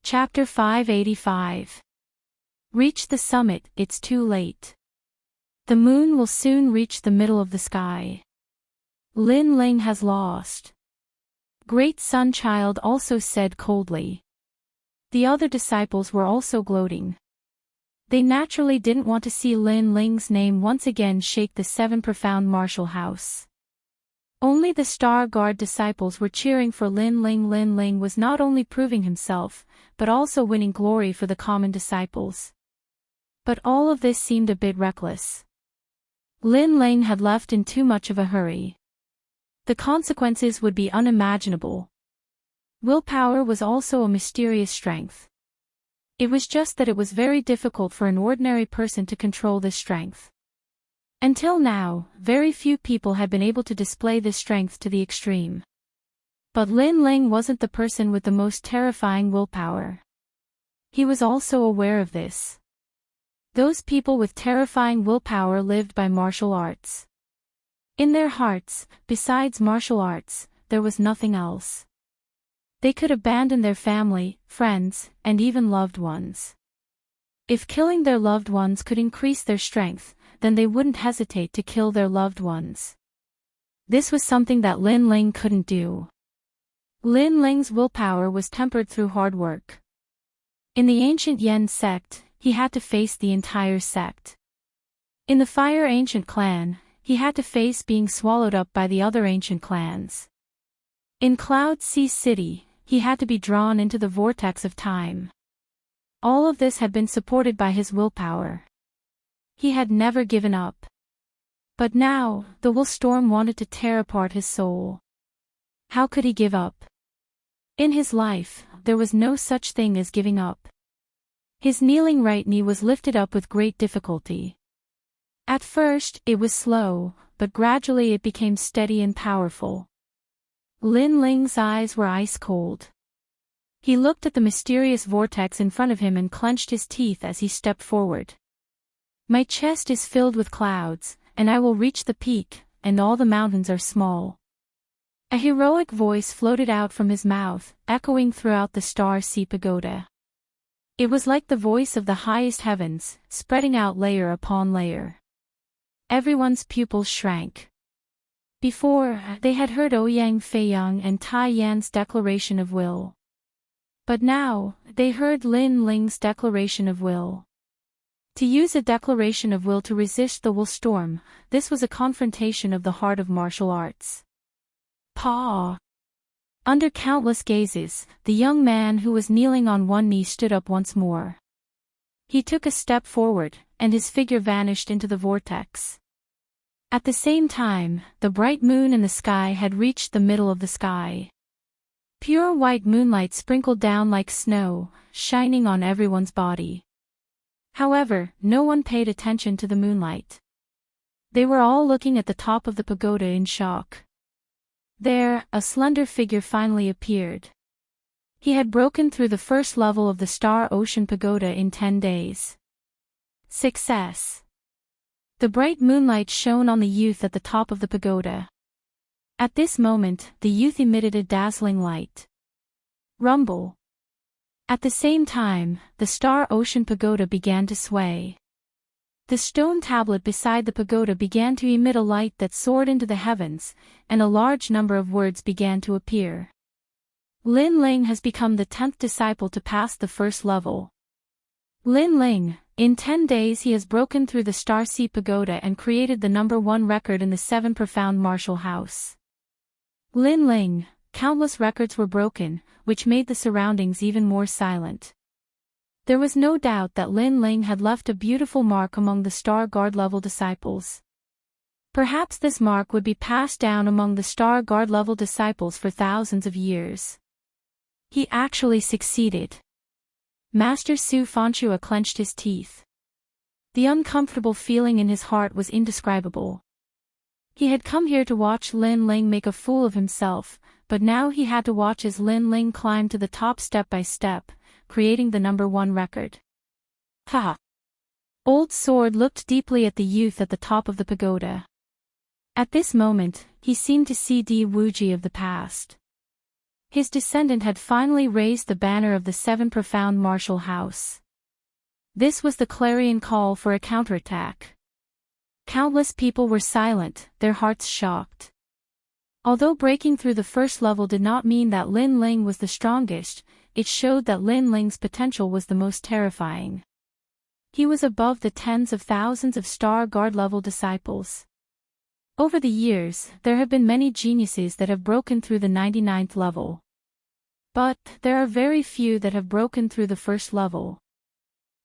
Chapter 585. Reach the summit, it's too late. The moon will soon reach the middle of the sky. Lin Ling has lost. Great Sun Child also said coldly. The other disciples were also gloating. They naturally didn't want to see Lin Ling's name once again shake the seven profound martial house. Only the Star Guard disciples were cheering for Lin Ling. Lin Ling was not only proving himself, but also winning glory for the common disciples. But all of this seemed a bit reckless. Lin Ling had left in too much of a hurry. The consequences would be unimaginable. Willpower was also a mysterious strength. It was just that it was very difficult for an ordinary person to control this strength. Until now, very few people had been able to display this strength to the extreme. But Lin Ling wasn't the person with the most terrifying willpower. He was also aware of this. Those people with terrifying willpower lived by martial arts. In their hearts, besides martial arts, there was nothing else. They could abandon their family, friends, and even loved ones. If killing their loved ones could increase their strength, then they wouldn't hesitate to kill their loved ones. This was something that Lin Ling couldn't do. Lin Ling's willpower was tempered through hard work. In the ancient Yen sect, he had to face the entire sect. In the Fire Ancient clan, he had to face being swallowed up by the other ancient clans. In Cloud Sea City, he had to be drawn into the vortex of time. All of this had been supported by his willpower. He had never given up. But now, the will storm wanted to tear apart his soul. How could he give up? In his life, there was no such thing as giving up. His kneeling right knee was lifted up with great difficulty. At first, it was slow, but gradually it became steady and powerful. Lin Ling's eyes were ice cold. He looked at the mysterious vortex in front of him and clenched his teeth as he stepped forward. My chest is filled with clouds, and I will reach the peak, and all the mountains are small. A heroic voice floated out from his mouth, echoing throughout the Star Sea Pagoda. It was like the voice of the highest heavens, spreading out layer upon layer. Everyone's pupils shrank. Before, they had heard Ouyang Feiyang and Tai Yan's declaration of will. But now, they heard Lin Ling's declaration of will. To use a declaration of will to resist the will storm, this was a confrontation of the heart of martial arts. Pa! Under countless gazes, the young man who was kneeling on one knee stood up once more. He took a step forward, and his figure vanished into the vortex. At the same time, the bright moon in the sky had reached the middle of the sky. Pure white moonlight sprinkled down like snow, shining on everyone's body. However, no one paid attention to the moonlight. They were all looking at the top of the pagoda in shock. There, a slender figure finally appeared. He had broken through the first level of the Star Ocean Pagoda in 10 days. Success! The bright moonlight shone on the youth at the top of the pagoda. At this moment, the youth emitted a dazzling light. Rumble! At the same time, the Star Ocean Pagoda began to sway. The stone tablet beside the pagoda began to emit a light that soared into the heavens, and a large number of words began to appear. Lin Ling has become the 10th disciple to pass the first level. Lin Ling, in 10 days he has broken through the Star Sea Pagoda and created the #1 record in the 7 profound martial house. Lin Ling, countless records were broken, which made the surroundings even more silent. There was no doubt that Lin Ling had left a beautiful mark among the Star Guard level disciples. Perhaps this mark would be passed down among the Star Guard level disciples for thousands of years. He actually succeeded. Master Su Fanchua clenched his teeth. The uncomfortable feeling in his heart was indescribable. He had come here to watch Lin Ling make a fool of himself, but now he had to watch as Lin Ling climbed to the top step by step, creating the #1 record. Ha! Old Sword looked deeply at the youth at the top of the pagoda. At this moment, he seemed to see Di Wuji of the past. His descendant had finally raised the banner of the seven profound martial house. This was the clarion call for a counterattack. Countless people were silent, their hearts shocked. Although breaking through the first level did not mean that Lin Ling was the strongest, it showed that Lin Ling's potential was the most terrifying. He was above the tens of thousands of Star Guard level disciples. Over the years, there have been many geniuses that have broken through the 99th level. But there are very few that have broken through the first level.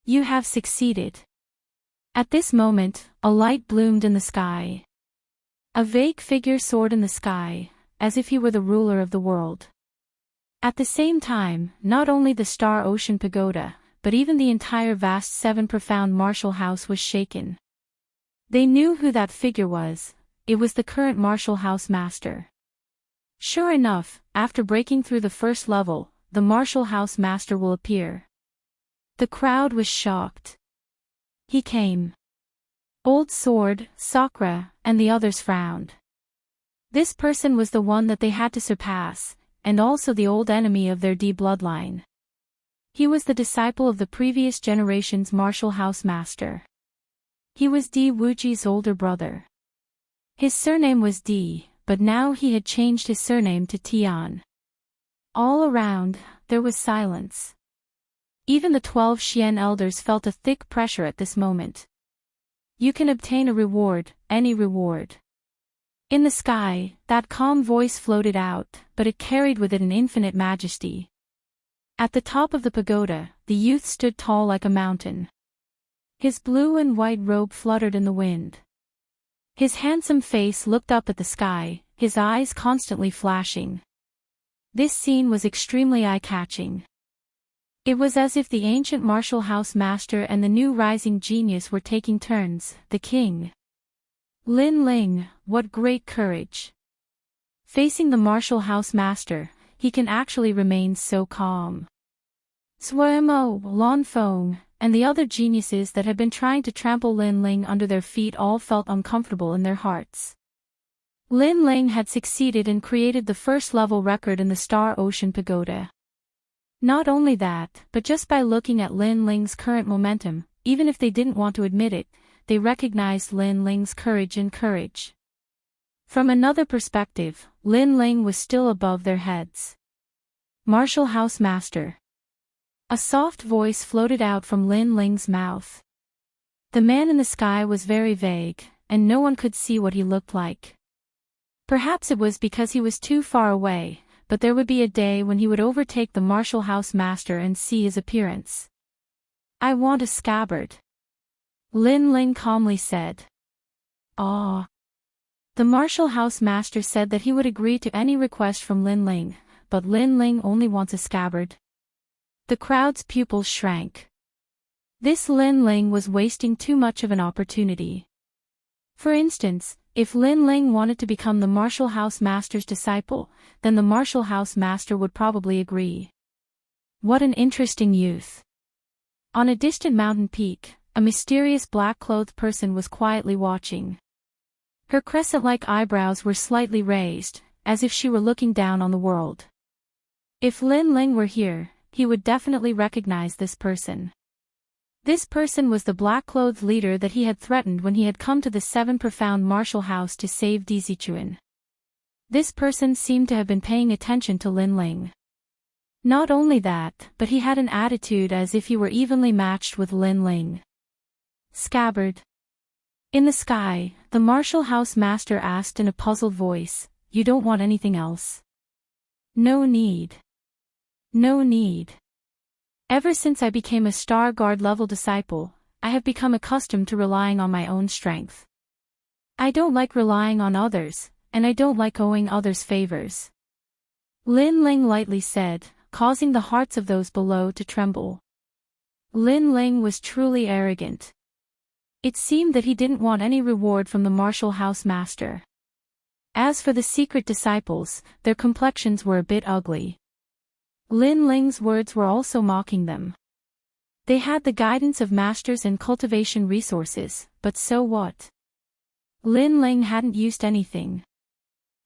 You have succeeded. At this moment, a light bloomed in the sky. A vague figure soared in the sky, as if he were the ruler of the world. At the same time, not only the Star Ocean Pagoda, but even the entire vast seven profound martial house was shaken. They knew who that figure was. It was the current martial house master. Sure enough, after breaking through the first level, the martial house master will appear. The crowd was shocked. He came. Old Sword, Sakura, and the others frowned. This person was the one that they had to surpass, and also the old enemy of their D bloodline. He was the disciple of the previous generation's martial house master. He was D Wuji's older brother. His surname was D, but now he had changed his surname to Tian. All around, there was silence. Even the 12 Xian elders felt a thick pressure at this moment. You can obtain a reward, any reward. In the sky, that calm voice floated out, but it carried with it an infinite majesty. At the top of the pagoda, the youth stood tall like a mountain. His blue and white robe fluttered in the wind. His handsome face looked up at the sky, his eyes constantly flashing. This scene was extremely eye-catching. It was as if the ancient martial house master and the new rising genius were taking turns, the king. Lin Ling, what great courage. Facing the martial house master, he can actually remain so calm. Suemo, Lan Feng, and the other geniuses that had been trying to trample Lin Ling under their feet all felt uncomfortable in their hearts. Lin Ling had succeeded and created the first level record in the Star Ocean Pagoda. Not only that, but just by looking at Lin Ling's current momentum, even if they didn't want to admit it, they recognized Lin Ling's courage and courage. From another perspective, Lin Ling was still above their heads. Martial House Master. A soft voice floated out from Lin Ling's mouth. The man in the sky was very vague, and no one could see what he looked like. Perhaps it was because he was too far away, but there would be a day when he would overtake the martial house master and see his appearance. I want a scabbard. Lin Ling calmly said. Ah. The martial house master said that he would agree to any request from Lin Ling, but Lin Ling only wants a scabbard. The crowd's pupils shrank. This Lin Ling was wasting too much of an opportunity. For instance, if Lin Ling wanted to become the martial house master's disciple, then the martial house master would probably agree. What an interesting youth. On a distant mountain peak, a mysterious black-clothed person was quietly watching. Her crescent-like eyebrows were slightly raised, as if she were looking down on the world. If Lin Ling were here, he would definitely recognize this person. This person was the black-clothed leader that he had threatened when he had come to the Seven Profound Martial House to save Dizichuan. This person seemed to have been paying attention to Lin Ling. Not only that, but he had an attitude as if he were evenly matched with Lin Ling. Scabbard. In the sky, the martial house master asked in a puzzled voice, "You don't want anything else?" No need. No need. Ever since I became a Star Guard level disciple, I have become accustomed to relying on my own strength. I don't like relying on others, and I don't like owing others favors. Lin Ling lightly said, causing the hearts of those below to tremble. Lin Ling was truly arrogant. It seemed that he didn't want any reward from the martial house master. As for the secret disciples, their complexions were a bit ugly. Lin Ling's words were also mocking them. They had the guidance of masters and cultivation resources, but so what? Lin Ling hadn't used anything.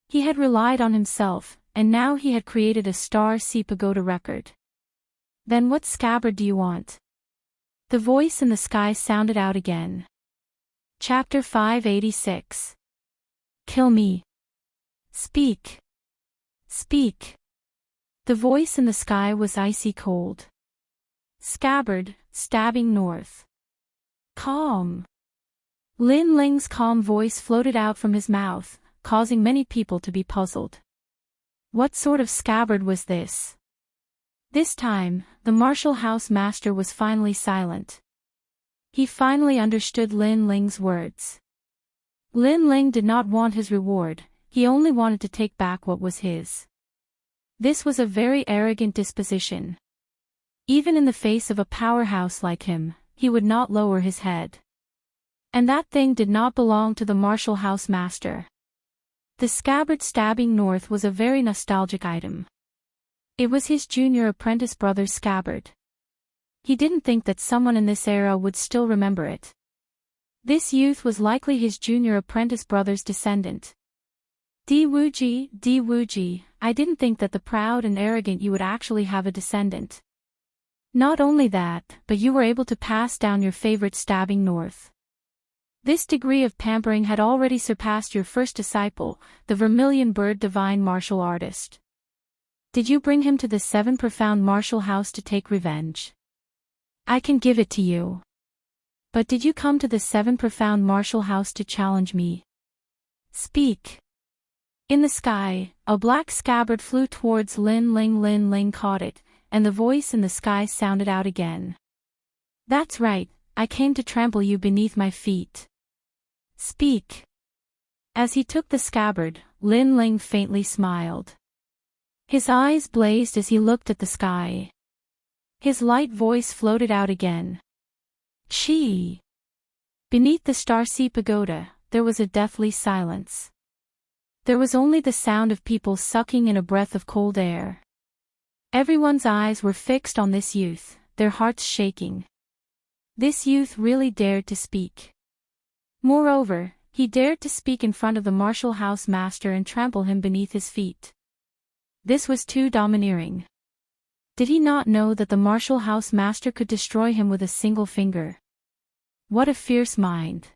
He had relied on himself, and now he had created a Star Sea Pagoda record. Then what scabbard do you want? The voice in the sky sounded out again. Chapter 586. Kill me. Speak. Speak. The voice in the sky was icy cold. Scabbard, stabbing north. Calm. Lin Ling's calm voice floated out from his mouth, causing many people to be puzzled. What sort of scabbard was this? This time, the martial house master was finally silent. He finally understood Lin Ling's words. Lin Ling did not want his reward, he only wanted to take back what was his. This was a very arrogant disposition. Even in the face of a powerhouse like him, he would not lower his head. And that thing did not belong to the martial house master. The scabbard stabbing north was a very nostalgic item. It was his junior apprentice brother's scabbard. He didn't think that someone in this era would still remember it. This youth was likely his junior apprentice brother's descendant. Di Wuji, I didn't think that the proud and arrogant you would actually have a descendant. Not only that, but you were able to pass down your favorite stabbing north. This degree of pampering had already surpassed your first disciple, the Vermilion Bird divine martial artist. Did you bring him to the 7 profound martial house to take revenge? I can give it to you. But did you come to the 7 profound martial house to challenge me? Speak. In the sky, a black scabbard flew towards Lin Ling. Lin Ling caught it, and the voice in the sky sounded out again. That's right, I came to trample you beneath my feet. Speak. As he took the scabbard, Lin Ling faintly smiled. His eyes blazed as he looked at the sky. His light voice floated out again. Chi. Beneath the Starseed Pagoda, there was a deathly silence. There was only the sound of people sucking in a breath of cold air. Everyone's eyes were fixed on this youth, their hearts shaking. This youth really dared to speak. Moreover, he dared to speak in front of the martial house master and trample him beneath his feet. This was too domineering. Did he not know that the martial house master could destroy him with a single finger? What a fierce mind.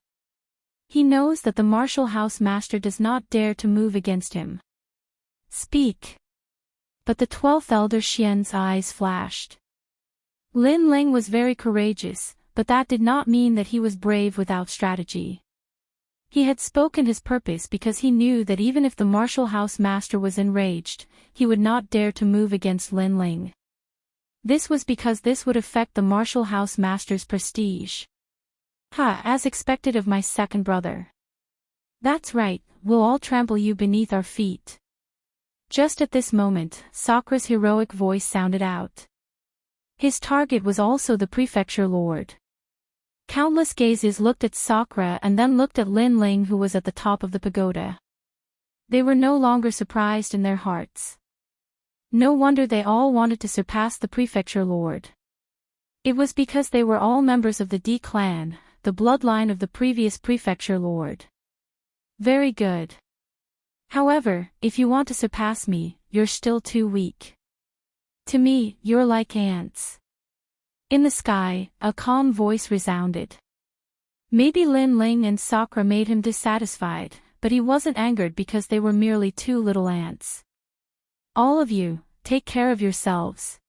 He knows that the martial house master does not dare to move against him. Speak. But the 12th elder Xian's eyes flashed. Lin Ling was very courageous, but that did not mean that he was brave without strategy. He had spoken his purpose because he knew that even if the martial house master was enraged, he would not dare to move against Lin Ling. This was because this would affect the martial house master's prestige. As expected of my second brother. That's right, we'll all trample you beneath our feet. Just at this moment, Sakra's heroic voice sounded out. His target was also the prefecture lord. Countless gazes looked at Sakra and then looked at Lin Ling, who was at the top of the pagoda. They were no longer surprised in their hearts. No wonder they all wanted to surpass the prefecture lord. It was because they were all members of the D clan, the bloodline of the previous prefecture lord. Very good. However, if you want to surpass me, you're still too weak. To me, you're like ants. In the sky, a calm voice resounded. Maybe Lin Ling and Sakra made him dissatisfied, but he wasn't angered because they were merely 2 little ants. All of you, take care of yourselves.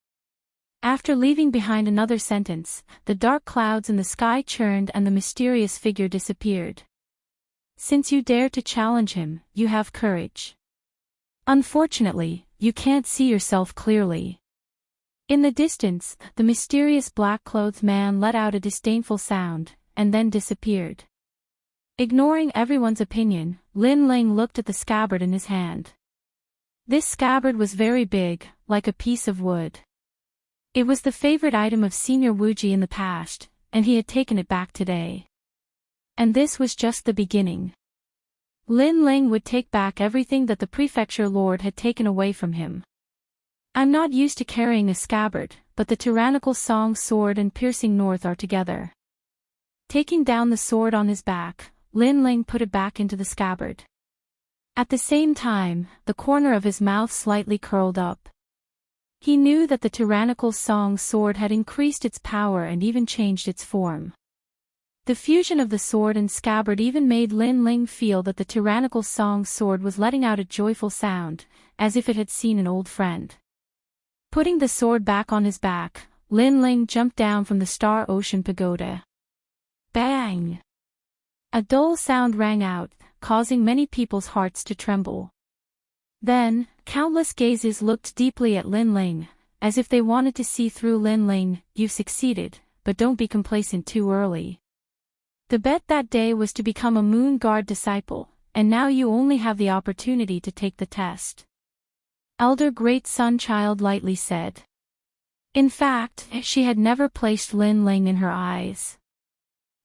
After leaving behind another sentence, the dark clouds in the sky churned and the mysterious figure disappeared. Since you dare to challenge him, you have courage. Unfortunately, you can't see yourself clearly. In the distance, the mysterious black-clothed man let out a disdainful sound, and then disappeared. Ignoring everyone's opinion, Lin Ling looked at the scabbard in his hand. This scabbard was very big, like a piece of wood. It was the favorite item of Senior Wuji in the past, and he had taken it back today. And this was just the beginning. Lin Ling would take back everything that the prefecture lord had taken away from him. I'm not used to carrying a scabbard, but the tyrannical song sword and piercing north are together. Taking down the sword on his back, Lin Ling put it back into the scabbard. At the same time, the corner of his mouth slightly curled up. He knew that the tyrannical song sword had increased its power and even changed its form. The fusion of the sword and scabbard even made Lin Ling feel that the tyrannical song sword was letting out a joyful sound, as if it had seen an old friend. Putting the sword back on his back, Lin Ling jumped down from the Star Ocean Pagoda. Bang! A dull sound rang out, causing many people's hearts to tremble. Then, countless gazes looked deeply at Lin Ling, as if they wanted to see through Lin Ling. You've succeeded, but don't be complacent too early. The bet that day was to become a Moon Guard disciple, and now you only have the opportunity to take the test. Elder Great Sun Child lightly said. In fact, she had never placed Lin Ling in her eyes.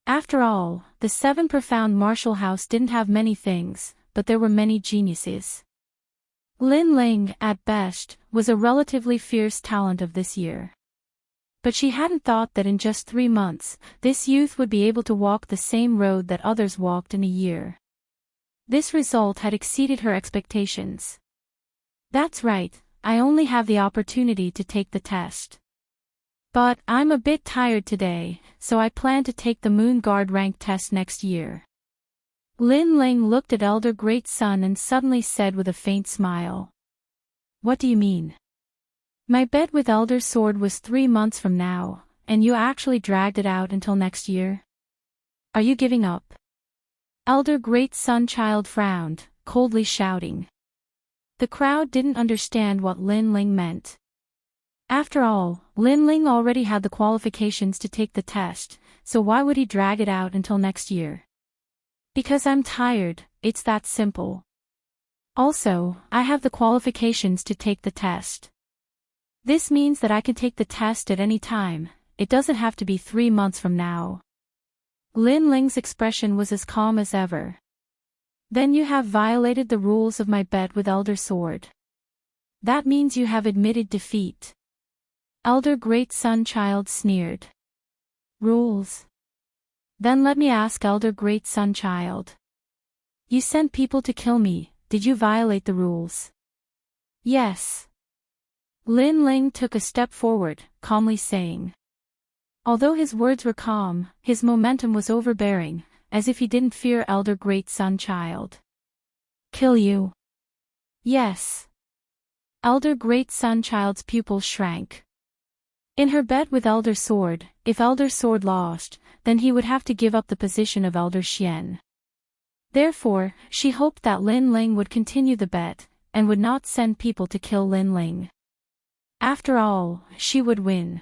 After all, the Seven Profound Martial House didn't have many things, but there were many geniuses. Lin Ling, at best, was a relatively fierce talent of this year. But she hadn't thought that in just 3 months, this youth would be able to walk the same road that others walked in a year. This result had exceeded her expectations. That's right, I only have the opportunity to take the test. But I'm a bit tired today, so I plan to take the Moon Guard rank test next year. Lin Ling looked at Elder Great Sun and suddenly said with a faint smile. What do you mean? My bet with Elder Sword was 3 months from now, and you actually dragged it out until next year? Are you giving up? Elder Great Sun Child frowned, coldly shouting. The crowd didn't understand what Lin Ling meant. After all, Lin Ling already had the qualifications to take the test, so why would he drag it out until next year? Because I'm tired, it's that simple. Also, I have the qualifications to take the test. This means that I can take the test at any time, it doesn't have to be 3 months from now. Lin Ling's expression was as calm as ever. Then you have violated the rules of my bet with Elder Sword. That means you have admitted defeat. Elder Great Sun Child sneered. Rules? Then let me ask Elder Great Sun Child. You sent people to kill me, did you violate the rules? Yes. Lin Ling took a step forward, calmly saying. Although his words were calm, his momentum was overbearing, as if he didn't fear Elder Great Sun Child. Kill you? Yes. Elder Great Sun Child's pupils shrank. In her bet with Elder Sword, if Elder Sword lost, then he would have to give up the position of Elder Xian. Therefore, she hoped that Lin Ling would continue the bet, and would not send people to kill Lin Ling. After all, she would win.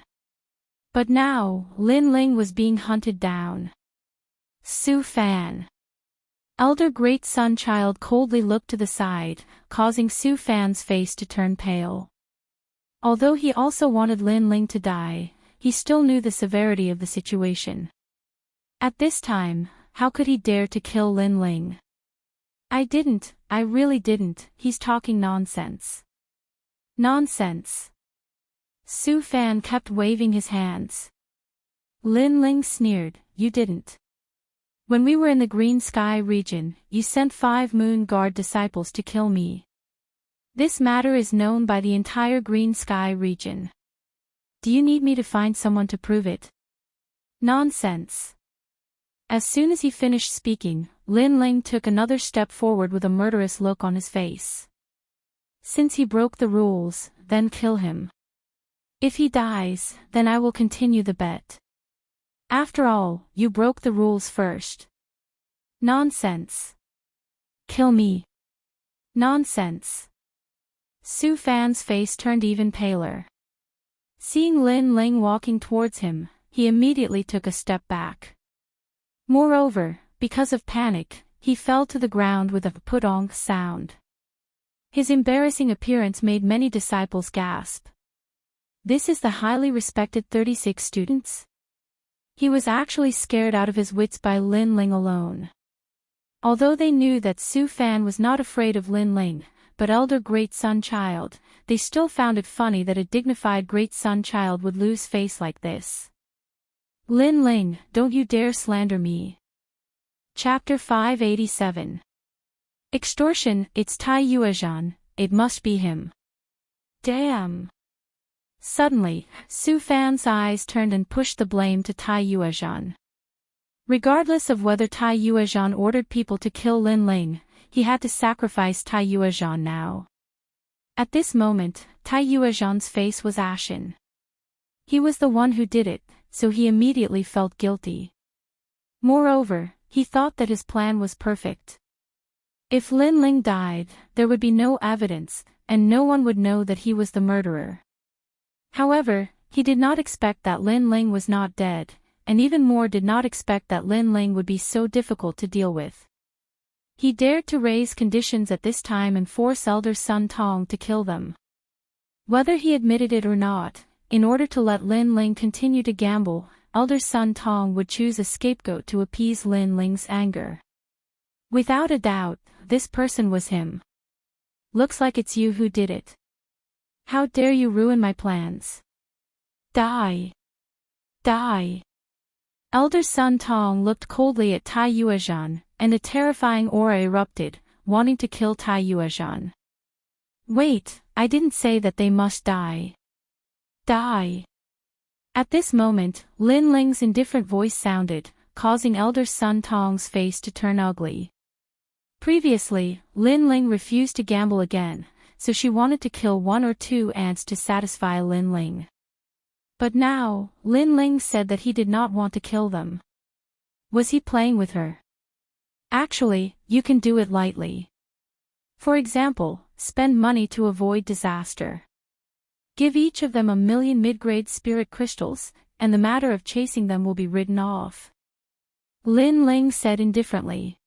But now, Lin Ling was being hunted down. Su Fan. Elder Great Sun Child coldly looked to the side, causing Su Fan's face to turn pale. Although he also wanted Lin Ling to die, he still knew the severity of the situation. At this time, how could he dare to kill Lin Ling? I really didn't, he's talking nonsense. Nonsense. Su Fan kept waving his hands. Lin Ling sneered, you didn't. When we were in the Green Sky region, you sent 5 Moon Guard disciples to kill me. This matter is known by the entire Green Sky region. Do you need me to find someone to prove it? Nonsense. As soon as he finished speaking, Lin Ling took another step forward with a murderous look on his face. Since he broke the rules, then kill him. If he dies, then I will continue the bet. After all, you broke the rules first. Nonsense. Kill me. Nonsense. Su Fan's face turned even paler. Seeing Lin Ling walking towards him, he immediately took a step back. Moreover, because of panic, he fell to the ground with a pudong sound. His embarrassing appearance made many disciples gasp. This is the highly respected 36 students? He was actually scared out of his wits by Lin Ling alone. Although they knew that Su Fan was not afraid of Lin Ling, but Elder Great Sun Child, they still found it funny that a dignified Great Sun Child would lose face like this. Lin Ling, don't you dare slander me. Chapter 587. Extortion, it's Tai Yuezhan, it must be him. Damn. Suddenly, Su Fan's eyes turned and pushed the blame to Tai Yuezhan. Regardless of whether Tai Yuezhan ordered people to kill Lin Ling, he had to sacrifice Tai Yuezhan now. At this moment, Tai Yuezhan's face was ashen. He was the one who did it, so he immediately felt guilty. Moreover, he thought that his plan was perfect. If Lin Ling died, there would be no evidence, and no one would know that he was the murderer. However, he did not expect that Lin Ling was not dead, and even more did not expect that Lin Ling would be so difficult to deal with. He dared to raise conditions at this time and force Elder Sun Tong to kill them. Whether he admitted it or not, in order to let Lin Ling continue to gamble, Elder Sun Tong would choose a scapegoat to appease Lin Ling's anger. Without a doubt, this person was him. Looks like it's you who did it. How dare you ruin my plans? Die! Die! Elder Sun Tong looked coldly at Tai Yuezhan, and a terrifying aura erupted, wanting to kill Tai Yuezhan. Wait, I didn't say that they must die. Die! At this moment, Lin Ling's indifferent voice sounded, causing Elder Sun Tong's face to turn ugly. Previously, Lin Ling refused to gamble again, so she wanted to kill 1 or 2 ants to satisfy Lin Ling. But now, Lin Ling said that he did not want to kill them. Was he playing with her? Actually, you can do it lightly. For example, spend money to avoid disaster. Give each of them 1,000,000 mid-grade spirit crystals, and the matter of chasing them will be written off. Lin Ling said indifferently.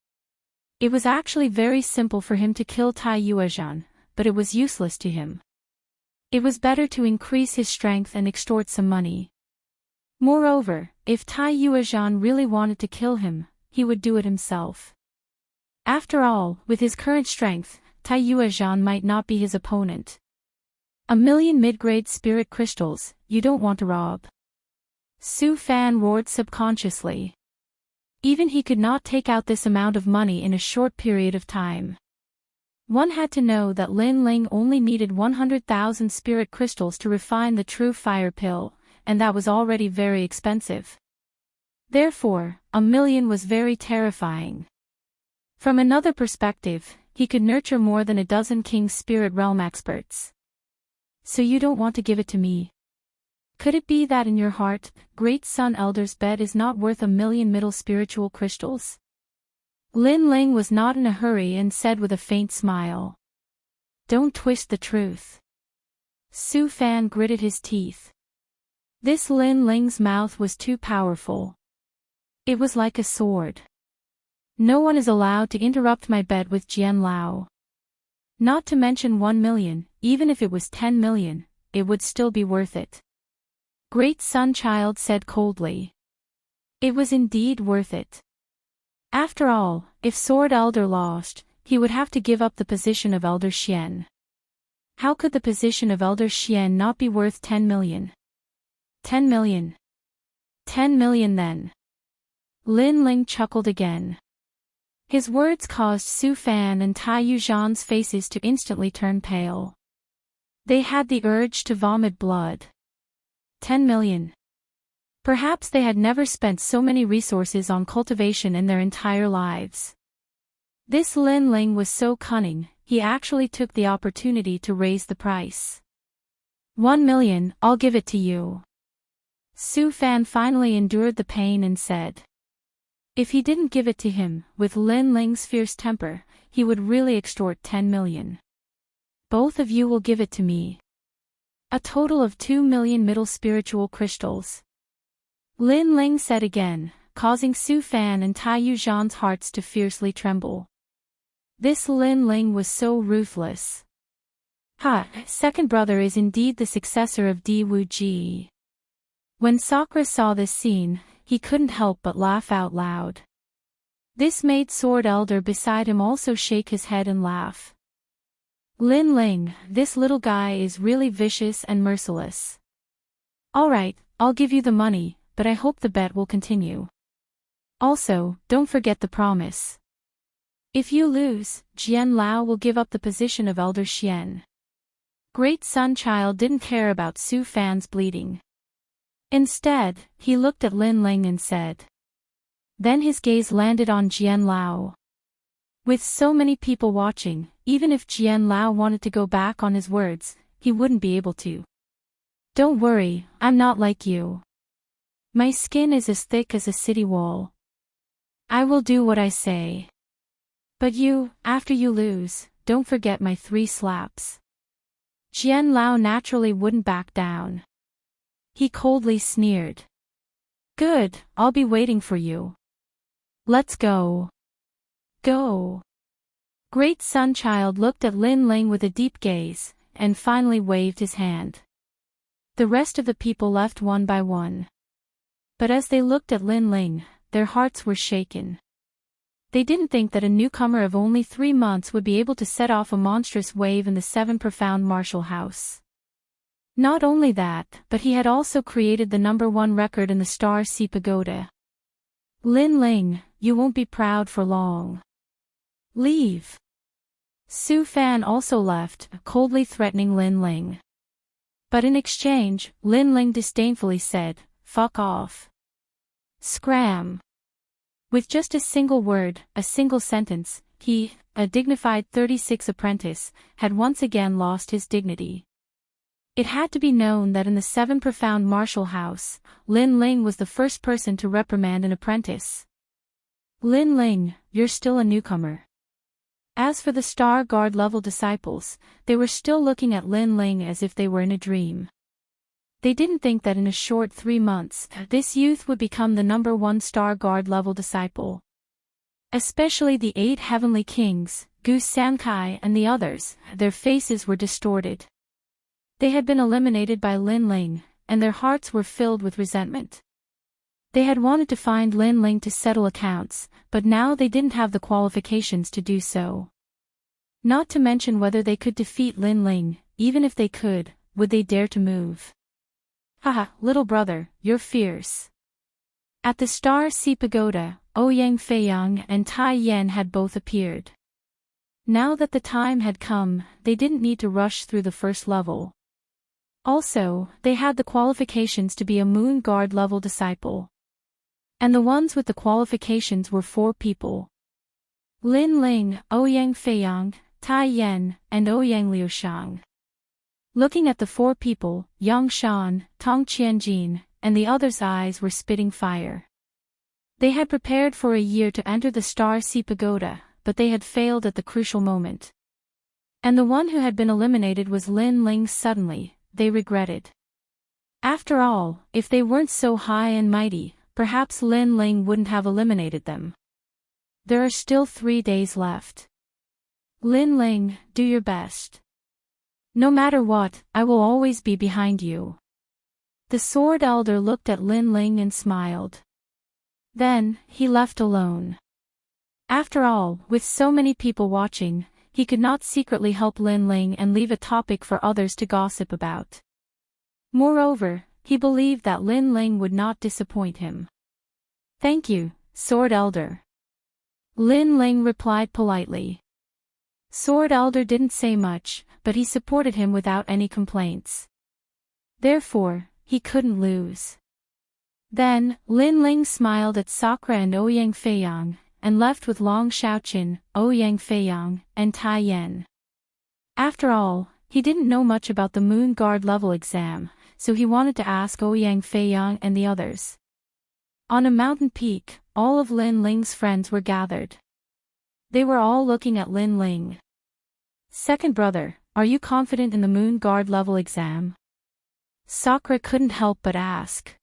It was actually very simple for him to kill Tai Yuezhan, but it was useless to him. It was better to increase his strength and extort some money. Moreover, if Tai Yuezhan really wanted to kill him, he would do it himself. After all, with his current strength, Tai Yuezhan might not be his opponent. 1,000,000 mid-grade spirit crystals, you don't want to rob. Su Fan roared subconsciously. Even he could not take out this amount of money in a short period of time. One had to know that Lin Ling only needed 100,000 spirit crystals to refine the true fire pill, and that was already very expensive. Therefore, 1,000,000 was very terrifying. From another perspective, he could nurture more than a dozen King's Spirit Realm experts. So you don't want to give it to me? Could it be that in your heart, Great Sun Elder's bed is not worth 1,000,000 middle spiritual crystals? Lin Ling was not in a hurry and said with a faint smile. Don't twist the truth. Su Fan gritted his teeth. This Lin Ling's mouth was too powerful. It was like a sword. No one is allowed to interrupt my bet with Jian Lao. Not to mention 1,000,000, even if it was 10,000,000, it would still be worth it. Great Sun Child said coldly. It was indeed worth it. After all, if Sword Elder lost, he would have to give up the position of Elder Xian. How could the position of Elder Xian not be worth 10,000,000? 10,000,000. 10,000,000 then. Lin Ling chuckled again. His words caused Su Fan and Tai Yuezhan's faces to instantly turn pale. They had the urge to vomit blood. 10,000,000. Perhaps they had never spent so many resources on cultivation in their entire lives. This Lin Ling was so cunning, he actually took the opportunity to raise the price. 1,000,000, I'll give it to you. Su Fan finally endured the pain and said. If he didn't give it to him, with Lin Ling's fierce temper, he would really extort 10,000,000. Both of you will give it to me. A total of 2,000,000 middle spiritual crystals. Lin Ling said again, causing Su Fan and Tai Yuezhan's hearts to fiercely tremble. This Lin Ling was so ruthless. Second brother is indeed the successor of Di Wuji. When Sakura saw this scene, he couldn't help but laugh out loud. This made Sword Elder beside him also shake his head and laugh. Lin Ling, this little guy is really vicious and merciless. Alright, I'll give you the money, but I hope the bet will continue. Also, don't forget the promise. If you lose, Jian Lao will give up the position of Elder Xian. Great Sun Child didn't care about Su Fan's bleeding. Instead, he looked at Lin Ling and said. Then his gaze landed on Jian Lao. With so many people watching, even if Jian Lao wanted to go back on his words, he wouldn't be able to. Don't worry, I'm not like you. My skin is as thick as a city wall. I will do what I say. But you, after you lose, don't forget my 3 slaps. Jian Lao naturally wouldn't back down. He coldly sneered. Good, I'll be waiting for you. Let's go. Go. Great Sun Child looked at Lin Ling with a deep gaze, and finally waved his hand. The rest of the people left one by one. But as they looked at Lin Ling, their hearts were shaken. They didn't think that a newcomer of only 3 months would be able to set off a monstrous wave in the 7 profound martial house. Not only that, but he had also created the #1 record in the Star Sea Pagoda. Lin Ling, you won't be proud for long. Leave. Su Fan also left, coldly threatening Lin Ling. But in exchange, Lin Ling disdainfully said, fuck off. Scram. With just a single word, a single sentence, he, a dignified 36 apprentice, had once again lost his dignity. It had to be known that in the 7 profound martial house, Lin Ling was the first person to reprimand an apprentice. Lin Ling, you're still a newcomer. As for the Star Guard level disciples, they were still looking at Lin Ling as if they were in a dream. They didn't think that in a short 3 months, this youth would become the #1 Star Guard level disciple. Especially the 8 heavenly kings, Gu Sankai and the others, their faces were distorted. They had been eliminated by Lin Ling, and their hearts were filled with resentment. They had wanted to find Lin Ling to settle accounts, but now they didn't have the qualifications to do so. Not to mention whether they could defeat Lin Ling, even if they could, would they dare to move? Haha, little brother, you're fierce. At the Star Sea Pagoda, Ouyang Feiyang and Tai Yan had both appeared. Now that the time had come, they didn't need to rush through the first level. Also, they had the qualifications to be a Moon Guard level disciple. And the ones with the qualifications were 4 people. Lin Ling, Ouyang Feiyang, Tai Yan, and Ouyang Liushang. Looking at the 4 people, Yang Shan, Tong Qianjin, and the others' eyes were spitting fire. They had prepared for a year to enter the Star Sea Pagoda, but they had failed at the crucial moment. And the one who had been eliminated was Lin Ling. Suddenly, they regretted. After all, if they weren't so high and mighty, perhaps Lin Ling wouldn't have eliminated them. There are still 3 days left. Lin Ling, do your best. No matter what, I will always be behind you. The Sword Elder looked at Lin Ling and smiled. Then, he left alone. After all, with so many people watching, he could not secretly help Lin Ling and leave a topic for others to gossip about. Moreover, he believed that Lin Ling would not disappoint him. Thank you, Sword Elder. Lin Ling replied politely. Sword Elder didn't say much, but he supported him without any complaints. Therefore, he couldn't lose. Then, Lin Ling smiled at Sakura and Ouyang Feiyang, and left with Long Shaoqin, Ouyang Feiyang, and Tai Yan. After all, he didn't know much about the Moon Guard level exam, so he wanted to ask Ouyang Feiyang and the others. On a mountain peak, all of Lin Ling's friends were gathered. They were all looking at Lin Ling. Second brother, are you confident in the Moon Guard level exam? Sakura couldn't help but ask.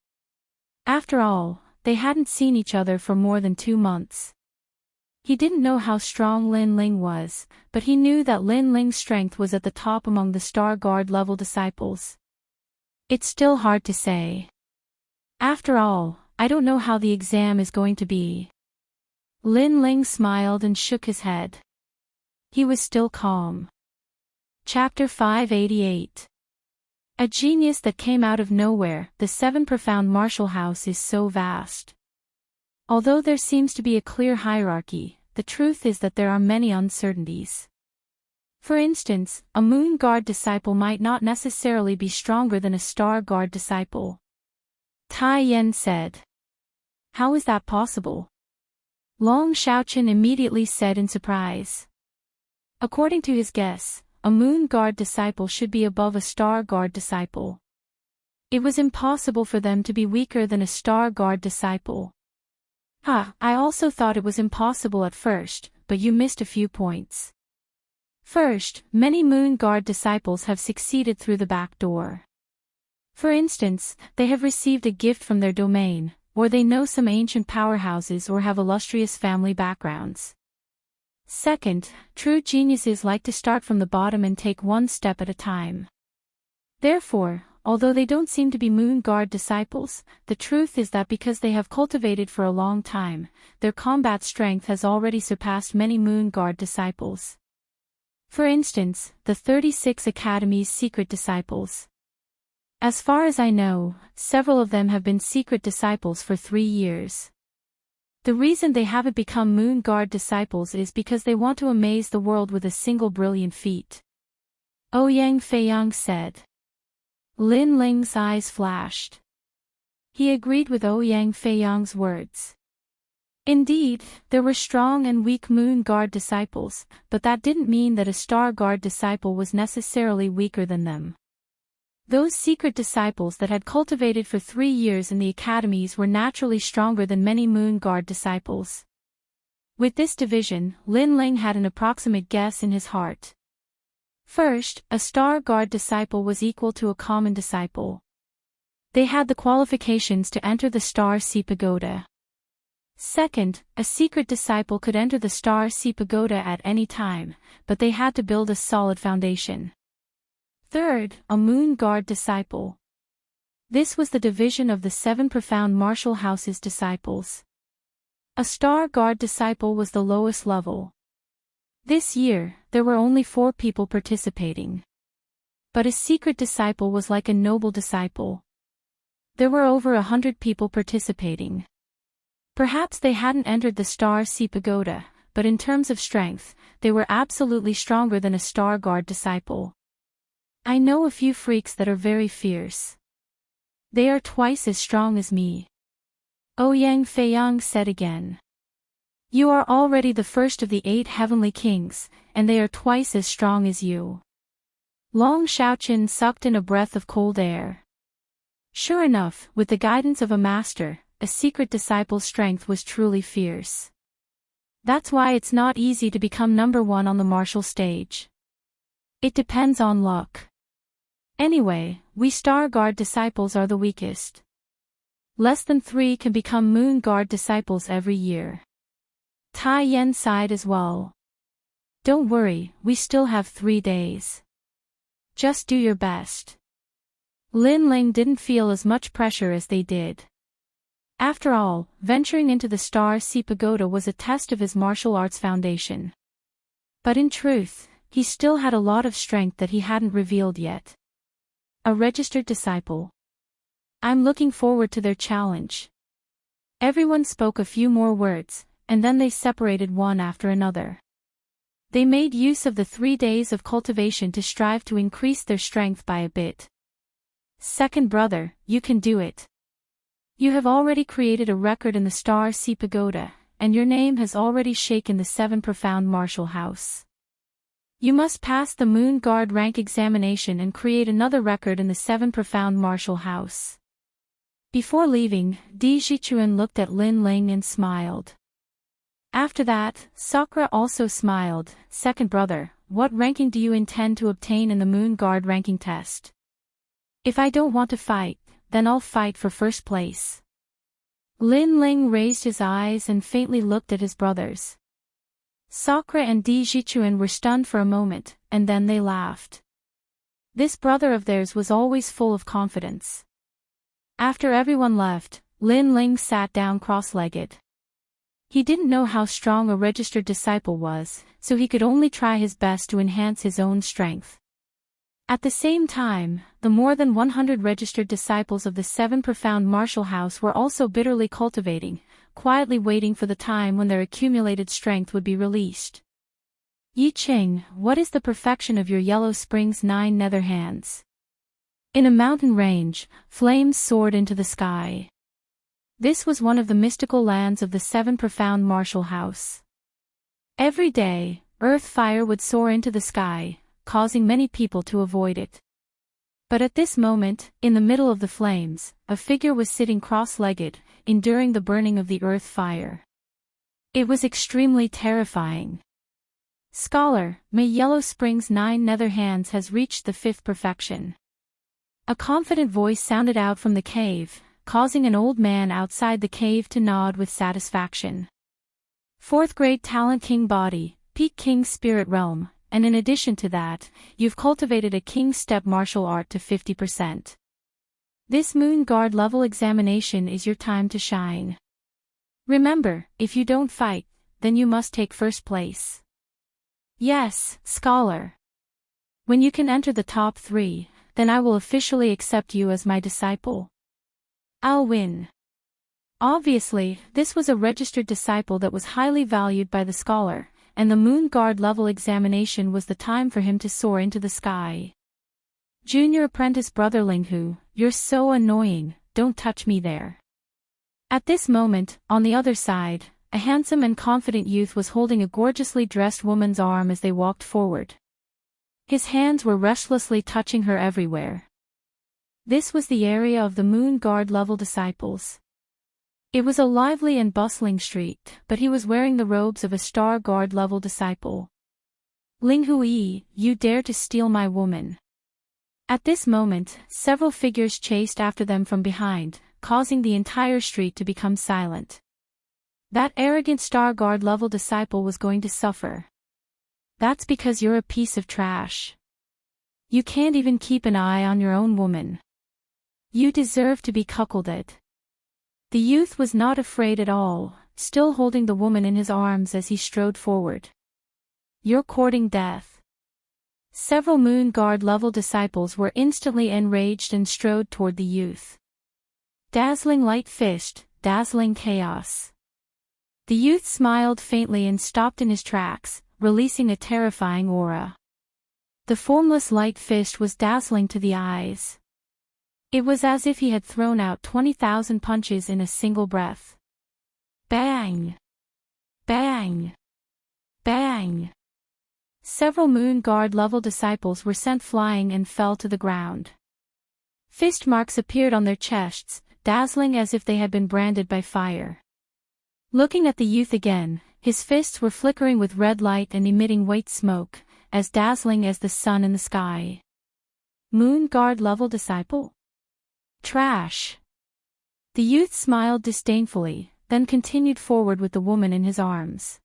After all, they hadn't seen each other for more than 2 months. He didn't know how strong Lin Ling was, but he knew that Lin Ling's strength was at the top among the Star Guard level disciples. It's still hard to say. After all, I don't know how the exam is going to be. Lin Ling smiled and shook his head. He was still calm. Chapter 588. A genius that came out of nowhere. The 7 profound martial house is so vast. Although there seems to be a clear hierarchy, the truth is that there are many uncertainties. For instance, a Moon Guard disciple might not necessarily be stronger than a Star Guard disciple. Tai Yen said. How is that possible? Long Xiaoqun immediately said in surprise. According to his guess, a Moon Guard disciple should be above a Star Guard disciple. It was impossible for them to be weaker than a Star Guard disciple. I also thought it was impossible at first, but you missed a few points. First, many Moon Guard disciples have succeeded through the back door. For instance, they have received a gift from their domain, or they know some ancient powerhouses or have illustrious family backgrounds. Second, true geniuses like to start from the bottom and take one step at a time. Therefore, although they don't seem to be Moon Guard disciples, the truth is that because they have cultivated for a long time, their combat strength has already surpassed many Moon Guard disciples. For instance, the 36 Academy's secret disciples. As far as I know, several of them have been secret disciples for 3 years. The reason they haven't become Moon Guard disciples is because they want to amaze the world with a single brilliant feat. Ouyang Feiyang said. Lin Ling's eyes flashed. He agreed with Ouyang Feiyang's words. Indeed, there were strong and weak Moon Guard disciples, but that didn't mean that a Star Guard disciple was necessarily weaker than them. Those secret disciples that had cultivated for 3 years in the academies were naturally stronger than many Moon Guard disciples. With this division, Lin Ling had an approximate guess in his heart. First, a Star Guard disciple was equal to a common disciple. They had the qualifications to enter the Star Sea Pagoda. Second, a secret disciple could enter the Star Sea Pagoda at any time, but they had to build a solid foundation. Third, a Moon Guard disciple. This was the division of the 7 profound martial houses disciples. A Star Guard disciple was the lowest level. This year, there were only 4 people participating. But a secret disciple was like a noble disciple. There were over 100 people participating. Perhaps they hadn't entered the Star Sea Pagoda, but in terms of strength, they were absolutely stronger than a Star Guard disciple. I know a few freaks that are very fierce. They are twice as strong as me. Ouyang Feiyang said again. You are already the first of the 8 heavenly kings, and they are twice as strong as you. Long Xiaoqun sucked in a breath of cold air. Sure enough, with the guidance of a master, a secret disciple's strength was truly fierce. That's why it's not easy to become number 1 on the martial stage. It depends on luck. Anyway, we Star Guard disciples are the weakest. Less than 3 can become Moon Guard disciples every year. Tai Yen sighed as well. Don't worry, we still have 3 days. Just do your best. Lin Ling didn't feel as much pressure as they did. After all, venturing into the Star Sea Pagoda was a test of his martial arts foundation. But in truth, he still had a lot of strength that he hadn't revealed yet. A registered disciple. I'm looking forward to their challenge. Everyone spoke a few more words, and then they separated one after another. They made use of the 3 days of cultivation to strive to increase their strength by a bit. Second brother, you can do it. You have already created a record in the Star Sea Pagoda, and your name has already shaken the 7 profound martial house. You must pass the Moon Guard rank examination and create another record in the 7 profound martial house. Before leaving, Di Zhichuan looked at Lin Ling and smiled. After that, Sakura also smiled. Second brother, what ranking do you intend to obtain in the Moon Guard ranking test? If I don't want to fight, then I'll fight for first place. Lin Ling raised his eyes and faintly looked at his brothers. Sakura and Di Zhichuan were stunned for a moment, and then they laughed. This brother of theirs was always full of confidence. After everyone left, Lin Ling sat down cross-legged. He didn't know how strong a registered disciple was, so he could only try his best to enhance his own strength. At the same time, the more than 100 registered disciples of the 7 profound martial house were also bitterly cultivating, quietly waiting for the time when their accumulated strength would be released. Yi Qing, what is the perfection of your Yellow Spring's 9 nether hands? In a mountain range, flames soared into the sky. This was one of the mystical lands of the 7 profound martial house. Every day, earth fire would soar into the sky, causing many people to avoid it. But at this moment, in the middle of the flames, a figure was sitting cross-legged, enduring the burning of the earth fire. It was extremely terrifying. Scholar, may Yellow Spring's 9 nether hands has reached the 5th perfection. A confident voice sounded out from the cave, causing an old man outside the cave to nod with satisfaction. 4th grade talent king body, peak king spirit realm, and in addition to that, you've cultivated a king step martial art to 50%. This moon guard level examination is your time to shine. Remember, if you don't fight, then you must take first place. Yes, scholar. When you can enter the top 3, then I will officially accept you as my disciple. I'll win. Obviously, this was a registered disciple that was highly valued by the scholar, and the moon guard level examination was the time for him to soar into the sky. Junior apprentice brother Linghu, you're so annoying, don't touch me there. At this moment, on the other side, a handsome and confident youth was holding a gorgeously dressed woman's arm as they walked forward. His hands were restlessly touching her everywhere. This was the area of the moon guard level disciples. It was a lively and bustling street, but he was wearing the robes of a star guard level disciple. Linghu Yi, you dare to steal my woman. At this moment, several figures chased after them from behind, causing the entire street to become silent. That arrogant star guard level disciple was going to suffer. That's because you're a piece of trash. You can't even keep an eye on your own woman. You deserve to be cuckolded. The youth was not afraid at all, still holding the woman in his arms as he strode forward. You're courting death. Several moon guard level disciples were instantly enraged and strode toward the youth. Dazzling light fist, dazzling chaos. The youth smiled faintly and stopped in his tracks, releasing a terrifying aura. The formless light fist was dazzling to the eyes. It was as if he had thrown out 20,000 punches in a single breath. Bang! Bang! Bang! Several moon guard level disciples were sent flying and fell to the ground. Fist marks appeared on their chests, dazzling as if they had been branded by fire. Looking at the youth again, his fists were flickering with red light and emitting white smoke, as dazzling as the sun in the sky. Moon guard level disciple? Trash. The youth smiled disdainfully, then continued forward with the woman in his arms.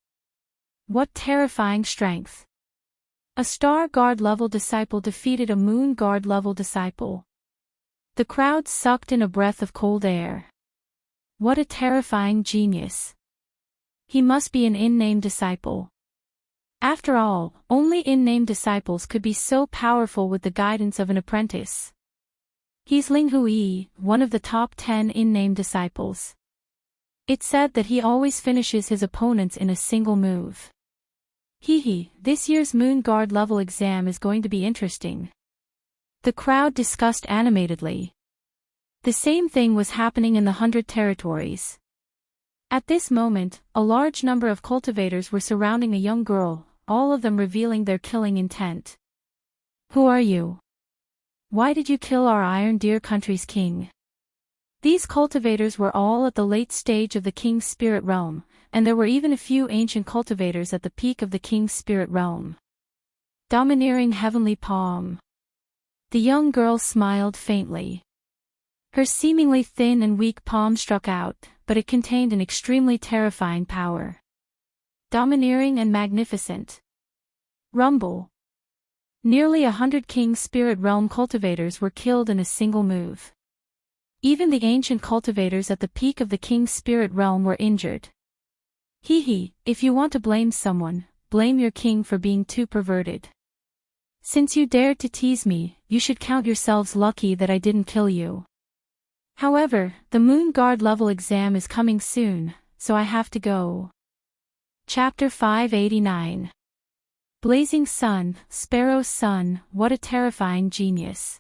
What terrifying strength! A star guard level disciple defeated a moon guard level disciple. The crowd sucked in a breath of cold air. What a terrifying genius! He must be an in-name disciple. After all, only in-name disciples could be so powerful with the guidance of an apprentice. He's Linghu Yi, one of the top 10 in-name disciples. It's said that he always finishes his opponents in a single move. This year's moon guard level exam is going to be interesting. The crowd discussed animatedly. The same thing was happening in the 100 territories. At this moment, a large number of cultivators were surrounding a young girl, all of them revealing their killing intent. Who are you? Why did you kill our Iron Deer country's king? These cultivators were all at the late stage of the king's spirit realm, and there were even a few ancient cultivators at the peak of the king's spirit realm. Domineering heavenly palm. The young girl smiled faintly. Her seemingly thin and weak palm struck out, but it contained an extremely terrifying power. Domineering and magnificent. Rumble. Nearly 100 King Spirit Realm cultivators were killed in a single move. Even the ancient cultivators at the peak of the King Spirit Realm were injured. If you want to blame someone, blame your king for being too perverted. Since you dared to tease me, you should count yourselves lucky that I didn't kill you. However, the Moon Guard level exam is coming soon, so I have to go. Chapter 589. Blazing Sun, Sparrow's son, what a terrifying genius.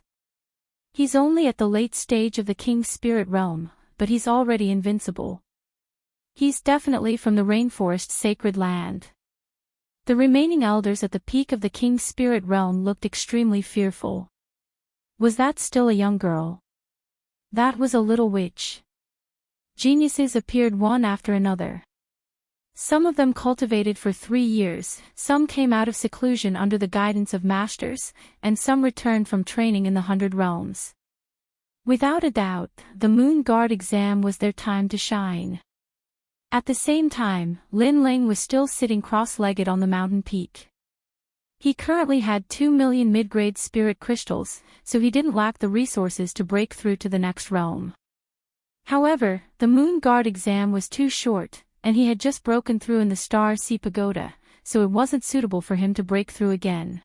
He's only at the late stage of the king's spirit realm, but he's already invincible. He's definitely from the rainforest sacred land. The remaining elders at the peak of the king's spirit realm looked extremely fearful. Was that still a young girl? That was a little witch. Geniuses appeared one after another. Some of them cultivated for 3 years, some came out of seclusion under the guidance of masters, and some returned from training in the 100 realms. Without a doubt, the Moon Guard exam was their time to shine. At the same time, Lin Ling was still sitting cross-legged on the mountain peak. He currently had 2 million mid-grade spirit crystals, so he didn't lack the resources to break through to the next realm. However, the Moon Guard exam was too short, and he had just broken through in the Star Sea Pagoda, so it wasn't suitable for him to break through again.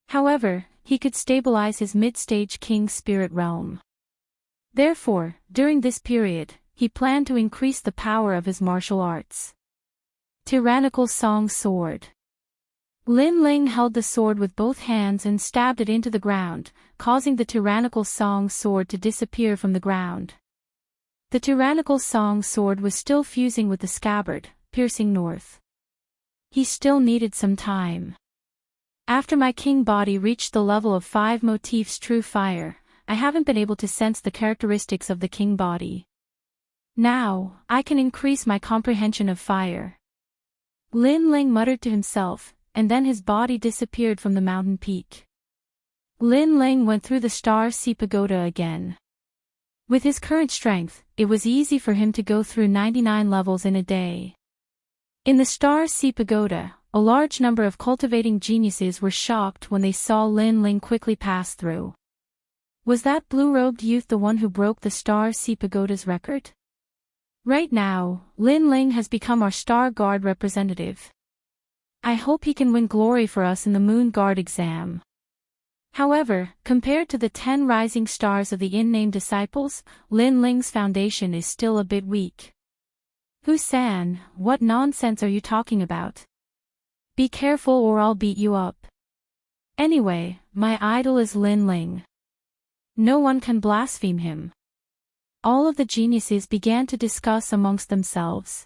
However, he could stabilize his mid-stage King Spirit realm. Therefore, during this period, he planned to increase the power of his martial arts. Tyrannical Song Sword. Lin Ling held the sword with both hands and stabbed it into the ground, causing the tyrannical Song sword to disappear from the ground. The tyrannical Song sword was still fusing with the scabbard, piercing north. He still needed some time. After my king body reached the level of 5 motifs true fire, I haven't been able to sense the characteristics of the king body. Now, I can increase my comprehension of fire. Lin Ling muttered to himself, and then his body disappeared from the mountain peak. Lin Ling went through the Star Sea Pagoda again. With his current strength, it was easy for him to go through 99 levels in a day. In the Star Sea Pagoda, a large number of cultivating geniuses were shocked when they saw Lin Ling quickly pass through. Was that blue-robed youth the one who broke the Star Sea Pagoda's record? Right now, Lin Ling has become our Star Guard representative. I hope he can win glory for us in the Moon Guard exam. However, compared to the 10 rising stars of the in-name disciples, Lin Ling's foundation is still a bit weak. Hu-san, what nonsense are you talking about? Be careful or I'll beat you up. Anyway, my idol is Lin Ling. No one can blaspheme him. All of the geniuses began to discuss amongst themselves.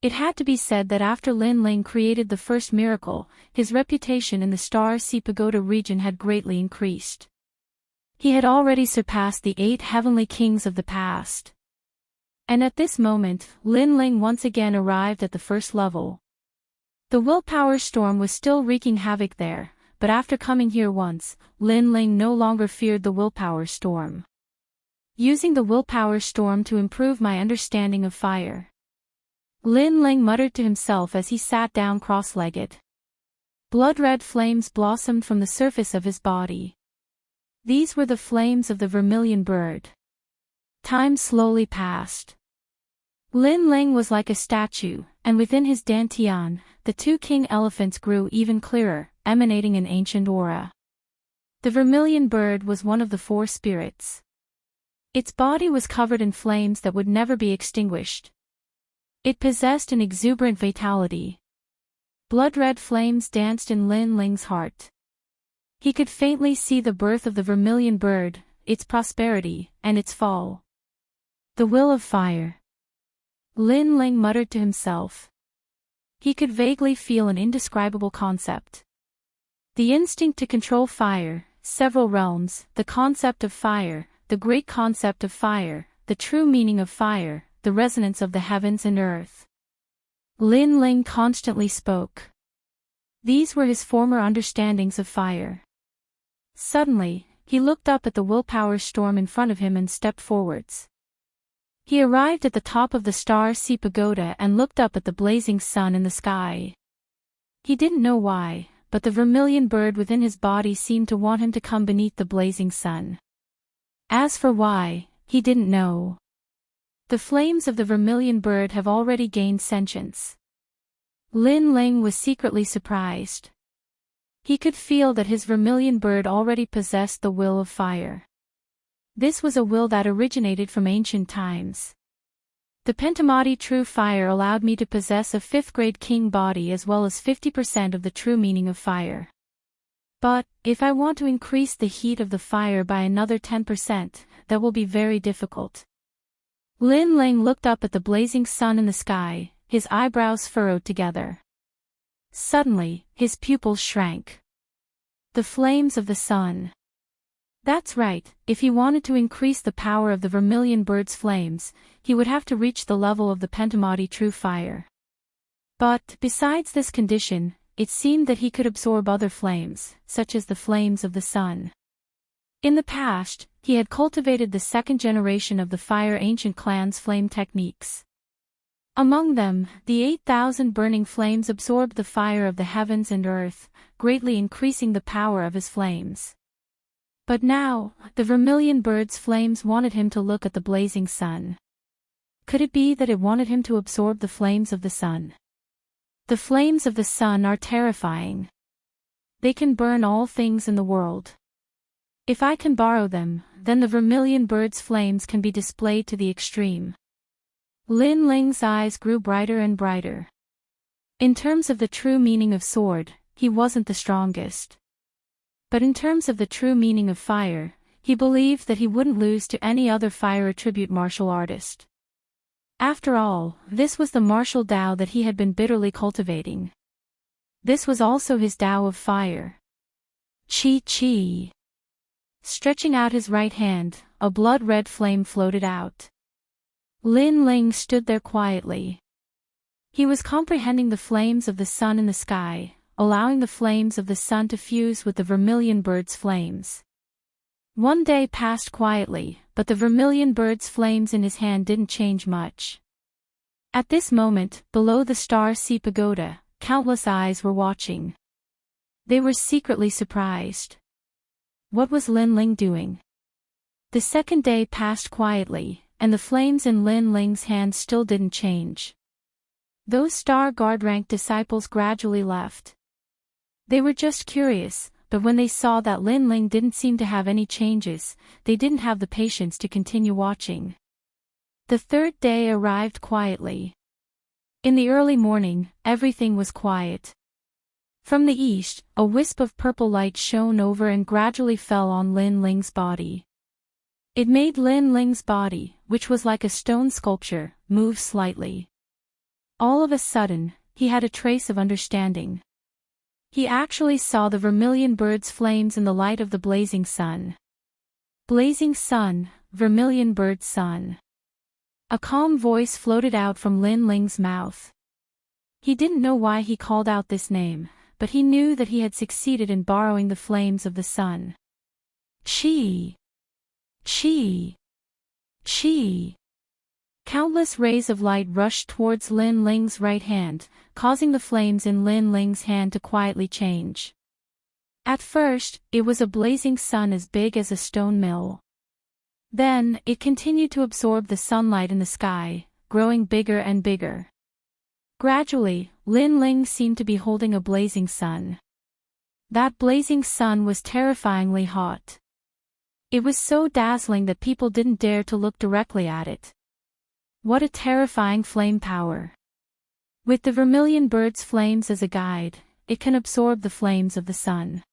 It had to be said that after Lin Ling created the first miracle, his reputation in the Star Sea Pagoda region had greatly increased. He had already surpassed the 8 heavenly kings of the past. And at this moment, Lin Ling once again arrived at the first level. The willpower storm was still wreaking havoc there, but after coming here once, Lin Ling no longer feared the willpower storm. Using the willpower storm to improve my understanding of fire. Lin Ling muttered to himself as he sat down cross-legged. Blood-red flames blossomed from the surface of his body. These were the flames of the vermilion bird. Time slowly passed. Lin Ling was like a statue, and within his dantian, the 2 king elephants grew even clearer, emanating an ancient aura. The vermilion bird was one of the 4 spirits. Its body was covered in flames that would never be extinguished. It possessed an exuberant vitality. Blood-red flames danced in Lin Ling's heart. He could faintly see the birth of the vermilion bird, its prosperity, and its fall. The will of fire. Lin Ling muttered to himself. He could vaguely feel an indescribable concept. The instinct to control fire, several realms, the concept of fire, the great concept of fire, the true meaning of fire, the resonance of the heavens and earth. Lin Ling constantly spoke. These were his former understandings of fire. Suddenly, he looked up at the willpower storm in front of him and stepped forwards. He arrived at the top of the Star Sea Pagoda and looked up at the blazing sun in the sky. He didn't know why, but the vermilion bird within his body seemed to want him to come beneath the blazing sun. As for why, he didn't know. The flames of the vermilion bird have already gained sentience. Lin Ling was secretly surprised. He could feel that his vermilion bird already possessed the will of fire. This was a will that originated from ancient times. The Pentamati true fire allowed me to possess a 5th grade king body as well as 50% of the true meaning of fire. But, if I want to increase the heat of the fire by another 10%, that will be very difficult. Lin Ling looked up at the blazing sun in the sky, his eyebrows furrowed together. Suddenly, his pupils shrank. The flames of the sun. That's right, if he wanted to increase the power of the vermilion bird's flames, he would have to reach the level of the Pentamati true fire. But, besides this condition, it seemed that he could absorb other flames, such as the flames of the sun. In the past, he had cultivated the 2nd generation of the Fire Ancient Clan's flame techniques. Among them, the 8,000 burning flames absorbed the fire of the heavens and earth, greatly increasing the power of his flames. But now, the vermilion bird's flames wanted him to look at the blazing sun. Could it be that it wanted him to absorb the flames of the sun? The flames of the sun are terrifying. They can burn all things in the world. If I can borrow them, then the vermilion bird's flames can be displayed to the extreme. Lin Ling's eyes grew brighter and brighter. In terms of the true meaning of sword, he wasn't the strongest. But in terms of the true meaning of fire, he believed that he wouldn't lose to any other fire attribute martial artist. After all, this was the martial Tao that he had been bitterly cultivating. This was also his Tao of fire. Chi. Stretching out his right hand, a blood-red flame floated out. Lin Ling stood there quietly. He was comprehending the flames of the sun in the sky, allowing the flames of the sun to fuse with the vermilion bird's flames. One day passed quietly, but the vermilion bird's flames in his hand didn't change much. At this moment, below the Star Sea Pagoda, countless eyes were watching. They were secretly surprised. What was Lin Ling doing? The second day passed quietly, and the flames in Lin Ling's hand still didn't change. Those Star Guard rank disciples gradually left. They were just curious, but when they saw that Lin Ling didn't seem to have any changes, they didn't have the patience to continue watching. The third day arrived quietly. In the early morning, everything was quiet. From the east, a wisp of purple light shone over and gradually fell on Lin Ling's body. It made Lin Ling's body, which was like a stone sculpture, move slightly. All of a sudden, he had a trace of understanding. He actually saw the vermilion bird's flames in the light of the blazing sun. Blazing sun, vermilion bird sun. A calm voice floated out from Lin Ling's mouth. He didn't know why he called out this name, but he knew that he had succeeded in borrowing the flames of the sun. Chi. Chi. Chi. Countless rays of light rushed towards Lin Ling's right hand, causing the flames in Lin Ling's hand to quietly change. At first, it was a blazing sun as big as a stone mill. Then, it continued to absorb the sunlight in the sky, growing bigger and bigger. Gradually, Lin Ling seemed to be holding a blazing sun. That blazing sun was terrifyingly hot. It was so dazzling that people didn't dare to look directly at it. What a terrifying flame power. With the vermilion bird's flames as a guide, it can absorb the flames of the sun.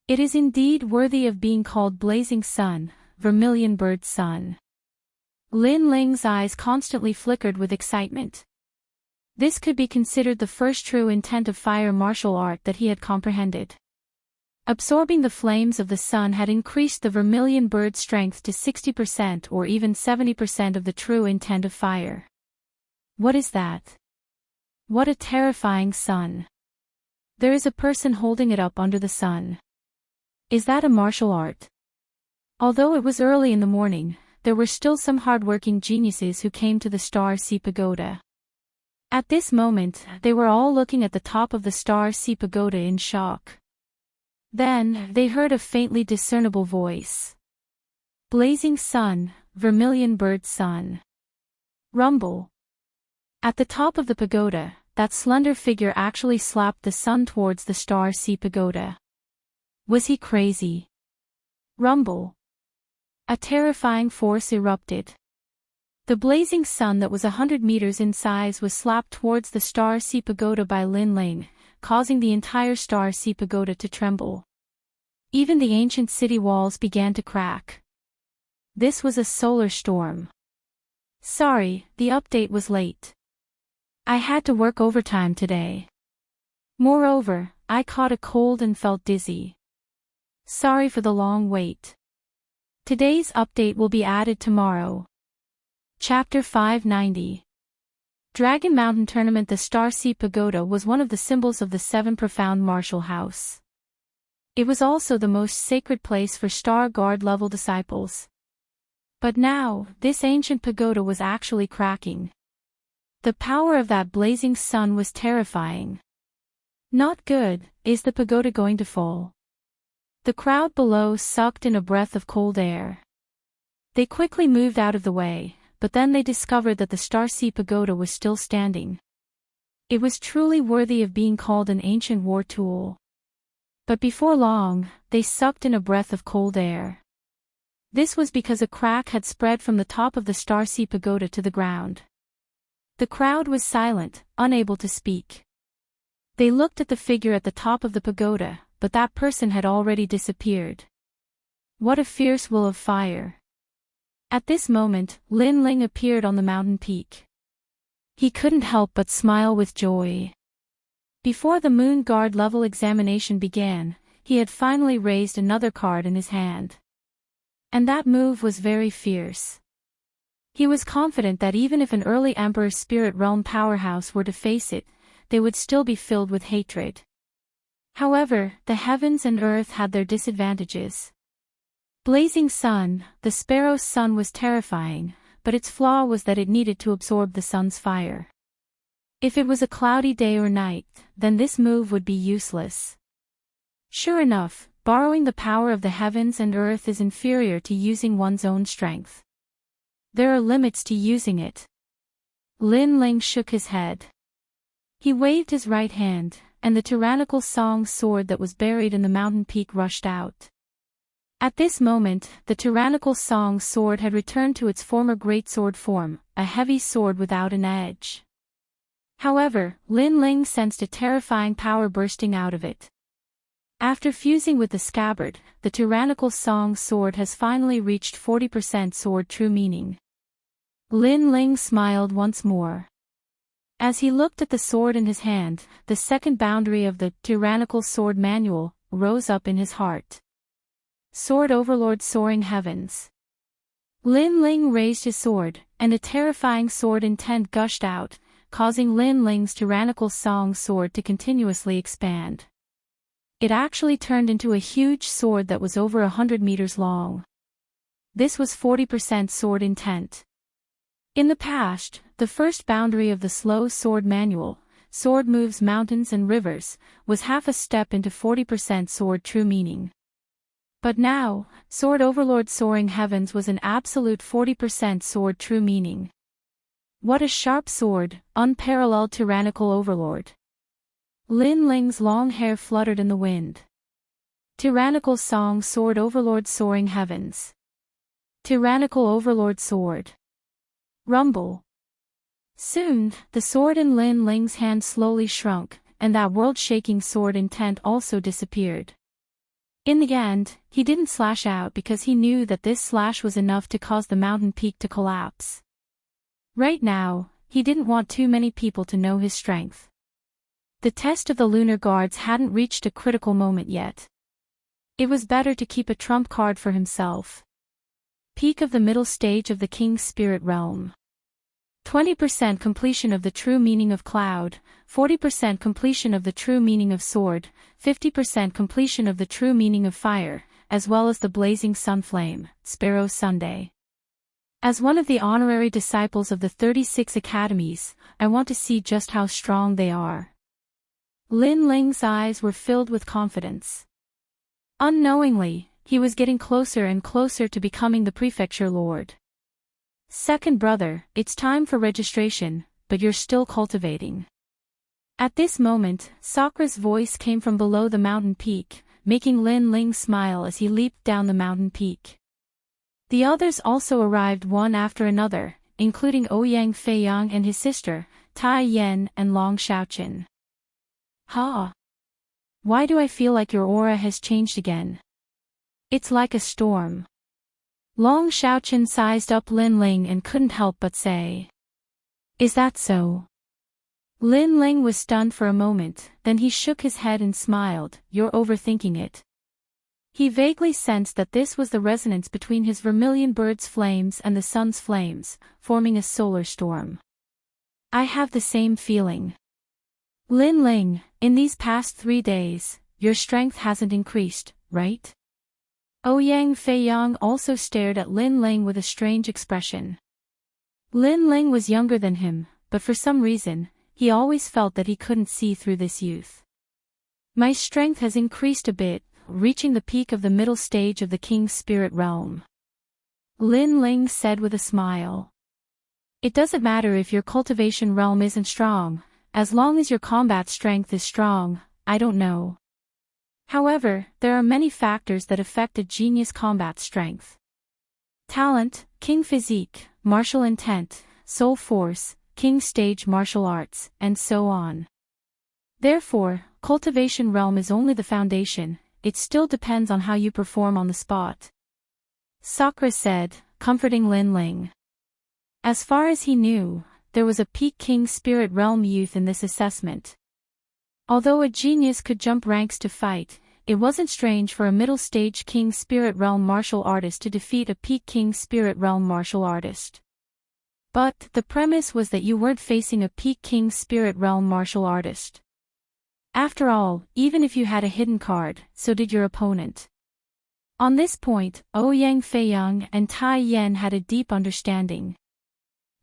It is indeed worthy of being called blazing sun, vermilion bird sun. Lin Ling's eyes constantly flickered with excitement. This could be considered the first true intent of fire martial art that he had comprehended. Absorbing the flames of the sun had increased the vermilion bird's strength to 60% or even 70% of the true intent of fire. What is that? What a terrifying sun. There is a person holding it up under the sun. Is that a martial art? Although it was early in the morning, there were still some hard-working geniuses who came to the Star Sea Pagoda. At this moment, they were all looking at the top of the Star Sea Pagoda in shock. Then, they heard a faintly discernible voice. Blazing sun, vermilion bird sun. Rumble. At the top of the pagoda, that slender figure actually slapped the sun towards the Star Sea Pagoda. Was he crazy? Rumble. A terrifying force erupted. The blazing sun that was 100 meters in size was slapped towards the Star Sea Pagoda by Lin Ling, causing the entire Star Sea Pagoda to tremble. Even the ancient city walls began to crack. This was a solar storm. Sorry, the update was late. I had to work overtime today. Moreover, I caught a cold and felt dizzy. Sorry for the long wait. Today's update will be added tomorrow. Chapter 590. Dragon Mountain Tournament. The Star Sea Pagoda was one of the symbols of the Seven Profound Martial House. It was also the most sacred place for Star Guard level disciples. But now, this ancient pagoda was actually cracking. The power of that blazing sun was terrifying. Not good. Is the pagoda going to fall? The crowd below sucked in a breath of cold air. They quickly moved out of the way, but then they discovered that the Star Sea Pagoda was still standing. It was truly worthy of being called an ancient war tool. But before long, they sucked in a breath of cold air. This was because a crack had spread from the top of the Star Sea Pagoda to the ground. The crowd was silent, unable to speak. They looked at the figure at the top of the pagoda, but that person had already disappeared. What a fierce will of fire! At this moment, Lin Ling appeared on the mountain peak. He couldn't help but smile with joy. Before the Moon Guard level examination began, he had finally raised another card in his hand. And that move was very fierce. He was confident that even if an early Emperor Spirit Realm powerhouse were to face it, they would still be filled with hatred. However, the heavens and earth had their disadvantages. Blazing sun, the sparrow's sun was terrifying, but its flaw was that it needed to absorb the sun's fire. If it was a cloudy day or night, then this move would be useless. Sure enough, borrowing the power of the heavens and earth is inferior to using one's own strength. There are limits to using it. Lin Ling shook his head. He waved his right hand, and the tyrannical song sword that was buried in the mountain peak rushed out. At this moment, the tyrannical song sword had returned to its former greatsword form, a heavy sword without an edge. However, Lin Ling sensed a terrifying power bursting out of it. After fusing with the scabbard, the tyrannical song sword has finally reached 40% sword true meaning. Lin Ling smiled once more. As he looked at the sword in his hand, the second boundary of the tyrannical sword manual rose up in his heart. Sword Overlord Soaring Heavens. Lin Ling raised his sword, and a terrifying sword intent gushed out, causing Lin Ling's tyrannical song sword to continuously expand. It actually turned into a huge sword that was over 100 meters long. This was 40% sword intent. In the past, the first boundary of the slow sword manual, sword moves mountains and rivers, was half a step into 40% sword true meaning. But now, Sword Overlord Soaring Heavens was an absolute 40% sword true meaning. What a sharp sword, unparalleled tyrannical overlord. Lin Ling's long hair fluttered in the wind. Tyrannical song Sword Overlord Soaring Heavens. Tyrannical Overlord Sword. Rumble. Soon, the sword in Lin Ling's hand slowly shrunk, and that world-shaking sword intent also disappeared. In the end, he didn't slash out because he knew that this slash was enough to cause the mountain peak to collapse. Right now, he didn't want too many people to know his strength. The test of the lunar guards hadn't reached a critical moment yet. It was better to keep a trump card for himself. Peak of the middle stage of the King's Spirit Realm. 20% completion of the true meaning of cloud, 40% completion of the true meaning of sword, 50% completion of the true meaning of fire, as well as the blazing sun flame, Sparrow Sunday. As one of the honorary disciples of the 36 academies, I want to see just how strong they are. Lin Ling's eyes were filled with confidence. Unknowingly, he was getting closer and closer to becoming the prefecture lord. Second brother, it's time for registration, but you're still cultivating. At this moment, Sakra's voice came from below the mountain peak, making Lin Ling smile as he leaped down the mountain peak. The others also arrived one after another, including Ouyang Feiyang and his sister, Tai Yan and Long Xiaoqin. Ha! Why do I feel like your aura has changed again? It's like a storm. Long Xiaoqin sized up Lin Ling and couldn't help but say. Is that so? Lin Ling was stunned for a moment, then he shook his head and smiled. You're overthinking it. He vaguely sensed that this was the resonance between his vermilion bird's flames and the sun's flames, forming a solar storm. I have the same feeling. Lin Ling, in these past 3 days, your strength hasn't increased, right? Ouyang Feiyang also stared at Lin Ling with a strange expression. Lin Ling was younger than him, but for some reason, he always felt that he couldn't see through this youth. My strength has increased a bit, reaching the peak of the middle stage of the King's Spirit Realm. Lin Ling said with a smile. It doesn't matter if your cultivation realm isn't strong, as long as your combat strength is strong. I don't know. However, there are many factors that affect a genius combat strength. Talent, king physique, martial intent, soul force, king stage martial arts, and so on. Therefore, cultivation realm is only the foundation, it still depends on how you perform on the spot. Sakura said, comforting Lin Ling. As far as he knew, there was a peak king spirit realm youth in this assessment. Although a genius could jump ranks to fight, it wasn't strange for a middle-stage King Spirit Realm martial artist to defeat a peak King Spirit Realm martial artist. But the premise was that you weren't facing a peak King Spirit Realm martial artist. After all, even if you had a hidden card, so did your opponent. On this point, Ouyang Feiyang and Tai Yan had a deep understanding.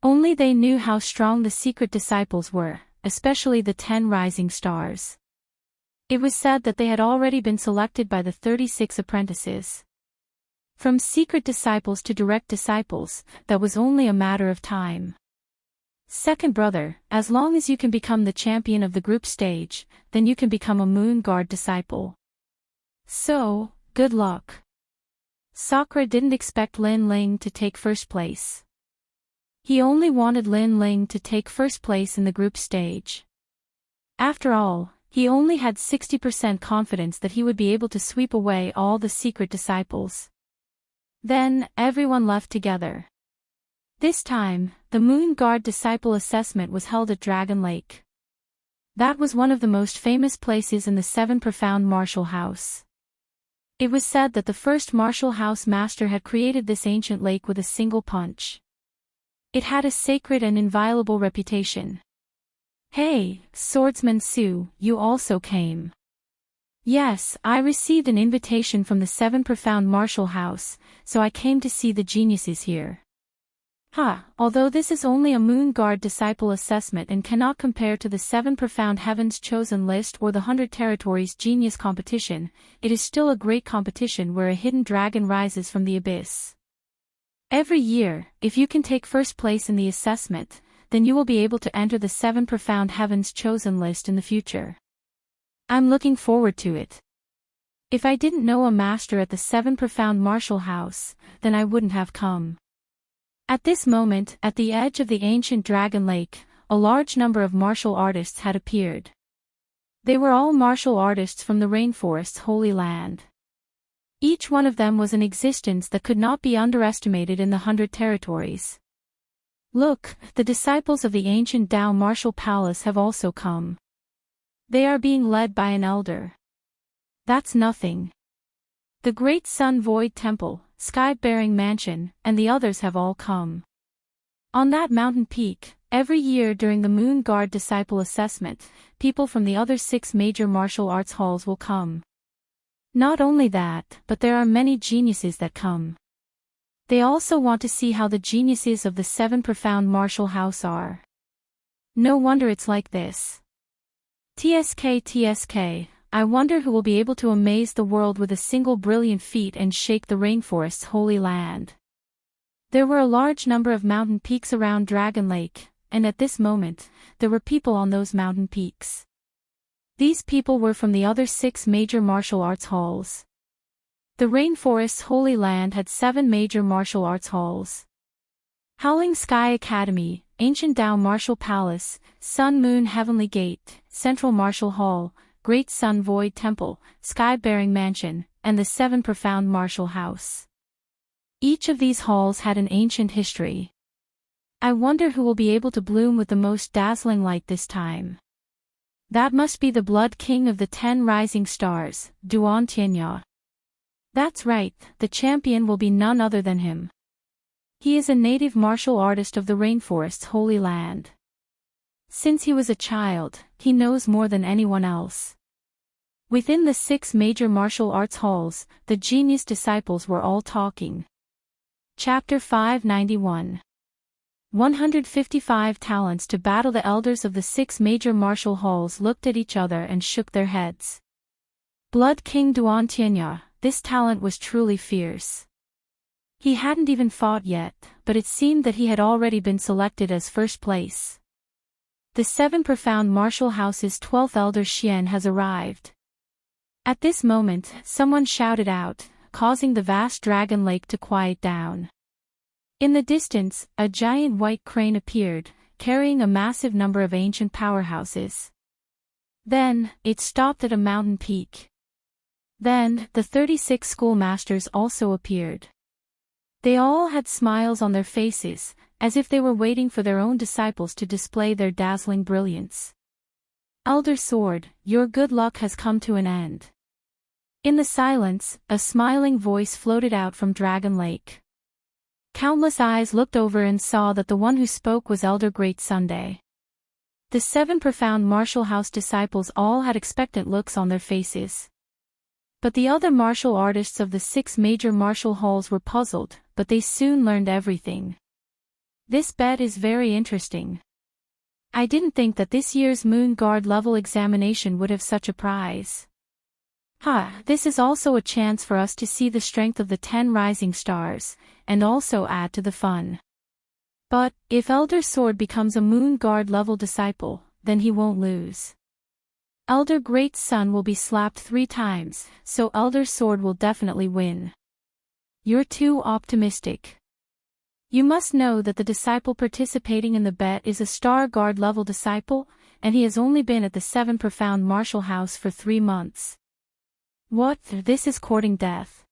Only they knew how strong the secret disciples were, especially the 10 rising stars. It was said that they had already been selected by the 36 apprentices. From secret disciples to direct disciples, that was only a matter of time. Second brother, as long as you can become the champion of the group stage, then you can become a Moon Guard disciple. So, good luck. Sakura didn't expect Lin Ling to take first place. He only wanted Lin Ling to take first place in the group stage. After all, he only had 60% confidence that he would be able to sweep away all the secret disciples. Then, everyone left together. This time, the Moon Guard disciple assessment was held at Dragon Lake. That was one of the most famous places in the 7 Profound Martial House. It was said that the first Martial House master had created this ancient lake with a single punch. It had a sacred and inviolable reputation. Hey, Swordsman Su, you also came. Yes, I received an invitation from the 7 Profound Martial House, so I came to see the geniuses here. Although this is only a Moon Guard disciple assessment and cannot compare to the 7 Profound Heavens Chosen List or the 100 Territories Genius Competition, it is still a great competition where a hidden dragon rises from the abyss. Every year, if you can take first place in the assessment, then you will be able to enter the 7 Profound Heavens Chosen List in the future. I'm looking forward to it. If I didn't know a master at the 7 Profound Martial House, then I wouldn't have come. At this moment, at the edge of the ancient Dragon Lake, a large number of martial artists had appeared. They were all martial artists from the rainforest's holy land. Each one of them was an existence that could not be underestimated in the 100 Territories. Look, the disciples of the ancient Tao Martial Palace have also come. They are being led by an elder. That's nothing. The Great Sun Void Temple, Sky-Bearing Mansion, and the others have all come. On that mountain peak, every year during the Moon Guard Disciple Assessment, people from the other 6 major martial arts halls will come. Not only that, but there are many geniuses that come. They also want to see how the geniuses of the 7 Profound Martial House are. No wonder it's like this. TSK, I wonder who will be able to amaze the world with a single brilliant feat and shake the rainforest's holy land. There were a large number of mountain peaks around Dragon Lake, and at this moment, there were people on those mountain peaks. These people were from the other 6 major martial arts halls. The rainforest's holy land had 7 major martial arts halls. Howling Sky Academy, Ancient Tao Martial Palace, Sun Moon Heavenly Gate, Central Martial Hall, Great Sun Void Temple, Sky-Bearing Mansion, and the Seven Profound Martial House. Each of these halls had an ancient history. I wonder who will be able to bloom with the most dazzling light this time. That must be the Blood King of the 10 Rising Stars, Duan Tianya. That's right, the champion will be none other than him. He is a native martial artist of the rainforest's holy land. Since he was a child, he knows more than anyone else. Within the 6 major martial arts halls, the genius disciples were all talking. Chapter 591. 155 talents to battle. The elders of the 6 major martial halls looked at each other and shook their heads. Blood King Duan Tianya, this talent was truly fierce. He hadn't even fought yet, but it seemed that he had already been selected as first place. The 7 Profound Martial House's 12th Elder Xian has arrived. At this moment, someone shouted out, causing the vast dragon lake to quiet down. In the distance, a giant white crane appeared, carrying a massive number of ancient powerhouses. Then, it stopped at a mountain peak. Then, the 36 schoolmasters also appeared. They all had smiles on their faces, as if they were waiting for their own disciples to display their dazzling brilliance. Elder Sword, your good luck has come to an end. In the silence, a smiling voice floated out from Dragon Lake. Countless eyes looked over and saw that the one who spoke was Elder Great Sunday. The 7 Profound Martial House disciples all had expectant looks on their faces. But the other martial artists of the 6 major martial halls were puzzled, but they soon learned everything. This bet is very interesting. I didn't think that this year's Moon Guard level examination would have such a prize. This is also a chance for us to see the strength of the 10 rising stars, and also add to the fun. But, if Elder Sword becomes a Moon Guard level disciple, then he won't lose. Elder Great Sun will be slapped 3 times, so Elder Sword will definitely win. You're too optimistic. You must know that the disciple participating in the bet is a Star Guard level disciple, and he has only been at the 7 Profound Martial House for 3 months. What? This is courting death.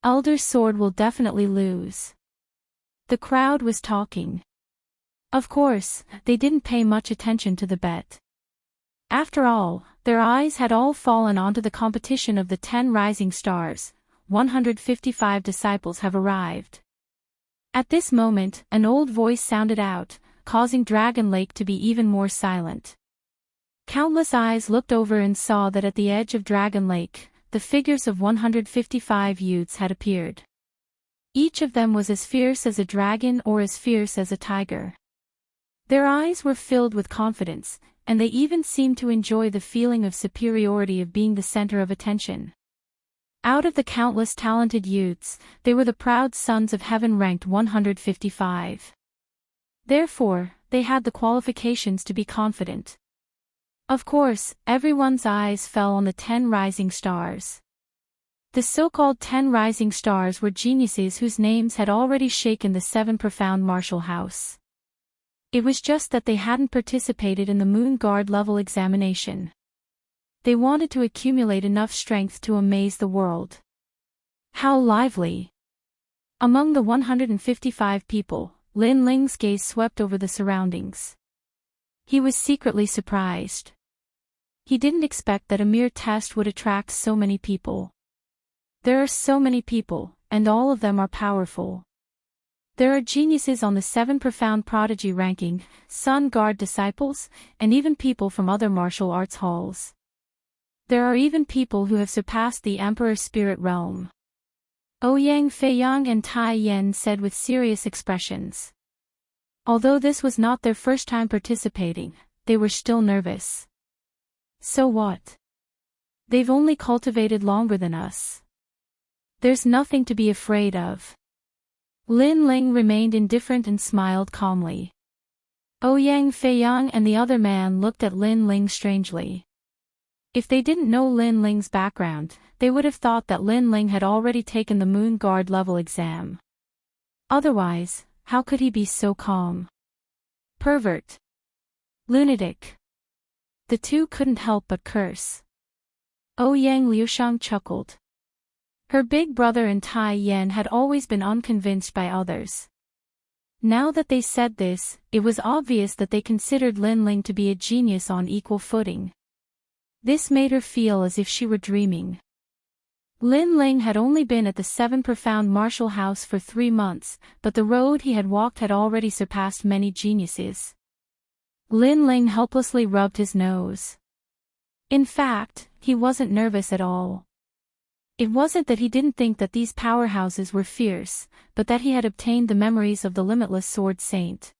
Elder Sword will definitely lose. The crowd was talking. Of course, they didn't pay much attention to the bet. After all, their eyes had all fallen onto the competition of the 10 rising stars. 155 disciples have arrived. At this moment, an old voice sounded out, causing Dragon Lake to be even more silent. Countless eyes looked over and saw that at the edge of Dragon Lake, the figures of 155 youths had appeared. Each of them was as fierce as a dragon or as fierce as a tiger. Their eyes were filled with confidence, and they even seemed to enjoy the feeling of superiority of being the center of attention. Out of the countless talented youths, they were the proud sons of heaven ranked 155. Therefore, they had the qualifications to be confident. Of course, everyone's eyes fell on the 10 rising stars. The so-called 10 rising stars were geniuses whose names had already shaken the 7 Profound Martial House. It was just that they hadn't participated in the Moon Guard level examination. They wanted to accumulate enough strength to amaze the world. How lively! Among the 155 people, Lin Ling's gaze swept over the surroundings. He was secretly surprised. He didn't expect that a mere test would attract so many people. There are so many people, and all of them are powerful. There are geniuses on the 7 Profound Prodigy ranking, Sun Guard disciples, and even people from other martial arts halls. There are even people who have surpassed the Emperor's spirit realm. Ouyang Feiyang and Tai Yen said with serious expressions. Although this was not their first time participating, they were still nervous. So what? They've only cultivated longer than us. There's nothing to be afraid of. Lin Ling remained indifferent and smiled calmly. Ouyang Feiyang and the other man looked at Lin Ling strangely. If they didn't know Lin Ling's background, they would have thought that Lin Ling had already taken the Moon Guard level exam. Otherwise, How could he be so calm? Pervert. Lunatic. The two couldn't help but curse. Ouyang Liushang chuckled. Her big brother and Tai Yan had always been unconvinced by others. Now that they said this, it was obvious that they considered Lin Ling to be a genius on equal footing. This made her feel as if she were dreaming. Lin Ling had only been at the Seven Profound Martial House for 3 months, but the road he had walked had already surpassed many geniuses. Lin Ling helplessly rubbed his nose. In fact, he wasn't nervous at all. It wasn't that he didn't think that these powerhouses were fierce, but that he had obtained the memories of the limitless Sword Saint.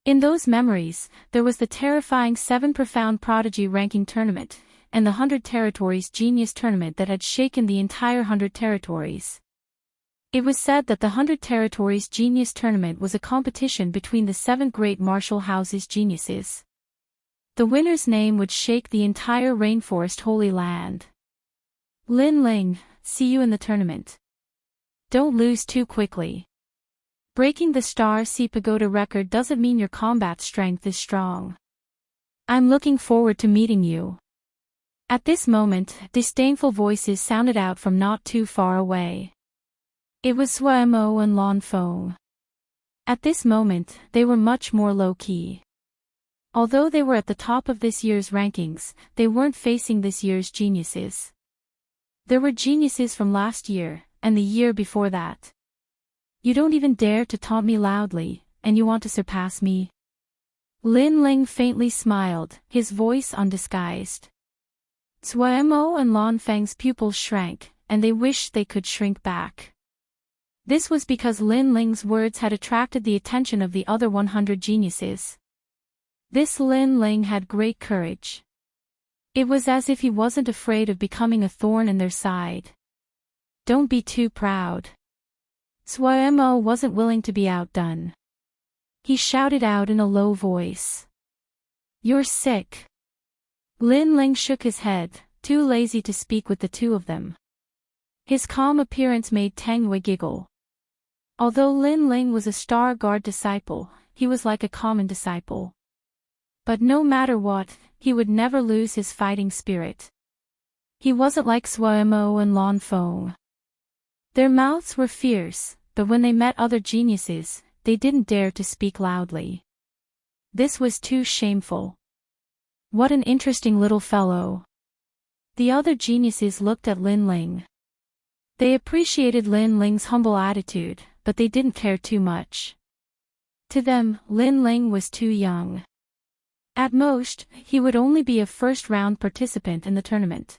In those memories, there was the terrifying 7 Profound Prodigy ranking tournament, and the 100 Territories Genius Tournament that had shaken the entire 100 Territories. It was said that the 100 Territories Genius Tournament was a competition between the 7 great martial houses' geniuses. The winner's name would shake the entire Rainforest Holy Land. Lin Ling, see you in the tournament. Don't lose too quickly. Breaking the Star Sea Pagoda record doesn't mean your combat strength is strong. I'm looking forward to meeting you. At this moment, disdainful voices sounded out from not too far away. It was Suemo and Lan Feng. At this moment, they were much more low-key. Although they were at the top of this year's rankings, they weren't facing this year's geniuses. There were geniuses from last year, and the year before that. You don't even dare to taunt me loudly, and you want to surpass me? Lin Ling faintly smiled, his voice undisguised. Suemo and Lan Feng's pupils shrank, and they wished they could shrink back. This was because Lin Ling's words had attracted the attention of the other 100 geniuses. This Lin Ling had great courage. It was as if he wasn't afraid of becoming a thorn in their side. Don't be too proud. Suemo wasn't willing to be outdone. He shouted out in a low voice. You're sick. Lin Ling shook his head, too lazy to speak with the two of them. His calm appearance made Tang Wei giggle. Although Lin Ling was a Star Guard disciple, he was like a common disciple. But no matter what, he would never lose his fighting spirit. He wasn't like Suemo and Lan Feng. Their mouths were fierce, but when they met other geniuses, they didn't dare to speak loudly. This was too shameful. What an interesting little fellow. The other geniuses looked at Lin Ling. They appreciated Lin Ling's humble attitude, but they didn't care too much. To them, Lin Ling was too young. At most, he would only be a first-round participant in the tournament.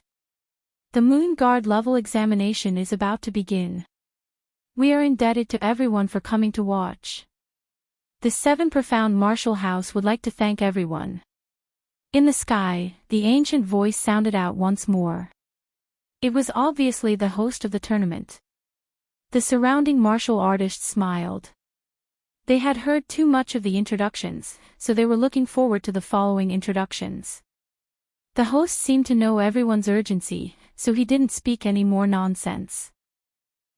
The Moon Guard level examination is about to begin. We are indebted to everyone for coming to watch. The 7 Profound Martial House would like to thank everyone. In the sky, the ancient voice sounded out once more. It was obviously the host of the tournament. The surrounding martial artists smiled. They had heard too much of the introductions, so they were looking forward to the following introductions. The host seemed to know everyone's urgency, so he didn't speak any more nonsense.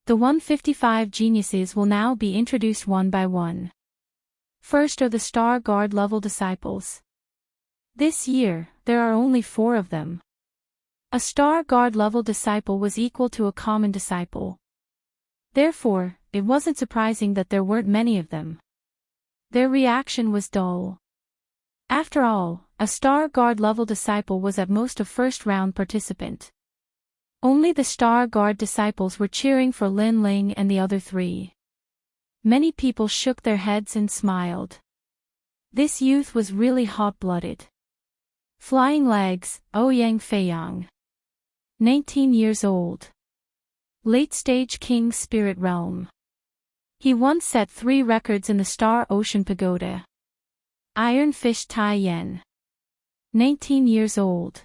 The 155 geniuses will now be introduced one by one. First are the Star Guard level disciples. This year, there are only 4 of them. A Star Guard level disciple was equal to a common disciple. Therefore, it wasn't surprising that there weren't many of them. Their reaction was dull. After all, a Star Guard level disciple was at most a first-round participant. Only the Star Guard disciples were cheering for Lin Ling and the other 3. Many people shook their heads and smiled. This youth was really hot-blooded. Flying Legs, Ouyang Feiyang. 19 years old. Late-stage King Spirit Realm. He once set 3 records in the Star Ocean Pagoda. Iron Fish Tai Yen. 19 years old.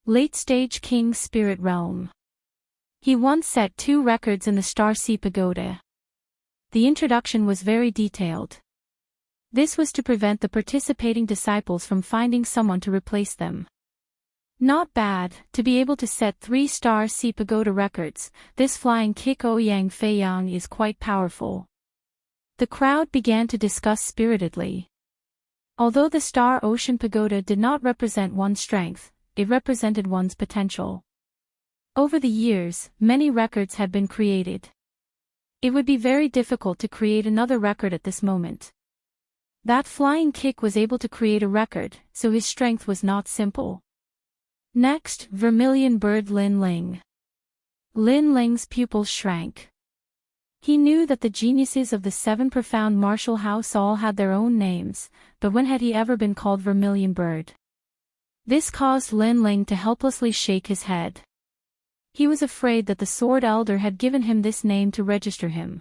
Late-stage King Spirit Realm. He once set 2 records in the Star Sea Pagoda. The introduction was very detailed. This was to prevent the participating disciples from finding someone to replace them. Not bad, to be able to set 3 Star Sea Pagoda records, this flying kick Ouyang Feiyang is quite powerful. The crowd began to discuss spiritedly. Although the Star Ocean Pagoda did not represent one's strength, it represented one's potential. Over the years, many records had been created. It would be very difficult to create another record at this moment. That flying kick was able to create a record, so his strength was not simple. Next, Vermilion Bird Lin Ling. Lin Ling's pupils shrank. He knew that the geniuses of the seven profound martial house all had their own names, but when had he ever been called Vermilion Bird? This caused Lin Ling to helplessly shake his head. He was afraid that the Sword Elder had given him this name to register him.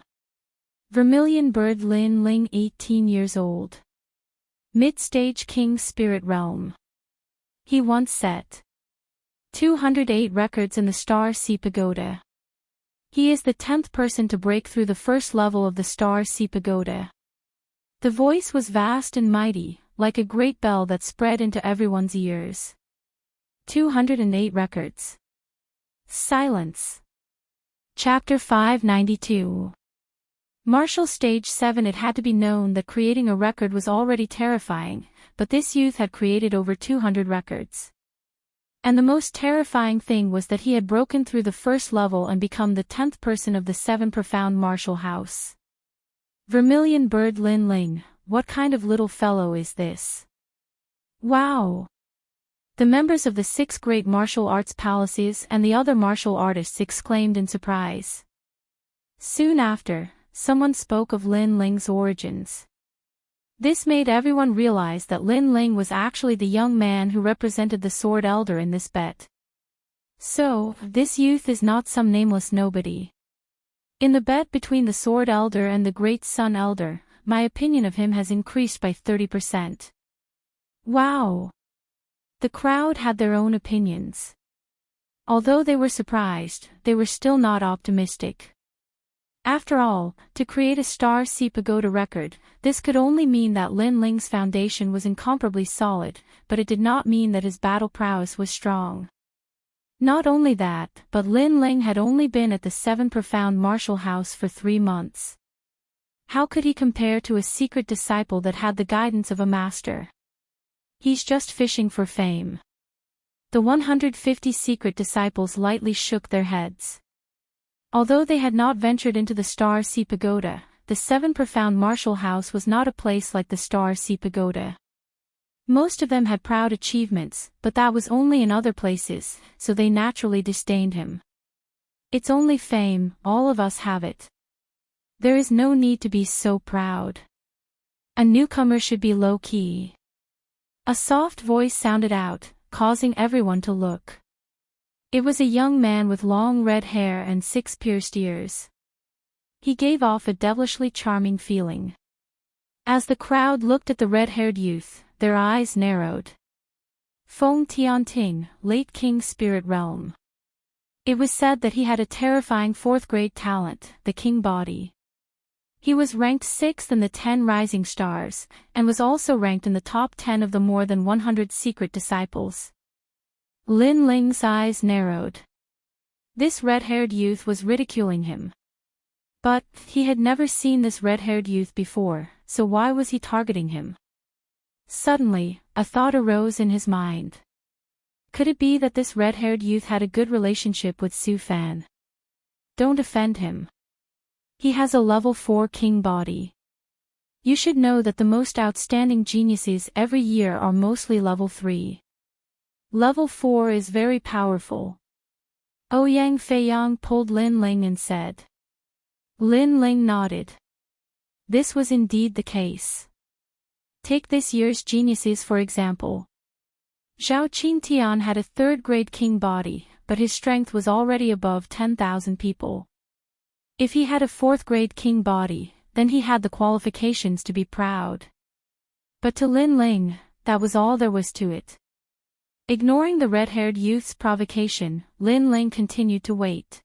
Vermilion Bird Lin Ling, 18 years old. Mid-stage King Spirit Realm. He once set 208 records in the Star Sea Pagoda. He is the 10th person to break through the first level of the Star Sea Pagoda. The voice was vast and mighty, like a great bell that spread into everyone's ears. 208 records. Silence. Chapter 592. Martial Stage 7. It had to be known that creating a record was already terrifying, but this youth had created over 200 records. And the most terrifying thing was that he had broken through the first level and become the 10th person of the seven profound martial house. Vermilion Bird Lin Ling, what kind of little fellow is this? Wow! The members of the 6 great martial arts palaces and the other martial artists exclaimed in surprise. Soon after, someone spoke of Lin Ling's origins. This made everyone realize that Lin Ling was actually the young man who represented the Sword Elder in this bet. So, this youth is not some nameless nobody. In the bet between the Sword Elder and the Great Sun Elder, my opinion of him has increased by 30%. Wow! The crowd had their own opinions. Although they were surprised, they were still not optimistic. After all, to create a Star Sea Pagoda record, this could only mean that Lin Ling's foundation was incomparably solid, but it did not mean that his battle prowess was strong. Not only that, but Lin Ling had only been at the seven profound martial house for 3 months. How could he compare to a secret disciple that had the guidance of a master? He's just fishing for fame. The 150 secret disciples lightly shook their heads. Although they had not ventured into the Star Sea Pagoda, the seven profound martial house was not a place like the Star Sea Pagoda. Most of them had proud achievements, but that was only in other places, so they naturally disdained him. It's only fame, all of us have it. There is no need to be so proud. A newcomer should be low-key. A soft voice sounded out, causing everyone to look. It was a young man with long red hair and 6 pierced ears. He gave off a devilishly charming feeling. As the crowd looked at the red-haired youth, their eyes narrowed. Feng Tianting, late King Spirit Realm. It was said that he had a terrifying 4th-grade talent, the King Body. He was ranked 6th in the 10 Rising Stars, and was also ranked in the top 10 of the more than 100 secret disciples. Lin Ling's eyes narrowed. This red-haired youth was ridiculing him. But, he had never seen this red-haired youth before, so why was he targeting him? Suddenly, a thought arose in his mind. Could it be that this red-haired youth had a good relationship with Su Fan? Don't offend him. He has a level 4 king body. You should know that the most outstanding geniuses every year are mostly level 3. Level 4 is very powerful. Ouyang Feiyang pulled Lin Ling and said. Lin Ling nodded. This was indeed the case. Take this year's geniuses for example. Zhao Qintian had a 3rd-grade king body, but his strength was already above 10,000 people. If he had a 4th-grade king body, then he had the qualifications to be proud. But to Lin Ling, that was all there was to it. Ignoring the red-haired youth's provocation, Lin Ling continued to wait.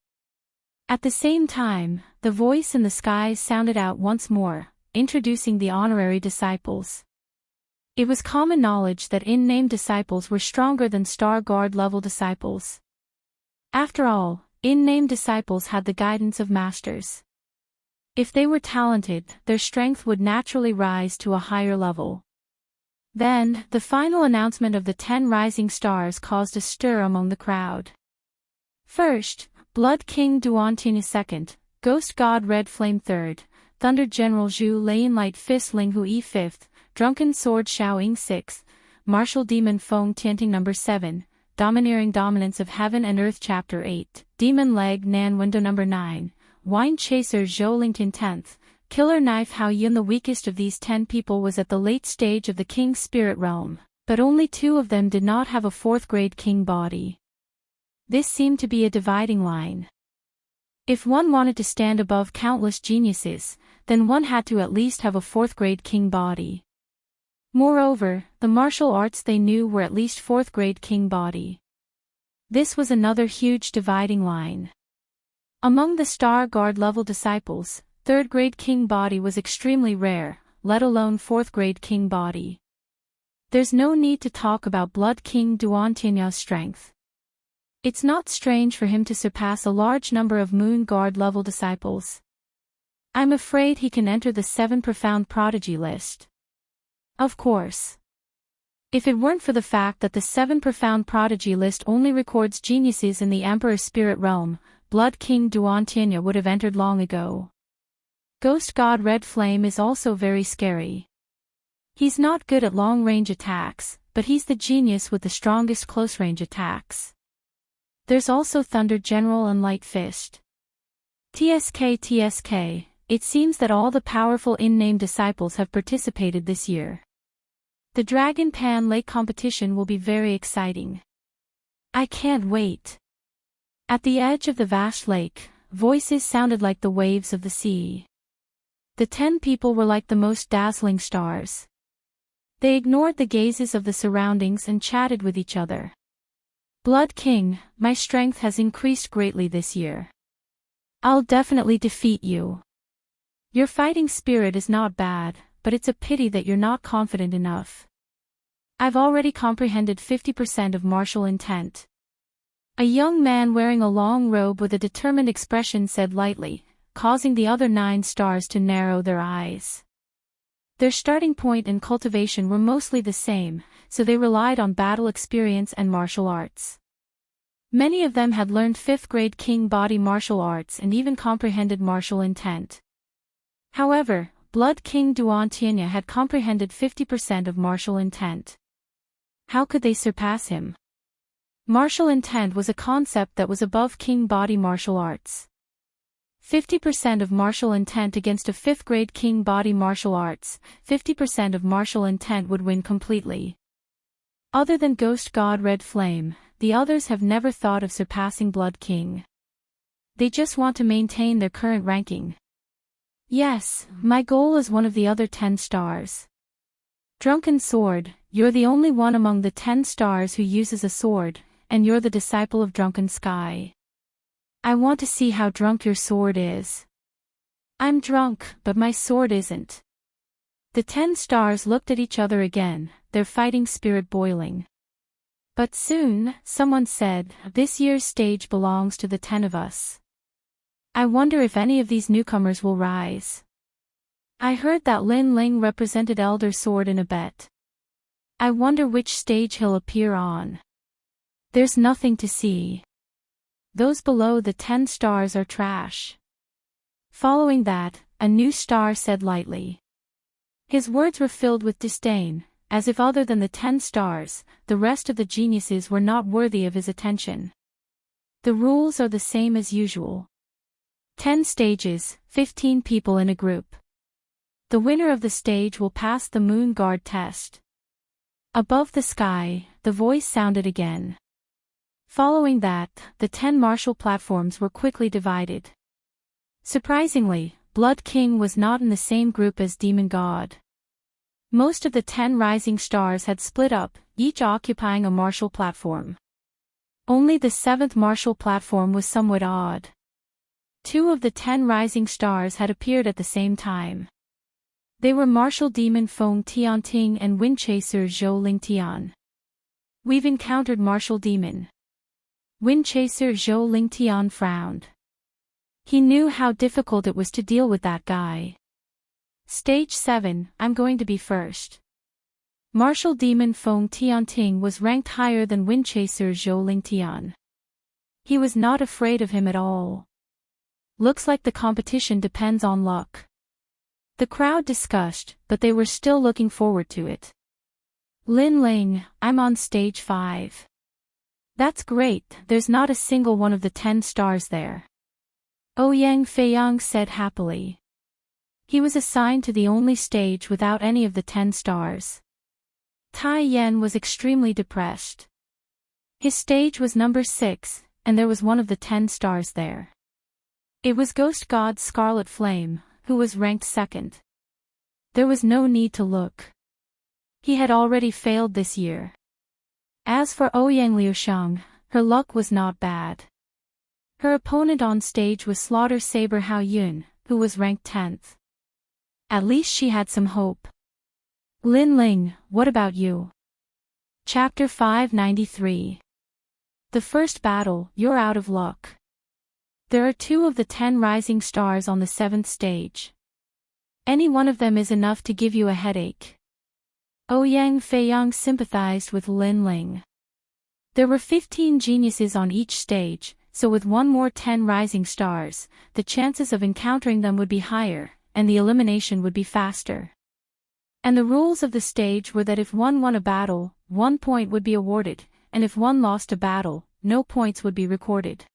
At the same time, the voice in the skies sounded out once more, introducing the honorary disciples. It was common knowledge that in-name disciples were stronger than Star Guard level disciples. After all, in-name disciples had the guidance of masters. If they were talented, their strength would naturally rise to a higher level. Then, the final announcement of the 10 rising stars caused a stir among the crowd. First, Blood King Duantin second, Ghost God Red Flame third, Thunder General Zhu Lei Light Fist Ling Hui fifth, Drunken Sword Xiao Ying sixth, Martial Demon Feng Tianting number 7, Domineering Dominance of Heaven and Earth chapter 8, Demon Leg Nan Window number 9, Wine Chaser Zhou Lingtin 10th, Killer Knife Hao Yun. The weakest of these 10 people was at the late stage of the King's spirit realm, but only 2 of them did not have a 4th grade king body. This seemed to be a dividing line. If one wanted to stand above countless geniuses, then one had to at least have a 4th grade king body. Moreover, the martial arts they knew were at least 4th grade king body. This was another huge dividing line. Among the Star Guard level disciples, 3rd grade king body was extremely rare, let alone 4th grade king body. There's no need to talk about Blood King Duantinya's strength. It's not strange for him to surpass a large number of Moon Guard level disciples. I'm afraid he can enter the 7 profound prodigy list. Of course. If it weren't for the fact that the 7 profound prodigy list only records geniuses in the Emperor's spirit realm, Blood King Duantinya would have entered long ago. Ghost God Red Flame is also very scary. He's not good at long-range attacks, but he's the genius with the strongest close-range attacks. There's also Thunder General and Light Fist. TSK, it seems that all the powerful in-name disciples have participated this year. The Dragon Pan Lake competition will be very exciting. I can't wait. At the edge of the vast lake, voices sounded like the waves of the sea. The 10 people were like the most dazzling stars. They ignored the gazes of the surroundings and chatted with each other. Blood King, my strength has increased greatly this year. I'll definitely defeat you. Your fighting spirit is not bad, but it's a pity that you're not confident enough. I've already comprehended 50% of martial intent. A young man wearing a long robe with a determined expression said lightly, causing the other 9 stars to narrow their eyes. Their starting point and cultivation were mostly the same, so they relied on battle experience and martial arts. Many of them had learned 5th grade king body martial arts and even comprehended martial intent. However, Blood King Duantinya had comprehended 50% of martial intent. How could they surpass him? Martial intent was a concept that was above king body martial arts. 50% of martial intent against a 5th grade king body martial arts, 50% of martial intent would win completely. Other than Ghost God Red Flame, the others have never thought of surpassing Blood King. They just want to maintain their current ranking. Yes, my goal is one of the other 10 stars. Drunken Sword, you're the only one among the 10 stars who uses a sword, and you're the disciple of Drunken Sky. I want to see how drunk your sword is. I'm drunk, but my sword isn't. The 10 stars looked at each other again, their fighting spirit boiling. But soon, someone said, this year's stage belongs to the 10 of us. I wonder if any of these newcomers will rise. I heard that Lin Ling represented Elder Sword in a bet. I wonder which stage he'll appear on. There's nothing to see. Those below the 10 stars are trash. Following that, a new star said lightly. His words were filled with disdain, as if other than the 10 stars, the rest of the geniuses were not worthy of his attention. The rules are the same as usual. 10 stages, 15 people in a group. The winner of the stage will pass the Moon Guard test. Above the sky, the voice sounded again. Following that, the 10 martial platforms were quickly divided. Surprisingly, Blood King was not in the same group as Demon God. Most of the 10 rising stars had split up, each occupying a martial platform. Only the 7th martial platform was somewhat odd. 2 of the 10 rising stars had appeared at the same time. They were Martial Demon Feng Tianting and Windchaser Zhou Ling Tian. We've encountered Martial Demon. Windchaser Zhou Ling Tian frowned. He knew how difficult it was to deal with that guy. Stage 7, I'm going to be first. Martial Demon Feng Tianting was ranked higher than Windchaser Zhou Lingtian. He was not afraid of him at all. Looks like the competition depends on luck. The crowd discussed, but they were still looking forward to it. Lin Ling, I'm on stage 5. That's great, there's not a single one of the 10 stars there. Ouyang Feiyang said happily. He was assigned to the only stage without any of the 10 stars. Tai Yan was extremely depressed. His stage was number 6, and there was one of the 10 stars there. It was Ghost God Scarlet Flame, who was ranked 2nd. There was no need to look. He had already failed this year. As for Ouyang Liusheng, her luck was not bad. Her opponent on stage was Slaughter Saber Hao Yun, who was ranked 10th. At least she had some hope. Lin Ling, what about you? Chapter 593. The first battle, you're out of luck. There are 2 of the 10 rising stars on the 7th stage. Any one of them is enough to give you a headache. Ouyang Feiyang sympathized with Lin Ling. There were 15 geniuses on each stage, so with one more 10 rising stars, the chances of encountering them would be higher, and the elimination would be faster. And the rules of the stage were that if one won a battle, 1 point would be awarded, and if one lost a battle, no points would be recorded.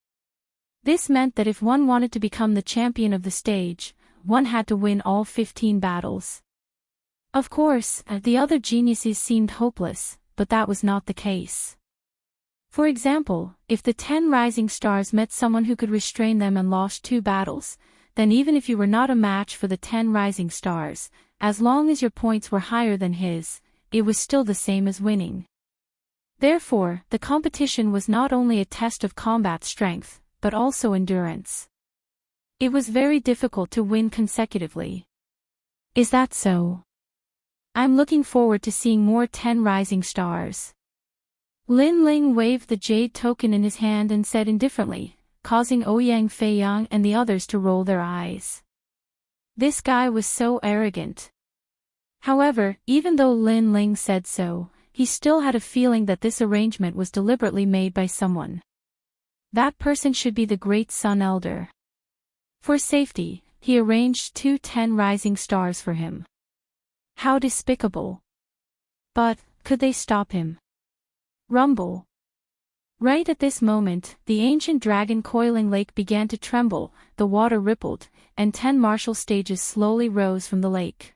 This meant that if one wanted to become the champion of the stage, one had to win all 15 battles. Of course, the other geniuses seemed hopeless, but that was not the case. For example, if the 10 rising stars met someone who could restrain them and lost 2 battles, then even if you were not a match for the 10 rising stars, as long as your points were higher than his, it was still the same as winning. Therefore, the competition was not only a test of combat strength, but also endurance. It was very difficult to win consecutively. Is that so? I'm looking forward to seeing more 10 rising stars. Lin Ling waved the jade token in his hand and said indifferently, causing Ouyang Feiyang and the others to roll their eyes. This guy was so arrogant. However, even though Lin Ling said so, he still had a feeling that this arrangement was deliberately made by someone. That person should be the Great Sun Elder. For safety, he arranged 2 10 rising stars for him. How despicable. But, could they stop him? Rumble. Right at this moment, the ancient dragon coiling lake began to tremble, the water rippled, and 10 martial stages slowly rose from the lake.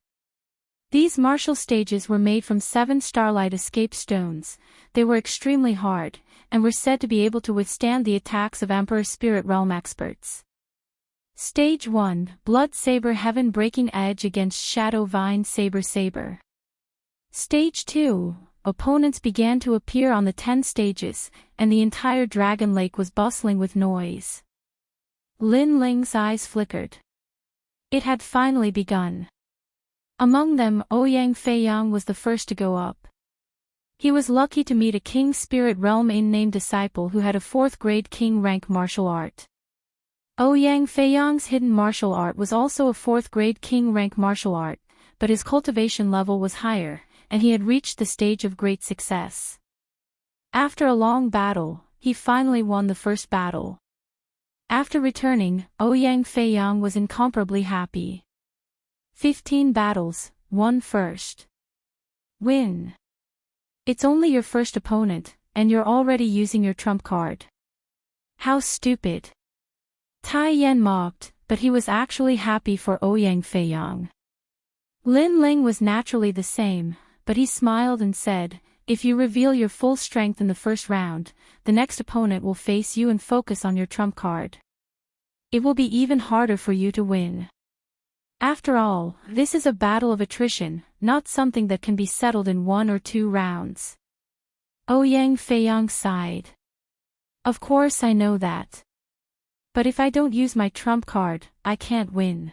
These martial stages were made from 7 starlight escape stones. They were extremely hard, and were said to be able to withstand the attacks of Emperor Spirit Realm experts. Stage 1, Blood Saber Heaven Breaking Edge against Shadow Vine Saber Saber. Stage 2, opponents began to appear on the 10 stages, and the entire dragon lake was bustling with noise. Lin Ling's eyes flickered. It had finally begun. Among them, Ouyang Feiyang was the first to go up. He was lucky to meet a King Spirit Realm in-name disciple who had a 4th grade King rank martial art. Ouyang Feiyang's hidden martial art was also a 4th grade King rank martial art, but his cultivation level was higher, and he had reached the stage of great success. After a long battle, he finally won the first battle. After returning, Ouyang Feiyang was incomparably happy. 15 battles, won first. Win. It's only your first opponent, and you're already using your trump card. How stupid. Tai Yan mocked, but he was actually happy for Ouyang Feiyang. Lin Ling was naturally the same, but he smiled and said, if you reveal your full strength in the first round, the next opponent will face you and focus on your trump card. It will be even harder for you to win. After all, this is a battle of attrition, not something that can be settled in 1 or 2 rounds. Ouyang Feiyang sighed. Of course I know that. But if I don't use my trump card, I can't win.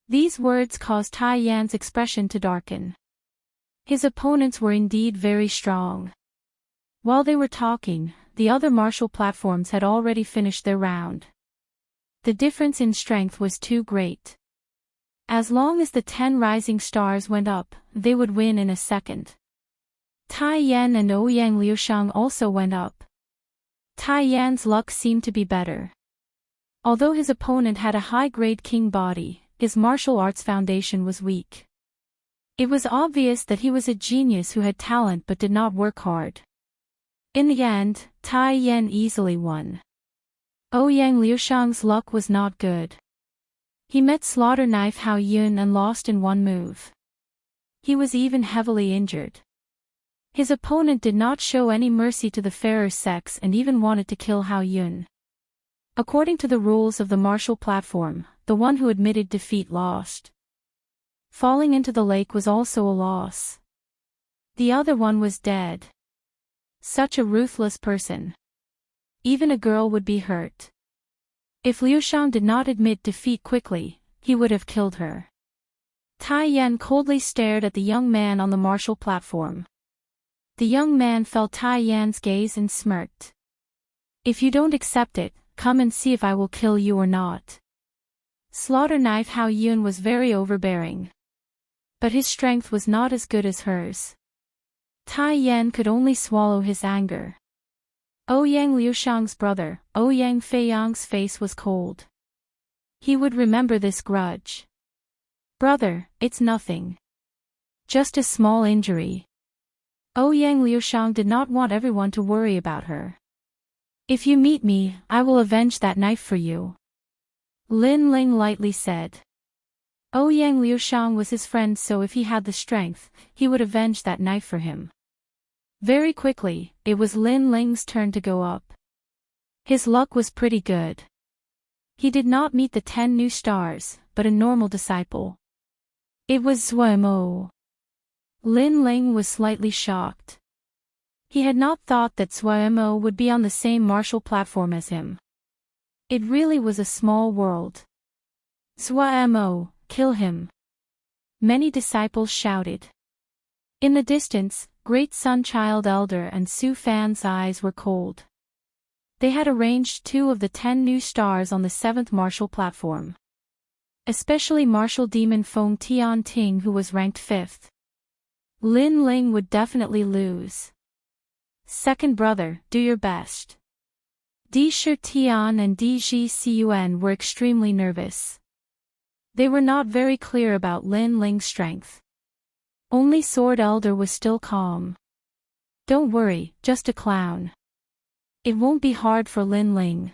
These words caused Tai Yan's expression to darken. His opponents were indeed very strong. While they were talking, the other martial platforms had already finished their round. The difference in strength was too great. As long as the 10 rising stars went up, they would win in a second. Tai Yan and Ouyang Liushang also went up. Tai Yan's luck seemed to be better. Although his opponent had a high-grade king body, his martial arts foundation was weak. It was obvious that he was a genius who had talent but did not work hard. In the end, Tai Yan easily won. Ouyang Liushang's luck was not good. He met Slaughter Knife Hao Yun and lost in one move. He was even heavily injured. His opponent did not show any mercy to the fairer sex and even wanted to kill Hao Yun. According to the rules of the martial platform, the one who admitted defeat lost. Falling into the lake was also a loss. The other one was dead. Such a ruthless person. Even a girl would be hurt. If Liushang did not admit defeat quickly, he would have killed her. Tai Yan coldly stared at the young man on the martial platform. The young man felt Tai Yan's gaze and smirked. If you don't accept it, come and see if I will kill you or not. Slaughter Knife Hao Yun was very overbearing. But his strength was not as good as hers. Tai Yan could only swallow his anger. Ouyang Liushang's brother, Ouyang Feiyang's face was cold. He would remember this grudge. Brother, it's nothing. Just a small injury. Ouyang Liushang did not want everyone to worry about her. If you meet me, I will avenge that knife for you. Lin Ling lightly said. Ouyang Liushang was his friend, so if he had the strength, he would avenge that knife for him. Very quickly, it was Lin Ling's turn to go up. His luck was pretty good. He did not meet the 10 new stars, but a normal disciple. It was Zuo. Lin Ling was slightly shocked. He had not thought that Zuo would be on the same martial platform as him. It really was a small world. Zuo, kill him. Many disciples shouted. In the distance, Great Sun Child Elder and Su Fan's eyes were cold. They had arranged 2 of the 10 new stars on the 7th martial platform. Especially Martial Demon Feng Tian Ting, who was ranked 5th. Lin Ling would definitely lose. Second brother, do your best. Di Shi Tian and Di Ji Cun were extremely nervous. They were not very clear about Lin Ling's strength. Only Sword Elder was still calm. Don't worry, just a clown. It won't be hard for Lin Ling.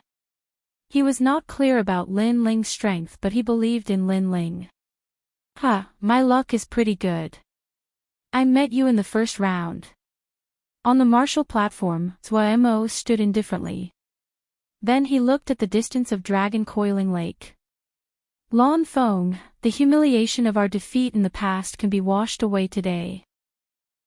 He was not clear about Lin Ling's strength, but he believed in Lin Ling. My luck is pretty good. I met you in the first round. On the martial platform, Zuo stood indifferently. Then he looked at the distance of Dragon Coiling Lake. Lan Feng, the humiliation of our defeat in the past can be washed away today.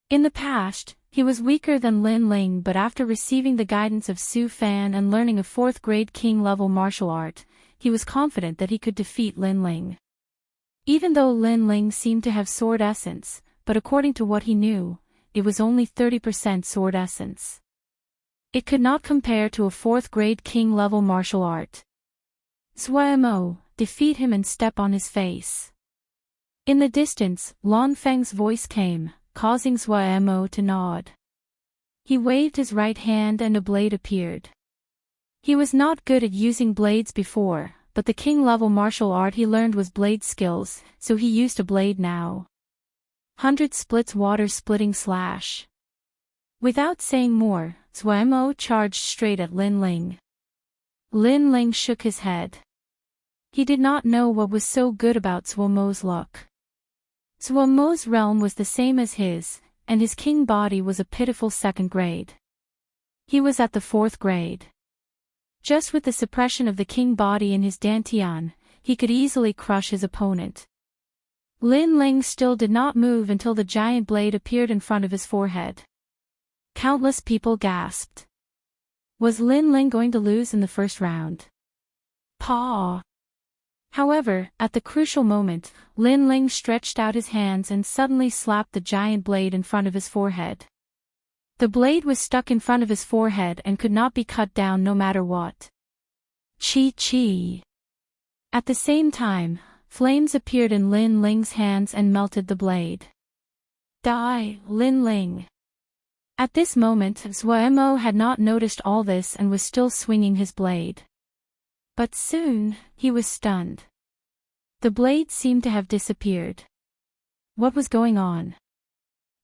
In the past, he was weaker than Lin Ling, but after receiving the guidance of Su Fan and learning a 4th grade king level martial art, he was confident that he could defeat Lin Ling. Even though Lin Ling seemed to have sword essence, but according to what he knew, it was only 30% sword essence. It could not compare to a 4th grade king level martial art. Zuo, defeat him and step on his face. In the distance, Lan Feng's voice came, causing Zuo to nod. He waved his right hand and a blade appeared. He was not good at using blades before, but the king-level martial art he learned was blade skills, so he used a blade now. 100 splits water splitting slash. Without saying more, Zuo charged straight at Lin Ling. Lin Ling shook his head. He did not know what was so good about Zuo's luck. Zuo's realm was the same as his, and his king body was a pitiful 2nd grade. He was at the 4th grade. Just with the suppression of the king body in his dantian, he could easily crush his opponent. Lin Ling still did not move until the giant blade appeared in front of his forehead. Countless people gasped. Was Lin Ling going to lose in the first round? Paw! However, at the crucial moment, Lin Ling stretched out his hands and suddenly slapped the giant blade in front of his forehead. The blade was stuck in front of his forehead and could not be cut down no matter what. Chi. At the same time, flames appeared in Lin Ling's hands and melted the blade. Die, Lin Ling. At this moment, Zhuemo had not noticed all this and was still swinging his blade. But soon, he was stunned. The blade seemed to have disappeared. What was going on?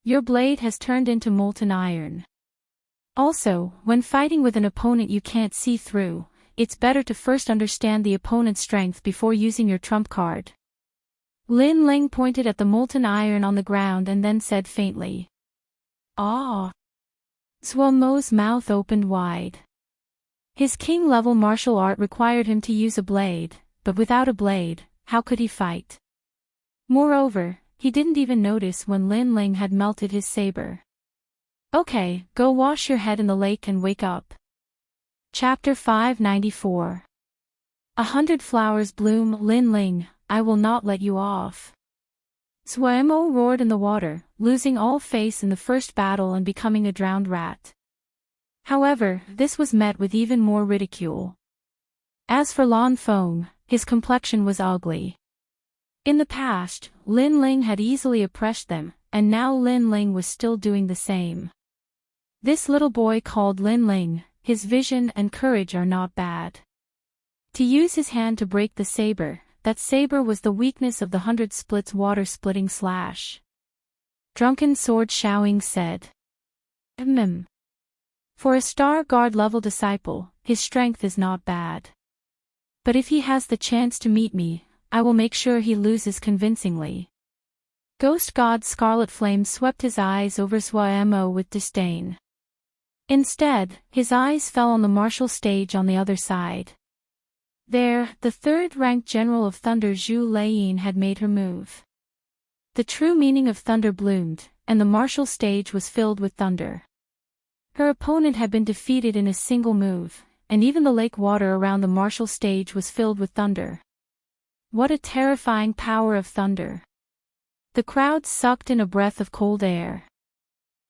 Your blade has turned into molten iron. Also, when fighting with an opponent you can't see through, it's better to first understand the opponent's strength before using your trump card. Lin Ling pointed at the molten iron on the ground and then said faintly. Ah! Zhuomo's mouth opened wide. His king-level martial art required him to use a blade, but without a blade, how could he fight? Moreover, he didn't even notice when Lin Ling had melted his saber. Okay, go wash your head in the lake and wake up. Chapter 594. 100 flowers bloom, Lin Ling, I will not let you off. Zhuemo roared in the water, losing all face in the first battle and becoming a drowned rat. However, this was met with even more ridicule. As for Lan Feng, his complexion was ugly. In the past, Lin Ling had easily oppressed them, and now Lin Ling was still doing the same. This little boy called Lin Ling, his vision and courage are not bad. To use his hand to break the saber, that saber was the weakness of the 100 splits water-splitting slash. Drunken Sword Xiaoying said. For a star guard level disciple, his strength is not bad. But if he has the chance to meet me, I will make sure he loses convincingly. Ghost God Scarlet Flame swept his eyes over Zhuemo with disdain. Instead, his eyes fell on the martial stage on the other side. There, the third-ranked General of Thunder Zhu Laiyin had made her move. The true meaning of thunder bloomed, and the martial stage was filled with thunder. Her opponent had been defeated in a single move, and even the lake water around the martial stage was filled with thunder. What a terrifying power of thunder! The crowd sucked in a breath of cold air.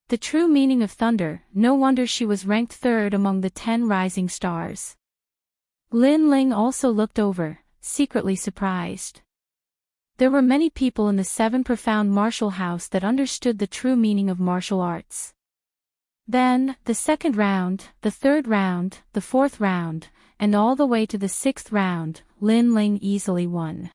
The true meaning of thunder, no wonder she was ranked third among the 10 rising stars. Lin Ling also looked over, secretly surprised. There were many people in the 7 profound martial house that understood the true meaning of martial arts. Then, the second round, the third round, the fourth round, and all the way to the 6th round, Lin Ling easily won.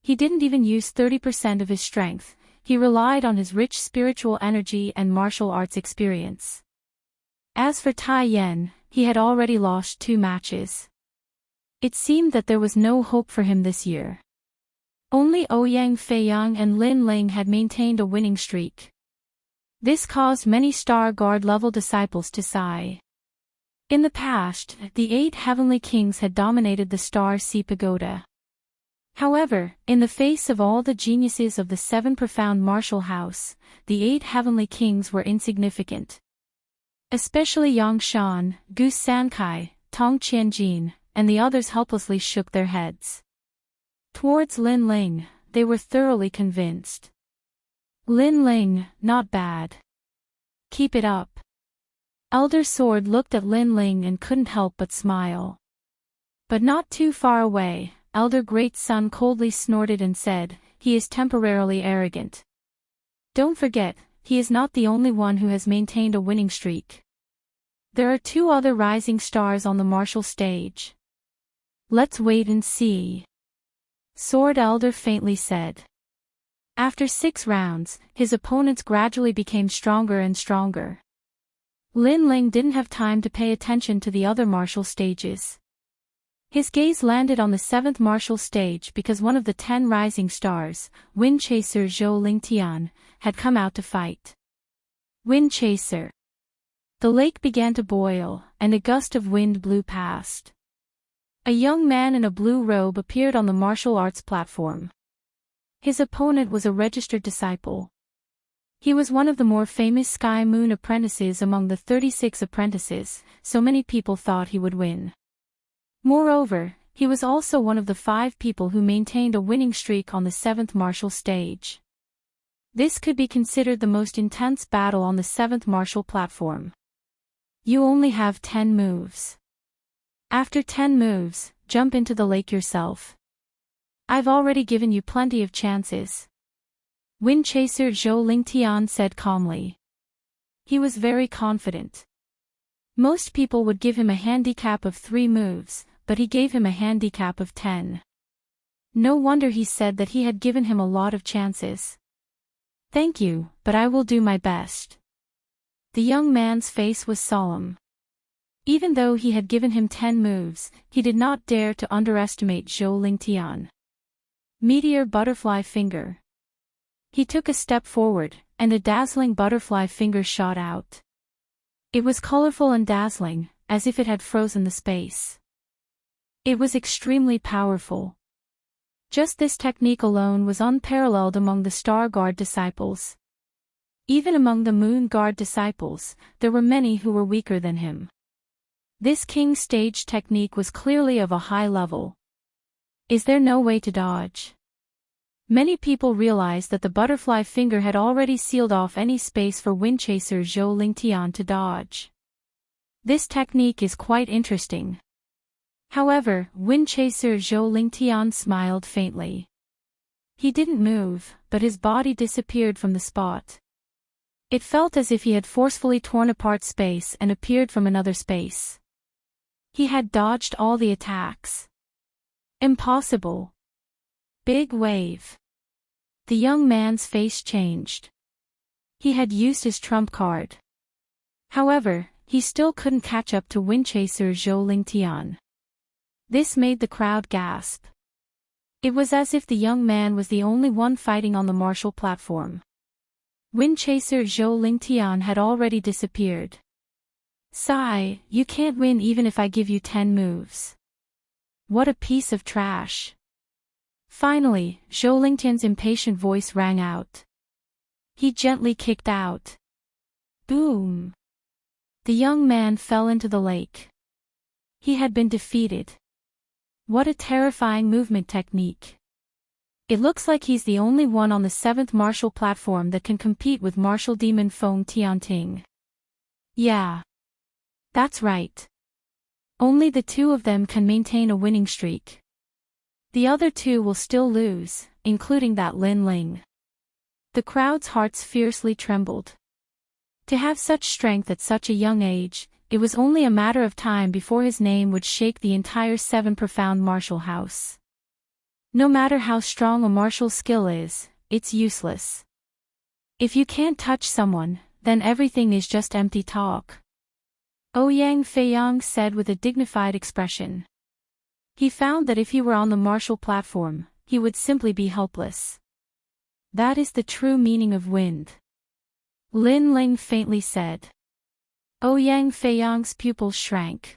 He didn't even use 30% of his strength, he relied on his rich spiritual energy and martial arts experience. As for Tai Yan, he had already lost 2 matches. It seemed that there was no hope for him this year. Only Ouyang Feiyang and Lin Ling had maintained a winning streak. This caused many Star Guard level disciples to sigh. In the past, the 8 heavenly kings had dominated the Star Sea Pagoda. However, in the face of all the geniuses of the 7 profound martial house, the 8 heavenly kings were insignificant. Especially Yang Shan, Gu Sankai, Tong Qianjin, and the others helplessly shook their heads. Towards Lin Ling, they were thoroughly convinced. Lin Ling, not bad. Keep it up. Elder Sword looked at Lin Ling and couldn't help but smile. But not too far away, Elder Great Sun coldly snorted and said, he is temporarily arrogant. Don't forget, he is not the only one who has maintained a winning streak. There are 2 other rising stars on the martial stage. Let's wait and see. Sword Elder faintly said. After 6 rounds, his opponents gradually became stronger and stronger. Lin Ling didn't have time to pay attention to the other martial stages. His gaze landed on the 7th martial stage because one of the 10 rising stars, Wind Chaser Zhou Lingtian, had come out to fight. Wind Chaser. The lake began to boil, and a gust of wind blew past. A young man in a blue robe appeared on the martial arts platform. His opponent was a registered disciple. He was one of the more famous Sky Moon apprentices among the 36 apprentices, so many people thought he would win. Moreover, he was also one of the 5 people who maintained a winning streak on the 7th martial stage. This could be considered the most intense battle on the 7th martial platform. You only have 10 moves. After 10 moves, jump into the lake yourself. I've already given you plenty of chances. Wind Chaser Zhou Lingtian said calmly. He was very confident. Most people would give him a handicap of 3 moves, but he gave him a handicap of 10. No wonder he said that he had given him a lot of chances. Thank you, but I will do my best. The young man's face was solemn. Even though he had given him 10 moves, he did not dare to underestimate Zhou Lingtian. Meteor Butterfly Finger. He took a step forward, and a dazzling butterfly finger shot out. It was colorful and dazzling, as if it had frozen the space. It was extremely powerful. Just this technique alone was unparalleled among the Star Guard disciples. Even among the Moon Guard disciples, there were many who were weaker than him. This King Stage technique was clearly of a high level. Is there no way to dodge? Many people realized that the butterfly finger had already sealed off any space for Windchaser Zhou Lingtian to dodge. This technique is quite interesting. However, Windchaser Zhou Lingtian smiled faintly. He didn't move, but his body disappeared from the spot. It felt as if he had forcefully torn apart space and appeared from another space. He had dodged all the attacks. Impossible. Big wave. The young man's face changed. He had used his trump card. However, he still couldn't catch up to Windchaser Zhou Lingtian. This made the crowd gasp. It was as if the young man was the only one fighting on the martial platform. Windchaser Zhou Lingtian had already disappeared. Sigh, you can't win even if I give you 10 moves. What a piece of trash. Finally, Zhou Lingtian's impatient voice rang out. He gently kicked out. Boom! The young man fell into the lake. He had been defeated. What a terrifying movement technique. It looks like he's the only one on the 7th martial platform that can compete with martial demon Feng Tianting. Yeah. That's right. Only the 2 of them can maintain a winning streak. The other 2 will still lose, including that Lin Ling. The crowd's hearts fiercely trembled. To have such strength at such a young age, it was only a matter of time before his name would shake the entire 7 profound martial house. No matter how strong a martial skill is, it's useless. If you can't touch someone, then everything is just empty talk. Ouyang Feiyang said with a dignified expression. He found that if he were on the martial platform, he would simply be helpless. That is the true meaning of wind. Lin Ling faintly said. Ouyang Feiyang's pupils shrank.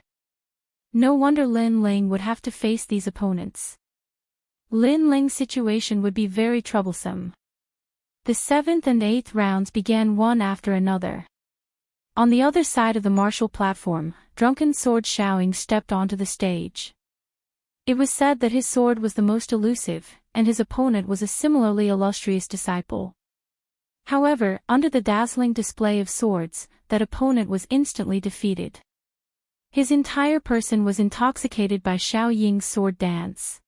No wonder Lin Ling would have to face these opponents. Lin Ling's situation would be very troublesome. The 7th and 8th rounds began one after another. On the other side of the martial platform, drunken sword Xiaoying stepped onto the stage. It was said that his sword was the most elusive, and his opponent was a similarly illustrious disciple. However, under the dazzling display of swords, that opponent was instantly defeated. His entire person was intoxicated by Xiaoying's sword dance.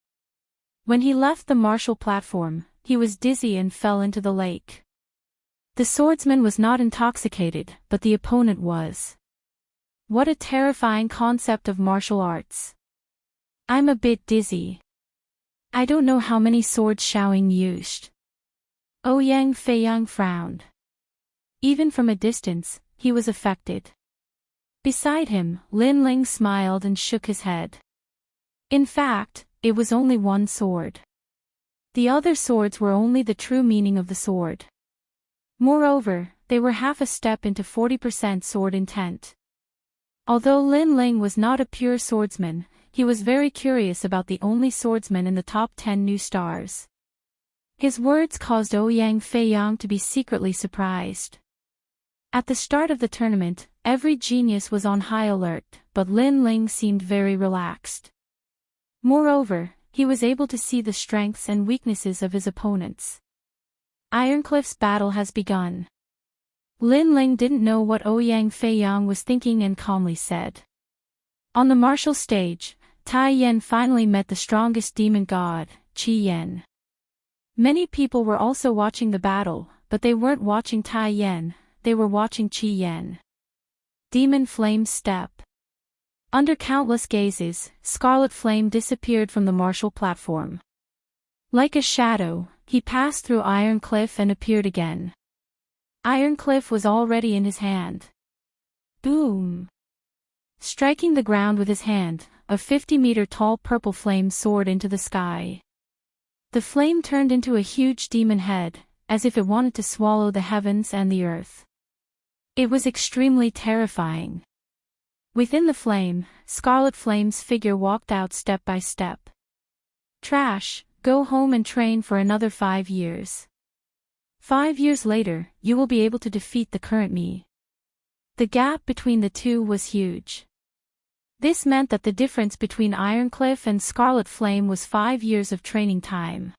When he left the martial platform, he was dizzy and fell into the lake. The swordsman was not intoxicated, but the opponent was. What a terrifying concept of martial arts. I'm a bit dizzy. I don't know how many swords Xiaoying used. Ouyang Feiyang frowned. Even from a distance, he was affected. Beside him, Lin Ling smiled and shook his head. In fact, it was only one sword. The other swords were only the true meaning of the sword. Moreover, they were half a step into 40% sword intent. Although Lin Ling was not a pure swordsman, he was very curious about the only swordsman in the top 10 new stars. His words caused Ouyang Feiyang to be secretly surprised. At the start of the tournament, every genius was on high alert, but Lin Ling seemed very relaxed. Moreover, he was able to see the strengths and weaknesses of his opponents. Ironcliff's battle has begun. Lin Ling didn't know what Ouyang Feiyang was thinking and calmly said. On the martial stage, Tai Yan finally met the strongest demon god, Qi Yan. Many people were also watching the battle, but they weren't watching Tai Yan, they were watching Qi Yan. Demon Flame Step. Under countless gazes, Scarlet Flame disappeared from the martial platform. Like a shadow, he passed through Iron Cliff and appeared again. Iron Cliff was already in his hand. Boom! Striking the ground with his hand, a 50-meter-tall purple flame soared into the sky. The flame turned into a huge demon head, as if it wanted to swallow the heavens and the earth. It was extremely terrifying. Within the flame, Scarlet Flame's figure walked out step by step. Trash, go home and train for another 5 years. 5 years later, you will be able to defeat the current me. The gap between the two was huge. This meant that the difference between Ironcliff and Scarlet Flame was 5 years of training time.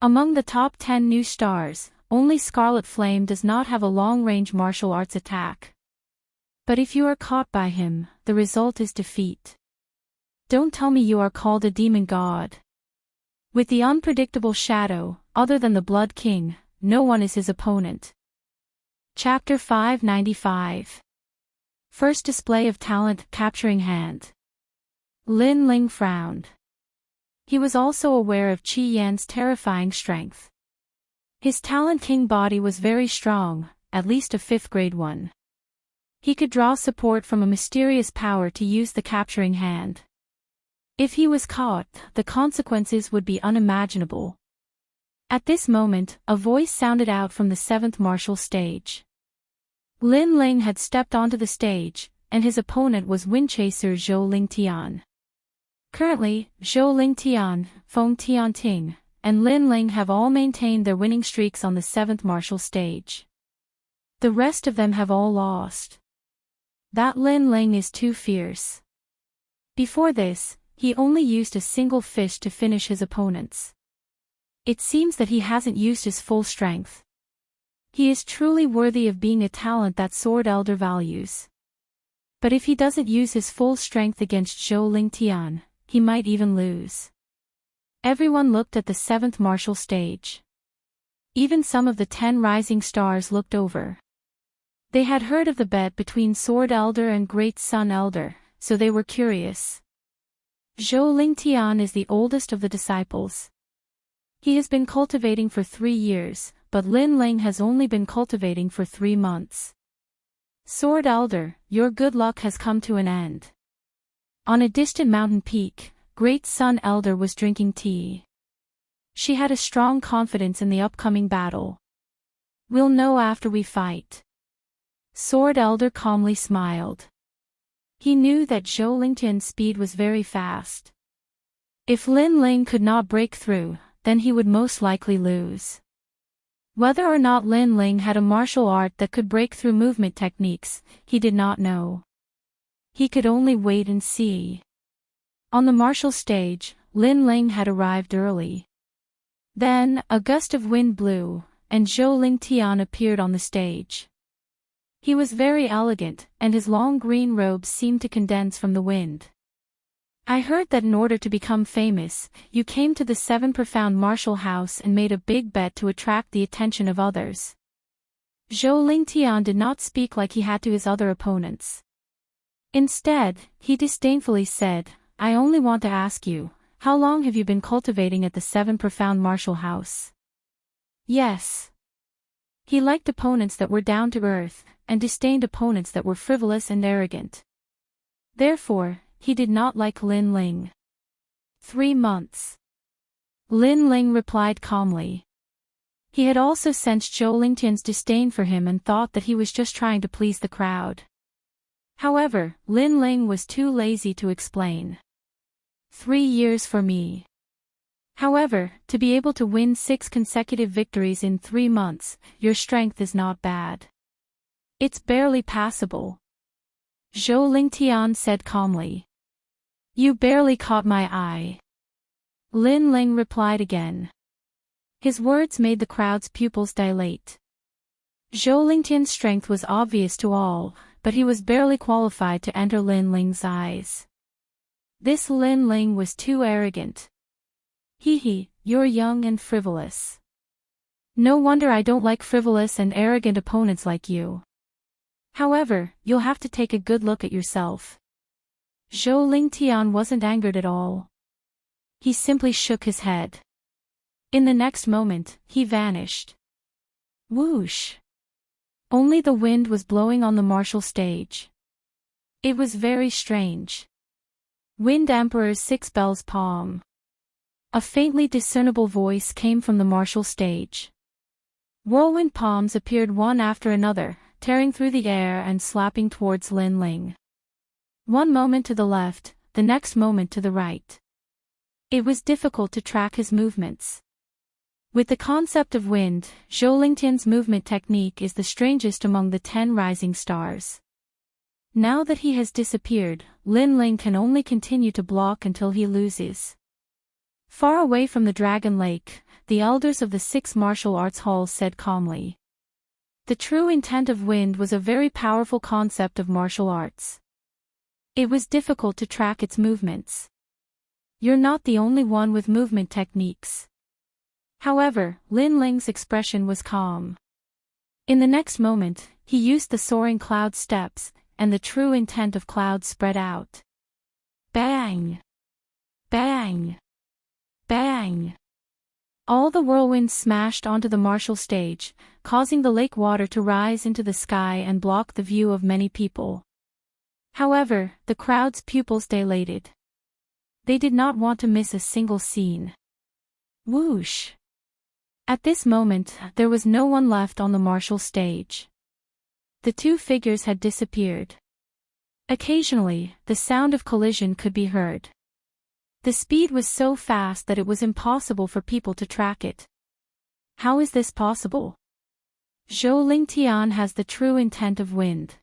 Among the top 10 new stars, only Scarlet Flame does not have a long-range martial arts attack. But if you are caught by him, the result is defeat. Don't tell me you are called a demon god. With the unpredictable shadow, other than the Blood King, no one is his opponent. Chapter 595. First display of talent, capturing hand. Lin Ling frowned. He was also aware of Qi Yan's terrifying strength. His talent king body was very strong, at least a 5th grade one. He could draw support from a mysterious power to use the capturing hand. If he was caught, the consequences would be unimaginable. At this moment, a voice sounded out from the 7th martial stage. Lin Ling had stepped onto the stage, and his opponent was Windchaser Zhou Lingtian. Currently, Zhou Lingtian, Feng Tianting, and Lin Ling have all maintained their winning streaks on the 7th martial stage. The rest of them have all lost. That Lin Ling is too fierce. Before this, he only used a single fish to finish his opponents. It seems that he hasn't used his full strength. He is truly worthy of being a talent that Sword Elder values. But if he doesn't use his full strength against Zhou Lingtian, he might even lose. Everyone looked at the 7th martial stage. Even some of the 10 rising stars looked over. They had heard of the bet between Sword Elder and Great Sun Elder, so they were curious. Zhou Lingtian is the oldest of the disciples. He has been cultivating for 3 years, but Lin Ling has only been cultivating for 3 months. Sword Elder, your good luck has come to an end. On a distant mountain peak, Great Sun Elder was drinking tea. She had a strong confidence in the upcoming battle. We'll know after we fight. Sword Elder calmly smiled. He knew that Zhou Lingtian's speed was very fast. If Lin Ling could not break through, then he would most likely lose. Whether or not Lin Ling had a martial art that could break through movement techniques, he did not know. He could only wait and see. On the martial stage, Lin Ling had arrived early. Then, a gust of wind blew, and Zhou Lingtian appeared on the stage. He was very elegant, and his long green robes seemed to condense from the wind. I heard that in order to become famous, you came to the 7 Profound Martial House and made a big bet to attract the attention of others. Zhou Lingtian did not speak like he had to his other opponents. Instead, he disdainfully said, I only want to ask you, how long have you been cultivating at the 7 Profound Martial House? Yes. He liked opponents that were down to earth, and disdained opponents that were frivolous and arrogant. Therefore, he did not like Lin Ling. 3 months. Lin Ling replied calmly. He had also sensed Zhou Lingtian's disdain for him and thought that he was just trying to please the crowd. However, Lin Ling was too lazy to explain. 3 years for me. However, to be able to win 6 consecutive victories in 3 months, your strength is not bad. It's barely passable. Zhou Lingtian said calmly. You barely caught my eye. Lin Ling replied again. His words made the crowd's pupils dilate. Zhou Lingtian's strength was obvious to all, but he was barely qualified to enter Lin Ling's eyes. This Lin Ling was too arrogant. Hee, you're young and frivolous. No wonder I don't like frivolous and arrogant opponents like you. However, you'll have to take a good look at yourself. Zhou Lingtian wasn't angered at all. He simply shook his head. In the next moment, he vanished. Whoosh! Only the wind was blowing on the martial stage. It was very strange. Wind Emperor's 6 bells palm. A faintly discernible voice came from the martial stage. Whirlwind palms appeared one after another, tearing through the air and slapping towards Lin Ling. One moment to the left, the next moment to the right. It was difficult to track his movements. With the concept of wind, Zhou Lingtian's movement technique is the strangest among the 10 rising stars. Now that he has disappeared, Lin Ling can only continue to block until he loses. Far away from the Dragon Lake, the elders of the 6 martial arts halls said calmly. The true intent of wind was a very powerful concept of martial arts. It was difficult to track its movements. You're not the only one with movement techniques. However, Lin Ling's expression was calm. In the next moment, he used the soaring cloud steps, and the true intent of clouds spread out. Bang! Bang! Bang! All the whirlwinds smashed onto the martial stage, causing the lake water to rise into the sky and block the view of many people. However, the crowd's pupils dilated. They did not want to miss a single scene. Whoosh! At this moment, there was no one left on the martial stage. The 2 figures had disappeared. Occasionally, the sound of collision could be heard. The speed was so fast that it was impossible for people to track it. How is this possible? Zhou Lingtian has the true intent of wind.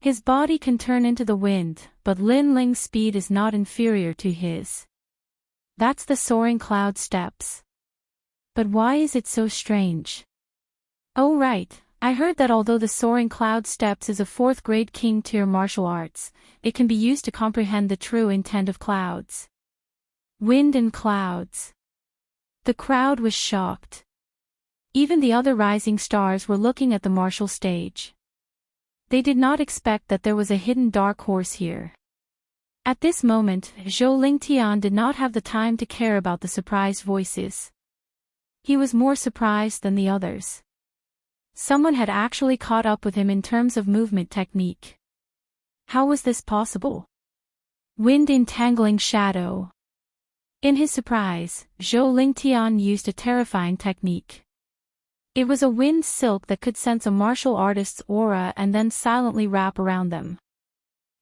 His body can turn into the wind, but Lin Ling's speed is not inferior to his. That's the soaring cloud steps. But why is it so strange? Oh right, I heard that although the soaring cloud steps is a 4th grade king tier martial arts, it can be used to comprehend the true intent of clouds. Wind and clouds. The crowd was shocked. Even the other rising stars were looking at the martial stage. They did not expect that there was a hidden dark horse here. At this moment, Zhou Lingtian did not have the time to care about the surprised voices. He was more surprised than the others. Someone had actually caught up with him in terms of movement technique. How was this possible? Wind entangling shadow. In his surprise, Zhou Lingtian used a terrifying technique. It was a wind silk that could sense a martial artist's aura and then silently wrap around them.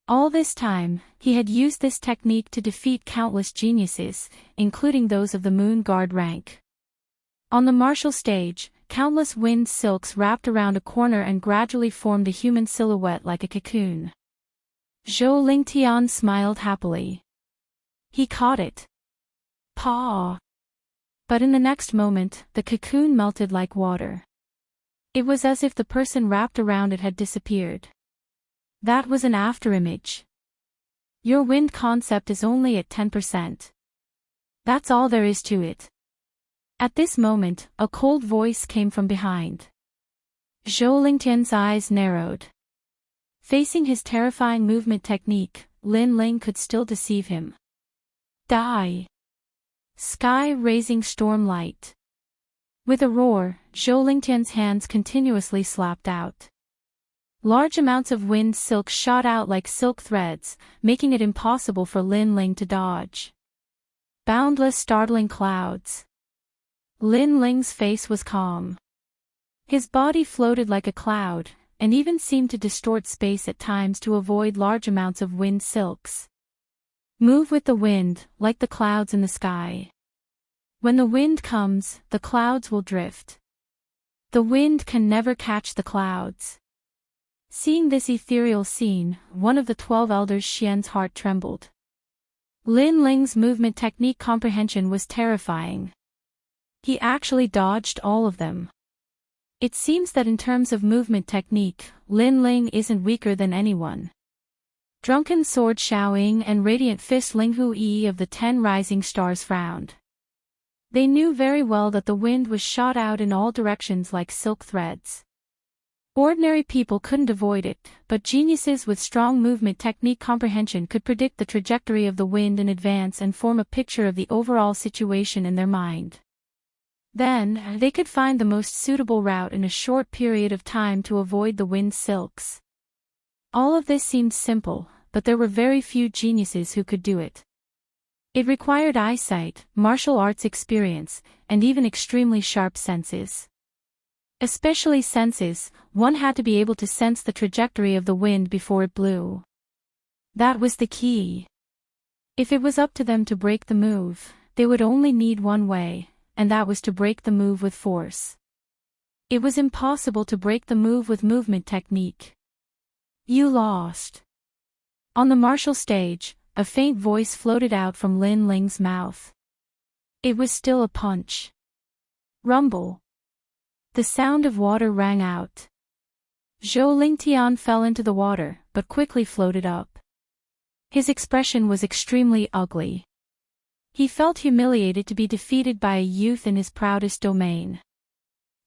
All this time, he had used this technique to defeat countless geniuses, including those of the Moon Guard rank. On the martial stage, countless wind silks wrapped around a corner and gradually formed a human silhouette like a cocoon. Zhou Lingtian smiled happily. He caught it. Paw! But in the next moment, the cocoon melted like water. It was as if the person wrapped around it had disappeared. That was an afterimage. Your wind concept is only at 10%. That's all there is to it. At this moment, a cold voice came from behind. Zhou Lingtian's eyes narrowed. Facing his terrifying movement technique, Lin Ling could still deceive him. Die! Sky-raising stormlight. With a roar, Zhou Lingtian's hands continuously slapped out. Large amounts of wind silk shot out like silk threads, making it impossible for Lin Ling to dodge. Boundless startling clouds. Lin Ling's face was calm. His body floated like a cloud, and even seemed to distort space at times to avoid large amounts of wind silks. Move with the wind, like the clouds in the sky. When the wind comes, the clouds will drift. The wind can never catch the clouds. Seeing this ethereal scene, one of the 12 elders Xian's heart trembled. Lin Ling's movement technique comprehension was terrifying. He actually dodged all of them. It seems that in terms of movement technique, Lin Ling isn't weaker than anyone. Drunken Sword Xiaoying and Radiant Fist Linghu Yi of the 10 Rising Stars frowned. They knew very well that the wind was shot out in all directions like silk threads. Ordinary people couldn't avoid it, but geniuses with strong movement technique comprehension could predict the trajectory of the wind in advance and form a picture of the overall situation in their mind. Then, they could find the most suitable route in a short period of time to avoid the wind's silks. All of this seemed simple, but there were very few geniuses who could do it. It required eyesight, martial arts experience, and even extremely sharp senses. Especially senses, one had to be able to sense the trajectory of the wind before it blew. That was the key. If it was up to them to break the move, they would only need one way, and that was to break the move with force. It was impossible to break the move with movement technique. You lost. On the martial stage, a faint voice floated out from Lin Ling's mouth. It was still a punch. Rumble. The sound of water rang out. Zhou Lingtian fell into the water, but quickly floated up. His expression was extremely ugly. He felt humiliated to be defeated by a youth in his proudest domain.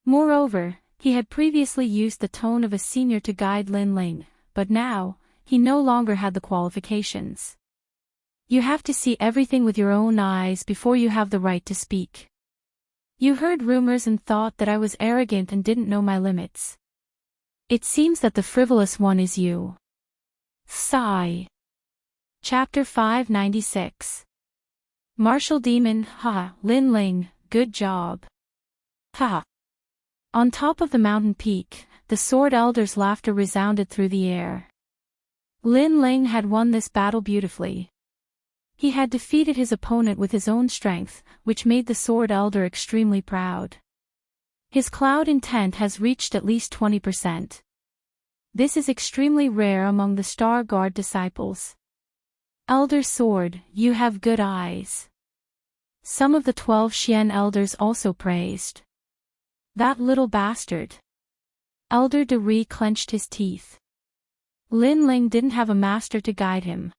Moreover, he had previously used the tone of a senior to guide Lin Ling, but now, he no longer had the qualifications. You have to see everything with your own eyes before you have the right to speak. You heard rumors and thought that I was arrogant and didn't know my limits. It seems that the frivolous one is you. Sigh. Chapter 596. Martial Demon, ha, Lin Ling, good job. Ha. On top of the mountain peak, the Sword Elder's laughter resounded through the air. Lin Ling had won this battle beautifully. He had defeated his opponent with his own strength, which made the Sword Elder extremely proud. His cloud intent has reached at least 20%. This is extremely rare among the Star Guard disciples. Elder Sword, you have good eyes. Some of the 12 Xian elders also praised. That little bastard. Elder De Ri clenched his teeth. Lin Ling didn't have a master to guide him.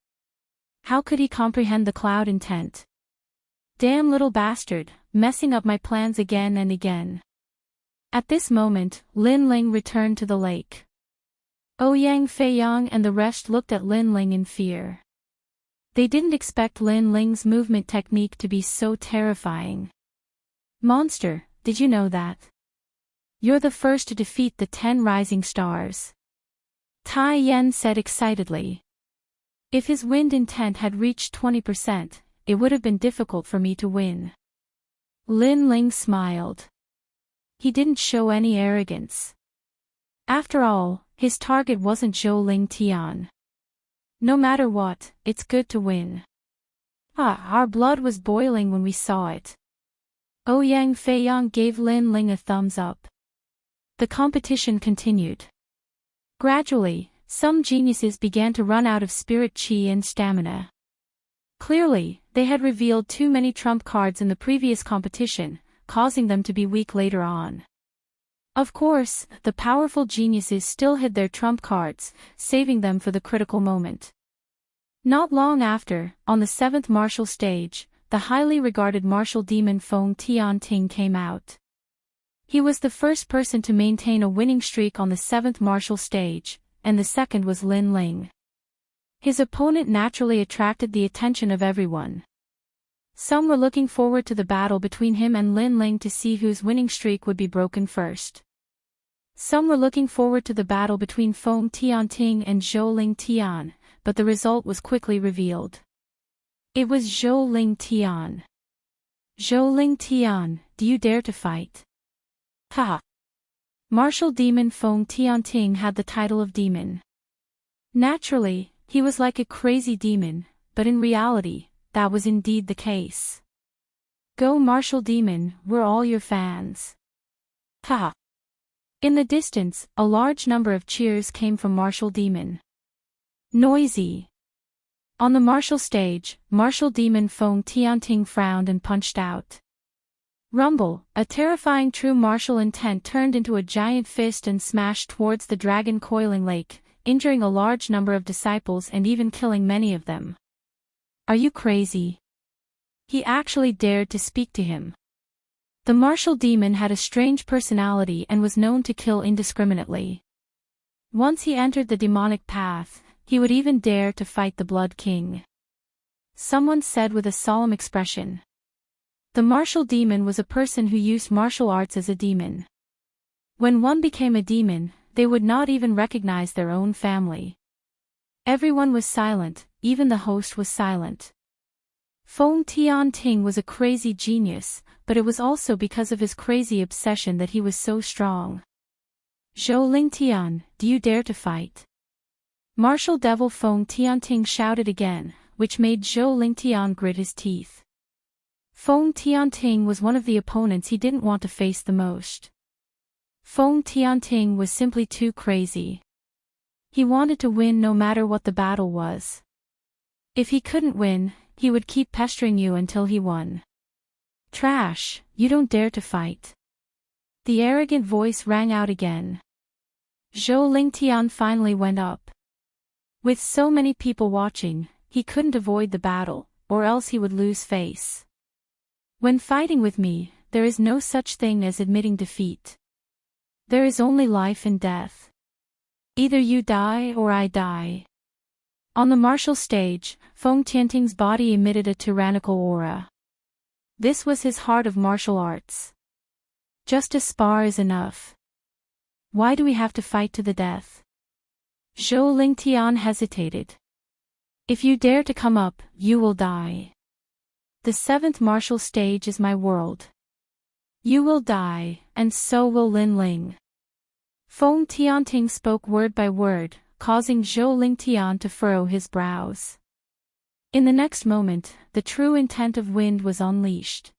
How could he comprehend the cloud intent? Damn little bastard, messing up my plans again and again. At this moment, Lin Ling returned to the lake. Ouyang Feiyang and the rest looked at Lin Ling in fear. They didn't expect Lin Ling's movement technique to be so terrifying. Monster, did you know that? You're the first to defeat the 10 rising stars. Tai Yen said excitedly. If his wind intent had reached 20%, it would have been difficult for me to win. Lin Ling smiled. He didn't show any arrogance. After all, his target wasn't Zhou Lingtian. No matter what, it's good to win. Our blood was boiling when we saw it. Ouyang Feiyang gave Lin Ling a thumbs up. The competition continued. Gradually, some geniuses began to run out of spirit chi and stamina. Clearly, they had revealed too many trump cards in the previous competition, causing them to be weak later on. Of course, the powerful geniuses still hid their trump cards, saving them for the critical moment. Not long after, on the 7th martial stage, the highly regarded martial demon Feng Tianting came out. He was the first person to maintain a winning streak on the 7th martial stage, and the second was Lin Ling. His opponent naturally attracted the attention of everyone. Some were looking forward to the battle between him and Lin Ling to see whose winning streak would be broken first. Some were looking forward to the battle between Feng Tianting and Zhou Lingtian, but the result was quickly revealed. It was Zhou Lingtian. Zhou Lingtian, do you dare to fight? Ha! Martial demon Feng Tianting had the title of demon. Naturally, he was like a crazy demon, but in reality, that was indeed the case. Go martial demon, we're all your fans. Ha! In the distance, a large number of cheers came from martial demon. Noisy. On the martial stage, martial demon Feng Tianting frowned and punched out. Rumble, a terrifying true martial intent turned into a giant fist and smashed towards the dragon coiling lake, injuring a large number of disciples and even killing many of them. Are you crazy? He actually dared to speak to him. The martial demon had a strange personality and was known to kill indiscriminately. Once he entered the demonic path, he would even dare to fight the Blood King. Someone said with a solemn expression. The martial demon was a person who used martial arts as a demon. When one became a demon, they would not even recognize their own family. Everyone was silent, even the host was silent. Feng Tianting was a crazy genius, but it was also because of his crazy obsession that he was so strong. Zhou Lingtian, do you dare to fight? Martial devil Feng Tianting shouted again, which made Zhou Lingtian grit his teeth. Feng Tianting was one of the opponents he didn't want to face the most. Feng Tianting was simply too crazy. He wanted to win no matter what the battle was. If he couldn't win, he would keep pestering you until he won. Trash, you don't dare to fight. The arrogant voice rang out again. Zhou Lingtian finally went up. With so many people watching, he couldn't avoid the battle, or else he would lose face. When fighting with me, there is no such thing as admitting defeat. There is only life and death. Either you die or I die. On the martial stage, Feng Tianting's body emitted a tyrannical aura. This was his heart of martial arts. Just a spar is enough. Why do we have to fight to the death? Zhou Lingtian hesitated. If you dare to come up, you will die. The 7th martial stage is my world. You will die, and so will Lin Ling. Feng Tianting spoke word by word, causing Zhou Lingtian to furrow his brows. In the next moment, the true intent of wind was unleashed.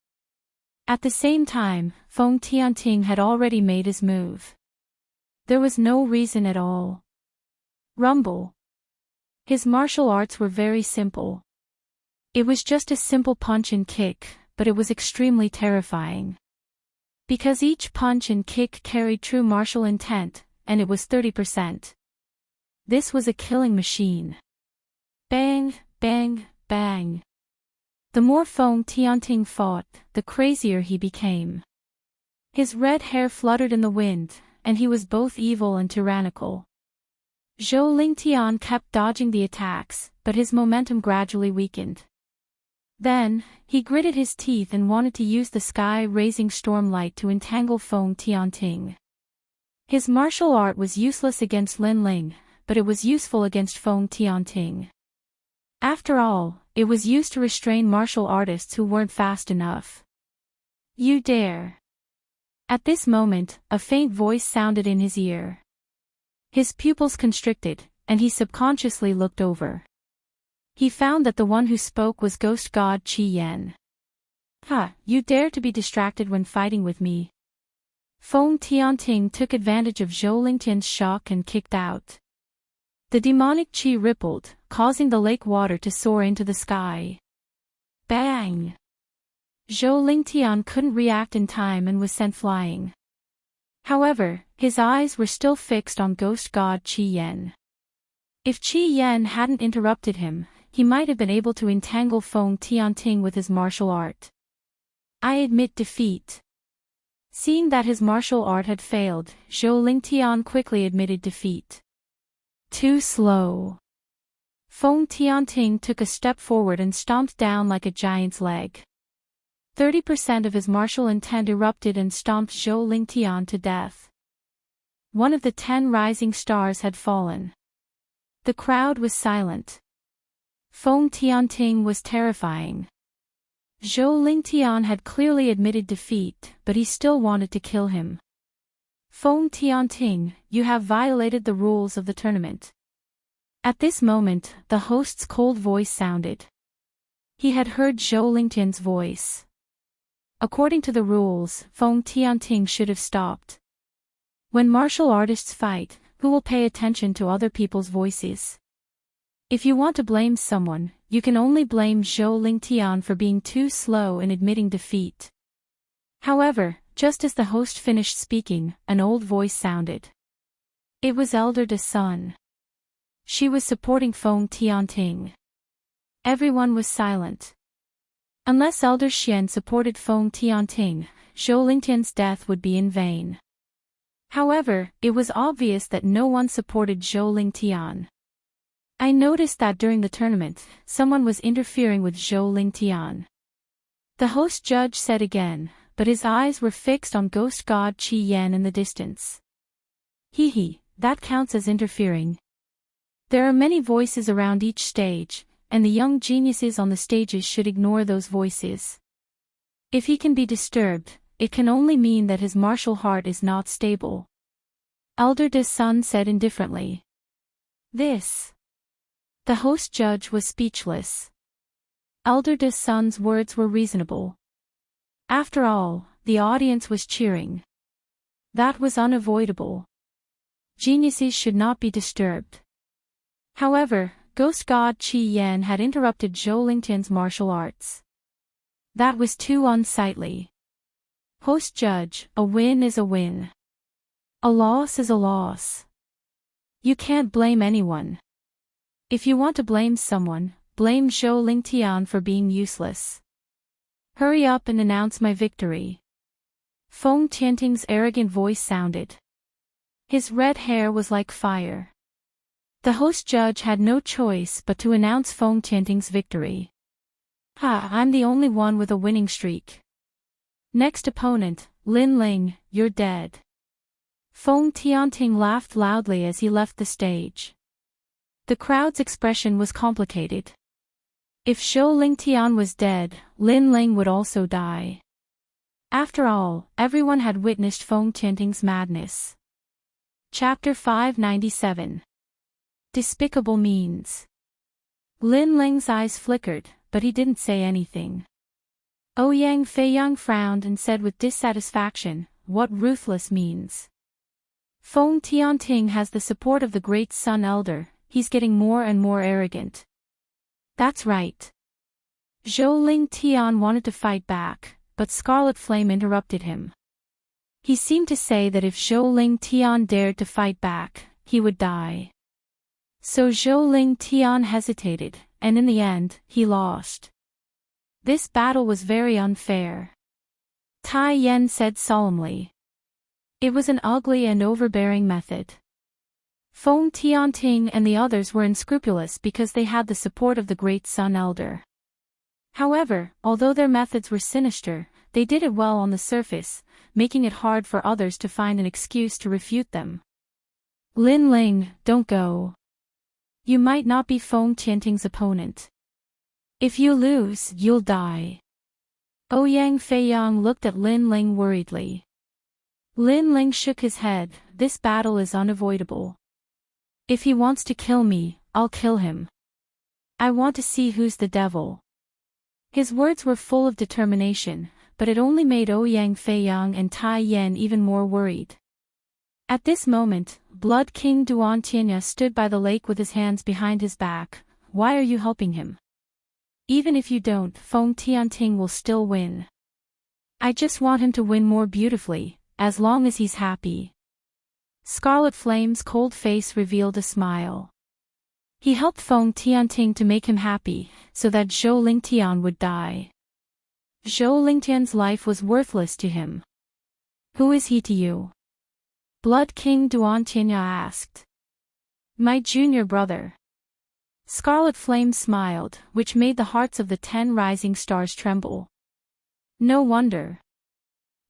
At the same time, Feng Tianting had already made his move. There was no reason at all. Rumble. His martial arts were very simple. It was just a simple punch and kick, but it was extremely terrifying. Because each punch and kick carried true martial intent, and it was 30%. This was a killing machine. Bang, bang, bang. The more Feng Tianting fought, the crazier he became. His red hair fluttered in the wind, and he was both evil and tyrannical. Zhou Lingtian kept dodging the attacks, but his momentum gradually weakened. Then, he gritted his teeth and wanted to use the sky-raising stormlight to entangle Feng Tianting. His martial art was useless against Lin Ling, but it was useful against Feng Tianting. After all, it was used to restrain martial artists who weren't fast enough. You dare. At this moment, a faint voice sounded in his ear. His pupils constricted, and he subconsciously looked over. He found that the one who spoke was ghost god Qi Yan. Ha, you dare to be distracted when fighting with me. Feng Tianting took advantage of Zhou Lingtian's shock and kicked out. The demonic qi rippled, causing the lake water to soar into the sky. Bang! Zhou Lingtian couldn't react in time and was sent flying. However, his eyes were still fixed on ghost god Qi Yan. If Qi Yan hadn't interrupted him, he might have been able to entangle Feng Tianting with his martial art. I admit defeat. Seeing that his martial art had failed, Zhou Lingtian quickly admitted defeat. Too slow. Feng Tianting took a step forward and stomped down like a giant's leg. 30% of his martial intent erupted and stomped Zhou Lingtian to death. One of the 10 rising stars had fallen. The crowd was silent. Feng Tianting was terrifying. Zhou Lingtian had clearly admitted defeat, but he still wanted to kill him. Feng Tianting, you have violated the rules of the tournament. At this moment, the host's cold voice sounded. He had heard Zhou Lingtian's voice. According to the rules, Feng Tianting should have stopped. When martial artists fight, who will pay attention to other people's voices? If you want to blame someone, you can only blame Zhou Lingtian for being too slow in admitting defeat. However, just as the host finished speaking, an old voice sounded. It was Elder De Sun. She was supporting Feng Tianting. Everyone was silent. Unless Elder Xian supported Feng Tianting, Zhou Lingtian's death would be in vain. However, it was obvious that no one supported Zhou Lingtian. I noticed that during the tournament, someone was interfering with Zhou Lingtian. The host judge said again, but his eyes were fixed on ghost god Qi Yan in the distance. Hee, that counts as interfering. There are many voices around each stage, and the young geniuses on the stages should ignore those voices. If he can be disturbed, it can only mean that his martial heart is not stable. Elder De Sun said indifferently. This. The host judge was speechless. Elder De Sun's words were reasonable. After all, the audience was cheering. That was unavoidable. Geniuses should not be disturbed. However, ghost god Qi Yan had interrupted Zhou Lingtian's martial arts. That was too unsightly. Host judge, a win is a win. A loss is a loss. You can't blame anyone. If you want to blame someone, blame Zhou Lingtian for being useless. Hurry up and announce my victory. Feng Tianting's arrogant voice sounded. His red hair was like fire. The host judge had no choice but to announce Feng Tianting's victory. I'm the only one with a winning streak. Next opponent, Lin Ling, you're dead. Feng Tianting laughed loudly as he left the stage. The crowd's expression was complicated. If Zhou Lingtian was dead, Lin Ling would also die. After all, everyone had witnessed Feng Tianting's madness. Chapter 597. Despicable Means. Lin Ling's eyes flickered, but he didn't say anything. Ouyang Feiyang frowned and said with dissatisfaction, "What ruthless means?" Feng Tianting has the support of the great Sun Elder, he's getting more and more arrogant. That's right. Zhou Lingtian wanted to fight back, but Scarlet Flame interrupted him. He seemed to say that if Zhou Lingtian dared to fight back, he would die. So Zhou Lingtian hesitated, and in the end, he lost. This battle was very unfair. Tai Yan said solemnly. It was an ugly and overbearing method. Feng Tianting and the others were unscrupulous because they had the support of the great Sun Elder. However, although their methods were sinister, they did it well on the surface, making it hard for others to find an excuse to refute them. Lin Ling, don't go. You might not be Feng Tianting's opponent. If you lose, you'll die. Ouyang Feiyang looked at Lin Ling worriedly. Lin Ling shook his head, this battle is unavoidable. If he wants to kill me, I'll kill him. I want to see who's the devil. His words were full of determination, but it only made Ouyang Feiyang and Tai Yan even more worried. At this moment, Blood King Duan Tianya stood by the lake with his hands behind his back. Why are you helping him? Even if you don't, Feng Tianting will still win. I just want him to win more beautifully, as long as he's happy. Scarlet Flame's cold face revealed a smile. He helped Feng Tianting to make him happy, so that Zhou Lingtian would die. Zhou Lingtian's life was worthless to him. Who is he to you? Blood King Duan Tianya asked. My junior brother. Scarlet Flame smiled, which made the hearts of the 10 rising stars tremble. No wonder.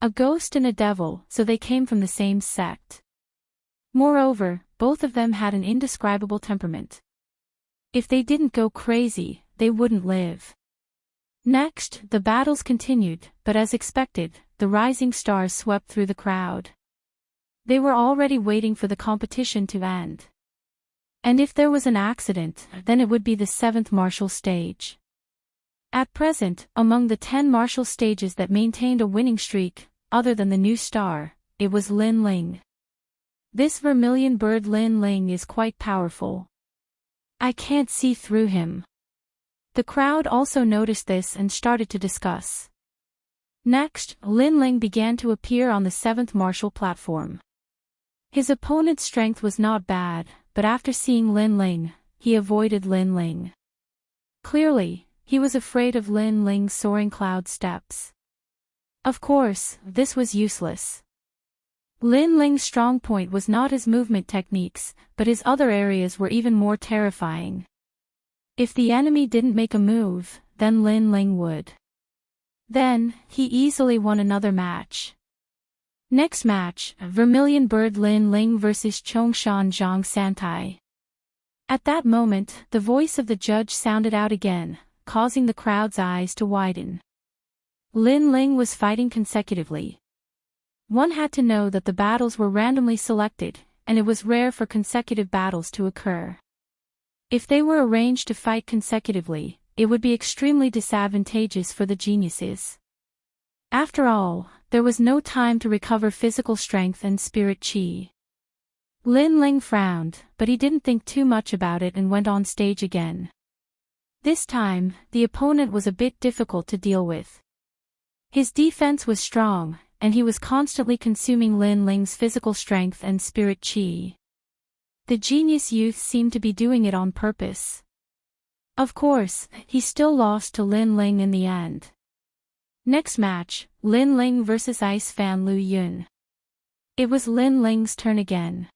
A ghost and a devil, so they came from the same sect. Moreover, both of them had an indescribable temperament. If they didn't go crazy, they wouldn't live. Next, the battles continued, but as expected, the rising stars swept through the crowd. They were already waiting for the competition to end. And if there was an accident, then it would be the 7th martial stage. At present, among the 10 martial stages that maintained a winning streak, other than the new star, it was Lin Ling. This vermilion bird Lin Ling is quite powerful. I can't see through him. The crowd also noticed this and started to discuss. Next, Lin Ling began to appear on the 7th martial platform. His opponent's strength was not bad, but after seeing Lin Ling, he avoided Lin Ling. Clearly, he was afraid of Lin Ling's soaring cloud steps. Of course, this was useless. Lin Ling's strong point was not his movement techniques, but his other areas were even more terrifying. If the enemy didn't make a move, then Lin Ling would. Then, he easily won another match. Next match, Vermilion Bird Lin Ling vs Chongshan Zhang Santai. At that moment, the voice of the judge sounded out again, causing the crowd's eyes to widen. Lin Ling was fighting consecutively. One had to know that the battles were randomly selected, and it was rare for consecutive battles to occur. If they were arranged to fight consecutively, it would be extremely disadvantageous for the geniuses. After all, there was no time to recover physical strength and spirit chi. Lin Ling frowned, but he didn't think too much about it and went on stage again. This time, the opponent was a bit difficult to deal with. His defense was strong, and he was constantly consuming Lin Ling's physical strength and spirit chi. The genius youth seemed to be doing it on purpose. Of course, he still lost to Lin Ling in the end. Next match, Lin Ling vs Ice Fan Lu Yun. It was Lin Ling's turn again.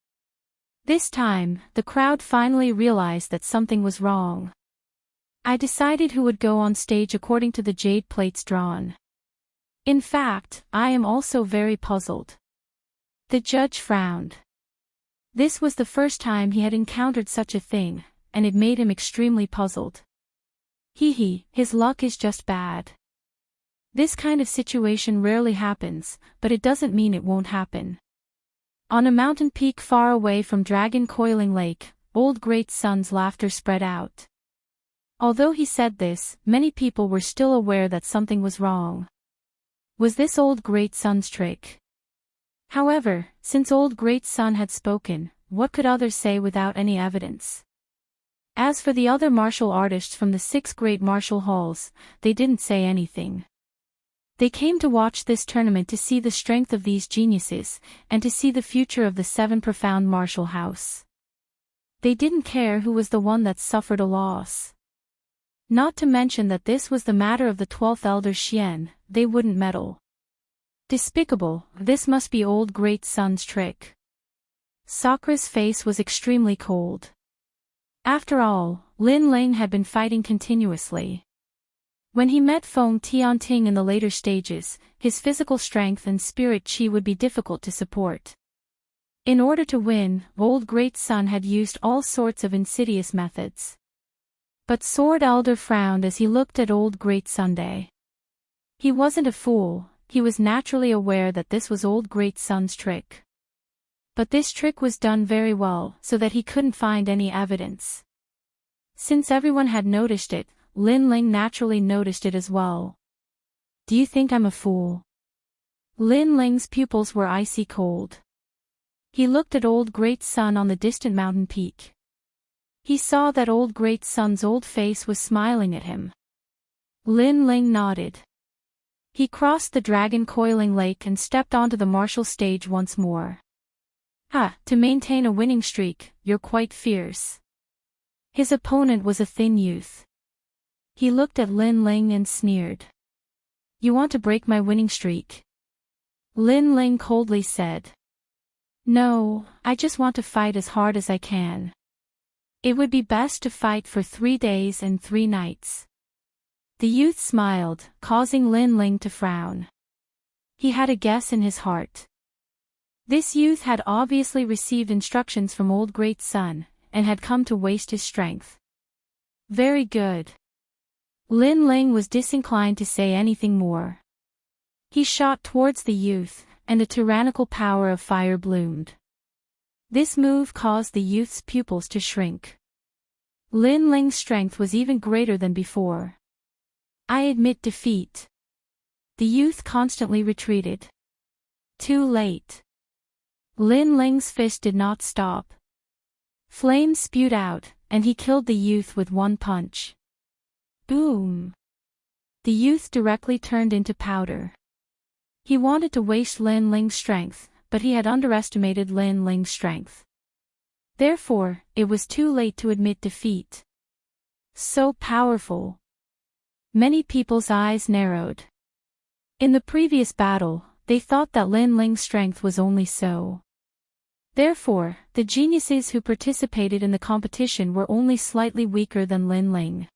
This time, the crowd finally realized that something was wrong. I decided who would go on stage according to the jade plates drawn. In fact, I am also very puzzled. The judge frowned. This was the first time he had encountered such a thing, and it made him extremely puzzled. His luck is just bad. This kind of situation rarely happens, but it doesn't mean it won't happen. On a mountain peak far away from Dragon Coiling Lake, Old Great Sun's laughter spread out. Although he said this, many people were still aware that something was wrong. Was this Old Great Sun's trick? However, since Old Great Sun had spoken, what could others say without any evidence? As for the other martial artists from the 6 great martial halls, they didn't say anything. They came to watch this tournament to see the strength of these geniuses, and to see the future of the 7 profound martial house. They didn't care who was the one that suffered a loss. Not to mention that this was the matter of the 12th Elder Xian, they wouldn't meddle. Despicable, this must be Old Great Sun's trick. Sakura's face was extremely cold. After all, Lin Ling had been fighting continuously. When he met Feng Tianting in the later stages, his physical strength and spirit chi would be difficult to support. In order to win, Old Great Sun had used all sorts of insidious methods. But Sword Elder frowned as he looked at Old Great Sunday. He wasn't a fool, he was naturally aware that this was Old Great Sun's trick. But this trick was done very well, so that he couldn't find any evidence. Since everyone had noticed it, Lin Ling naturally noticed it as well. Do you think I'm a fool? Lin Ling's pupils were icy cold. He looked at Old Great Sun on the distant mountain peak. He saw that Old Great Sun's old face was smiling at him. Lin Ling nodded. He crossed the Dragon Coiling Lake and stepped onto the martial stage once more. To maintain a winning streak, you're quite fierce. His opponent was a thin youth. He looked at Lin Ling and sneered. You want to break my winning streak? Lin Ling coldly said. No, I just want to fight as hard as I can. It would be best to fight for 3 days and 3 nights. The youth smiled, causing Lin Ling to frown. He had a guess in his heart. This youth had obviously received instructions from Old Great Sun, and had come to waste his strength. Very good. Lin Ling was disinclined to say anything more. He shot towards the youth, and a tyrannical power of fire bloomed. This move caused the youth's pupils to shrink. Lin Ling's strength was even greater than before. I admit defeat. The youth constantly retreated. Too late. Lin Ling's fist did not stop. Flames spewed out, and he killed the youth with one punch. Boom! The youth directly turned into powder. He wanted to waste Lin Ling's strength, but he had underestimated Lin Ling's strength. Therefore, it was too late to admit defeat. So powerful. Many people's eyes narrowed. In the previous battle, they thought that Lin Ling's strength was only so. Therefore, the geniuses who participated in the competition were only slightly weaker than Lin Ling.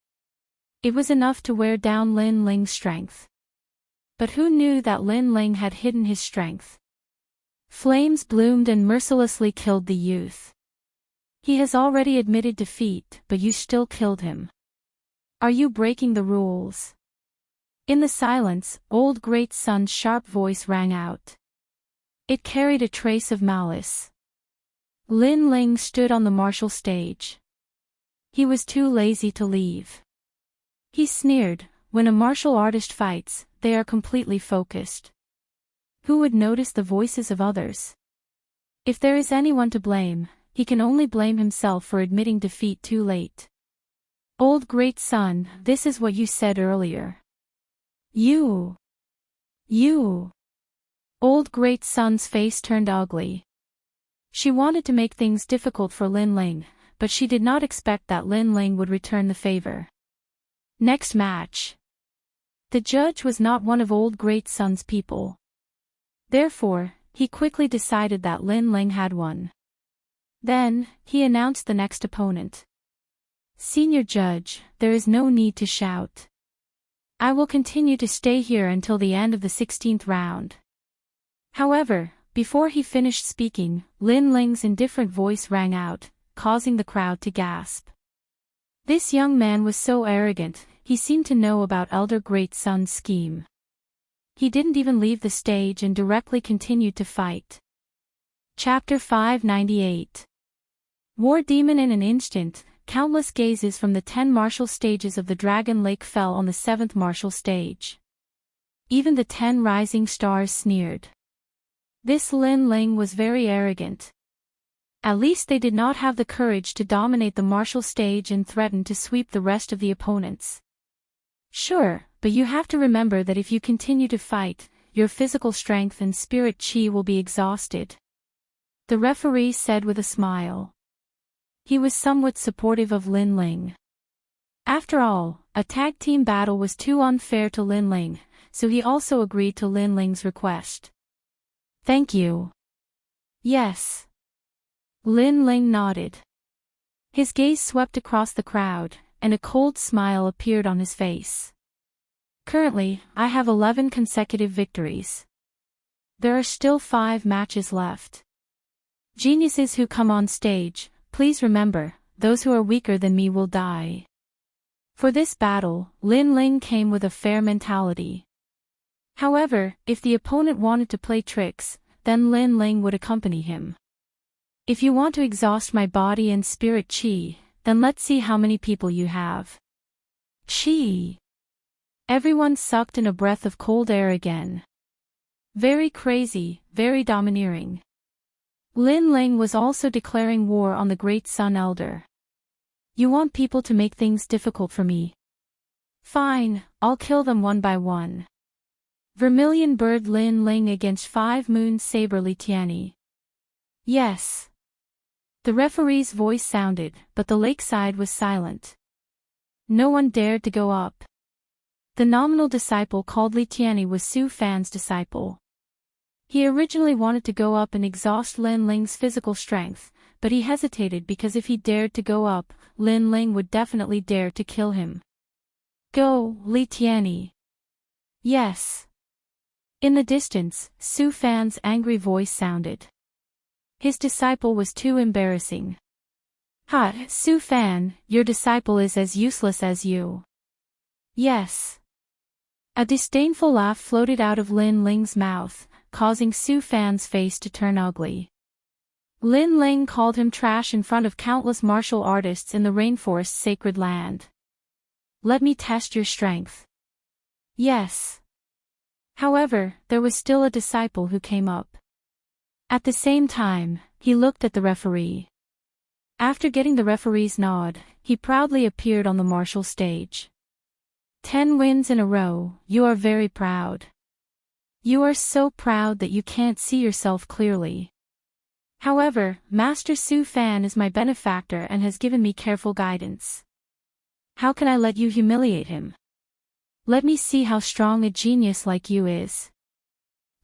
It was enough to wear down Lin Ling's strength. But who knew that Lin Ling had hidden his strength? Flames bloomed and mercilessly killed the youth. He has already admitted defeat, but you still killed him. Are you breaking the rules? In the silence, old Great Sun's sharp voice rang out. It carried a trace of malice. Lin Ling stood on the martial stage. He was too lazy to leave. He sneered, when a martial artist fights, they are completely focused. Who would notice the voices of others? If there is anyone to blame, he can only blame himself for admitting defeat too late. Old Great Sun, this is what you said earlier. You. Old Great Sun's face turned ugly. She wanted to make things difficult for Lin Ling, but she did not expect that Lin Ling would return the favor. Next match. The judge was not one of Old Great Sun's people. Therefore, he quickly decided that Lin Ling had won. Then, he announced the next opponent. Senior Judge, there is no need to shout. I will continue to stay here until the end of the 16th round. However, before he finished speaking, Lin Ling's indifferent voice rang out, causing the crowd to gasp. This young man was so arrogant, he seemed to know about Elder Great Sun's scheme. He didn't even leave the stage and directly continued to fight. Chapter 598. War Demon. In an instant, countless gazes from the 10 martial stages of the Dragon Lake fell on the 7th martial stage. Even the 10 rising stars sneered. This Lin Ling was very arrogant. At least they did not have the courage to dominate the martial stage and threaten to sweep the rest of the opponents. Sure, but you have to remember that if you continue to fight, your physical strength and spirit chi will be exhausted. The referee said with a smile. He was somewhat supportive of Lin Ling. After all, a tag team battle was too unfair to Lin Ling, so he also agreed to Lin Ling's request. Thank you. Yes. Lin Ling nodded. His gaze swept across the crowd, and a cold smile appeared on his face. Currently, I have 11 consecutive victories. There are still 5 matches left. Geniuses who come on stage, please remember, those who are weaker than me will die. For this battle, Lin Ling came with a fair mentality. However, if the opponent wanted to play tricks, then Lin Ling would accompany him. If you want to exhaust my body and spirit chi, then let's see how many people you have. Chi. Everyone sucked in a breath of cold air again. Very crazy, very domineering. Lin Ling was also declaring war on the Great Sun Elder. You want people to make things difficult for me? Fine, I'll kill them one by one. Vermilion Bird Lin Ling against 5 Moon Saber Li Tianyi. Yes. The referee's voice sounded, but the lakeside was silent. No one dared to go up. The nominal disciple called Li Tianyi was Su Fan's disciple. He originally wanted to go up and exhaust Lin Ling's physical strength, but he hesitated because if he dared to go up, Lin Ling would definitely dare to kill him. Go, Li Tianyi. Yes. In the distance, Su Fan's angry voice sounded. His disciple was too embarrassing. Ha, Su Fan, your disciple is as useless as you. Yes. A disdainful laugh floated out of Lin Ling's mouth, causing Su Fan's face to turn ugly. Lin Ling called him trash in front of countless martial artists in the rainforest's sacred land. Let me test your strength. Yes. However, there was still a disciple who came up. At the same time, he looked at the referee. After getting the referee's nod, he proudly appeared on the martial stage. 10 wins in a row, you are very proud. You are so proud that you can't see yourself clearly. However, Master Su Fan is my benefactor and has given me careful guidance. How can I let you humiliate him? Let me see how strong a genius like you is.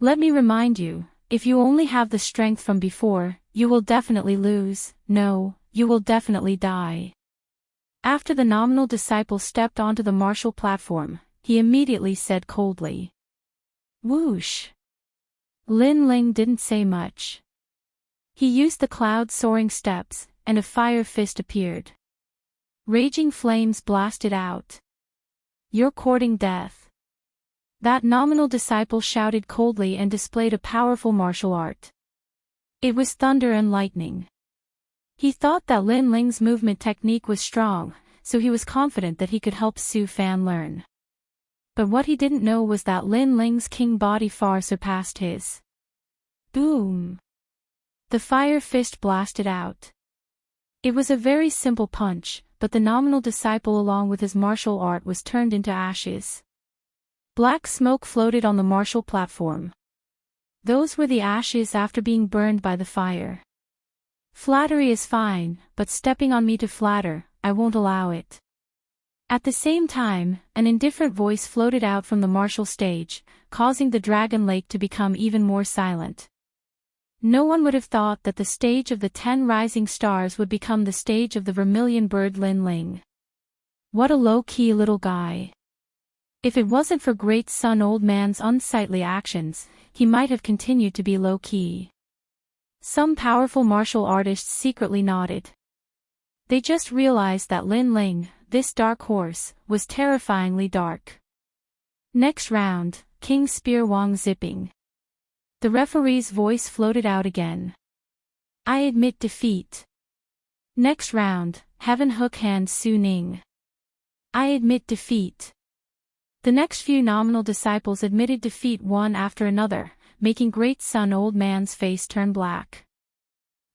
Let me remind you, if you only have the strength from before, you will definitely lose, no, you will definitely die. After the nominal disciple stepped onto the martial platform, he immediately said coldly. Whoosh! Lin Ling didn't say much. He used the cloud-soaring steps, and a fire fist appeared. Raging flames blasted out. You're courting death. That nominal disciple shouted coldly and displayed a powerful martial art. It was thunder and lightning. He thought that Lin Ling's movement technique was strong, so he was confident that he could help Su Fan learn. But what he didn't know was that Lin Ling's king body far surpassed his. Boom! The fire fist blasted out. It was a very simple punch, but the nominal disciple along with his martial art was turned into ashes. Black smoke floated on the martial platform. Those were the ashes after being burned by the fire. Flattery is fine, but stepping on me to flatter, I won't allow it. At the same time, an indifferent voice floated out from the martial stage, causing the Dragon Lake to become even more silent. No one would have thought that the stage of the 10 rising stars would become the stage of the vermilion bird Lin Ling. What a low-key little guy. If it wasn't for Great Sun Old Man's unsightly actions, he might have continued to be low-key. Some powerful martial artists secretly nodded. They just realized that Lin Ling, this dark horse, was terrifyingly dark. Next round, King Spear Wang zipping. The referee's voice floated out again. I admit defeat. Next round, Heaven Hook Hand Su Ning. I admit defeat. The next few nominal disciples admitted defeat one after another, making Great Sun Old Man's face turn black.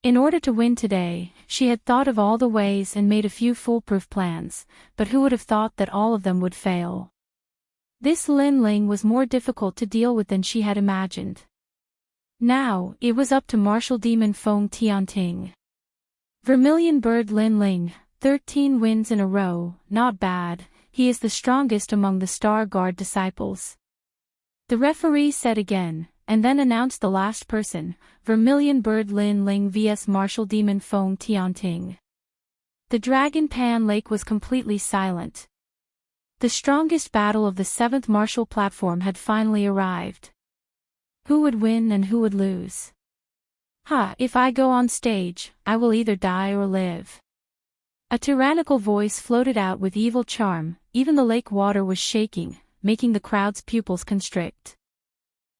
In order to win today, she had thought of all the ways and made a few foolproof plans, but who would have thought that all of them would fail? This Lin Ling was more difficult to deal with than she had imagined. Now, it was up to martial demon Feng Tianting. Vermilion bird Lin Ling, 13 wins in a row, not bad, he is the strongest among the Star Guard disciples. The referee said again, and then announced the last person, Vermilion bird Lin Ling vs martial demon Feng Tianting. The Dragon Pan Lake was completely silent. The strongest battle of the 7th martial platform had finally arrived. Who would win and who would lose? If I go on stage, I will either die or live. A tyrannical voice floated out with evil charm, even the lake water was shaking, making the crowd's pupils constrict.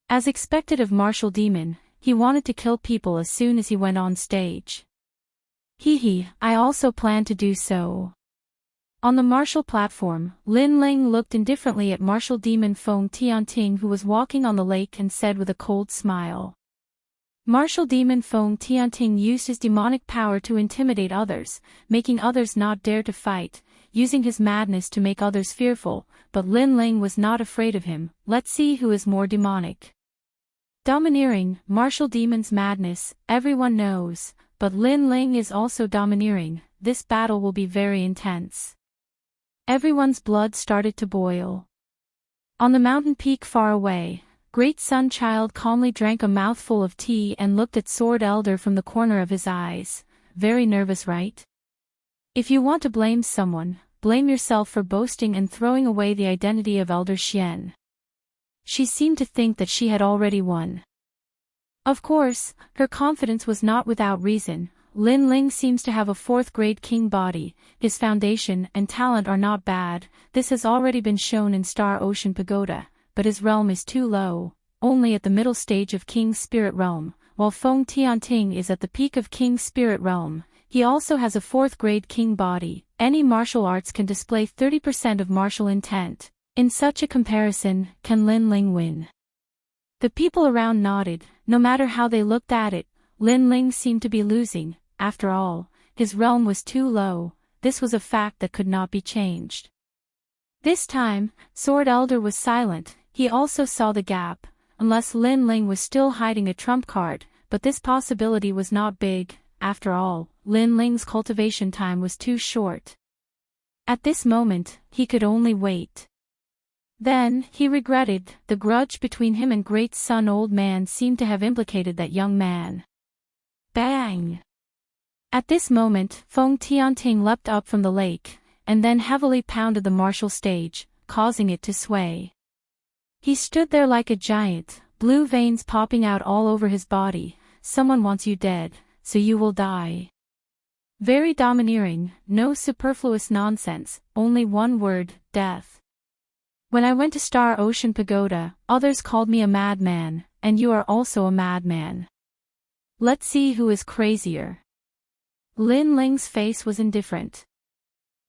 As expected of Martial Demon, he wanted to kill people as soon as he went on stage. I also plan to do so. On the martial platform, Lin Ling looked indifferently at martial demon Feng Tianting who was walking on the lake and said with a cold smile. Martial demon Feng Tianting used his demonic power to intimidate others, making others not dare to fight, using his madness to make others fearful, but Lin Ling was not afraid of him. Let's see who is more demonic. Domineering, martial demon's madness, everyone knows, but Lin Ling is also domineering. This battle will be very intense. Everyone's blood started to boil. On the mountain peak far away, Great Sun Child calmly drank a mouthful of tea and looked at Sword Elder from the corner of his eyes. Very nervous, right? If you want to blame someone, blame yourself for boasting and throwing away the identity of Elder Xian. She seemed to think that she had already won. Of course, her confidence was not without reason. Lin Ling seems to have a 4th-grade king body, his foundation and talent are not bad, this has already been shown in Star Ocean Pagoda, but his realm is too low, only at the middle stage of King's Spirit Realm, while Feng Tianting is at the peak of King's Spirit Realm. He also has a 4th-grade king body. Any martial arts can display 30% of martial intent. In such a comparison, can Lin Ling win? The people around nodded. No matter how they looked at it, Lin Ling seemed to be losing. After all, his realm was too low. This was a fact that could not be changed. This time, Sword Elder was silent. He also saw the gap, unless Lin Ling was still hiding a trump card, but this possibility was not big. After all, Lin Ling's cultivation time was too short. At this moment, he could only wait. Then, he regretted, the grudge between him and Great Sun Old Man seemed to have implicated that young man. Bang! At this moment, Feng Tianting leapt up from the lake, and then heavily pounded the martial stage, causing it to sway. He stood there like a giant, blue veins popping out all over his body. Someone wants you dead, so you will die. Very domineering, no superfluous nonsense, only one word, death. When I went to Star Ocean Pagoda, others called me a madman, and you are also a madman. Let's see who is crazier. Lin Ling's face was indifferent.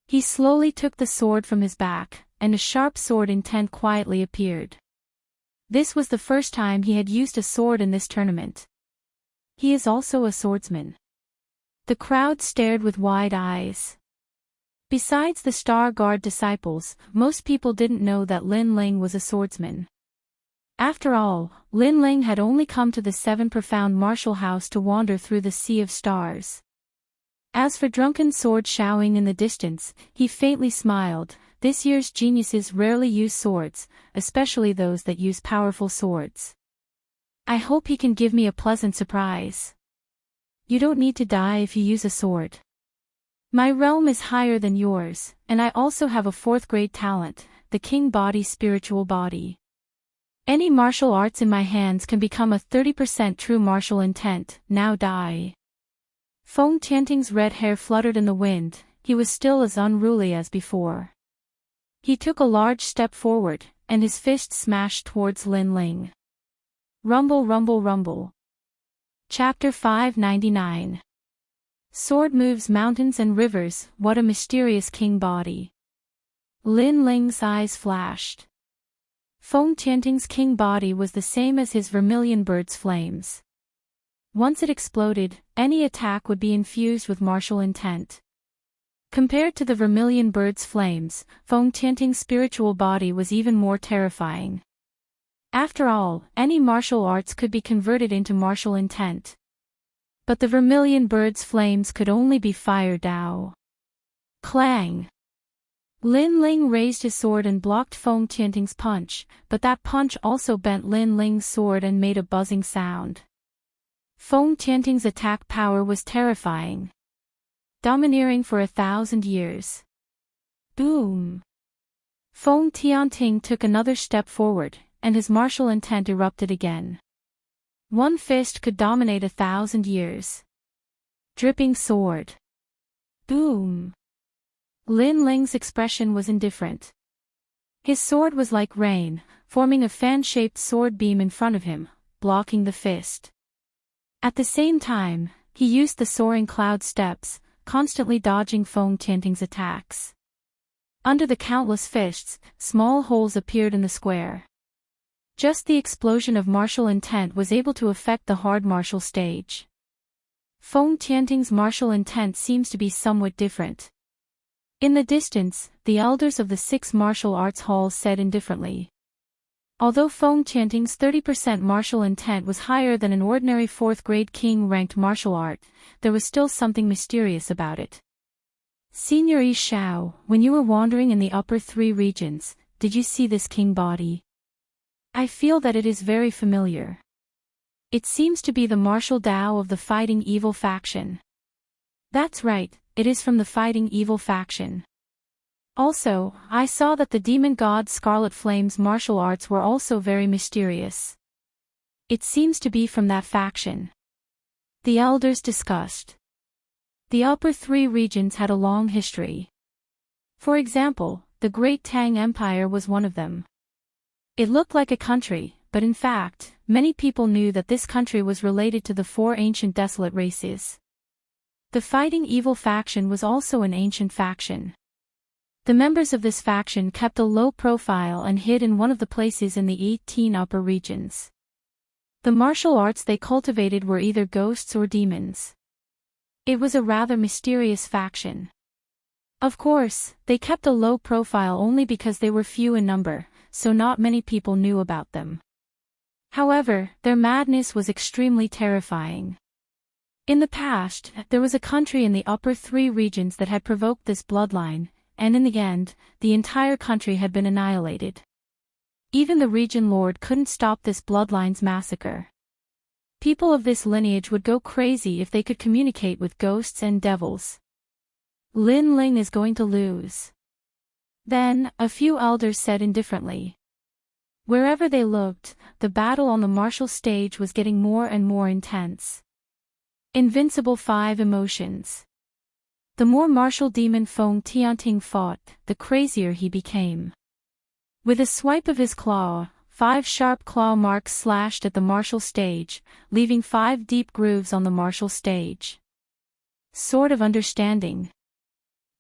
He slowly took the sword from his back, and a sharp sword intent quietly appeared. This was the first time he had used a sword in this tournament. He is also a swordsman. The crowd stared with wide eyes. Besides the Star Guard disciples, most people didn't know that Lin Ling was a swordsman. After all, Lin Ling had only come to the Seven Profound Martial House to wander through the sea of stars. As for drunken sword shouting in the distance, he faintly smiled. This year's geniuses rarely use swords, especially those that use powerful swords. I hope he can give me a pleasant surprise. You don't need to die if you use a sword. My realm is higher than yours, and I also have a fourth-grade talent, the king body spiritual body. Any martial arts in my hands can become a 30% true martial intent. Now die. Feng Tianting's red hair fluttered in the wind. He was still as unruly as before. He took a large step forward, and his fist smashed towards Lin Ling. Rumble, rumble, rumble. Chapter 599. Sword moves mountains and rivers. What a mysterious king body. Lin Ling's eyes flashed. Feng Tianting's king body was the same as his vermilion bird's flames. Once it exploded, any attack would be infused with martial intent. Compared to the vermilion bird's flames, Feng Tianting's spiritual body was even more terrifying. After all, any martial arts could be converted into martial intent. But the vermilion bird's flames could only be fire Dao. Clang! Lin Ling raised his sword and blocked Feng Tianting's punch, but that punch also bent Lin Ling's sword and made a buzzing sound. Feng Tianting's attack power was terrifying. Domineering for 1,000 years. Boom! Feng Tianting took another step forward, and his martial intent erupted again. One fist could dominate 1,000 years. Dripping sword. Boom! Lin Ling's expression was indifferent. His sword was like rain, forming a fan-shaped sword beam in front of him, blocking the fist. At the same time, he used the soaring cloud steps, constantly dodging Feng Tianting's attacks. Under the countless fists, small holes appeared in the square. Just the explosion of martial intent was able to affect the hard martial stage. Feng Tianting's martial intent seems to be somewhat different. In the distance, the elders of the 6 martial arts halls said indifferently. Although Feng Tianting's 30% martial intent was higher than an ordinary 4th-grade king-ranked martial art, there was still something mysterious about it. Senior Yi Shao, when you were wandering in the upper 3 regions, did you see this king body? I feel that it is very familiar. It seems to be the martial Dao of the Fighting Evil faction. That's right, it is from the Fighting Evil faction. Also, I saw that the demon god Scarlet Flame's martial arts were also very mysterious. It seems to be from that faction. The elders discussed. The upper 3 regions had a long history. For example, the Great Tang Empire was one of them. It looked like a country, but in fact, many people knew that this country was related to the 4 ancient desolate races. The Fighting Evil faction was also an ancient faction. The members of this faction kept a low profile and hid in one of the places in the 18 upper regions. The martial arts they cultivated were either ghosts or demons. It was a rather mysterious faction. Of course, they kept a low profile only because they were few in number, so not many people knew about them. However, their madness was extremely terrifying. In the past, there was a country in the upper 3 regions that had provoked this bloodline, and in the end, the entire country had been annihilated. Even the region lord couldn't stop this bloodline's massacre. People of this lineage would go crazy if they could communicate with ghosts and devils. Lin Ling is going to lose. Then, a few elders said indifferently. Wherever they looked, the battle on the martial stage was getting more and more intense. Invincible 5 emotions. The more martial demon Feng Tianting fought, the crazier he became. With a swipe of his claw, 5 sharp claw marks slashed at the martial stage, leaving 5 deep grooves on the martial stage. Sword of Understanding.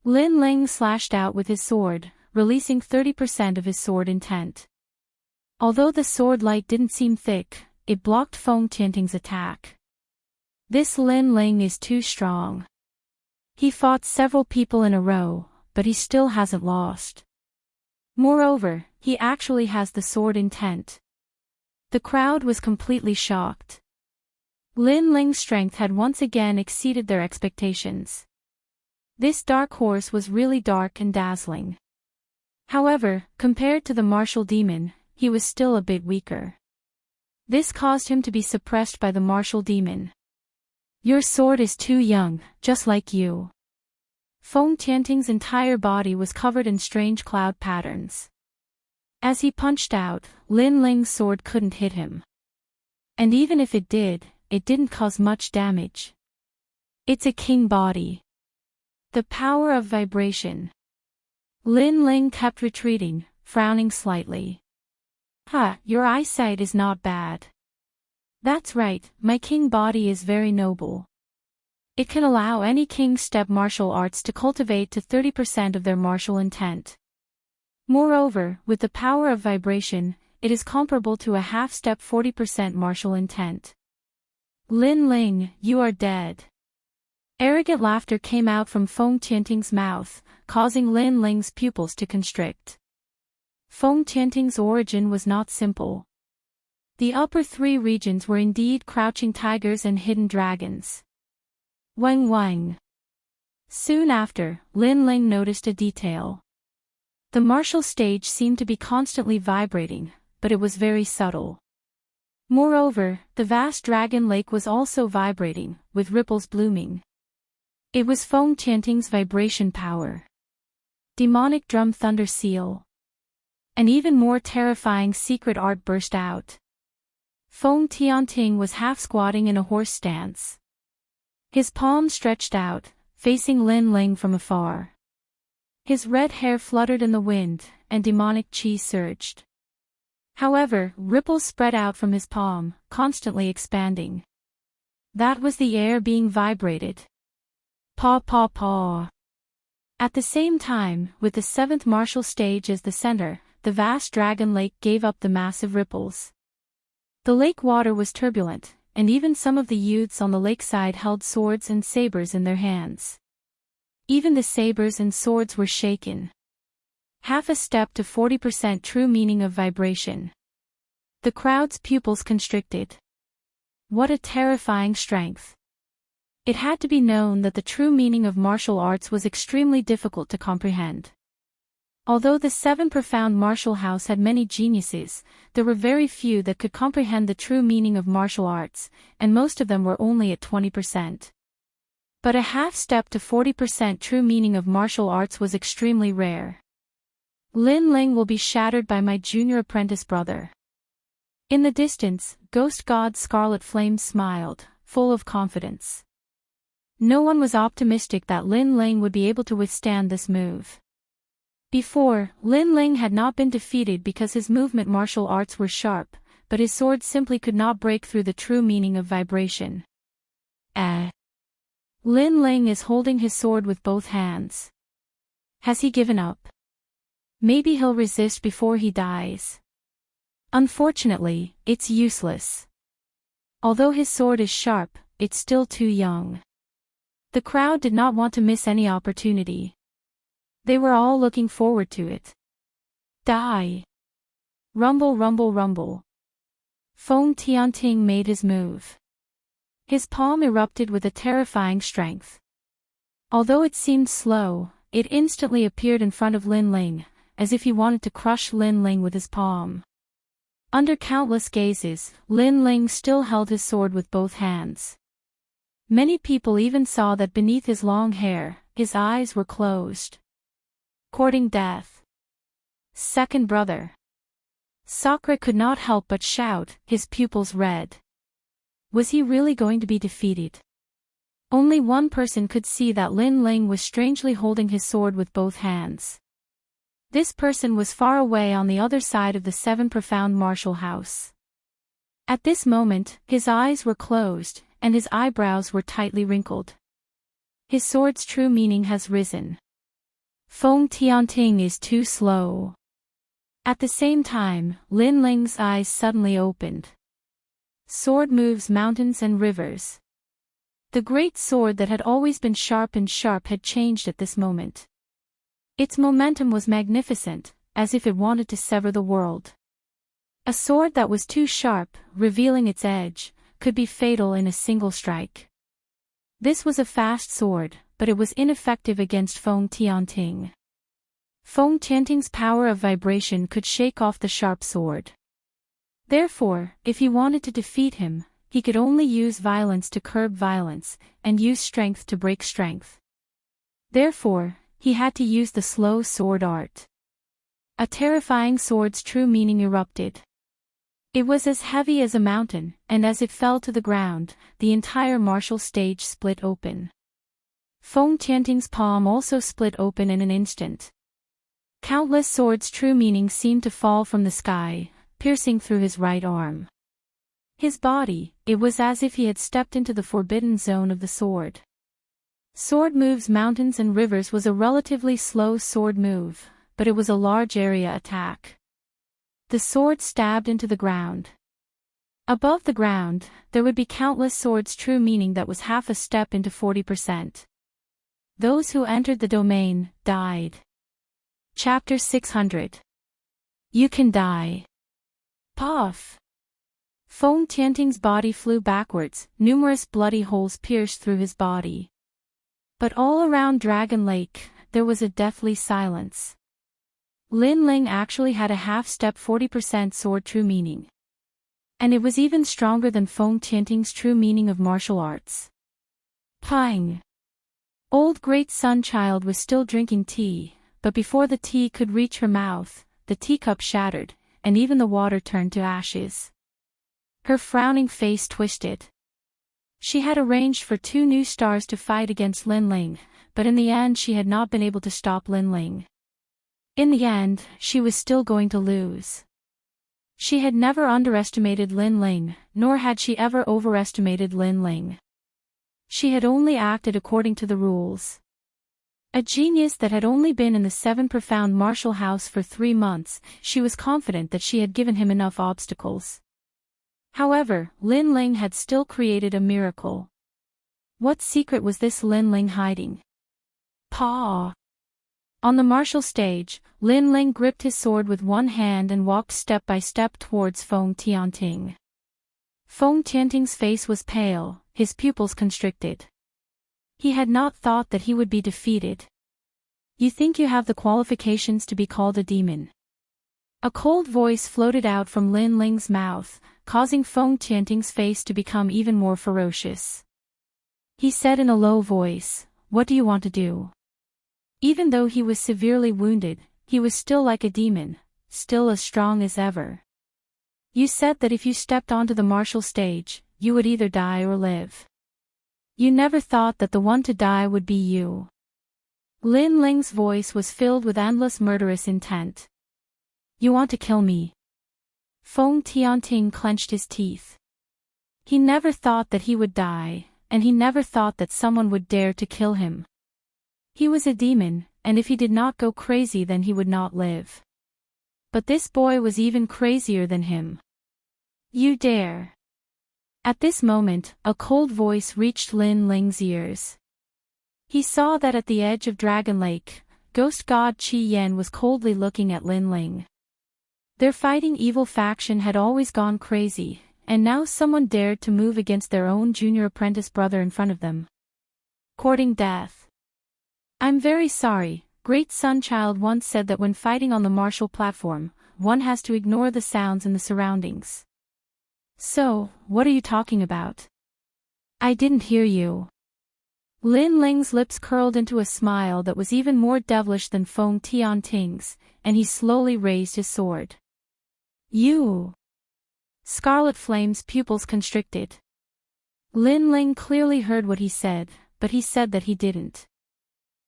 Lin Ling slashed out with his sword, releasing 30% of his sword intent. Although the sword light didn't seem thick, it blocked Feng Tianting's attack. This Lin Ling is too strong. He fought several people in a row, but he still hasn't lost. Moreover, he actually has the sword intent. The crowd was completely shocked. Lin Ling's strength had once again exceeded their expectations. This dark horse was really dark and dazzling. However, compared to the martial demon, he was still a bit weaker. This caused him to be suppressed by the martial demon. Your sword is too young, just like you. Feng Tianting's entire body was covered in strange cloud patterns. As he punched out, Lin Ling's sword couldn't hit him. And even if it did, it didn't cause much damage. It's a king body. The power of vibration. Lin Ling kept retreating, frowning slightly. Your eyesight is not bad. That's right, my king body is very noble. It can allow any king's step martial arts to cultivate to 30% of their martial intent. Moreover, with the power of vibration, it is comparable to a half-step 40% martial intent. Lin Ling, you are dead. Arrogant laughter came out from Feng Tianting's mouth, causing Lin Ling's pupils to constrict. Feng Tianting's origin was not simple. The upper 3 regions were indeed crouching tigers and hidden dragons. Wang Wang. Soon after, Lin Ling noticed a detail. The martial stage seemed to be constantly vibrating, but it was very subtle. Moreover, the vast dragon lake was also vibrating, with ripples blooming. It was Feng Tianting's vibration power. Demonic drum thunder seal. An even more terrifying secret art burst out. Feng Tianting was half squatting in a horse stance. His palms stretched out, facing Lin Ling from afar. His red hair fluttered in the wind, and demonic chi surged. However, ripples spread out from his palm, constantly expanding. That was the air being vibrated. Paw paw paw. At the same time, with the 7th martial stage as the center, the vast dragon lake gave up the massive ripples. The lake water was turbulent, and even some of the youths on the lakeside held swords and sabers in their hands. Even the sabers and swords were shaken. Half a step to 40% true meaning of vibration. The crowd's pupils constricted. What a terrifying strength. It had to be known that the true meaning of martial arts was extremely difficult to comprehend. Although the 7 profound martial house had many geniuses, there were very few that could comprehend the true meaning of martial arts, and most of them were only at 20%. But a half step to 40% true meaning of martial arts was extremely rare. Lin Ling will be shattered by my junior apprentice brother. In the distance, Ghost God Scarlet Flame smiled, full of confidence. No one was optimistic that Lin Ling would be able to withstand this move. Before, Lin Ling had not been defeated because his movement martial arts were sharp, but his sword simply could not break through the true meaning of vibration. Lin Ling is holding his sword with both hands. Has he given up? Maybe he'll resist before he dies. Unfortunately, it's useless. Although his sword is sharp, it's still too young. The crowd did not want to miss any opportunity. They were all looking forward to it. Die! Rumble rumble rumble. Feng Tianting made his move. His palm erupted with a terrifying strength. Although it seemed slow, it instantly appeared in front of Lin Ling, as if he wanted to crush Lin Ling with his palm. Under countless gazes, Lin Ling still held his sword with both hands. Many people even saw that beneath his long hair, his eyes were closed. Courting death. Second brother. Sakura could not help but shout, his pupils red. Was he really going to be defeated? Only one person could see that Lin Ling was strangely holding his sword with both hands. This person was far away on the other side of the seven profound martial house. At this moment, his eyes were closed, and his eyebrows were tightly wrinkled. His sword's true meaning has risen. Feng Tianting is too slow. At the same time, Lin Ling's eyes suddenly opened. Sword moves mountains and rivers. The great sword that had always been sharp and sharp had changed at this moment. Its momentum was magnificent, as if it wanted to sever the world. A sword that was too sharp, revealing its edge, could be fatal in a single strike. This was a fast sword, but it was ineffective against Feng Tianting. Feng Tianting's power of vibration could shake off the sharp sword. Therefore, if he wanted to defeat him, he could only use violence to curb violence, and use strength to break strength. Therefore, he had to use the slow sword art. A terrifying sword's true meaning erupted. It was as heavy as a mountain, and as it fell to the ground, the entire martial stage split open. Feng Tianting's palm also split open in an instant. Countless swords' true meaning seemed to fall from the sky, piercing through his right arm. His body, it was as if he had stepped into the forbidden zone of the sword. Sword moves mountains and rivers was a relatively slow sword move, but it was a large area attack. The sword stabbed into the ground. Above the ground, there would be countless swords' true meaning that was half a step into 40%. Those who entered the domain, died. Chapter 600. You can die. Puff. Feng Tianting's body flew backwards, numerous bloody holes pierced through his body. But all around Dragon Lake, there was a deathly silence. Lin Ling actually had a half-step 40% sword true meaning. And it was even stronger than Feng Tianting's true meaning of martial arts. Pang! Old Great Sun Child was still drinking tea, but before the tea could reach her mouth, the teacup shattered, and even the water turned to ashes. Her frowning face twisted. She had arranged for 2 new stars to fight against Lin Ling, but in the end she had not been able to stop Lin Ling. In the end, she was still going to lose. She had never underestimated Lin Ling, nor had she ever overestimated Lin Ling. She had only acted according to the rules. A genius that had only been in the 7 profound martial house for 3 months, she was confident that she had given him enough obstacles. However, Lin Ling had still created a miracle. What secret was this Lin Ling hiding? Paw! On the martial stage, Lin Ling gripped his sword with one hand and walked step by step towards Feng Tianting. Feng Tianting's face was pale, his pupils constricted. He had not thought that he would be defeated. You think you have the qualifications to be called a demon? A cold voice floated out from Lin Ling's mouth, causing Feng Tianting's face to become even more ferocious. He said in a low voice, "What do you want to do?" Even though he was severely wounded, he was still like a demon, still as strong as ever. You said that if you stepped onto the martial stage, you would either die or live. You never thought that the one to die would be you. Lin Ling's voice was filled with endless murderous intent. You want to kill me? Feng Tianting clenched his teeth. He never thought that he would die, and he never thought that someone would dare to kill him. He was a demon, and if he did not go crazy then he would not live. But this boy was even crazier than him. You dare! At this moment, a cold voice reached Lin Ling's ears. He saw that at the edge of Dragon Lake, ghost god Qi Yan was coldly looking at Lin Ling. Their fighting evil faction had always gone crazy, and now someone dared to move against their own junior apprentice brother in front of them. Courting death. I'm very sorry, Great Sun Child once said that when fighting on the martial platform, one has to ignore the sounds in the surroundings. So, what are you talking about? I didn't hear you. Lin Ling's lips curled into a smile that was even more devilish than Feng Tianting's, and he slowly raised his sword. You! Scarlet Flame's pupils constricted. Lin Ling clearly heard what he said, but he said that he didn't.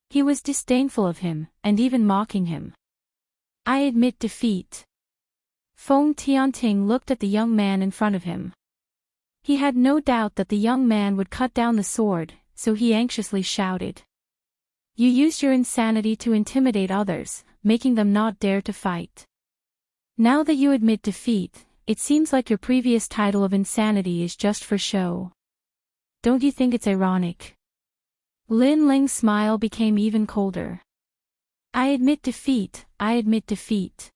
He was disdainful of him, and even mocking him. I admit defeat. Feng Tianting looked at the young man in front of him. He had no doubt that the young man would cut down the sword, so he anxiously shouted. You used your insanity to intimidate others, making them not dare to fight. Now that you admit defeat, it seems like your previous title of insanity is just for show. Don't you think it's ironic? Lin Ling's smile became even colder. I admit defeat, I admit defeat.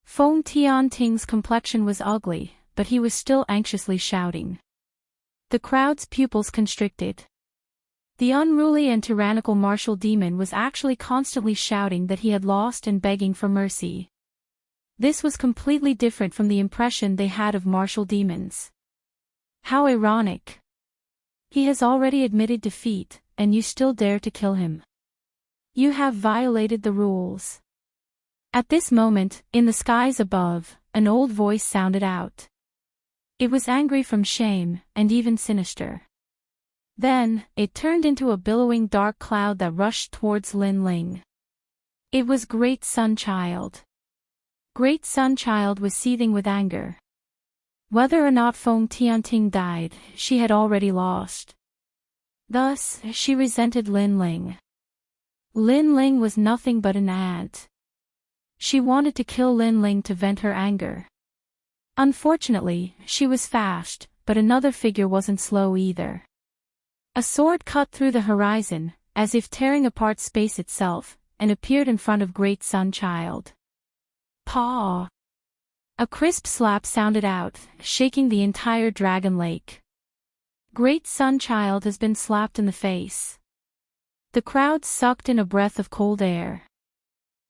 Feng Tianting's complexion was ugly, but he was still anxiously shouting. The crowd's pupils constricted. The unruly and tyrannical martial demon was actually constantly shouting that he had lost and begging for mercy. This was completely different from the impression they had of martial demons. How ironic. He has already admitted defeat, and you still dare to kill him. You have violated the rules. At this moment, in the skies above, an old voice sounded out. It was angry from shame, and even sinister. Then, it turned into a billowing dark cloud that rushed towards Lin Ling. It was Great Sunchild. Great Sunchild was seething with anger. Whether or not Feng Tianting died, she had already lost. Thus, she resented Lin Ling. Lin Ling was nothing but an ant. She wanted to kill Lin Ling to vent her anger. Unfortunately, she was fast, but another figure wasn't slow either. A sword cut through the horizon, as if tearing apart space itself, and appeared in front of Great Sunchild. Paw! A crisp slap sounded out, shaking the entire dragon lake. Great Sunchild has been slapped in the face. The crowd sucked in a breath of cold air.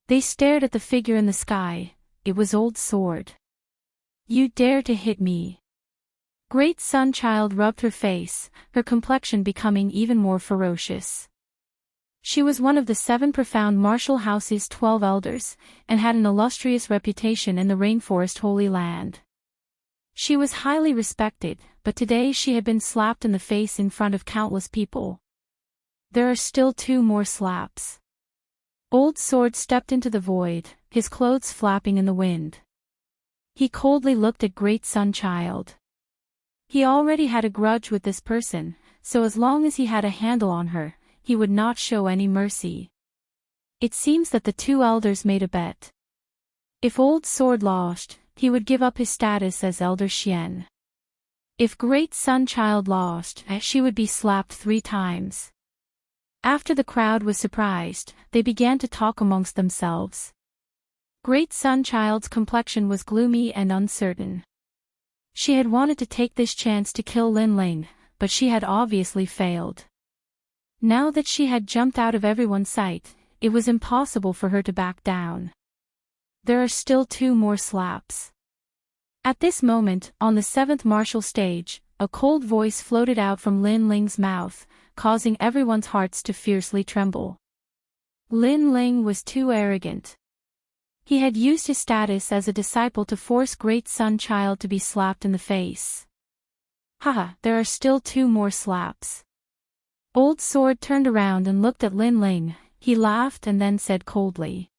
They stared at the figure in the sky. It was Old Sword. You dare to hit me? Great Sunchild rubbed her face, her complexion becoming even more ferocious. She was one of the 7 profound martial house's 12 elders, and had an illustrious reputation in the Rainforest Holy Land. She was highly respected, but today she had been slapped in the face in front of countless people. There are still 2 more slaps. Old Sword stepped into the void, his clothes flapping in the wind. He coldly looked at Great Sunchild. He already had a grudge with this person, so as long as he had a handle on her, he would not show any mercy. It seems that the 2 elders made a bet. If Old Sword lost, he would give up his status as Elder Xian. If Great Sunchild lost, she would be slapped 3 times. After the crowd was surprised, they began to talk amongst themselves. Great Sunchild's complexion was gloomy and uncertain. She had wanted to take this chance to kill Lin Ling, but she had obviously failed. Now that she had jumped out of everyone's sight, it was impossible for her to back down. There are still 2 more slaps. At this moment, on the 7th martial stage, a cold voice floated out from Lin Ling's mouth, causing everyone's hearts to fiercely tremble. Lin Ling was too arrogant. He had used his status as a disciple to force Great Sunchild to be slapped in the face. Haha, there are still 2 more slaps. Old Sword turned around and looked at Lin Ling. He laughed and then said coldly.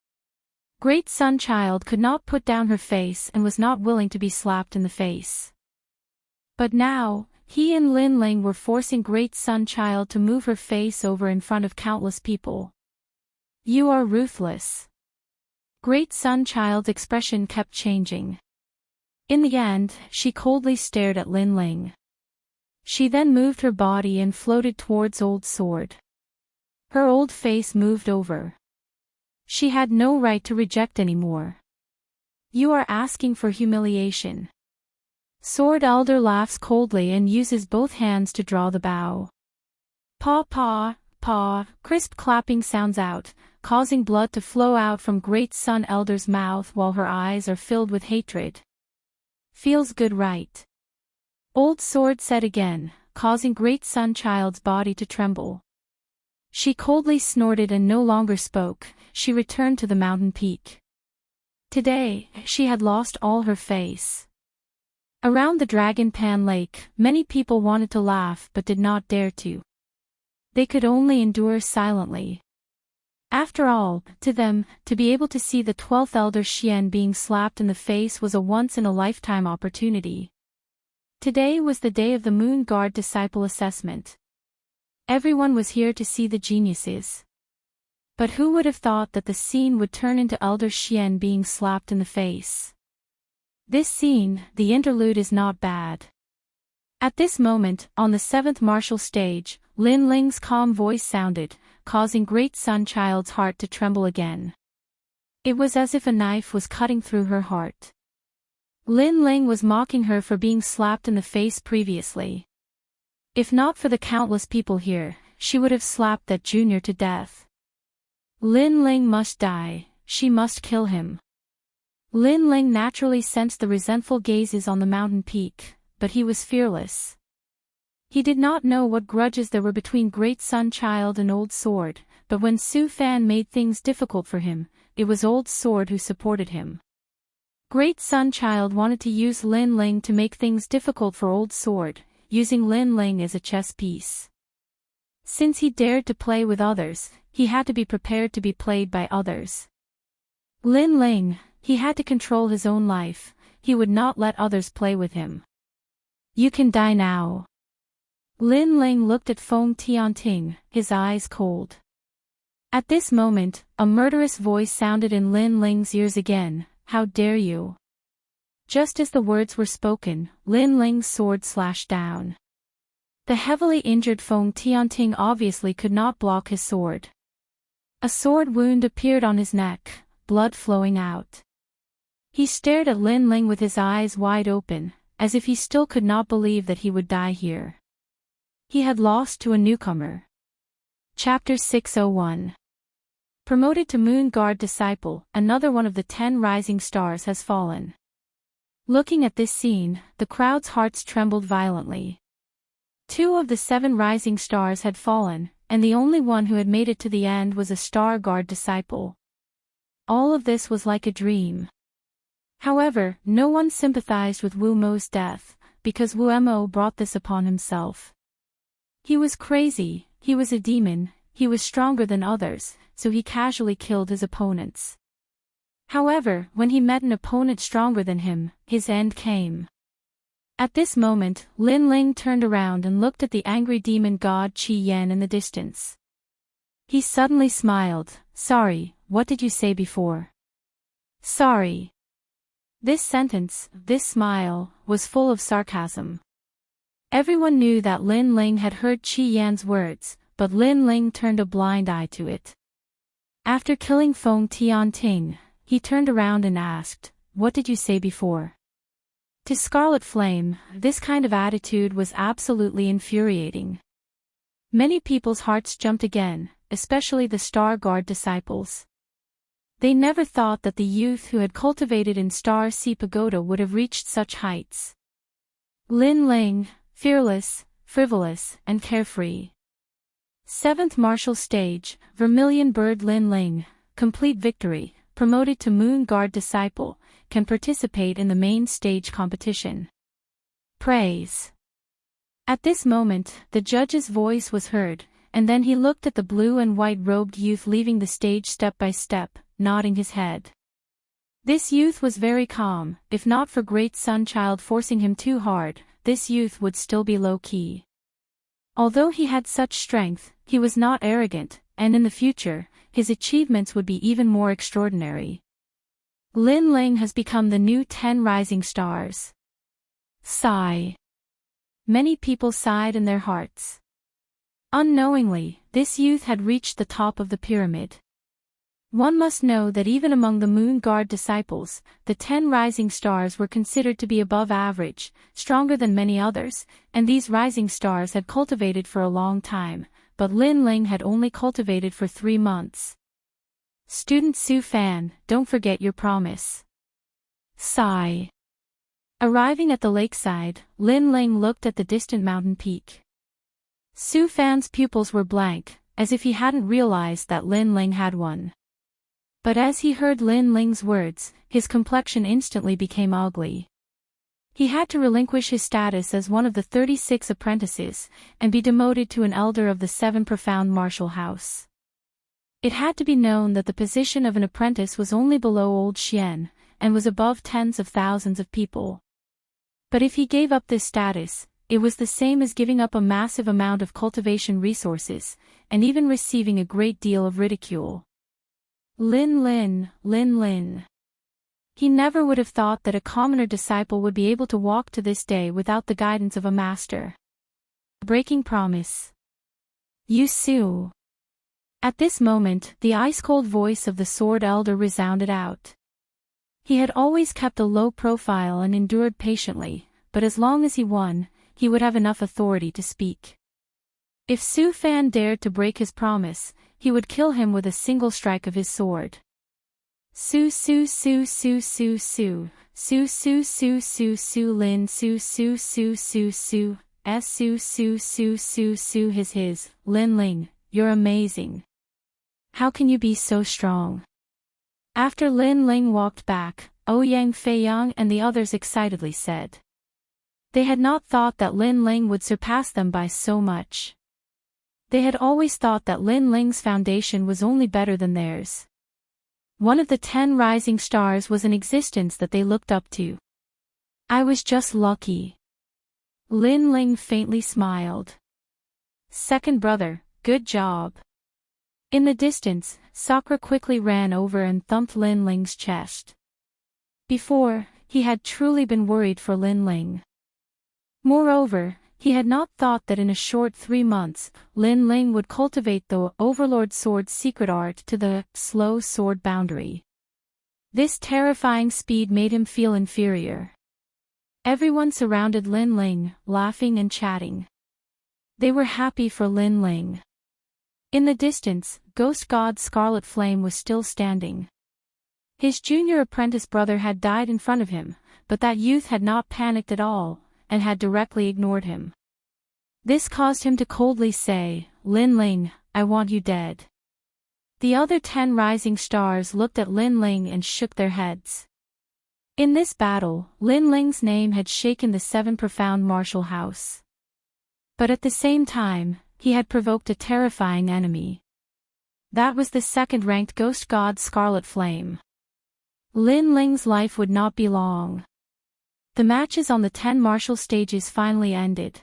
Great Sunchild could not put down her face and was not willing to be slapped in the face. But now, he and Lin Ling were forcing Great Sunchild to move her face over in front of countless people. You are ruthless. Great Sunchild's expression kept changing. In the end, she coldly stared at Lin Ling. She then moved her body and floated towards Old Sword. Her old face moved over. She had no right to reject anymore. You are asking for humiliation. Sword Elder laughs coldly and uses both hands to draw the bow. Paw paw, paw, crisp clapping sounds out, causing blood to flow out from Great Sun Elder's mouth while her eyes are filled with hatred. Feels good, right? Old Sword said again, causing Great Sun Child's body to tremble. She coldly snorted and no longer spoke. She returned to the mountain peak. Today, she had lost all her face. Around the Dragon Pan Lake, many people wanted to laugh but did not dare to. They could only endure silently. After all, to them, to be able to see the 12th Elder Xian being slapped in the face was a once-in-a-lifetime opportunity. Today was the day of the Moon Guard Disciple Assessment. Everyone was here to see the geniuses. But who would have thought that the scene would turn into Elder Xian being slapped in the face? This scene, the interlude, is not bad. At this moment, on the 7th martial stage, Lin Ling's calm voice sounded, causing Great Sun Child's heart to tremble again. It was as if a knife was cutting through her heart. Lin Ling was mocking her for being slapped in the face previously. If not for the countless people here, she would have slapped that junior to death. Lin Ling must die, she must kill him. Lin Ling naturally sensed the resentful gazes on the mountain peak, but he was fearless. He did not know what grudges there were between Great Sun Child and Old Sword, but when Su Fan made things difficult for him, it was Old Sword who supported him. Great Sun Child wanted to use Lin Ling to make things difficult for Old Sword, using Lin Ling as a chess piece. Since he dared to play with others, he had to be prepared to be played by others. Lin Ling, he had to control his own life, he would not let others play with him. You can die now. Lin Ling looked at Feng Tianting, his eyes cold. At this moment, a murderous voice sounded in Lin Ling's ears again, "How dare you?" Just as the words were spoken, Lin Ling's sword slashed down. The heavily injured Feng Tianting obviously could not block his sword. A sword wound appeared on his neck, blood flowing out. He stared at Lin Ling with his eyes wide open, as if he still could not believe that he would die here. He had lost to a newcomer. Chapter 601. Promoted to Moon Guard Disciple, another one of the 10 rising stars has fallen. Looking at this scene, the crowd's hearts trembled violently. 2 of the 7 rising stars had fallen, and the only one who had made it to the end was a Star Guard disciple. All of this was like a dream. However, no one sympathized with Wu Mo's death, because Wu Mo brought this upon himself. He was crazy, he was a demon, he was stronger than others, so he casually killed his opponents. However, when he met an opponent stronger than him, his end came. At this moment, Lin Ling turned around and looked at the angry demon god Qi Yan in the distance. He suddenly smiled. "Sorry, what did you say before?" "Sorry." This sentence, this smile, was full of sarcasm. Everyone knew that Lin Ling had heard Qi Yan's words, but Lin Ling turned a blind eye to it. After killing Feng Tianting, he turned around and asked, "What did you say before?" To Scarlet Flame, this kind of attitude was absolutely infuriating. Many people's hearts jumped again, especially the Star Guard disciples. They never thought that the youth who had cultivated in Star Sea Pagoda would have reached such heights. Lin Ling, fearless, frivolous, and carefree. 7th Martial Stage, Vermilion Bird Lin Ling, complete victory, promoted to Moon Guard Disciple, can participate in the main stage competition. Praise. At this moment, the judge's voice was heard, and then he looked at the blue and white-robed youth leaving the stage step by step, nodding his head. This youth was very calm. If not for Great Sun Child forcing him too hard, this youth would still be low-key. Although he had such strength, he was not arrogant, and in the future, his achievements would be even more extraordinary. Lin Ling has become the new 10 rising stars. Sigh. Many people sighed in their hearts. Unknowingly, this youth had reached the top of the pyramid. One must know that even among the Moon Guard disciples, the 10 rising stars were considered to be above average, stronger than many others, and these rising stars had cultivated for a long time, but Lin Ling had only cultivated for 3 months. Student Su Fan, don't forget your promise. Sigh. Arriving at the lakeside, Lin Ling looked at the distant mountain peak. Su Fan's pupils were blank, as if he hadn't realized that Lin Ling had one. But as he heard Lin Ling's words, his complexion instantly became ugly. He had to relinquish his status as one of the 36 apprentices, and be demoted to an elder of the 7 profound martial house. It had to be known that the position of an apprentice was only below old Xian, and was above tens of thousands of people. But if he gave up this status, it was the same as giving up a massive amount of cultivation resources, and even receiving a great deal of ridicule. Lin Lin. He never would have thought that a commoner disciple would be able to walk to this day without the guidance of a master. Breaking promise. You Su. At this moment, the ice-cold voice of the Sword Elder resounded out. He had always kept a low profile and endured patiently, but as long as he won, he would have enough authority to speak. If Su Fan dared to break his promise, he would kill him with a single strike of his sword. Su Lin his Lin Ling, you're amazing. How can you be so strong? After Lin Ling walked back, Ouyang Feiyang and the others excitedly said. They had not thought that Lin Ling would surpass them by so much. They had always thought that Lin Ling's foundation was only better than theirs. One of the 10 rising stars was an existence that they looked up to. I was just lucky. Lin Ling faintly smiled. Second brother, good job. In the distance, Sakura quickly ran over and thumped Lin Ling's chest. Before, he had truly been worried for Lin Ling. Moreover, he had not thought that in a short 3 months, Lin Ling would cultivate the Overlord Sword's secret art to the slow sword boundary. This terrifying speed made him feel inferior. Everyone surrounded Lin Ling, laughing and chatting. They were happy for Lin Ling. In the distance, Ghost God Scarlet Flame was still standing. His junior apprentice brother had died in front of him, but that youth had not panicked at all, and had directly ignored him. This caused him to coldly say, Lin Ling, I want you dead. The other 10 rising stars looked at Lin Ling and shook their heads. In this battle, Lin Ling's name had shaken the 7 profound martial house. But at the same time, he had provoked a terrifying enemy. That was the second-ranked ghost god Scarlet Flame. Lin Ling's life would not be long. The matches on the 10 martial stages finally ended.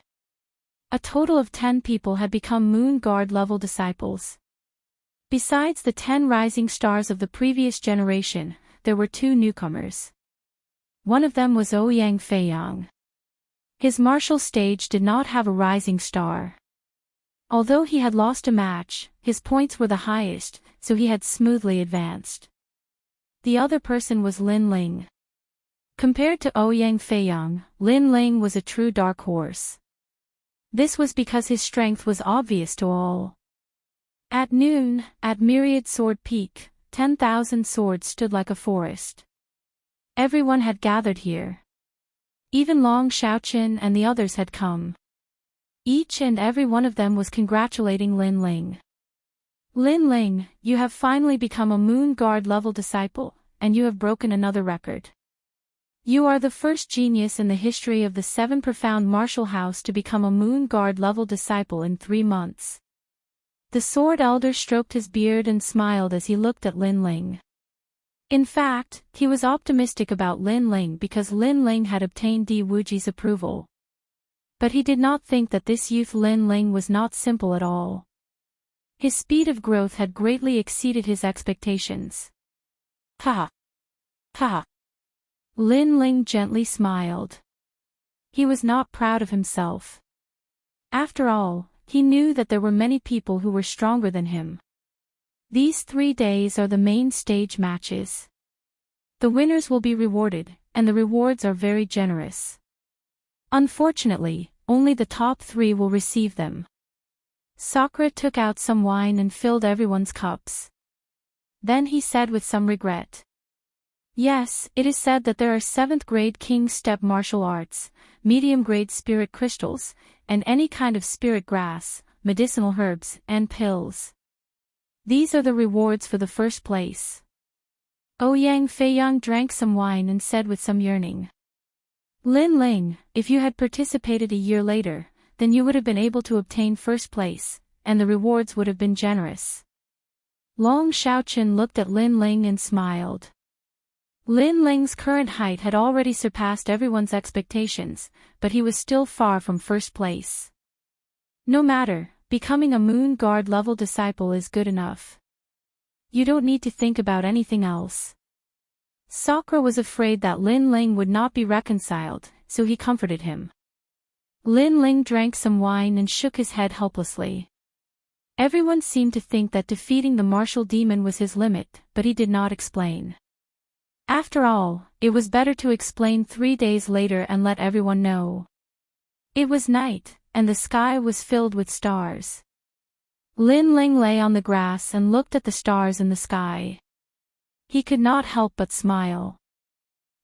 A total of 10 people had become Moon Guard level disciples. Besides the 10 rising stars of the previous generation, there were 2 newcomers. One of them was Ouyang Feiyang. His martial stage did not have a rising star. Although he had lost a match, his points were the highest, so he had smoothly advanced. The other person was Lin Ling. Compared to Ouyang Feiyang, Lin Ling was a true dark horse. This was because his strength was obvious to all. At noon, at Myriad Sword Peak, 10,000 swords stood like a forest. Everyone had gathered here. Even Long Xiaoqin and the others had come. Each and every one of them was congratulating Lin Ling. Lin Ling, you have finally become a Moon Guard level disciple, and you have broken another record. You are the first genius in the history of the 7 profound martial house to become a Moon Guard level disciple in 3 months. The Sword Elder stroked his beard and smiled as he looked at Lin Ling. In fact, he was optimistic about Lin Ling because Lin Ling had obtained Di Wuji's approval. But he did not think that this youth Lin Ling was not simple at all. His speed of growth had greatly exceeded his expectations. Ha! Ha! Lin Ling gently smiled. He was not proud of himself. After all, he knew that there were many people who were stronger than him. These 3 days are the main stage matches. The winners will be rewarded, and the rewards are very generous. Unfortunately, only the top 3 will receive them. Sakura took out some wine and filled everyone's cups. Then he said with some regret. Yes, it is said that there are 7th grade King Step martial arts, medium grade spirit crystals, and any kind of spirit grass, medicinal herbs, and pills. These are the rewards for the first place. Ouyang Feiyang drank some wine and said with some yearning. Lin Ling, if you had participated a year later, then you would have been able to obtain first place, and the rewards would have been generous. Long Xiaoqun looked at Lin Ling and smiled. Lin Ling's current height had already surpassed everyone's expectations, but he was still far from first place. No matter, becoming a Moon Guard level disciple is good enough. You don't need to think about anything else. Sakura was afraid that Lin Ling would not be reconciled, so he comforted him. Lin Ling drank some wine and shook his head helplessly. Everyone seemed to think that defeating the martial demon was his limit, but he did not explain. After all, it was better to explain 3 days later and let everyone know. It was night, and the sky was filled with stars. Lin Ling lay on the grass and looked at the stars in the sky. He could not help but smile.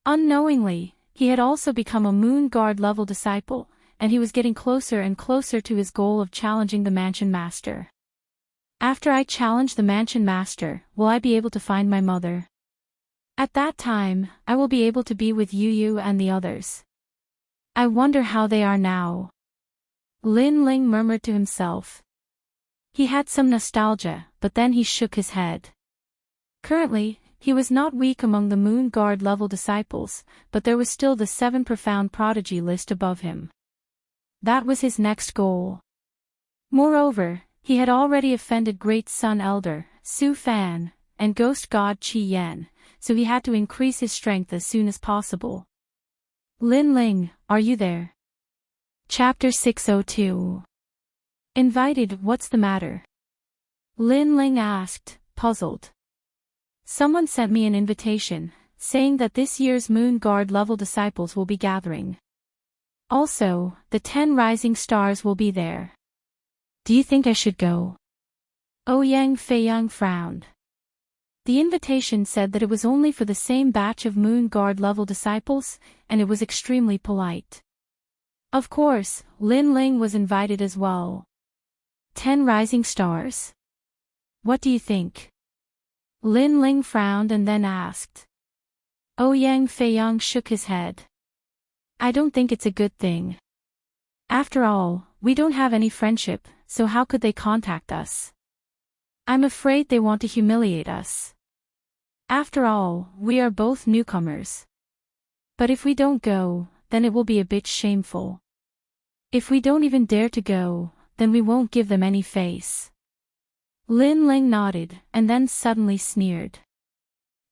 Unknowingly, he had also become a Moon Guard level disciple, and he was getting closer and closer to his goal of challenging the Mansion Master. After I challenge the Mansion Master, will I be able to find my mother? At that time, I will be able to be with Yu and the others. I wonder how they are now. Lin Ling murmured to himself. He had some nostalgia, but then he shook his head. Currently, he was not weak among the Moon Guard level disciples, but there was still the 7 profound prodigy list above him. That was his next goal. Moreover, he had already offended Great Sun Elder, Su Fan, and Ghost God Qi Yan, so he had to increase his strength as soon as possible. Lin Ling, are you there? Chapter 602. Invited, what's the matter? Lin Ling asked, puzzled. Someone sent me an invitation, saying that this year's Moon Guard level disciples will be gathering. Also, the 10 rising stars will be there. Do you think I should go? Ouyang Feiyang frowned. The invitation said that it was only for the same batch of Moon Guard level disciples, and it was extremely polite. Of course, Lin Ling was invited as well. 10 rising stars? What do you think? Lin Ling frowned and then asked. Ouyang Feiyang shook his head. I don't think it's a good thing. After all, we don't have any friendship, so how could they contact us? I'm afraid they want to humiliate us. After all, we are both newcomers. But if we don't go, then it will be a bit shameful. If we don't even dare to go, then we won't give them any face. Lin Ling nodded, and then suddenly sneered.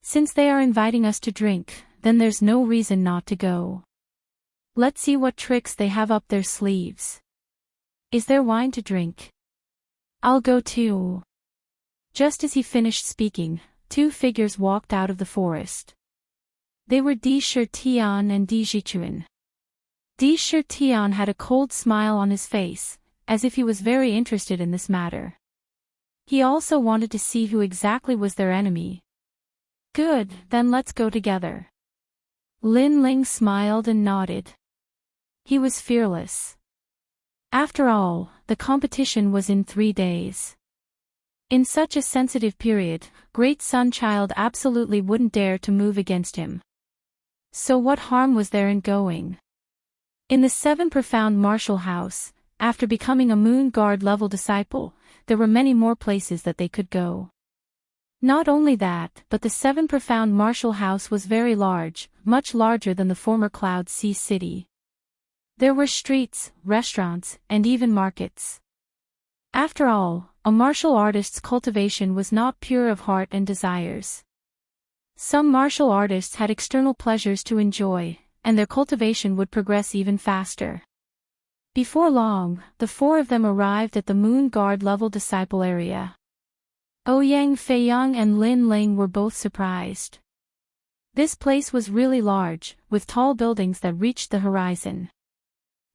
Since they are inviting us to drink, then there's no reason not to go. Let's see what tricks they have up their sleeves. Is there wine to drink? I'll go too. Just as he finished speaking, 2 figures walked out of the forest. They were Di Shitian and Di Jichuan. Di Shitian had a cold smile on his face, as if he was very interested in this matter. He also wanted to see who exactly was their enemy. Good, then let's go together. Lin Ling smiled and nodded. He was fearless. After all, the competition was in 3 days. In such a sensitive period, Great Sun Child absolutely wouldn't dare to move against him. So what harm was there in going? In the 7 profound martial house, after becoming a Moon Guard level disciple, there were many more places that they could go. Not only that, but the 7 profound martial house was very large, much larger than the former Cloud Sea City. There were streets, restaurants, and even markets. After all, a martial artist's cultivation was not pure of heart and desires. Some martial artists had external pleasures to enjoy, and their cultivation would progress even faster. Before long, the 4 of them arrived at the Moon Guard level disciple area. Ouyang Feiyang and Lin Ling were both surprised. This place was really large, with tall buildings that reached the horizon.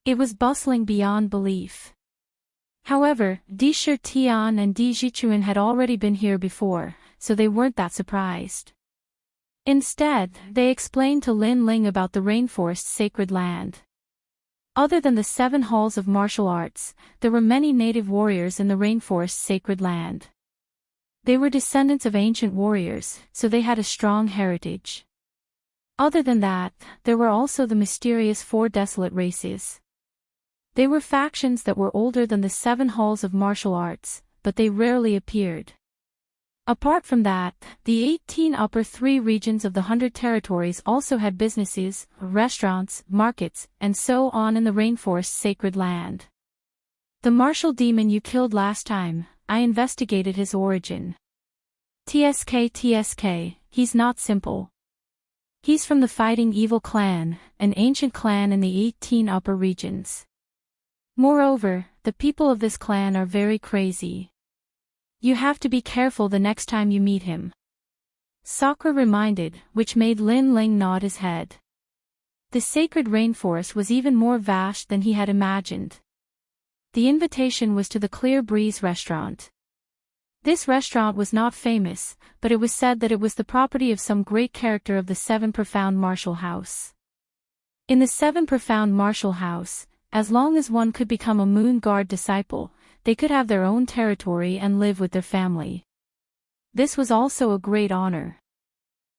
It was bustling beyond belief. However, Di Shitian and Di Jichuan had already been here before, so they weren't that surprised. Instead, they explained to Lin Ling about the rainforest's sacred land. Other than the 7 halls of martial arts, there were many native warriors in the rainforest's sacred land. They were descendants of ancient warriors, so they had a strong heritage. Other than that, there were also the mysterious 4 desolate races. They were factions that were older than the 7 halls of martial arts, but they rarely appeared. Apart from that, the 18 upper 3 regions of the 100 territories also had businesses, restaurants, markets, and so on in the rainforest's sacred land. The martial demon you killed last time, I investigated his origin. TSK, he's not simple. He's from the Fighting Evil clan, an ancient clan in the 18 upper regions. Moreover, the people of this clan are very crazy. You have to be careful the next time you meet him. Sakura reminded, which made Lin Ling nod his head. The sacred rainforest was even more vast than he had imagined. The invitation was to the Clear Breeze restaurant. This restaurant was not famous, but it was said that it was the property of some great character of the 7 Profound Martial House. In the 7 Profound Martial House, as long as one could become a Moon Guard disciple, they could have their own territory and live with their family. This was also a great honor.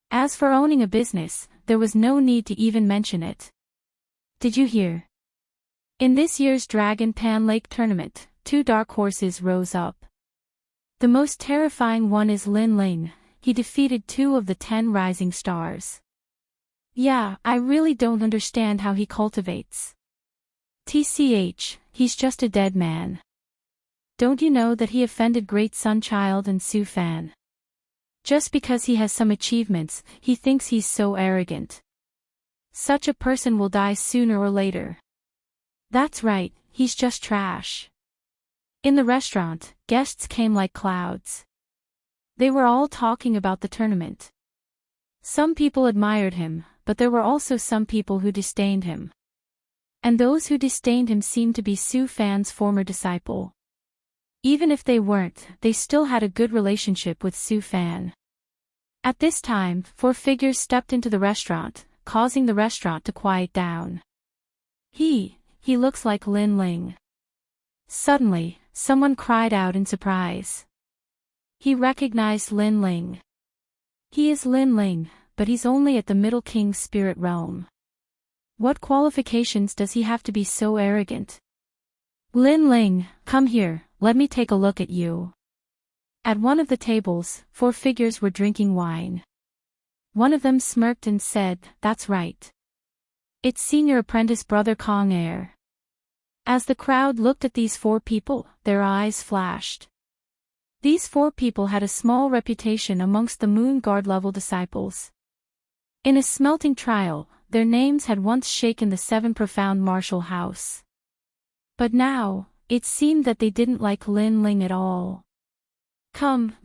As for owning a business, there was no need to even mention it. Did you hear? In this year's Dragon Pan Lake tournament, 2 dark horses rose up. The most terrifying one is Lin Ling. He defeated 2 of the 10 rising stars. Yeah, I really don't understand how he cultivates. TCH, he's just a dead man. Don't you know that he offended Great Sun Child and Su Fan? Just because he has some achievements, he thinks he's so arrogant. Such a person will die sooner or later. That's right, he's just trash. In the restaurant, guests came like clouds. They were all talking about the tournament. Some people admired him, but there were also some people who disdained him. And those who disdained him seemed to be Su Fan's former disciple. Even if they weren't, they still had a good relationship with Su Fan. At this time, 4 figures stepped into the restaurant, causing the restaurant to quiet down. He looks like Lin Ling. Suddenly, someone cried out in surprise. He recognized Lin Ling. He is Lin Ling, but he's only at the Middle King's spirit realm. What qualifications does he have to be so arrogant? Lin Ling, come here, let me take a look at you. At one of the tables, 4 figures were drinking wine. One of them smirked and said, "That's right. It's senior apprentice brother Kong Air." As the crowd looked at these 4 people, their eyes flashed. These 4 people had a small reputation amongst the Moon Guard level disciples. In a smelting trial, their names had once shaken the 7 Profound Martial House. But now, it seemed that they didn't like Lin Ling at all. Come.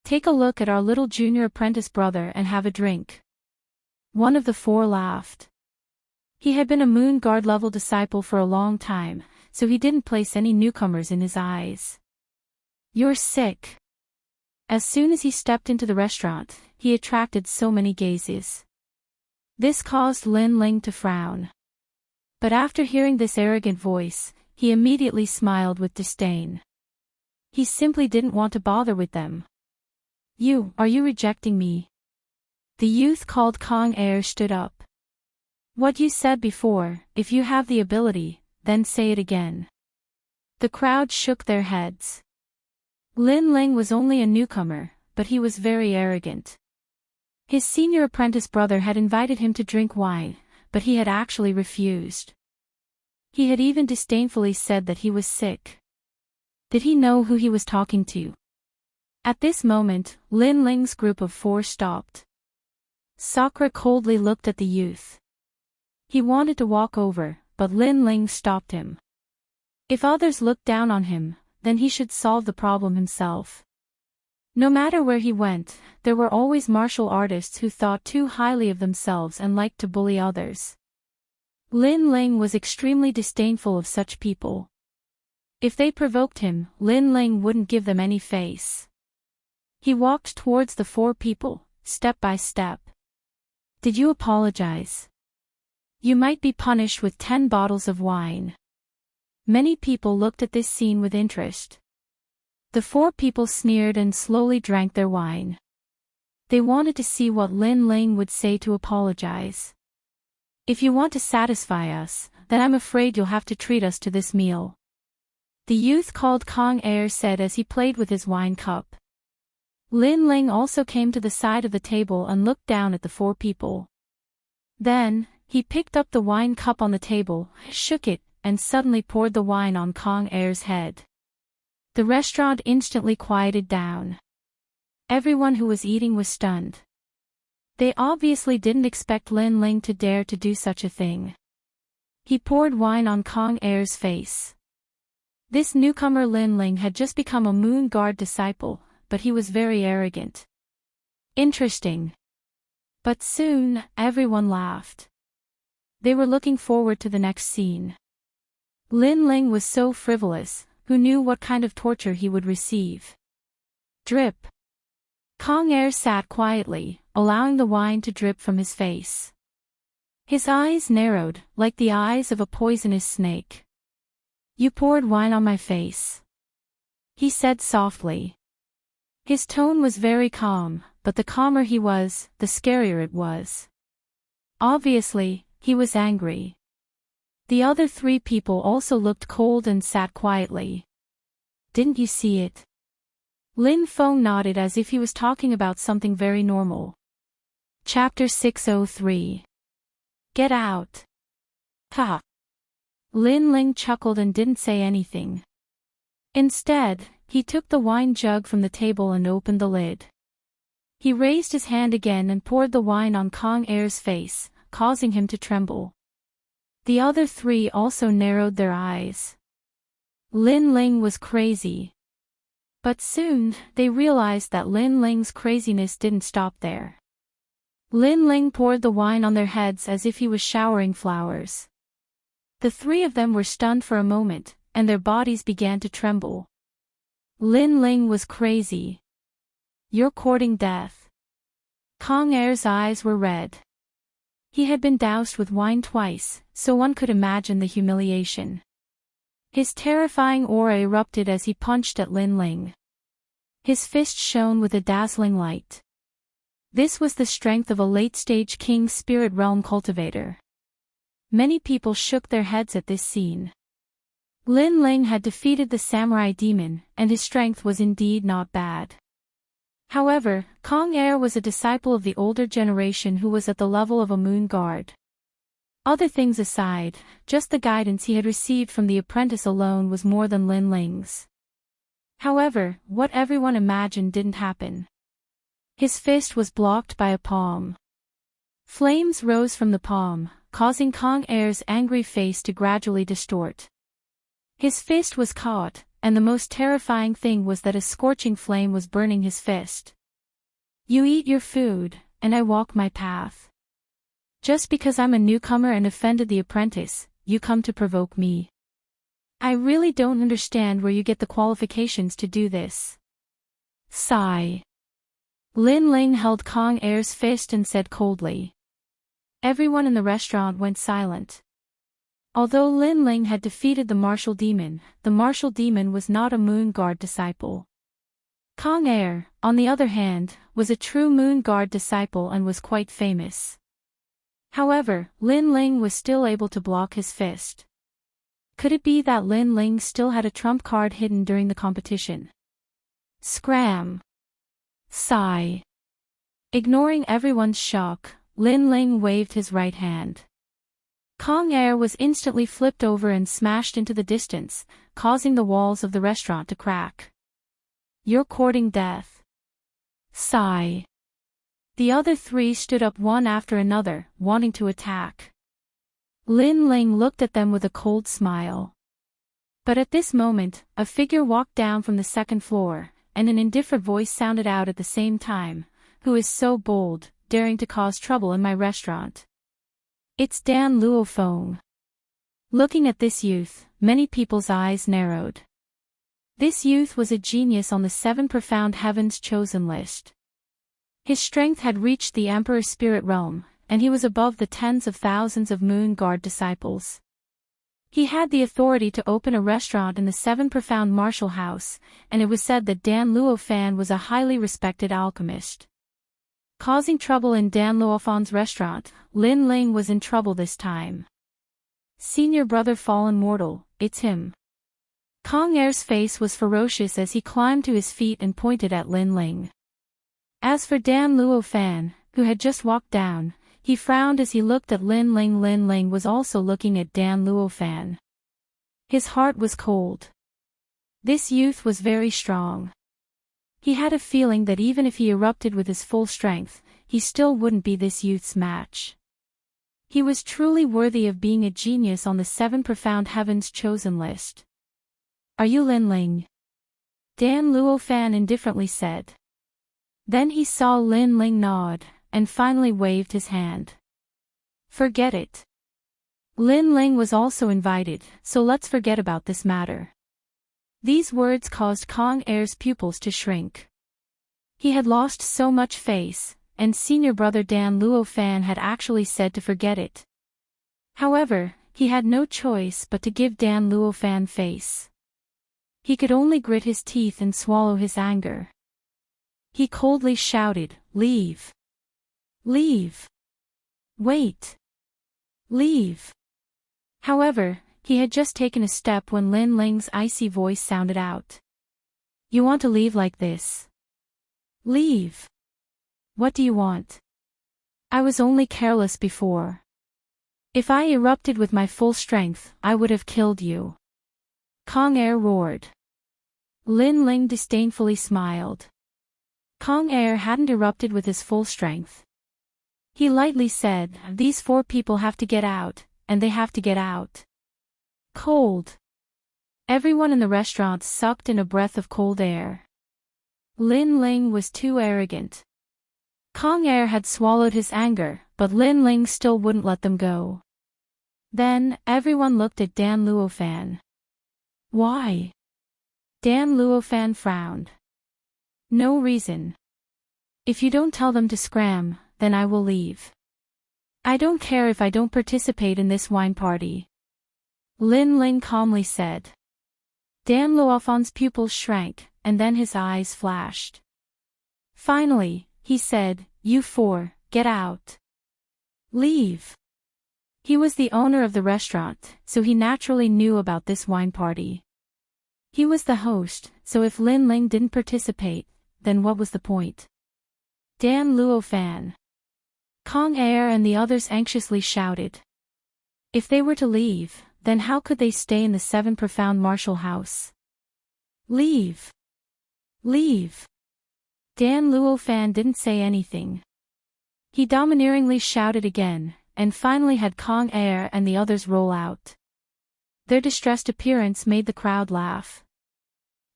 Take a look at our little junior apprentice brother and have a drink. One of the 4 laughed. He had been a Moon Guard level disciple for a long time, so he didn't place any newcomers in his eyes. You're sick. As soon as he stepped into the restaurant, he attracted so many gazes. This caused Lin Ling to frown. But after hearing this arrogant voice, he immediately smiled with disdain. He simply didn't want to bother with them. Are you rejecting me? The youth called Kong Air stood up. What you said before, if you have the ability, then say it again. The crowd shook their heads. Lin Ling was only a newcomer, but he was very arrogant. His senior apprentice brother had invited him to drink wine, but he had actually refused. He had even disdainfully said that he was sick. Did he know who he was talking to? At this moment, Lin Ling's group of 4 stopped. Sakura coldly looked at the youth. He wanted to walk over, but Lin Ling stopped him. If others looked down on him, then he should solve the problem himself. No matter where he went, there were always martial artists who thought too highly of themselves and liked to bully others. Lin Ling was extremely disdainful of such people. If they provoked him, Lin Ling wouldn't give them any face. He walked towards the 4 people, step by step. Did you apologize? You might be punished with 10 bottles of wine. Many people looked at this scene with interest. The 4 people sneered and slowly drank their wine. They wanted to see what Lin Ling would say to apologize. If you want to satisfy us, then I'm afraid you'll have to treat us to this meal. The youth called Kong Er said as he played with his wine cup. Lin Ling also came to the side of the table and looked down at the 4 people. Then, he picked up the wine cup on the table, shook it, and suddenly poured the wine on Kong Er's head. The restaurant instantly quieted down. Everyone who was eating was stunned. They obviously didn't expect Lin Ling to dare to do such a thing. He poured wine on Kong Er's face. This newcomer Lin Ling had just become a Moon Guard disciple, but he was very arrogant. Interesting. But soon, everyone laughed. They were looking forward to the next scene. Lin Ling was so frivolous, who knew what kind of torture he would receive? Drip. Kong Er sat quietly, allowing the wine to drip from his face. His eyes narrowed, like the eyes of a poisonous snake. You poured wine on my face, he said softly. His tone was very calm, but the calmer he was, the scarier it was. Obviously, he was angry. The other 3 people also looked cold and sat quietly. Didn't you see it? Lin Feng nodded as if he was talking about something very normal. Chapter 603. Get out. Ha. Lin Ling chuckled and didn't say anything. Instead, he took the wine jug from the table and opened the lid. He raised his hand again and poured the wine on Kong Er's face, causing him to tremble. The other 3 also narrowed their eyes. Lin Ling was crazy. But soon, they realized that Lin Ling's craziness didn't stop there. Lin Ling poured the wine on their heads as if he was showering flowers. The 3 of them were stunned for a moment, and their bodies began to tremble. Lin Ling was crazy. You're courting death. Kong Er's eyes were red. He had been doused with wine twice, so one could imagine the humiliation. His terrifying aura erupted as he punched at Lin Ling. His fist shone with a dazzling light. This was the strength of a late-stage King Spirit Realm cultivator. Many people shook their heads at this scene. Lin Ling had defeated the samurai demon, and his strength was indeed not bad. However, Kong Er was a disciple of the older generation who was at the level of a Moon Guard. Other things aside, just the guidance he had received from the apprentice alone was more than Lin Ling's. However, what everyone imagined didn't happen. His fist was blocked by a palm. Flames rose from the palm, causing Kong Er's angry face to gradually distort. His fist was caught, and the most terrifying thing was that a scorching flame was burning his fist. You eat your food, and I walk my path. Just because I'm a newcomer and offended the apprentice, you come to provoke me. I really don't understand where you get the qualifications to do this. Sigh. Lin Ling held Kong Er's fist and said coldly. Everyone in the restaurant went silent. Although Lin Ling had defeated the martial demon was not a Moon Guard disciple. Kong Er, on the other hand, was a true Moon Guard disciple and was quite famous. However, Lin Ling was still able to block his fist. Could it be that Lin Ling still had a trump card hidden during the competition? Scram. Sigh. Ignoring everyone's shock, Lin Ling waved his right hand. Kong Er was instantly flipped over and smashed into the distance, causing the walls of the restaurant to crack. You're courting death. Sigh. The other 3 stood up one after another, wanting to attack. Lin Ling looked at them with a cold smile. But at this moment, a figure walked down from the 2nd floor, and an indifferent voice sounded out at the same time. Who is so bold, daring to cause trouble in my restaurant? It's Dan Luofeng. Looking at this youth, many people's eyes narrowed. This youth was a genius on the 7 profound heavens chosen list. His strength had reached the Emperor's spirit realm, and he was above the tens of thousands of Moon Guard disciples. He had the authority to open a restaurant in the 7 profound martial house, and it was said that Dan Luofan was a highly respected alchemist. Causing trouble in Dan Luofan's restaurant, Lin Ling was in trouble this time. Senior brother fallen mortal, it's him. Kong Air's face was ferocious as he climbed to his feet and pointed at Lin Ling. As for Dan Luofan, who had just walked down, he frowned as he looked at Lin Ling. Lin Ling was also looking at Dan Luofan. His heart was cold. This youth was very strong. He had a feeling that even if he erupted with his full strength, he still wouldn't be this youth's match. He was truly worthy of being a genius on the 7 profound heavens chosen list. Are you Lin Ling? Dan Luofan indifferently said. Then he saw Lin Ling nod, and finally waved his hand. Forget it. Lin Ling was also invited, so let's forget about this matter. These words caused Kong Air's pupils to shrink. He had lost so much face, and senior brother Dan Luofan had actually said to forget it. However, he had no choice but to give Dan Luofan face. He could only grit his teeth and swallow his anger. He coldly shouted, "Leave! Leave! Wait! Leave!" However, he had just taken a step when Lin Ling's icy voice sounded out. "You want to leave like this? Leave! What do you want? I was only careless before. If I erupted with my full strength, I would have killed you." Kong Air roared. Lin Ling disdainfully smiled. Kong Air hadn't erupted with his full strength. He lightly said, "These 4 people have to get out, and they have to get out." Cold. Everyone in the restaurant sucked in a breath of cold air. Lin Ling was too arrogant. Kong Air had swallowed his anger, but Lin Ling still wouldn't let them go. Then, everyone looked at Dan Luofan. Why? Dan Luofan frowned. No reason. If you don't tell them to scram, then I will leave. I don't care if I don't participate in this wine party. Lin Ling calmly said. Dan Luofan's pupils shrank, and then his eyes flashed. Finally, he said, "You 4, get out. Leave." He was the owner of the restaurant, so he naturally knew about this wine party. He was the host, so if Lin Ling didn't participate, then what was the point? Dan Luofan. Kong Air and the others anxiously shouted. If they were to leave, then how could they stay in the 7 profound martial house? Leave! Leave! Dan Luofan didn't say anything. He domineeringly shouted again, and finally had Kong Air and the others roll out. Their distressed appearance made the crowd laugh.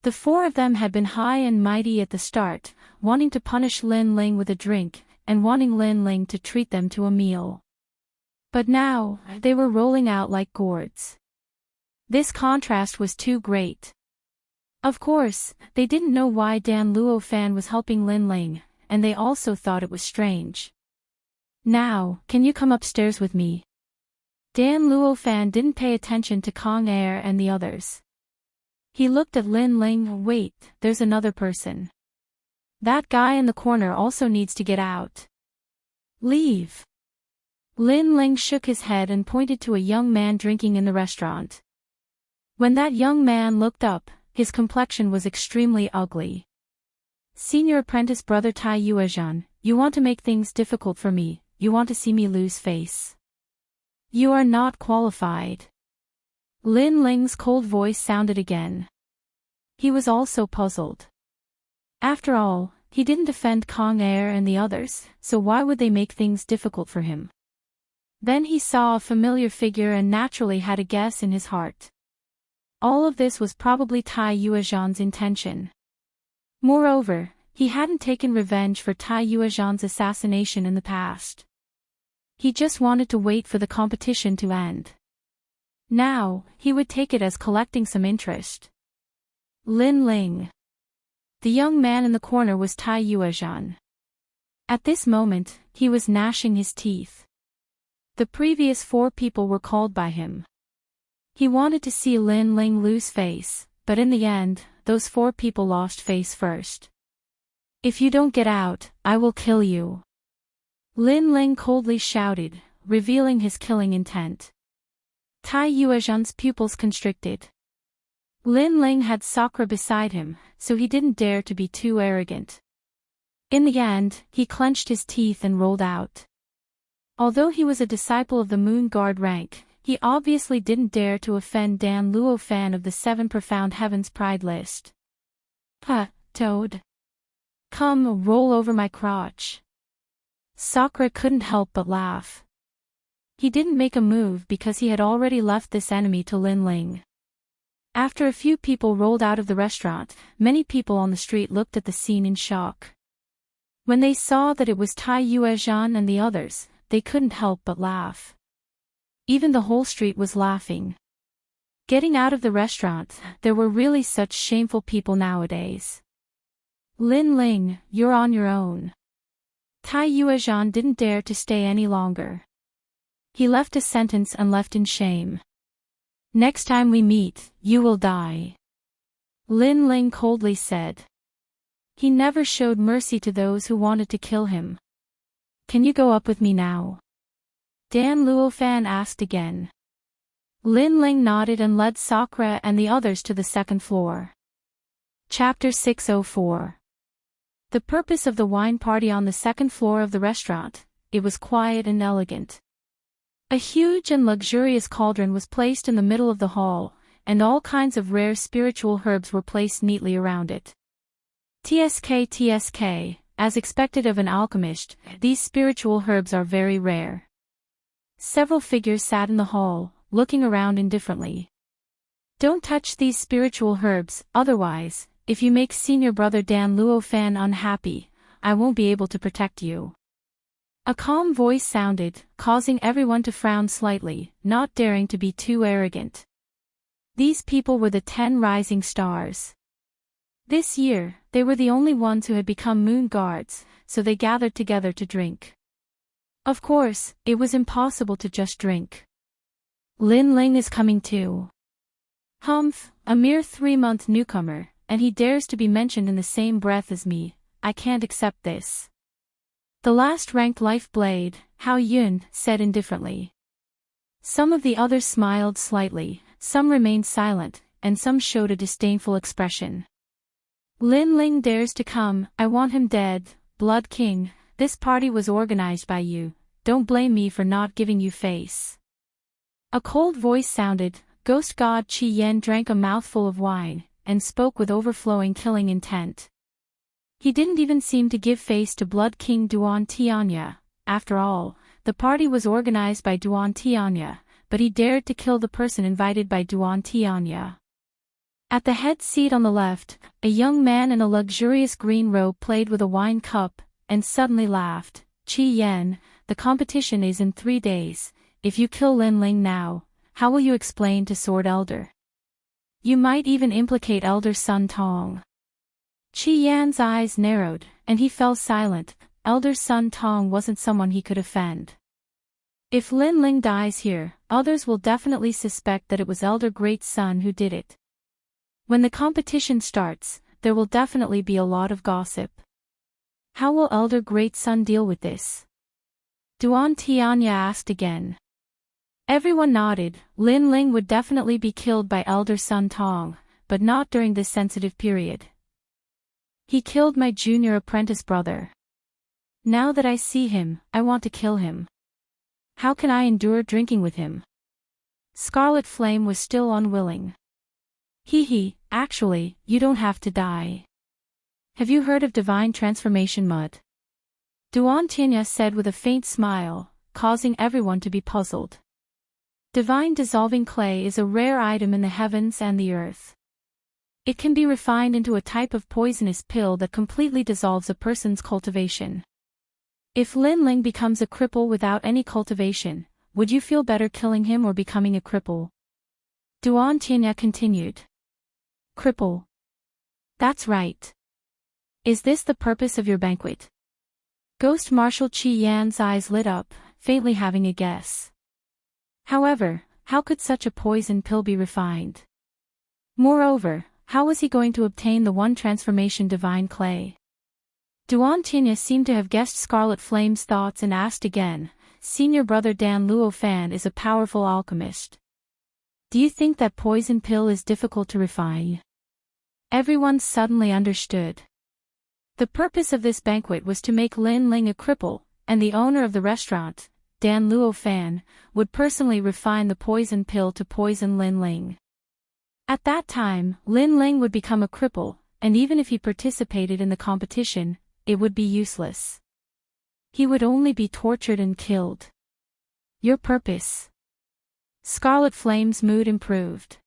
The 4 of them had been high and mighty at the start, wanting to punish Lin Ling with a drink, and wanting Lin Ling to treat them to a meal. But now, they were rolling out like gourds. This contrast was too great. Of course, they didn't know why Dan Luofan was helping Lin Ling, and they also thought it was strange. "Now, can you come upstairs with me?" Dan Luofan didn't pay attention to Kong Air and the others. He looked at Lin Ling. "Wait, there's another person. That guy in the corner also needs to get out. Leave." Lin Ling shook his head and pointed to a young man drinking in the restaurant. When that young man looked up, his complexion was extremely ugly. "Senior apprentice brother Tai Yuezhan, you want to make things difficult for me, you want to see me lose face. You are not qualified." Lin Ling's cold voice sounded again. He was also puzzled. After all, he didn't offend Kong Air and the others, so why would they make things difficult for him? Then he saw a familiar figure and naturally had a guess in his heart. All of this was probably Tai Yuezhan's intention. Moreover, he hadn't taken revenge for Tai Yuezhan's assassination in the past. He just wanted to wait for the competition to end. Now, he would take it as collecting some interest. Lin Ling. The young man in the corner was Tai Yuezhan. At this moment, he was gnashing his teeth. The previous 4 people were called by him. He wanted to see Lin Ling lose face, but in the end, those 4 people lost face first. If you don't get out, I will kill you. Lin Ling coldly shouted, revealing his killing intent. Tai Yuezhan's pupils constricted. Lin Ling had Sakura beside him, so he didn't dare to be too arrogant. In the end, he clenched his teeth and rolled out. Although he was a disciple of the Moon Guard rank, he obviously didn't dare to offend Dan Luofan of the 7 Profound Heavens Pride list. Toad. Come, roll over my crotch. Sakura couldn't help but laugh. He didn't make a move because he had already left this enemy to Lin Ling. After a few people rolled out of the restaurant, many people on the street looked at the scene in shock. When they saw that it was Tai Yuezhan and the others, they couldn't help but laugh. Even the whole street was laughing. Getting out of the restaurant, there were really such shameful people nowadays. Lin Ling, you're on your own. Tai Yuezhan didn't dare to stay any longer. He left a sentence and left in shame. Next time we meet, you will die. Lin Ling coldly said. He never showed mercy to those who wanted to kill him. Can you go up with me now? Dan Luofan asked again. Lin Ling nodded and led Sakura and the others to the 2nd floor. Chapter 604. The purpose of the wine party on the 2nd floor of the restaurant, it was quiet and elegant. A huge and luxurious cauldron was placed in the middle of the hall, and all kinds of rare spiritual herbs were placed neatly around it. TSK, as expected of an alchemist, these spiritual herbs are very rare. Several figures sat in the hall, looking around indifferently. Don't touch these spiritual herbs, otherwise, if you make senior brother Dan Luofan unhappy, I won't be able to protect you. A calm voice sounded, causing everyone to frown slightly, not daring to be too arrogant. These people were the 10 rising stars. This year, they were the only ones who had become moon guards, so they gathered together to drink. Of course, it was impossible to just drink. Lin Ling is coming too. Humph, a mere 3-month newcomer, and he dares to be mentioned in the same breath as me. I can't accept this. The last ranked life blade, Hao Yun, said indifferently. Some of the others smiled slightly, some remained silent, and some showed a disdainful expression. Lin Ling dares to come, I want him dead, Blood King, this party was organized by you, don't blame me for not giving you face. A cold voice sounded, Ghost God Qi Yen drank a mouthful of wine, and spoke with overflowing killing intent. He didn't even seem to give face to Blood King Duan Tianya. After all, the party was organized by Duan Tianya, but he dared to kill the person invited by Duan Tianya. At the head seat on the left, a young man in a luxurious green robe played with a wine cup, and suddenly laughed. Qi Yen, the competition is in 3 days. If you kill Lin Ling now, how will you explain to Sword Elder? You might even implicate Elder Sun Tong. Qi Yan's eyes narrowed, and he fell silent. Elder Sun Tong wasn't someone he could offend. If Lin Ling dies here, others will definitely suspect that it was Elder Great Sun who did it. When the competition starts, there will definitely be a lot of gossip. How will Elder Great Sun deal with this? Duan Tianya asked again. Everyone nodded. Lin Ling would definitely be killed by Elder Sun Tong, but not during this sensitive period. He killed my junior apprentice brother. Now that I see him, I want to kill him. How can I endure drinking with him? Scarlet Flame was still unwilling. Actually, you don't have to die. Have you heard of divine transformation mud? Duan Tianya said with a faint smile, causing everyone to be puzzled. Divine dissolving clay is a rare item in the heavens and the earth. It can be refined into a type of poisonous pill that completely dissolves a person's cultivation. If Lin Ling becomes a cripple without any cultivation, would you feel better killing him or becoming a cripple? Duan Tianya continued. Cripple. That's right. Is this the purpose of your banquet? Ghost Marshal Qi Yan's eyes lit up, faintly having a guess. However, how could such a poison pill be refined? Moreover, how was he going to obtain the one transformation divine clay? Duan Tinya seemed to have guessed Scarlet Flame's thoughts and asked again, Senior brother Dan Luo Fan is a powerful alchemist. Do you think that poison pill is difficult to refine? Everyone suddenly understood. The purpose of this banquet was to make Lin Ling a cripple, and the owner of the restaurant, Dan Luo Fan, would personally refine the poison pill to poison Lin Ling. At that time, Lin Ling would become a cripple, and even if he participated in the competition, it would be useless. He would only be tortured and killed. Your purpose? Scarlet Flame's mood improved.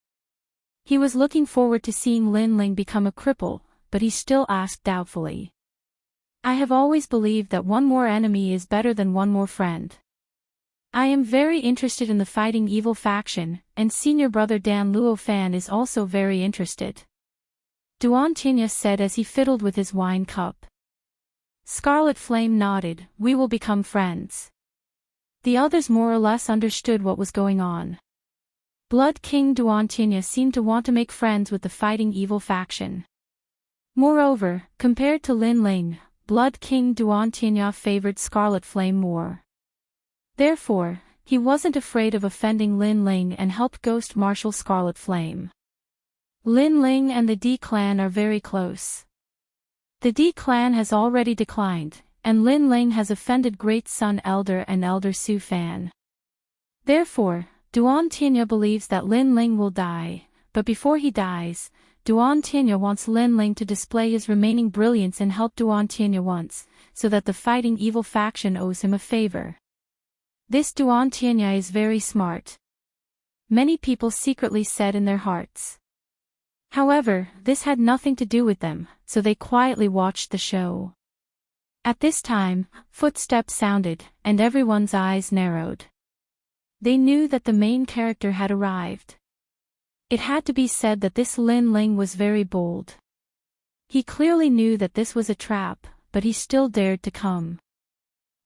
He was looking forward to seeing Lin Ling become a cripple, but he still asked doubtfully. I have always believed that one more enemy is better than one more friend. I am very interested in the fighting evil faction, and senior brother Dan Luo Fan is also very interested. Duan Tinya said as he fiddled with his wine cup. Scarlet Flame nodded, we will become friends. The others more or less understood what was going on. Blood King Duan Tinya seemed to want to make friends with the fighting evil faction. Moreover, compared to Lin Ling, Blood King Duan Tinya favored Scarlet Flame more. Therefore, he wasn't afraid of offending Lin Ling and helped Ghost Marshal Scarlet Flame. Lin Ling and the D clan are very close. The D clan has already declined, and Lin Ling has offended Great Sun Elder and Elder Su Fan. Therefore, Duan Tinya believes that Lin Ling will die, but before he dies, Duan Tinya wants Lin Ling to display his remaining brilliance and help Duan Tinya once, so that the fighting evil faction owes him a favor. This Duan Tianya is very smart. Many people secretly said in their hearts. However, this had nothing to do with them, so they quietly watched the show. At this time, footsteps sounded, and everyone's eyes narrowed. They knew that the main character had arrived. It had to be said that this Lin Ling was very bold. He clearly knew that this was a trap, but he still dared to come.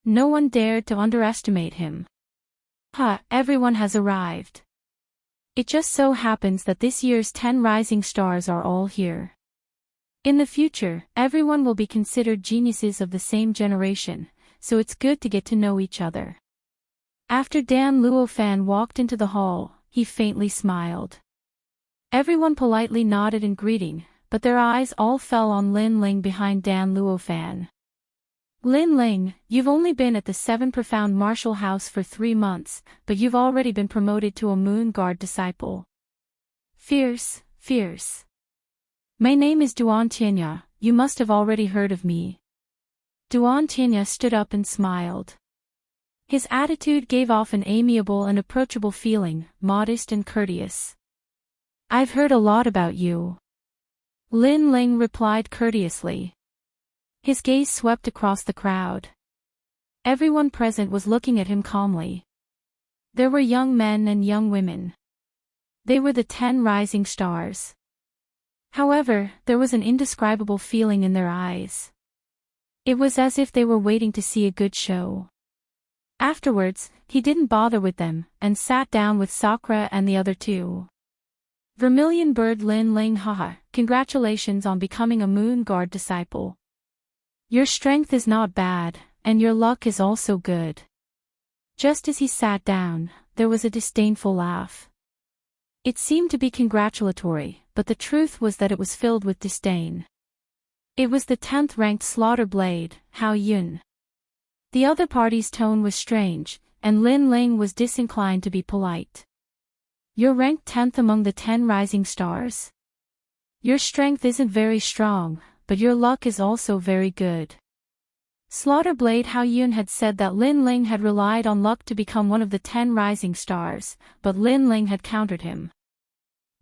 No one dared to underestimate him. Everyone has arrived. It just so happens that this year's 10 rising stars are all here. In the future, everyone will be considered geniuses of the same generation, so it's good to get to know each other. After Dan Luo Fan walked into the hall, he faintly smiled. Everyone politely nodded in greeting, but their eyes all fell on Lin Ling behind Dan Luo Fan. Lin Ling, you've only been at the 7 Profound Martial House for 3 months, but you've already been promoted to a Moon Guard disciple. Fierce, fierce. My name is Duan Tianya, you must have already heard of me. Duan Tianya stood up and smiled. His attitude gave off an amiable and approachable feeling, modest and courteous. I've heard a lot about you. Lin Ling replied courteously. His gaze swept across the crowd. Everyone present was looking at him calmly. There were young men and young women. They were the 10 rising stars. However, there was an indescribable feeling in their eyes. It was as if they were waiting to see a good show. Afterwards, he didn't bother with them, and sat down with Sakura and the other 2. Vermilion Bird Lin Ling congratulations on becoming a Moon Guard disciple. Your strength is not bad, and your luck is also good. Just as he sat down, there was a disdainful laugh. It seemed to be congratulatory, but the truth was that it was filled with disdain. It was the 10th ranked Slaughter Blade, Hao Yun. The other party's tone was strange, and Lin Ling was disinclined to be polite. You're ranked 10th among the 10 rising stars? Your strength isn't very strong, but your luck is also very good. Slaughterblade Hao Yun had said that Lin Ling had relied on luck to become one of the 10 rising stars, but Lin Ling had countered him.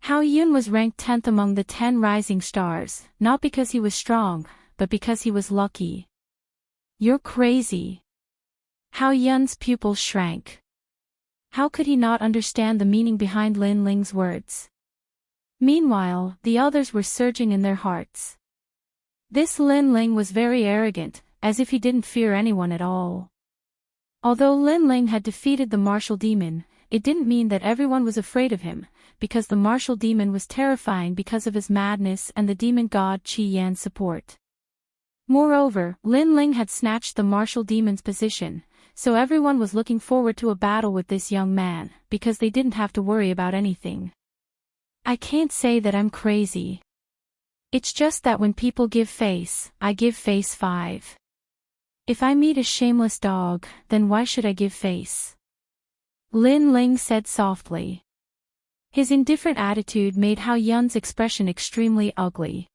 Hao Yun was ranked 10th among the 10 rising stars, not because he was strong, but because he was lucky. You're crazy. Hao Yun's pupils shrank. How could he not understand the meaning behind Lin Ling's words? Meanwhile, the others were surging in their hearts. This Lin Ling was very arrogant, as if he didn't fear anyone at all. Although Lin Ling had defeated the martial demon, it didn't mean that everyone was afraid of him, because the martial demon was terrifying because of his madness and the demon god Qi Yan's support. Moreover, Lin Ling had snatched the martial demon's position, so everyone was looking forward to a battle with this young man, because they didn't have to worry about anything. I can't say that I'm crazy. It's just that when people give face, I give face 5. If I meet a shameless dog, then why should I give face? Lin Ling said softly. His indifferent attitude made Hao Yun's expression extremely ugly.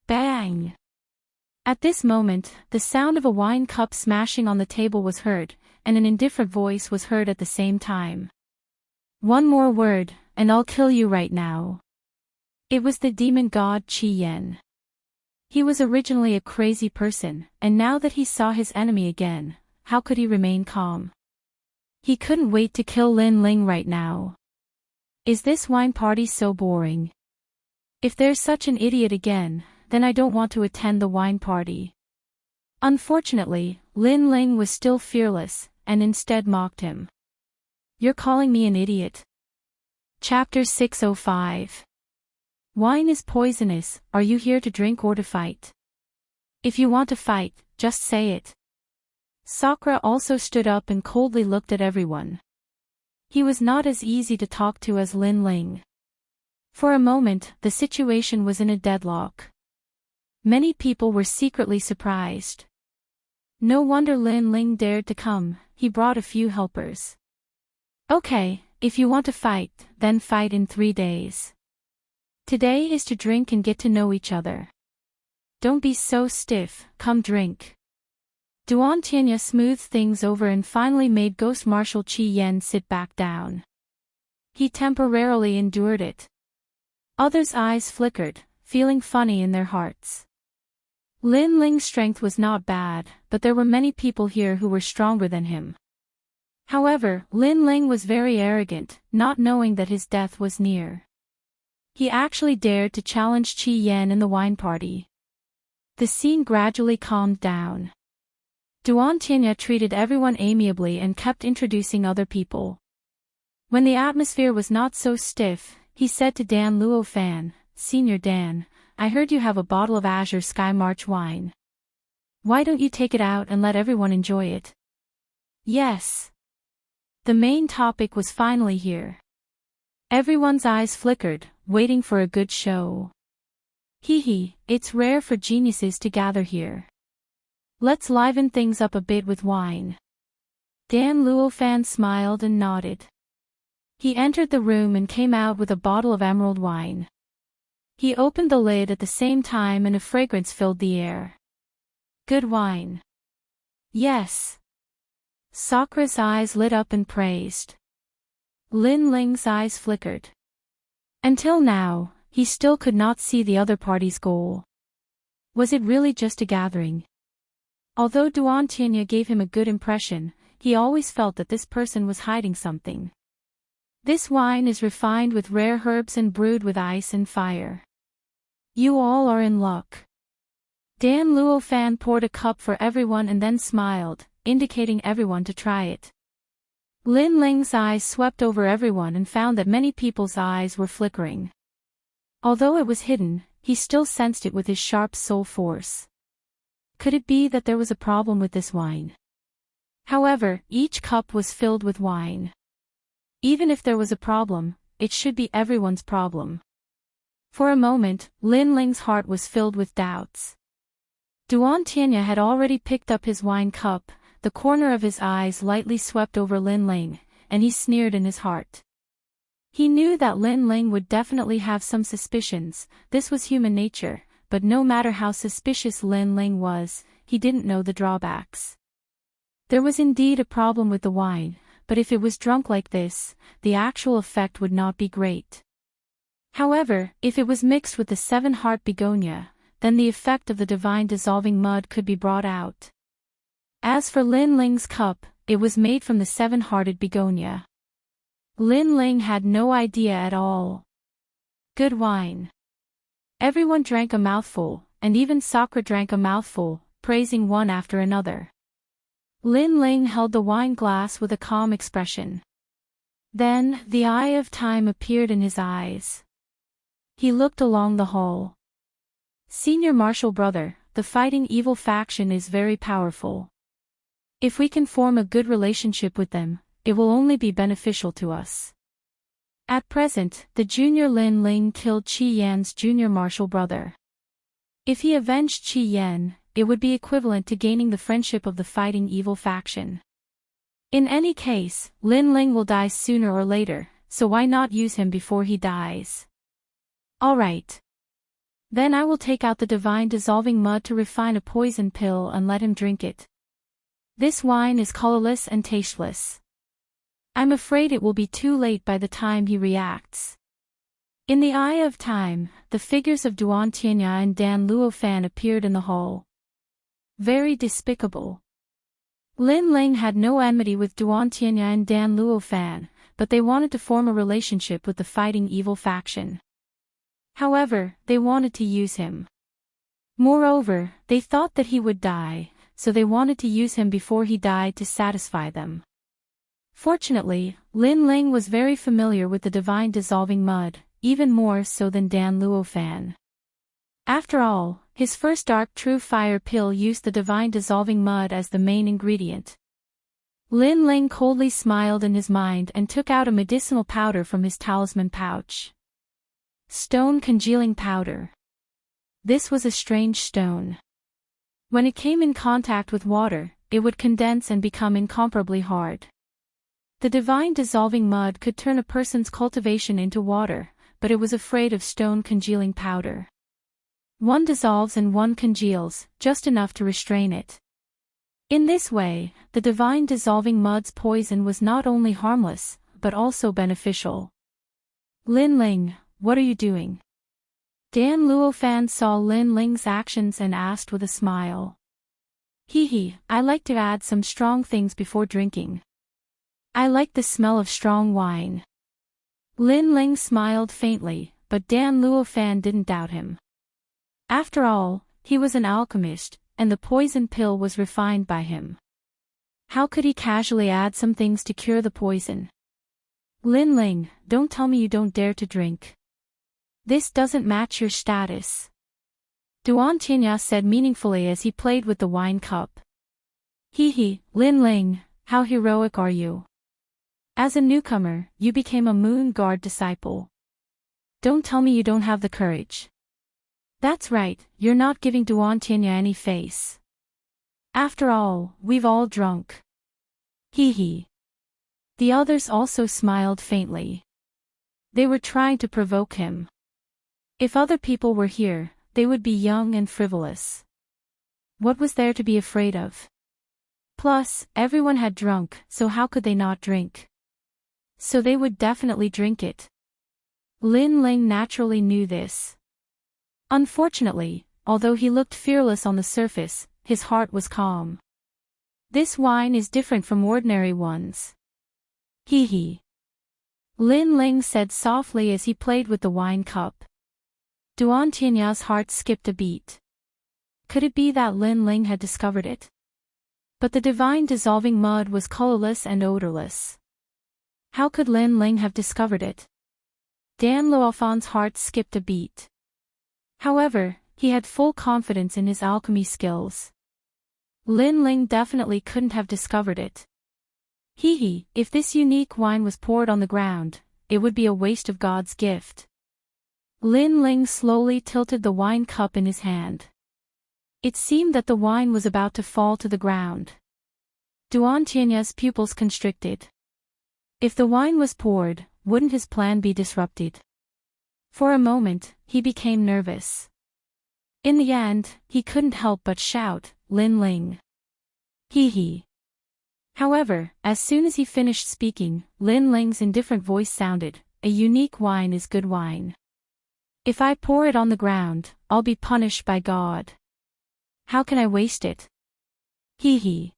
Bang! At this moment, the sound of a wine cup smashing on the table was heard, and an indifferent voice was heard at the same time. One more word, and I'll kill you right now. It was the demon god Qi Yan. He was originally a crazy person, and now that he saw his enemy again, how could he remain calm? He couldn't wait to kill Lin Ling right now. Is this wine party so boring? If there's such an idiot again, then I don't want to attend the wine party. Unfortunately, Lin Ling was still fearless, and instead mocked him. You're calling me an idiot? Chapter 605. Wine is poisonous, are you here to drink or to fight? If you want to fight, just say it. Sakura also stood up and coldly looked at everyone. He was not as easy to talk to as Lin Ling. For a moment, the situation was in a deadlock. Many people were secretly surprised. No wonder Lin Ling dared to come, he brought a few helpers. Okay, if you want to fight, then fight in 3 days. Today is to drink and get to know each other. Don't be so stiff, come drink. Duan Tianya smoothed things over and finally made Ghost Marshal Qi Yan sit back down. He temporarily endured it. Others' eyes flickered, feeling funny in their hearts. Lin Ling's strength was not bad, but there were many people here who were stronger than him. However, Lin Ling was very arrogant, not knowing that his death was near. He actually dared to challenge Qi Yan in the wine party. The scene gradually calmed down. Duan Tianya treated everyone amiably and kept introducing other people. When the atmosphere was not so stiff, he said to Dan Luofan, Senior Dan, I heard you have a bottle of Azure Sky March wine. Why don't you take it out and let everyone enjoy it? Yes. The main topic was finally here. Everyone's eyes flickered, waiting for a good show. Hee, it's rare for geniuses to gather here. Let's liven things up a bit with wine. Dan Luofan smiled and nodded. He entered the room and came out with a bottle of emerald wine. He opened the lid at the same time and a fragrance filled the air. Good wine. Yes. Sakura's eyes lit up and praised. Lin Ling's eyes flickered. Until now, he still could not see the other party's goal. Was it really just a gathering? Although Duan Tianya gave him a good impression, he always felt that this person was hiding something. This wine is refined with rare herbs and brewed with ice and fire. You all are in luck. Dan Luofan poured a cup for everyone and then smiled, indicating everyone to try it. Lin Ling's eyes swept over everyone and found that many people's eyes were flickering. Although it was hidden, he still sensed it with his sharp soul force. Could it be that there was a problem with this wine? However, each cup was filled with wine. Even if there was a problem, it should be everyone's problem. For a moment, Lin Ling's heart was filled with doubts. Duan Tianya had already picked up his wine cup, the corner of his eyes lightly swept over Lin Ling, and he sneered in his heart. He knew that Lin Ling would definitely have some suspicions, this was human nature, but no matter how suspicious Lin Ling was, he didn't know the drawbacks. There was indeed a problem with the wine, but if it was drunk like this, the actual effect would not be great. However, if it was mixed with the 7-heart begonia, then the effect of the divine dissolving mud could be brought out. As for Lin Ling's cup, it was made from the 7-hearted begonia. Lin Ling had no idea at all. Good wine. Everyone drank a mouthful, and even Sakura drank a mouthful, praising one after another. Lin Ling held the wine glass with a calm expression. Then, the eye of time appeared in his eyes. He looked along the hall. Senior Martial Brother, the fighting evil faction is very powerful. If we can form a good relationship with them, it will only be beneficial to us. At present, the junior Lin Ling killed Qi Yan's junior Martial Brother. If he avenged Qi Yan, it would be equivalent to gaining the friendship of the fighting evil faction. In any case, Lin Ling will die sooner or later, so why not use him before he dies? Alright. Then I will take out the divine dissolving mud to refine a poison pill and let him drink it. This wine is colorless and tasteless. I'm afraid it will be too late by the time he reacts. In the eye of time, the figures of Duan Tianya and Dan Luofan appeared in the hall. Very despicable. Lin Ling had no enmity with Duan Tianya and Dan Luofan, but they wanted to form a relationship with the fighting evil faction. However, they wanted to use him. Moreover, they thought that he would die, so they wanted to use him before he died to satisfy them. Fortunately, Lin Ling was very familiar with the divine dissolving mud, even more so than Dan Luofan. After all, his first dark true fire pill used the divine dissolving mud as the main ingredient. Lin Ling coldly smiled in his mind and took out a medicinal powder from his talisman pouch. Stone congealing powder. This was a strange stone. When it came in contact with water, it would condense and become incomparably hard. The divine dissolving mud could turn a person's cultivation into water, but it was afraid of stone congealing powder. One dissolves and one congeals, just enough to restrain it. In this way, the divine dissolving mud's poison was not only harmless, but also beneficial. Lin Ling, what are you doing? Dan Luofan saw Lin Ling's actions and asked with a smile. Hee, I like to add some strong things before drinking. I like the smell of strong wine. Lin Ling smiled faintly, but Dan Luofan didn't doubt him. After all, he was an alchemist, and the poison pill was refined by him. How could he casually add some things to cure the poison? Lin Ling, don't tell me you don't dare to drink. This doesn't match your status. Duan Tianya said meaningfully as he played with the wine cup. Hee, Lin Ling, how heroic are you? As a newcomer, you became a Moon Guard disciple. Don't tell me you don't have the courage. That's right, you're not giving Duan Tianya any face. After all, we've all drunk. Hee. The others also smiled faintly. They were trying to provoke him. If other people were here, they would be young and frivolous. What was there to be afraid of? Plus, everyone had drunk, so how could they not drink? So they would definitely drink it. Lin Ling naturally knew this. Unfortunately, although he looked fearless on the surface, his heart was calm. This wine is different from ordinary ones. Hee. Lin Ling said softly as he played with the wine cup. Duan Tianya's heart skipped a beat. Could it be that Lin Ling had discovered it? But the divine dissolving mud was colorless and odorless. How could Lin Ling have discovered it? Dan Luofan's heart skipped a beat. However, he had full confidence in his alchemy skills. Lin Ling definitely couldn't have discovered it. Hee, if this unique wine was poured on the ground, it would be a waste of God's gift. Lin Ling slowly tilted the wine cup in his hand. It seemed that the wine was about to fall to the ground. Duan Tianya's pupils constricted. If the wine was poured, wouldn't his plan be disrupted? For a moment, he became nervous. In the end, he couldn't help but shout, Lin Ling. Hee. However, as soon as he finished speaking, Lin Ling's indifferent voice sounded, a unique wine is good wine. If I pour it on the ground, I'll be punished by God. How can I waste it? Hee.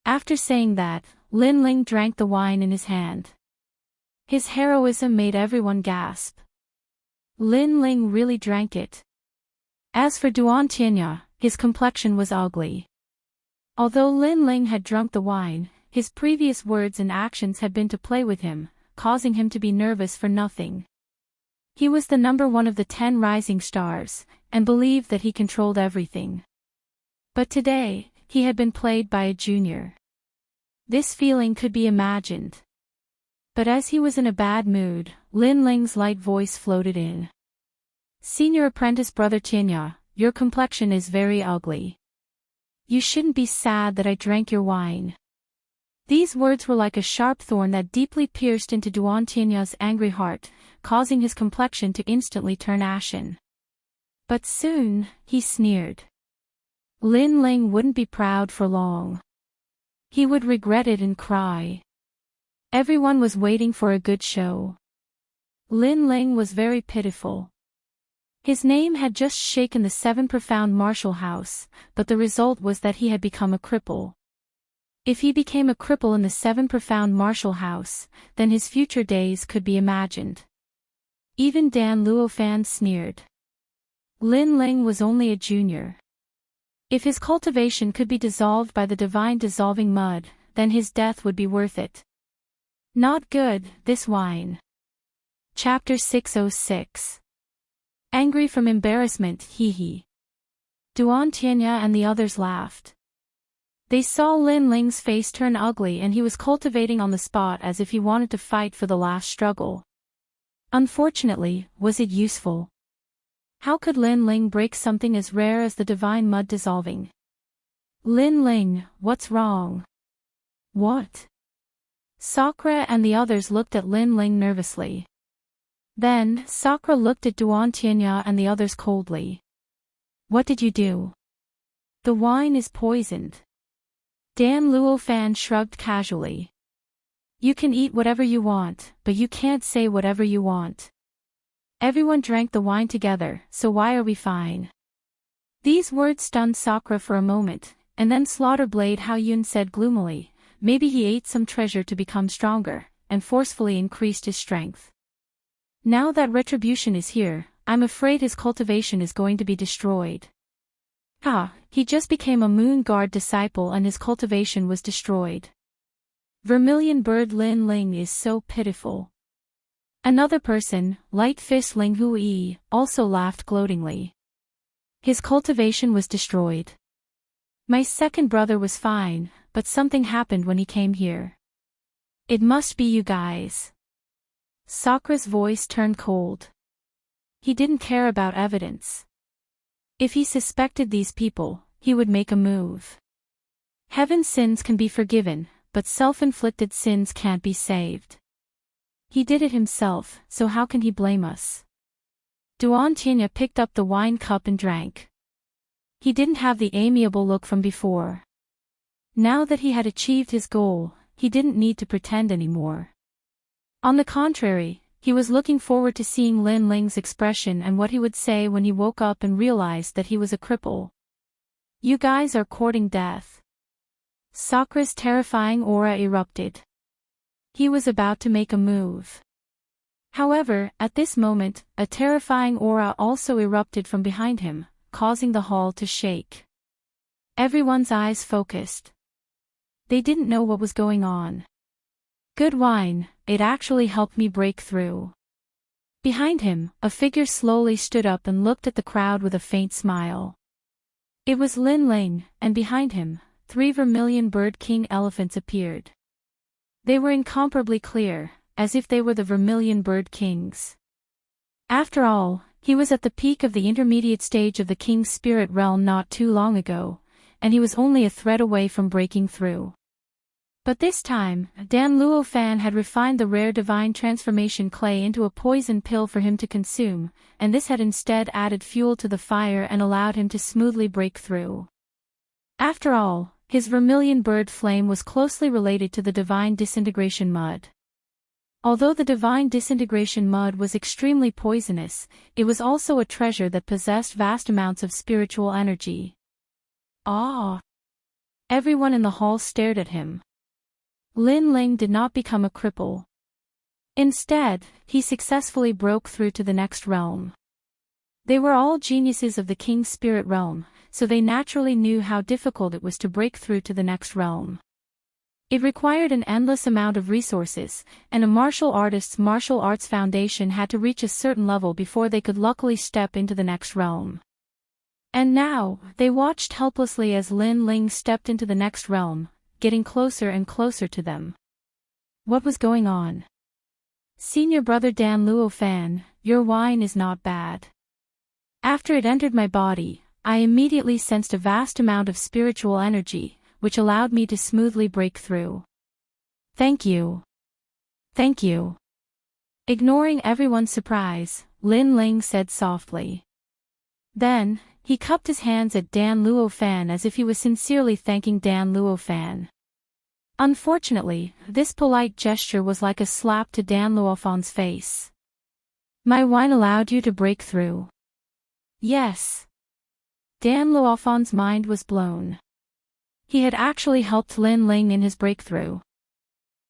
After saying that, Lin Ling drank the wine in his hand. His heroism made everyone gasp. Lin Ling really drank it. As for Duan Tianya, his complexion was ugly. Although Lin Ling had drunk the wine, his previous words and actions had been to play with him, causing him to be nervous for nothing. He was the number one of the 10 rising stars, and believed that he controlled everything. But today, he had been played by a junior. This feeling could be imagined. But as he was in a bad mood, Lin Ling's light voice floated in. Senior apprentice brother Tianya, your complexion is very ugly. You shouldn't be sad that I drank your wine. These words were like a sharp thorn that deeply pierced into Duan Tianya's angry heart, causing his complexion to instantly turn ashen. But soon, he sneered. Lin Ling wouldn't be proud for long. He would regret it and cry. Everyone was waiting for a good show. Lin Ling was very pitiful. His name had just shaken the 7 profound martial house, but the result was that he had become a cripple. If he became a cripple in the 7 profound martial house, then his future days could be imagined. Even Dan Luofan sneered. Lin Ling was only a junior. If his cultivation could be dissolved by the divine dissolving mud, then his death would be worth it. Not good, this wine. Chapter 606. Angry from embarrassment, hee. Duan Tianya and the others laughed. They saw Lin Ling's face turn ugly and he was cultivating on the spot as if he wanted to fight for the last struggle. Unfortunately, was it useful? How could Lin Ling break something as rare as the divine mud dissolving? Lin Ling, what's wrong? What? Sakura and the others looked at Lin Ling nervously. Then, Sakura looked at Duan Tianya and the others coldly. What did you do? The wine is poisoned. Dan Luofan shrugged casually. You can eat whatever you want, but you can't say whatever you want. Everyone drank the wine together, so why are we fine? These words stunned Sakura for a moment, and then Slaughterblade Hao Yun said gloomily, maybe he ate some treasure to become stronger, and forcefully increased his strength. Now that retribution is here, I'm afraid his cultivation is going to be destroyed. He just became a Moon Guard disciple and his cultivation was destroyed. Vermilion Bird Lin Ling is so pitiful. Another person, Light Fist Ling Hui, also laughed gloatingly. His cultivation was destroyed. My second brother was fine, but something happened when he came here. It must be you guys. Sakura's voice turned cold. He didn't care about evidence. If he suspected these people, he would make a move. Heaven's sins can be forgiven, but self-inflicted sins can't be saved. He did it himself, so how can he blame us? Duan Tianya picked up the wine cup and drank. He didn't have the amiable look from before. Now that he had achieved his goal, he didn't need to pretend anymore. On the contrary, he was looking forward to seeing Lin Ling's expression and what he would say when he woke up and realized that he was a cripple. You guys are courting death. Sakura's terrifying aura erupted. He was about to make a move. However, at this moment, a terrifying aura also erupted from behind him, causing the hall to shake. Everyone's eyes focused. They didn't know what was going on. Good wine, it actually helped me break through. Behind him, a figure slowly stood up and looked at the crowd with a faint smile. It was Lin Ling, and behind him, 3 Vermilion Bird King elephants appeared. They were incomparably clear, as if they were the Vermilion Bird Kings. After all, he was at the peak of the intermediate stage of the King's spirit realm not too long ago, and he was only a thread away from breaking through. But this time, Dan Luofan had refined the rare divine transformation clay into a poison pill for him to consume, and this had instead added fuel to the fire and allowed him to smoothly break through. After all, his vermilion bird flame was closely related to the divine disintegration mud. Although the divine disintegration mud was extremely poisonous, it was also a treasure that possessed vast amounts of spiritual energy. Ah! Everyone in the hall stared at him. Lin Ling did not become a cripple. Instead, he successfully broke through to the next realm. They were all geniuses of the king's spirit realm, so they naturally knew how difficult it was to break through to the next realm. It required an endless amount of resources, and a martial artist's martial arts foundation had to reach a certain level before they could luckily step into the next realm. And now, they watched helplessly as Lin Ling stepped into the next realm, getting closer and closer to them. What was going on? Senior brother Dan Luo Fan, your wine is not bad. After it entered my body, I immediately sensed a vast amount of spiritual energy, which allowed me to smoothly break through. Thank you. Thank you. Ignoring everyone's surprise, Lin Ling said softly. Then, he cupped his hands at Dan Luo Fan as if he was sincerely thanking Dan Luo Fan. Unfortunately, this polite gesture was like a slap to Dan Luo Fan's face. My wine allowed you to break through. Yes. Dan Luo Fan's mind was blown. He had actually helped Lin Ling in his breakthrough.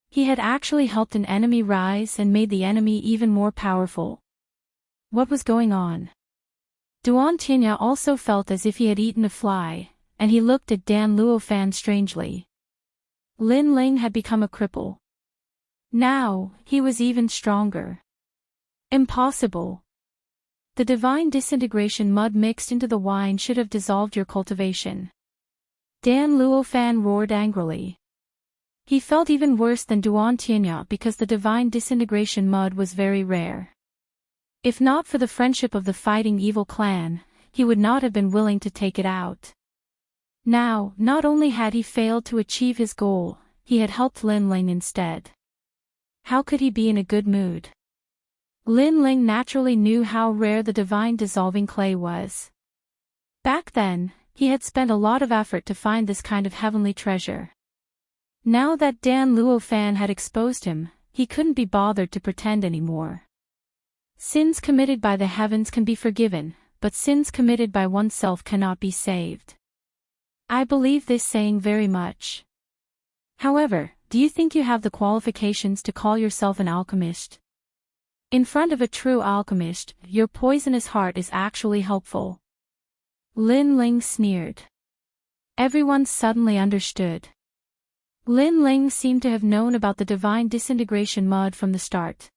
He had actually helped an enemy rise and made the enemy even more powerful. What was going on? Duan Tianya also felt as if he had eaten a fly, and he looked at Dan Luo Fan strangely. Lin Ling had become a cripple. Now, he was even stronger. Impossible. The divine disintegration mud mixed into the wine should have dissolved your cultivation. Dan Luo Fan roared angrily. He felt even worse than Duan Tianya because the divine disintegration mud was very rare. If not for the friendship of the fighting evil clan, he would not have been willing to take it out. Now, not only had he failed to achieve his goal, he had helped Lin Ling instead. How could he be in a good mood? Lin Ling naturally knew how rare the divine dissolving clay was. Back then, he had spent a lot of effort to find this kind of heavenly treasure. Now that Dan Luo Fan had exposed him, he couldn't be bothered to pretend anymore. Sins committed by the heavens can be forgiven, but sins committed by oneself cannot be saved. I believe this saying very much. However, do you think you have the qualifications to call yourself an alchemist? In front of a true alchemist, your poisonous heart is actually helpful. Lin Ling sneered. Everyone suddenly understood. Lin Ling seemed to have known about the divine disintegration mud from the start.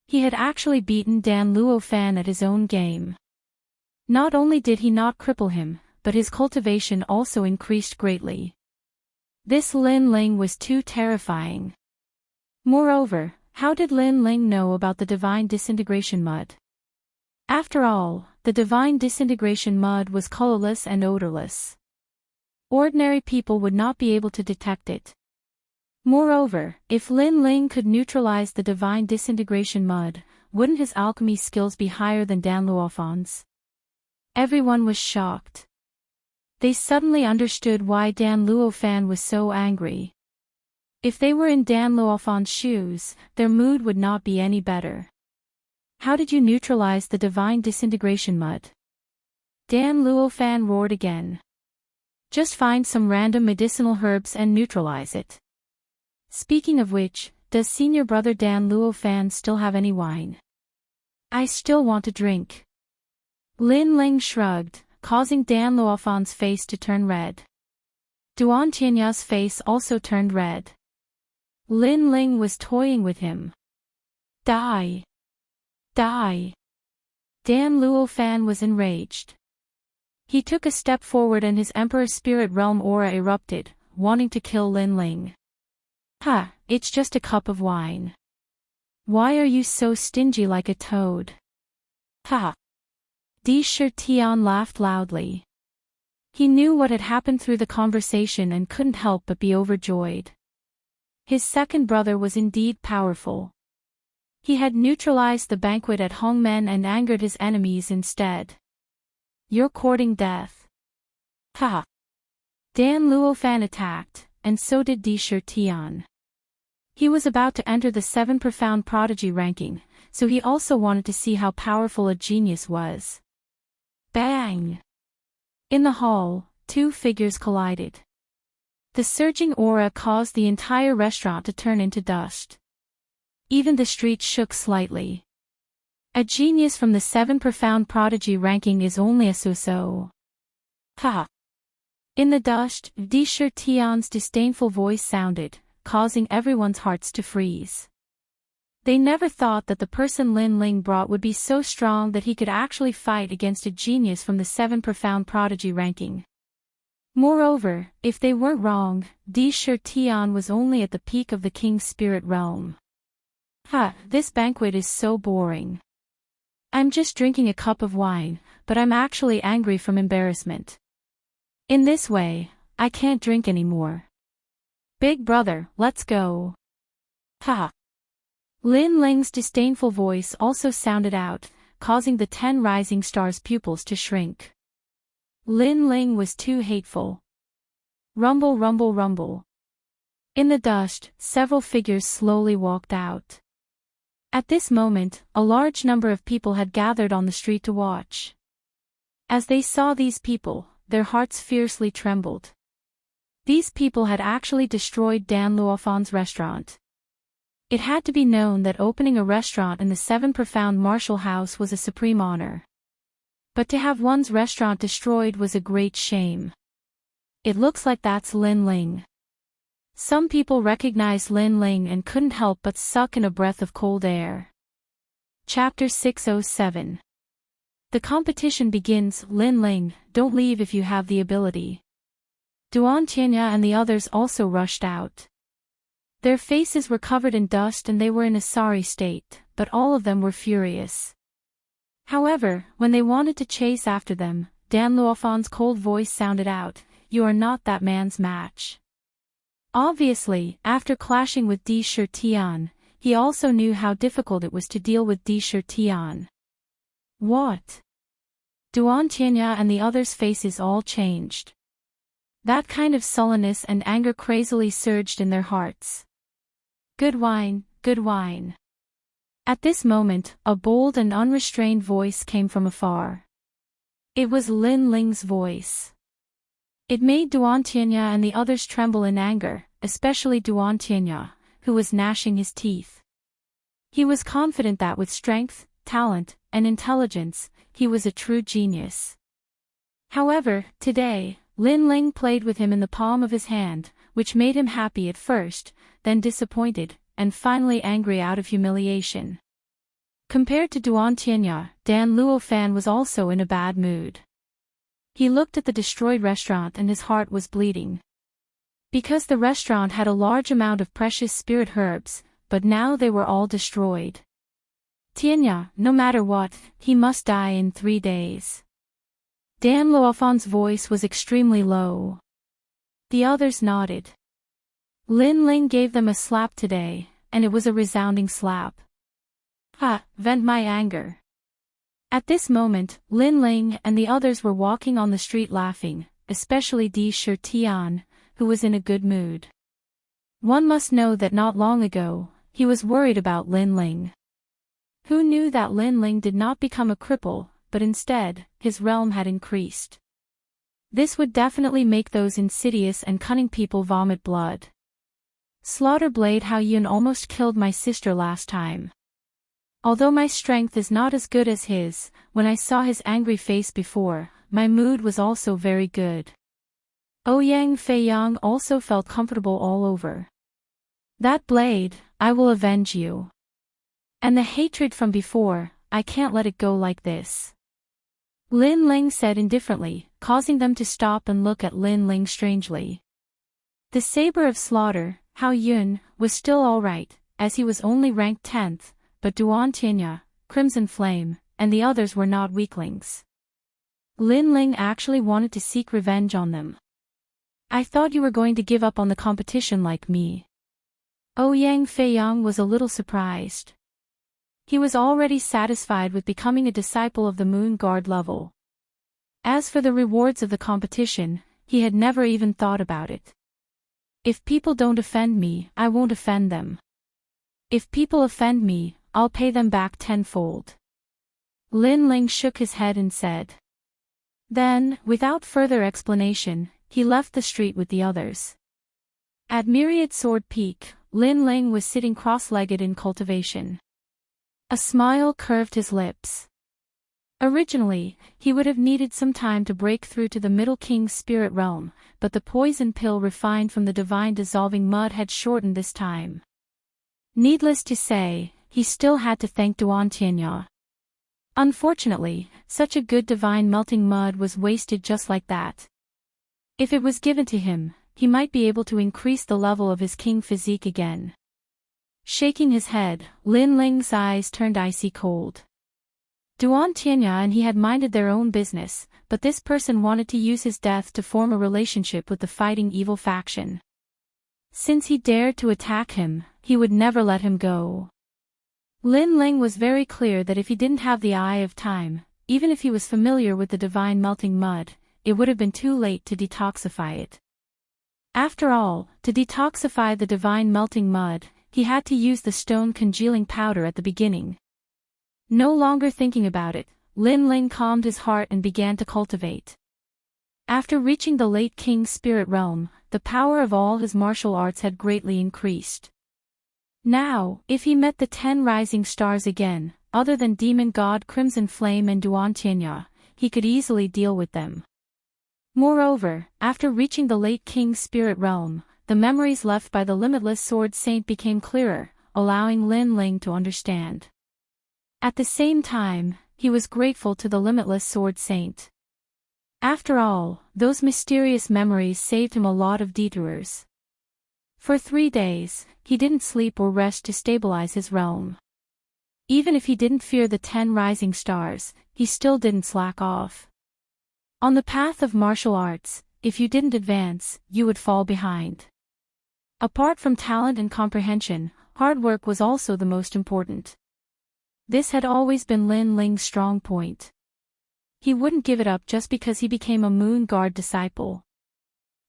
He had actually beaten Dan Luo Fan at his own game. Not only did he not cripple him, but his cultivation also increased greatly. This Lin Ling was too terrifying. Moreover, how did Lin Ling know about the divine disintegration mud? After all, the divine disintegration mud was colorless and odorless. Ordinary people would not be able to detect it. Moreover, if Lin Ling could neutralize the divine disintegration mud, wouldn't his alchemy skills be higher than Dan Luofan's? Everyone was shocked. They suddenly understood why Dan Luo Fan was so angry. If they were in Dan Luofan's shoes, their mood would not be any better. How did you neutralize the divine disintegration mud? Dan Luo Fan roared again. Just find some random medicinal herbs and neutralize it. Speaking of which, does senior brother Dan Luo Fan still have any wine? I still want to drink. Lin Ling shrugged, causing Dan Luofan's face to turn red. Duan Tianya's face also turned red. Lin Ling was toying with him. Die! Die! Dan Luo Fan was enraged. He took a step forward and his Emperor Spirit Realm aura erupted, wanting to kill Lin Ling. Ha, it's just a cup of wine. Why are you so stingy like a toad? Ha! Di Shi Tian laughed loudly. He knew what had happened through the conversation and couldn't help but be overjoyed. His second brother was indeed powerful. He had neutralized the banquet at Hongmen and angered his enemies instead. You're courting death. Ha! Dan Luo Fan attacked, and so did Di Shi Tian. He was about to enter the 7 Profound Prodigy ranking, so he also wanted to see how powerful a genius was. Bang! In the hall, 2 figures collided. The surging aura caused the entire restaurant to turn into dust. Even the street shook slightly. A genius from the 7 profound prodigy ranking is only a so-so. Ha! In the dust, Disher Tian's disdainful voice sounded, causing everyone's hearts to freeze. They never thought that the person Lin Ling brought would be so strong that he could actually fight against a genius from the 7 profound prodigy ranking. Moreover, if they weren't wrong, Disher Tian was only at the peak of the king's spirit realm. Ha, this banquet is so boring. I'm just drinking a cup of wine, but I'm actually angry from embarrassment. In this way, I can't drink anymore. Big brother, let's go. Ha! Lin Ling's disdainful voice also sounded out, causing the 10 rising stars' pupils to shrink. Lin Ling was too hateful. Rumble, rumble, rumble. In the dust, several figures slowly walked out. At this moment, a large number of people had gathered on the street to watch. As they saw these people, their hearts fiercely trembled. These people had actually destroyed Dan Luofan's restaurant. It had to be known that opening a restaurant in the 7 profound martial house was a supreme honor. But to have one's restaurant destroyed was a great shame. It looks like that's Lin Ling. Some people recognized Lin Ling and couldn't help but suck in a breath of cold air. Chapter 607. The competition begins. Lin Ling, don't leave if you have the ability. Duan Tianya and the others also rushed out. Their faces were covered in dust and they were in a sorry state, but all of them were furious. However, when they wanted to chase after them, Dan Luofan's cold voice sounded out, "You are not that man's match." Obviously, after clashing with Disher Tian, he also knew how difficult it was to deal with Disher Tian. What? Duan Tianya and the others' faces all changed. That kind of sullenness and anger crazily surged in their hearts. Good wine, good wine. At this moment, a bold and unrestrained voice came from afar. It was Lin Ling's voice. It made Duan Tianya and the others tremble in anger, especially Duan Tianya, who was gnashing his teeth. He was confident that with strength, talent, and intelligence, he was a true genius. However, today, Lin Ling played with him in the palm of his hand, which made him happy at first, then disappointed, and finally angry out of humiliation. Compared to Duan Tianya, Dan Luofan was also in a bad mood. He looked at the destroyed restaurant and his heart was bleeding. Because the restaurant had a large amount of precious spirit herbs, but now they were all destroyed. Tianya, no matter what, he must die in 3 days. Dan Luofan's voice was extremely low. The others nodded. Lin Ling gave them a slap today, and it was a resounding slap. Ha, vent my anger. At this moment, Lin Ling and the others were walking on the street laughing, especially Disher Tian, who was in a good mood. One must know that not long ago, he was worried about Lin Ling. Who knew that Lin Ling did not become a cripple, but instead, his realm had increased. This would definitely make those insidious and cunning people vomit blood. Slaughter Blade Hao Yun almost killed my sister last time. Although my strength is not as good as his, when I saw his angry face before, my mood was also very good. Ouyang Feiyang also felt comfortable all over. That blade, I will avenge you. And the hatred from before, I can't let it go like this. Lin Ling said indifferently, causing them to stop and look at Lin Ling strangely. The Saber of Slaughter, Hao Yun, was still alright, as he was only ranked 10th, but Duan Tianya, Crimson Flame, and the others were not weaklings. Lin Ling actually wanted to seek revenge on them. I thought you were going to give up on the competition like me. Ouyang Feiyang was a little surprised. He was already satisfied with becoming a disciple of the Moon Guard level. As for the rewards of the competition, he had never even thought about it. If people don't offend me, I won't offend them. If people offend me, I'll pay them back tenfold. Lin Ling shook his head and said. Then, without further explanation, he left the street with the others. At Myriad Sword Peak, Lin Ling was sitting cross-legged in cultivation. A smile curved his lips. Originally, he would have needed some time to break through to the Middle King's spirit realm, but the poison pill refined from the divine dissolving mud had shortened this time. Needless to say, he still had to thank Duan Tianya. Unfortunately, such a good divine melting mud was wasted just like that. If it was given to him, he might be able to increase the level of his king physique again. Shaking his head, Lin Ling's eyes turned icy cold. Duan Tianya and he had minded their own business, but this person wanted to use his death to form a relationship with the fighting evil faction. Since he dared to attack him, he would never let him go. Lin Ling was very clear that if he didn't have the eye of time, even if he was familiar with the divine melting mud, it would have been too late to detoxify it. After all, to detoxify the divine melting mud, he had to use the stone congealing powder at the beginning. No longer thinking about it, Lin Ling calmed his heart and began to cultivate. After reaching the late king's spirit realm, the power of all his martial arts had greatly increased. Now, if he met the 10 rising stars again, other than demon god Crimson Flame and Duan Tianya, he could easily deal with them. Moreover, after reaching the late king's spirit realm, the memories left by the limitless sword saint became clearer, allowing Lin Ling to understand. At the same time, he was grateful to the limitless sword saint. After all, those mysterious memories saved him a lot of detours. For 3 days, he didn't sleep or rest to stabilize his realm. Even if he didn't fear the 10 rising stars, he still didn't slack off. On the path of martial arts, if you didn't advance, you would fall behind. Apart from talent and comprehension, hard work was also the most important. This had always been Lin Ling's strong point. He wouldn't give it up just because he became a Moon Guard disciple.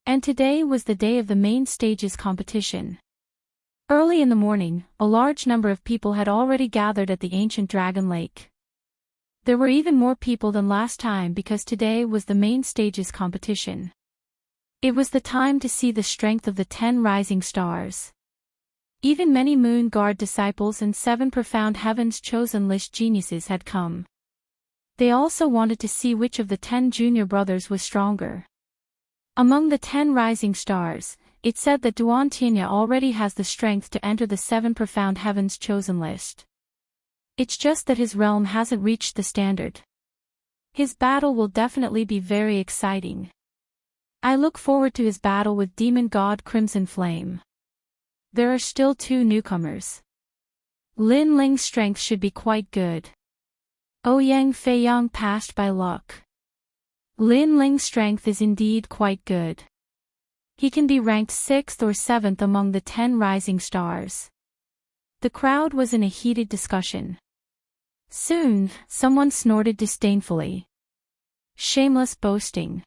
And today was the day of the main stage's competition. Early in the morning, a large number of people had already gathered at the ancient Dragon Lake. There were even more people than last time because today was the main stage's competition. It was the time to see the strength of the 10 rising stars. Even many Moon Guard disciples and 7 profound heaven's chosen list geniuses had come. They also wanted to see which of the 10 junior brothers was stronger. Among the 10 rising stars, it said that Duan Tianya already has the strength to enter the 7 profound heaven's chosen list. It's just that his realm hasn't reached the standard. His battle will definitely be very exciting. I look forward to his battle with demon god Crimson Flame. There are still 2 newcomers. Lin Ling's strength should be quite good. Ouyang Feiyang passed by luck. Lin Ling's strength is indeed quite good. He can be ranked 6th or 7th among the 10 rising stars. The crowd was in a heated discussion. Soon, someone snorted disdainfully. Shameless boasting.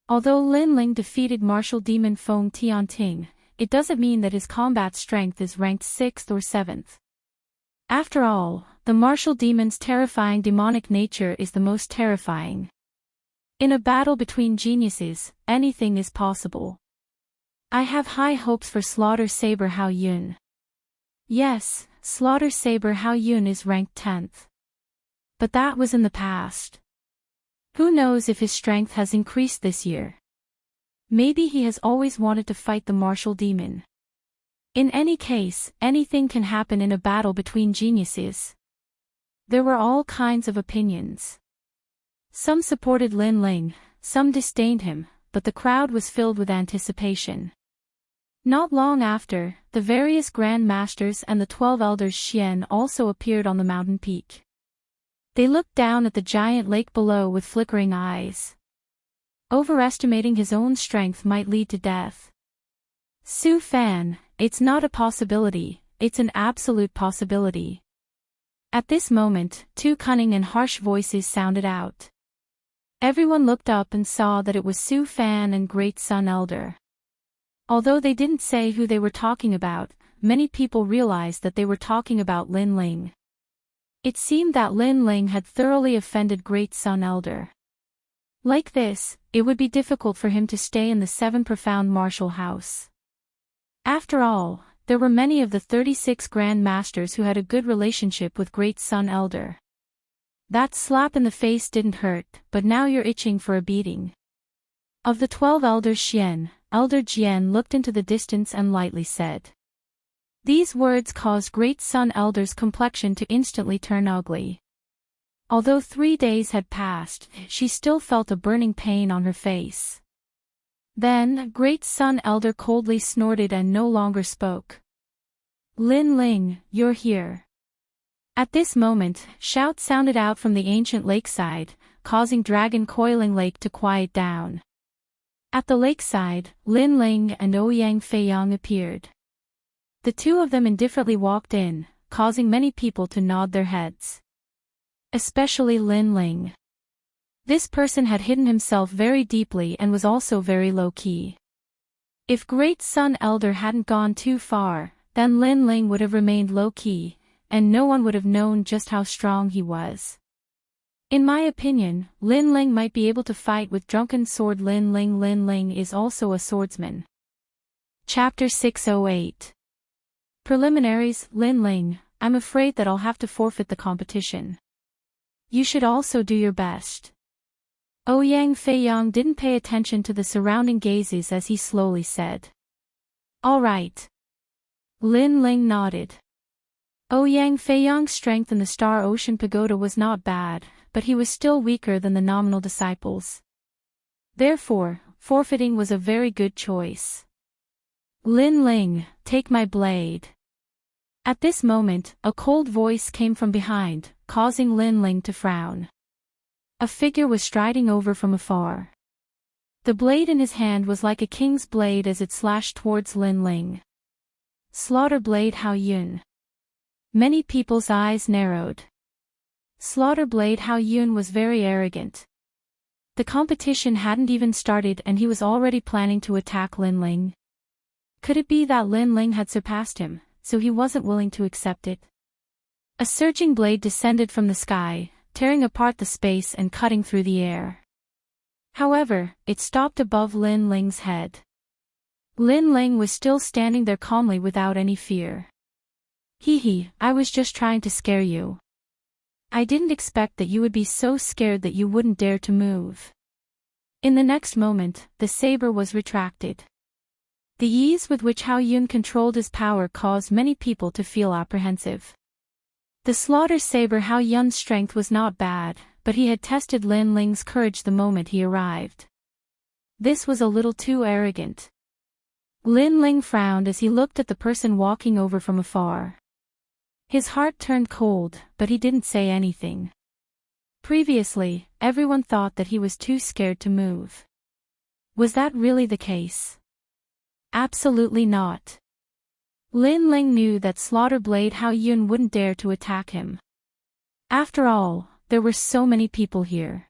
Although Lin Ling defeated martial demon Feng Tianting, it doesn't mean that his combat strength is ranked 6th or 7th. After all, the martial demon's terrifying demonic nature is the most terrifying. In a battle between geniuses, anything is possible. I have high hopes for Slaughter Saber Hao Yun. Yes, Slaughter Saber Hao Yun is ranked 10th. But that was in the past. Who knows if his strength has increased this year? Maybe he has always wanted to fight the martial demon. In any case, anything can happen in a battle between geniuses. There were all kinds of opinions. Some supported Lin Ling, some disdained him, but the crowd was filled with anticipation. Not long after, the various Grand Masters and the 12 Elders Xian also appeared on the mountain peak. They looked down at the giant lake below with flickering eyes. Overestimating his own strength might lead to death. Su Fan, it's not a possibility, it's an absolute possibility. At this moment, 2 cunning and harsh voices sounded out. Everyone looked up and saw that it was Su Fan and Great Sun Elder. Although they didn't say who they were talking about, many people realized that they were talking about Lin Ling. It seemed that Lin Ling had thoroughly offended Great Sun Elder. Like this, it would be difficult for him to stay in the 7 profound martial house. After all, there were many of the 36 Grand Masters who had a good relationship with Great Sun Elder. That slap in the face didn't hurt, but now you're itching for a beating. Of the 12 elders, Elder Jian looked into the distance and lightly said. These words caused Great Sun Elder's complexion to instantly turn ugly. Although 3 days had passed, she still felt a burning pain on her face. Then, Great Sun Elder coldly snorted and no longer spoke. Lin Ling, you're here. At this moment, shouts sounded out from the ancient lakeside, causing Dragon Coiling Lake to quiet down. At the lakeside, Lin Ling and Ouyang Feiyang appeared. The two of them indifferently walked in, causing many people to nod their heads. Especially Lin Ling. This person had hidden himself very deeply and was also very low-key. If Great Sun Elder hadn't gone too far, then Lin Ling would have remained low-key, and no one would have known just how strong he was. In my opinion, Lin Ling might be able to fight with Drunken Sword Lin Ling. Lin Ling is also a swordsman. Chapter 608. Preliminaries. Lin Ling, I'm afraid that I'll have to forfeit the competition. You should also do your best. Ouyang Feiyang didn't pay attention to the surrounding gazes as he slowly said. All right. Lin Ling nodded. Ouyang Feiyang's strength in the Star Ocean Pagoda was not bad, but he was still weaker than the nominal disciples. Therefore, forfeiting was a very good choice. Lin Ling, take my blade. At this moment, a cold voice came from behind, causing Lin Ling to frown. A figure was striding over from afar. The blade in his hand was like a king's blade as it slashed towards Lin Ling. Slaughter Blade Hao Yun. Many people's eyes narrowed. Slaughter Blade Hao Yun was very arrogant. The competition hadn't even started and he was already planning to attack Lin Ling. Could it be that Lin Ling had surpassed him, so he wasn't willing to accept it? A surging blade descended from the sky, tearing apart the space and cutting through the air. However, it stopped above Lin Ling's head. Lin Ling was still standing there calmly without any fear. Hee, I was just trying to scare you. I didn't expect that you would be so scared that you wouldn't dare to move. In the next moment, the saber was retracted. The ease with which Hao Yun controlled his power caused many people to feel apprehensive. The slaughter saber Hao Yun's strength was not bad, but he had tested Lin Ling's courage the moment he arrived. This was a little too arrogant. Lin Ling frowned as he looked at the person walking over from afar. His heart turned cold, but he didn't say anything. Previously, everyone thought that he was too scared to move. Was that really the case? Absolutely not. Lin Ling knew that Slaughter Blade Hao Yun wouldn't dare to attack him. After all, there were so many people here.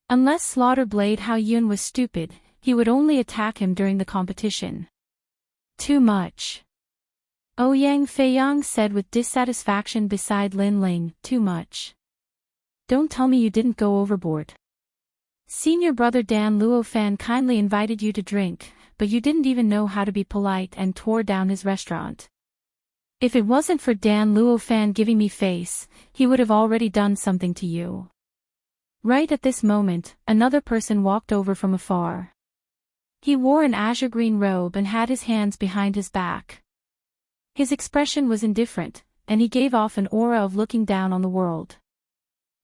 Unless Slaughter Blade Hao Yun was stupid, he would only attack him during the competition. Too much. Ouyang Feiyang said with dissatisfaction beside Lin Ling, too much. Don't tell me you didn't go overboard. Senior brother Dan Luofan kindly invited you to drink, but you didn't even know how to be polite and tore down his restaurant. If it wasn't for Dan Luofan giving me face, he would have already done something to you. Right at this moment, another person walked over from afar. He wore an azure green robe and had his hands behind his back. His expression was indifferent, and he gave off an aura of looking down on the world.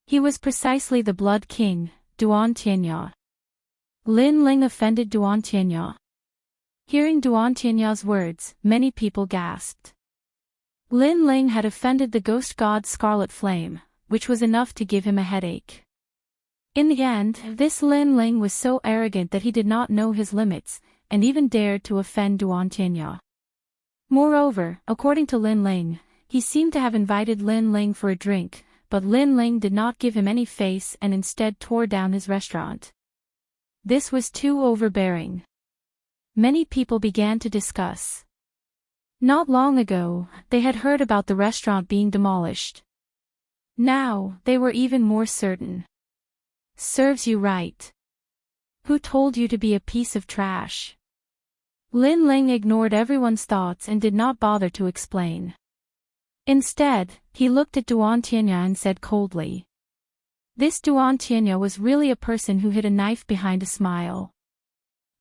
He was precisely the Blood King, Duan Tianya. Lin Ling offended Duan Tianya. Hearing Duan Tianya's words, many people gasped. Lin Ling had offended the ghost god Scarlet Flame, which was enough to give him a headache. In the end, this Lin Ling was so arrogant that he did not know his limits, and even dared to offend Duan Tianya. Moreover, according to Lin Ling, he seemed to have invited Lin Ling for a drink, but Lin Ling did not give him any face and instead tore down his restaurant. This was too overbearing. Many people began to discuss. Not long ago, they had heard about the restaurant being demolished. Now, they were even more certain. Serves you right. Who told you to be a piece of trash? Lin Ling ignored everyone's thoughts and did not bother to explain. Instead, he looked at Duan Tianya and said coldly. This Duan Tianya was really a person who hid a knife behind a smile.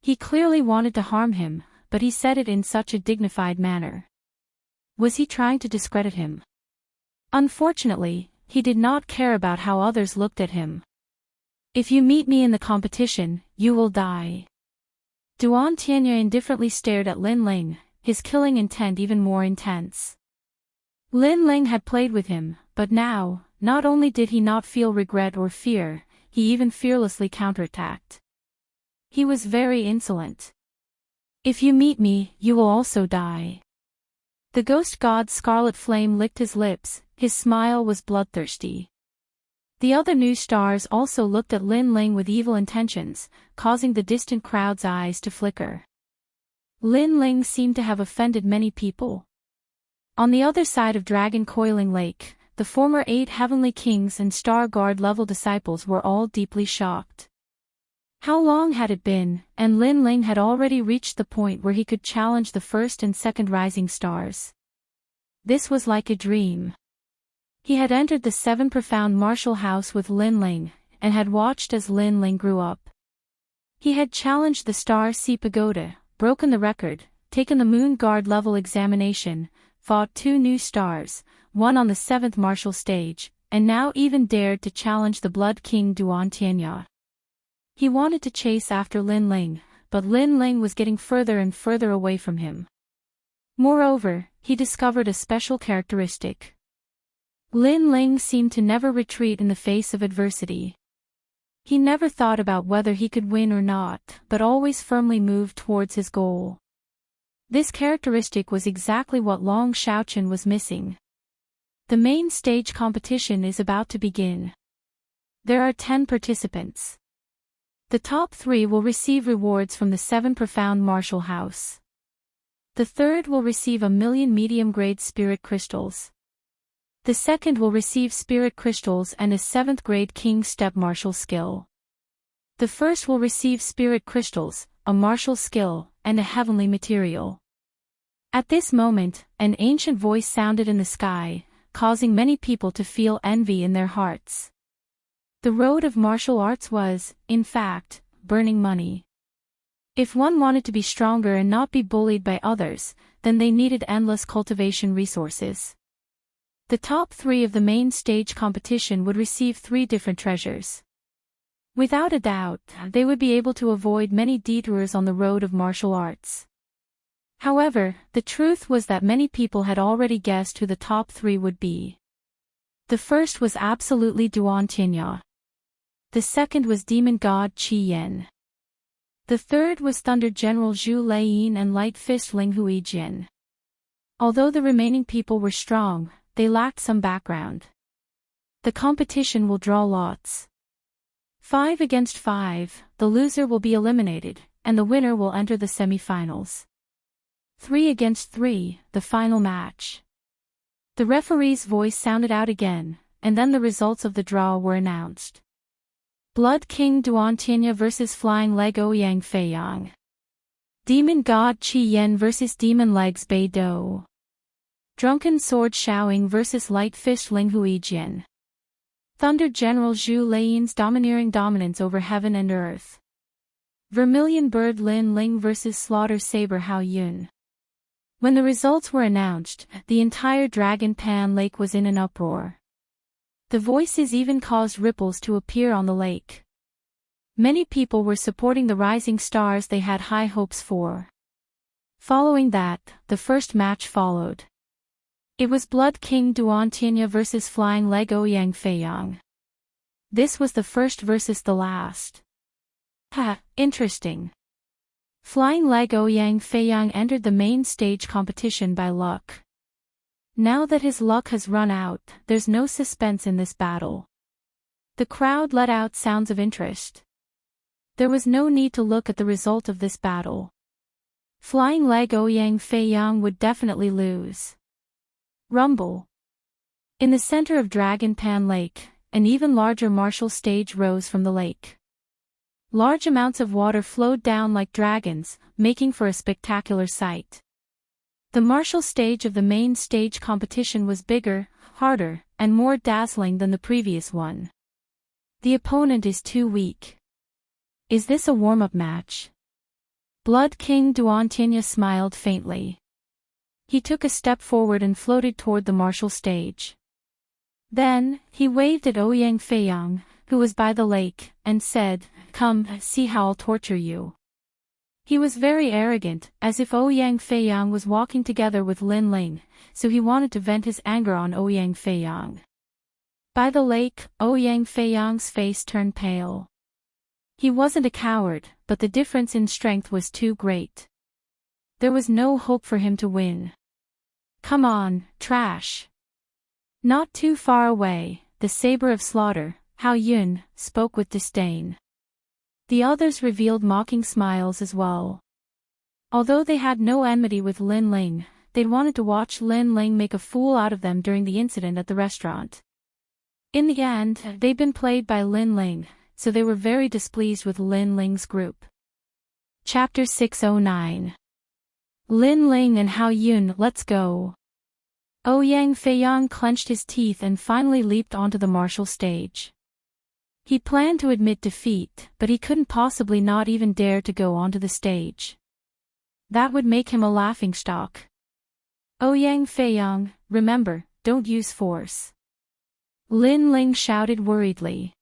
He clearly wanted to harm him, but he said it in such a dignified manner. Was he trying to discredit him? Unfortunately, he did not care about how others looked at him. If you meet me in the competition, you will die. Duan Tianya indifferently stared at Lin Ling, his killing intent even more intense. Lin Ling had played with him, but now, not only did he not feel regret or fear, he even fearlessly counterattacked. He was very insolent. If you meet me, you will also die. The ghost god's scarlet flame licked his lips, his smile was bloodthirsty. The other new stars also looked at Lin Ling with evil intentions, causing the distant crowd's eyes to flicker. Lin Ling seemed to have offended many people. On the other side of Dragon Coiling Lake, the former 8 heavenly kings and star guard level disciples were all deeply shocked. How long had it been, and Lin Ling had already reached the point where he could challenge the first and second rising stars. This was like a dream. He had entered the 7 profound martial house with Lin Ling, and had watched as Lin Ling grew up. He had challenged the Star Sea Pagoda, broken the record, taken the Moon Guard level examination, fought 2 new stars, one on the 7th martial stage, and now even dared to challenge the Blood King Duan Tianya. He wanted to chase after Lin Ling, but Lin Ling was getting further and further away from him. Moreover, he discovered a special characteristic. Lin Ling seemed to never retreat in the face of adversity. He never thought about whether he could win or not, but always firmly moved towards his goal. This characteristic was exactly what Long Shaochen was missing. The main stage competition is about to begin. There are 10 participants. The top 3 will receive rewards from the 7 profound martial house. The third will receive 1,000,000 medium-grade spirit crystals. The second will receive spirit crystals and a 7th grade king step martial skill. The first will receive spirit crystals, a martial skill, and a heavenly material. At this moment, an ancient voice sounded in the sky, causing many people to feel envy in their hearts. The road of martial arts was, in fact, burning money. If one wanted to be stronger and not be bullied by others, then they needed endless cultivation resources. The top 3 of the main stage competition would receive 3 different treasures. Without a doubt, they would be able to avoid many detours on the road of martial arts. However, the truth was that many people had already guessed who the top 3 would be. The first was absolutely Duan Tianya. The second was demon god Qi Yen. The third was Thunder General Zhu Leiyin and Light Fist Ling Huijian. Although the remaining people were strong, they lacked some background. The competition will draw lots. 5 against 5, the loser will be eliminated, and the winner will enter the semi-finals. 3 against 3, the final match. The referee's voice sounded out again, and then the results of the draw were announced. Blood King Duan Tianya vs Flying Leg Ouyang Feiyang. Demon God Qi Yen vs Demon Legs Bei Dou. Drunken Sword Shaoying vs Light Fist Ling Huijian. Thunder General Zhu Leiyin's domineering dominance over heaven and earth. Vermilion Bird Lin Ling vs Slaughter Saber Hao Yun. When the results were announced, the entire Dragon Pan Lake was in an uproar. The voices even caused ripples to appear on the lake. Many people were supporting the rising stars they had high hopes for. Following that, the first match followed. It was Blood King Duan Tianya vs Flying Leg Ouyang Feiyang. This was the first versus the last. Interesting. Flying Leg Ouyang Feiyang entered the main stage competition by luck. Now that his luck has run out, there's no suspense in this battle. The crowd let out sounds of interest. There was no need to look at the result of this battle. Flying Leg Ouyang Feiyang would definitely lose. Rumble. In the center of Dragon Pan Lake, an even larger martial stage rose from the lake. Large amounts of water flowed down like dragons, making for a spectacular sight. The martial stage of the main stage competition was bigger, harder, and more dazzling than the previous one. The opponent is too weak. Is this a warm-up match? Blood King Duantinya smiled faintly. He took a step forward and floated toward the martial stage. Then, he waved at Ouyang Feiyang, who was by the lake, and said, "Come, see how I'll torture you." He was very arrogant, as if Ouyang Feiyang was walking together with Lin Ling, so he wanted to vent his anger on Ouyang Feiyang. By the lake, Ouyang Feiyang's face turned pale. He wasn't a coward, but the difference in strength was too great. There was no hope for him to win. "Come on, trash." Not too far away, the saber of slaughter, Hao Yun, spoke with disdain. The others revealed mocking smiles as well. Although they had no enmity with Lin Ling, they'd wanted to watch Lin Ling make a fool out of them during the incident at the restaurant. In the end, they'd been played by Lin Ling, so they were very displeased with Lin Ling's group. Chapter 609. Lin Ling and Hao Yun, let's go. Ouyang Feiyang clenched his teeth and finally leaped onto the martial stage. He planned to admit defeat, but he couldn't possibly not even dare to go onto the stage. That would make him a laughingstock. Ouyang Feiyang, remember, don't use force. Lin Ling shouted worriedly.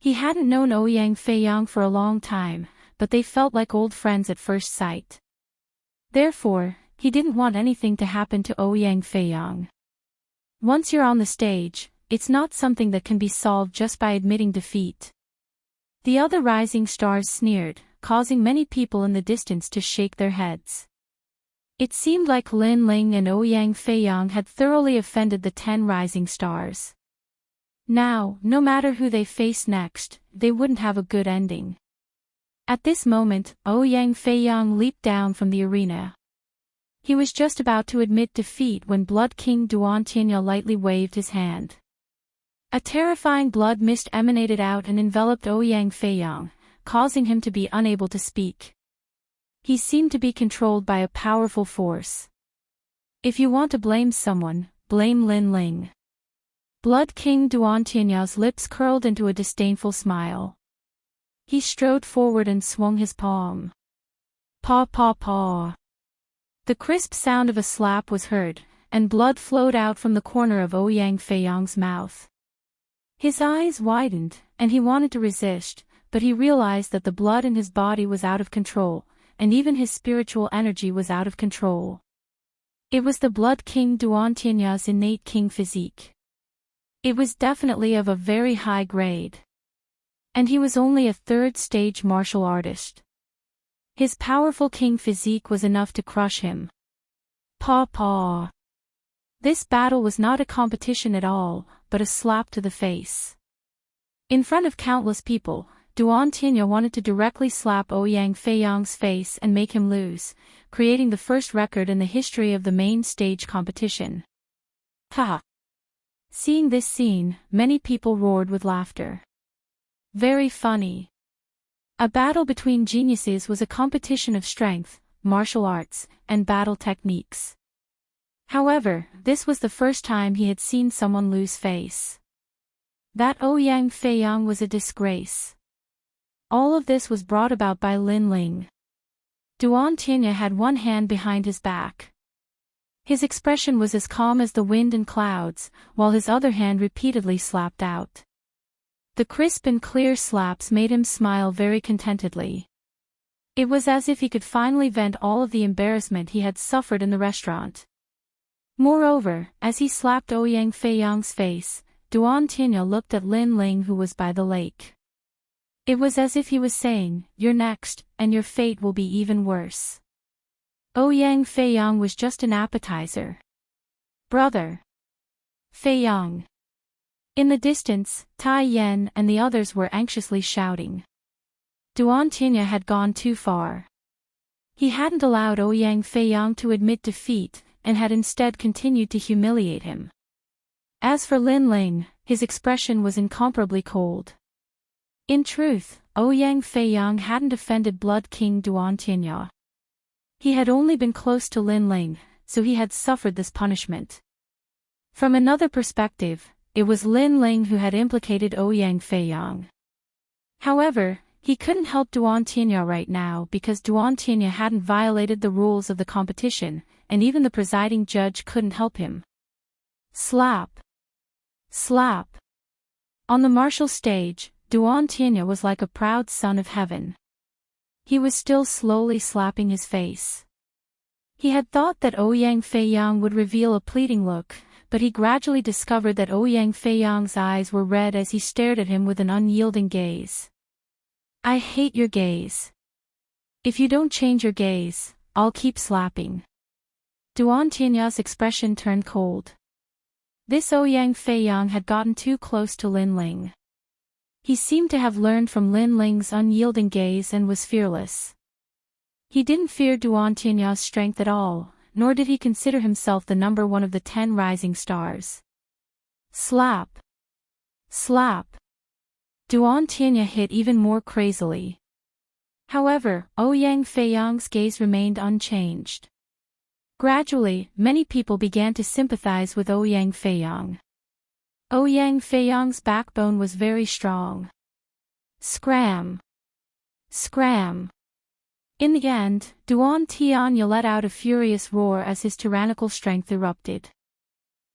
He hadn't known Ouyang Feiyang for a long time, but they felt like old friends at first sight. Therefore, he didn't want anything to happen to Ouyang Feiyang. Once you're on the stage, it's not something that can be solved just by admitting defeat. The other rising stars sneered, causing many people in the distance to shake their heads. It seemed like Lin Ling and Ouyang Feiyang had thoroughly offended the 10 rising stars. Now, no matter who they faced next, they wouldn't have a good ending. At this moment, Ouyang Feiyang leaped down from the arena. He was just about to admit defeat when Blood King Duantinya lightly waved his hand. A terrifying blood mist emanated out and enveloped Ouyang Feiyang, causing him to be unable to speak. He seemed to be controlled by a powerful force. If you want to blame someone, blame Lin Ling. Blood King Duantinya's lips curled into a disdainful smile. He strode forward and swung his palm. Paw paw paw. The crisp sound of a slap was heard, and blood flowed out from the corner of Ouyang Feiyang's mouth. His eyes widened, and he wanted to resist, but he realized that the blood in his body was out of control, and even his spiritual energy was out of control. It was the Blood King Duantinya's innate king physique. It was definitely of a very high grade. And he was only a third-stage martial artist. His powerful king physique was enough to crush him. Paw paw. This battle was not a competition at all, but a slap to the face. In front of countless people, Duantinya wanted to directly slap Ouyang Feiyang's face and make him lose, creating the first record in the history of the main stage competition. Ha! Seeing this scene, many people roared with laughter. Very funny. A battle between geniuses was a competition of strength, martial arts, and battle techniques. However, this was the first time he had seen someone lose face. That Ouyang Feiyang was a disgrace. All of this was brought about by Lin Ling. Duantinya had one hand behind his back. His expression was as calm as the wind and clouds, while his other hand repeatedly slapped out. The crisp and clear slaps made him smile very contentedly. It was as if he could finally vent all of the embarrassment he had suffered in the restaurant. Moreover, as he slapped Ouyang Feiyang's face, Duantinya looked at Lin Ling, who was by the lake. It was as if he was saying, "You're next, and your fate will be even worse." Ouyang Feiyang was just an appetizer. Brother! Feiyang! In the distance, Tai Yan and the others were anxiously shouting. Duantinya had gone too far. He hadn't allowed Ouyang Feiyang to admit defeat, and had instead continued to humiliate him. As for Lin Ling, his expression was incomparably cold. In truth, Ouyang Feiyang hadn't offended Blood King Duan Tianya. He had only been close to Lin Ling, so he had suffered this punishment. From another perspective, it was Lin Ling who had implicated Ouyang Feiyang. However, he couldn't help Duan Tianya right now because Duan Tianya hadn't violated the rules of the competition, and even the presiding judge couldn't help him. Slap! Slap! On the martial stage, Duan Tianya was like a proud son of heaven. He was still slowly slapping his face. He had thought that Ouyang Feiyang would reveal a pleading look, but he gradually discovered that Ouyang Feiyang's eyes were red as he stared at him with an unyielding gaze. I hate your gaze. If you don't change your gaze, I'll keep slapping. Duan Tianya's expression turned cold. This Ouyang Feiyang had gotten too close to Lin Ling. He seemed to have learned from Lin Ling's unyielding gaze and was fearless. He didn't fear Duan Tianya's strength at all, nor did he consider himself the number one of the 10 rising stars. Slap! Slap! Duan Tianya hit even more crazily. However, Ouyang Feiyang's gaze remained unchanged. Gradually, many people began to sympathize with Ouyang Feiyang. Ouyang Feiyang's backbone was very strong. Scram! Scram! In the end, Duan Tianya let out a furious roar as his tyrannical strength erupted.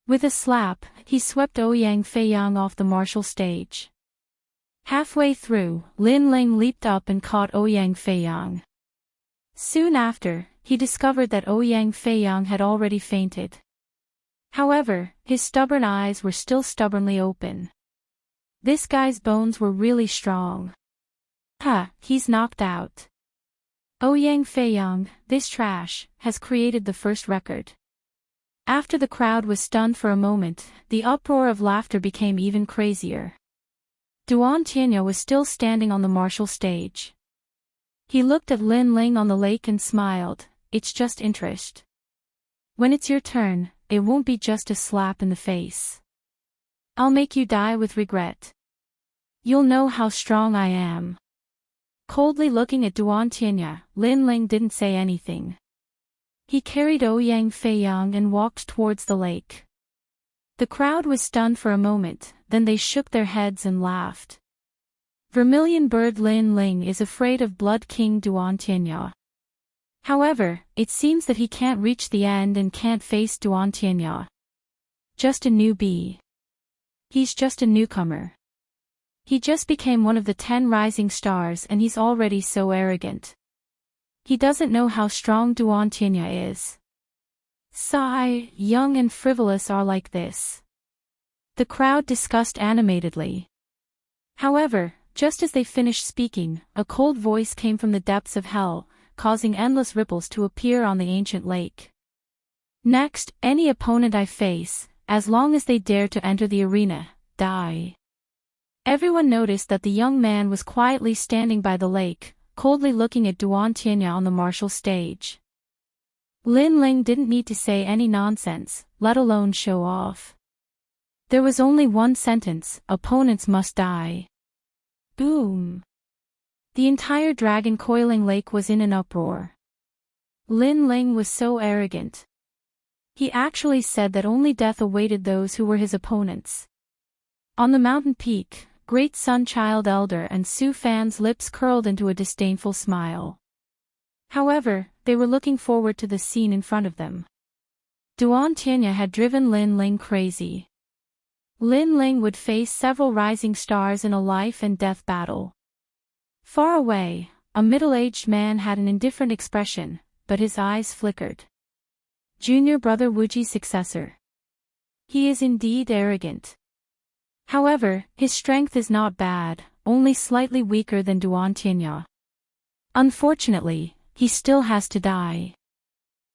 With a slap, he swept Ouyang Feiyang off the martial stage. Halfway through, Lin Ling leaped up and caught Ouyang Feiyang. Soon after, he discovered that Ouyang Feiyang had already fainted. However, his stubborn eyes were still stubbornly open. This guy's bones were really strong. He's knocked out. Ouyang Feiyang, this trash, has created the first record. After the crowd was stunned for a moment, the uproar of laughter became even crazier. Duan Tianya was still standing on the martial stage. He looked at Lin Ling on the lake and smiled. It's just interest. When it's your turn, it won't be just a slap in the face. I'll make you die with regret. You'll know how strong I am. Coldly looking at Duan Tianya, Lin Ling didn't say anything. He carried Ouyang Feiyang and walked towards the lake. The crowd was stunned for a moment, then they shook their heads and laughed. Vermilion Bird Lin Ling is afraid of Blood King Duan Tianya. However, it seems that he can't reach the end and can't face Duan Tianya. Just a newbie. He's just a newcomer. He just became one of the 10 rising stars and he's already so arrogant. He doesn't know how strong Duan Tianya is. Sigh, young and frivolous are like this. The crowd discussed animatedly. However, just as they finished speaking, a cold voice came from the depths of hell, causing endless ripples to appear on the ancient lake. Next, any opponent I face, as long as they dare to enter the arena, die. Everyone noticed that the young man was quietly standing by the lake, coldly looking at Duan Tianya on the martial stage. Lin Ling didn't need to say any nonsense, let alone show off. There was only one sentence: opponents must die. Boom! The entire dragon coiling lake was in an uproar. Lin Ling was so arrogant. He actually said that only death awaited those who were his opponents. On the mountain peak, Great Sun Child Elder and Su Fan's lips curled into a disdainful smile. However, they were looking forward to the scene in front of them. Duan Tianya had driven Lin Ling crazy. Lin Ling would face several rising stars in a life and death battle. Far away, a middle-aged man had an indifferent expression, but his eyes flickered. Junior brother Wuji's successor. He is indeed arrogant. However, his strength is not bad, only slightly weaker than Duan Tianya. Unfortunately, he still has to die.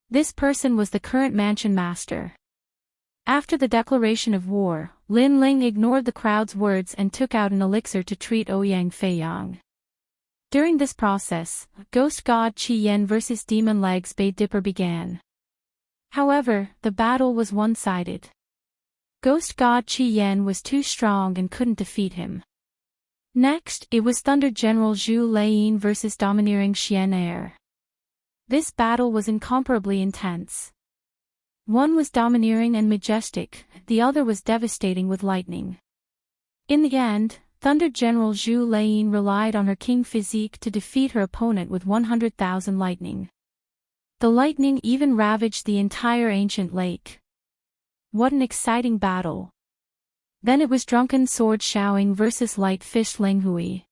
This person was the current mansion master. After the declaration of war, Lin Ling ignored the crowd's words and took out an elixir to treat Ouyang Feiyang. During this process, Ghost God Qi Yen vs Demon Legs Bay Dipper began. However, the battle was one-sided. Ghost God Qi Yen was too strong and couldn't defeat him. Next, it was Thunder General Zhu Laiyin versus domineering Xian Air. This battle was incomparably intense. One was domineering and majestic, the other was devastating with lightning. In the end, Thunder General Zhu Laiyin relied on her king physique to defeat her opponent with 100,000 lightning. The lightning even ravaged the entire ancient lake. What an exciting battle! Then it was Drunken Sword Xiaoying versus Light Fish Linghui.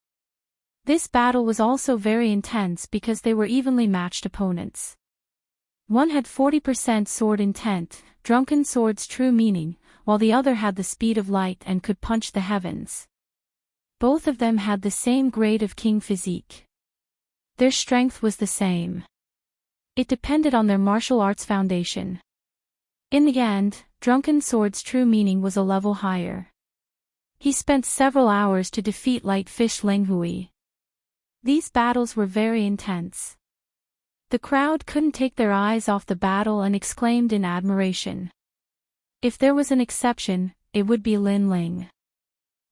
This battle was also very intense because they were evenly matched opponents. One had 40% sword intent, Drunken Sword's true meaning, while the other had the speed of light and could punch the heavens. Both of them had the same grade of king physique. Their strength was the same. It depended on their martial arts foundation. In the end, Drunken Sword's true meaning was a level higher. He spent several hours to defeat Light Fish Linghui. These battles were very intense. The crowd couldn't take their eyes off the battle and exclaimed in admiration. If there was an exception, it would be Lin Ling.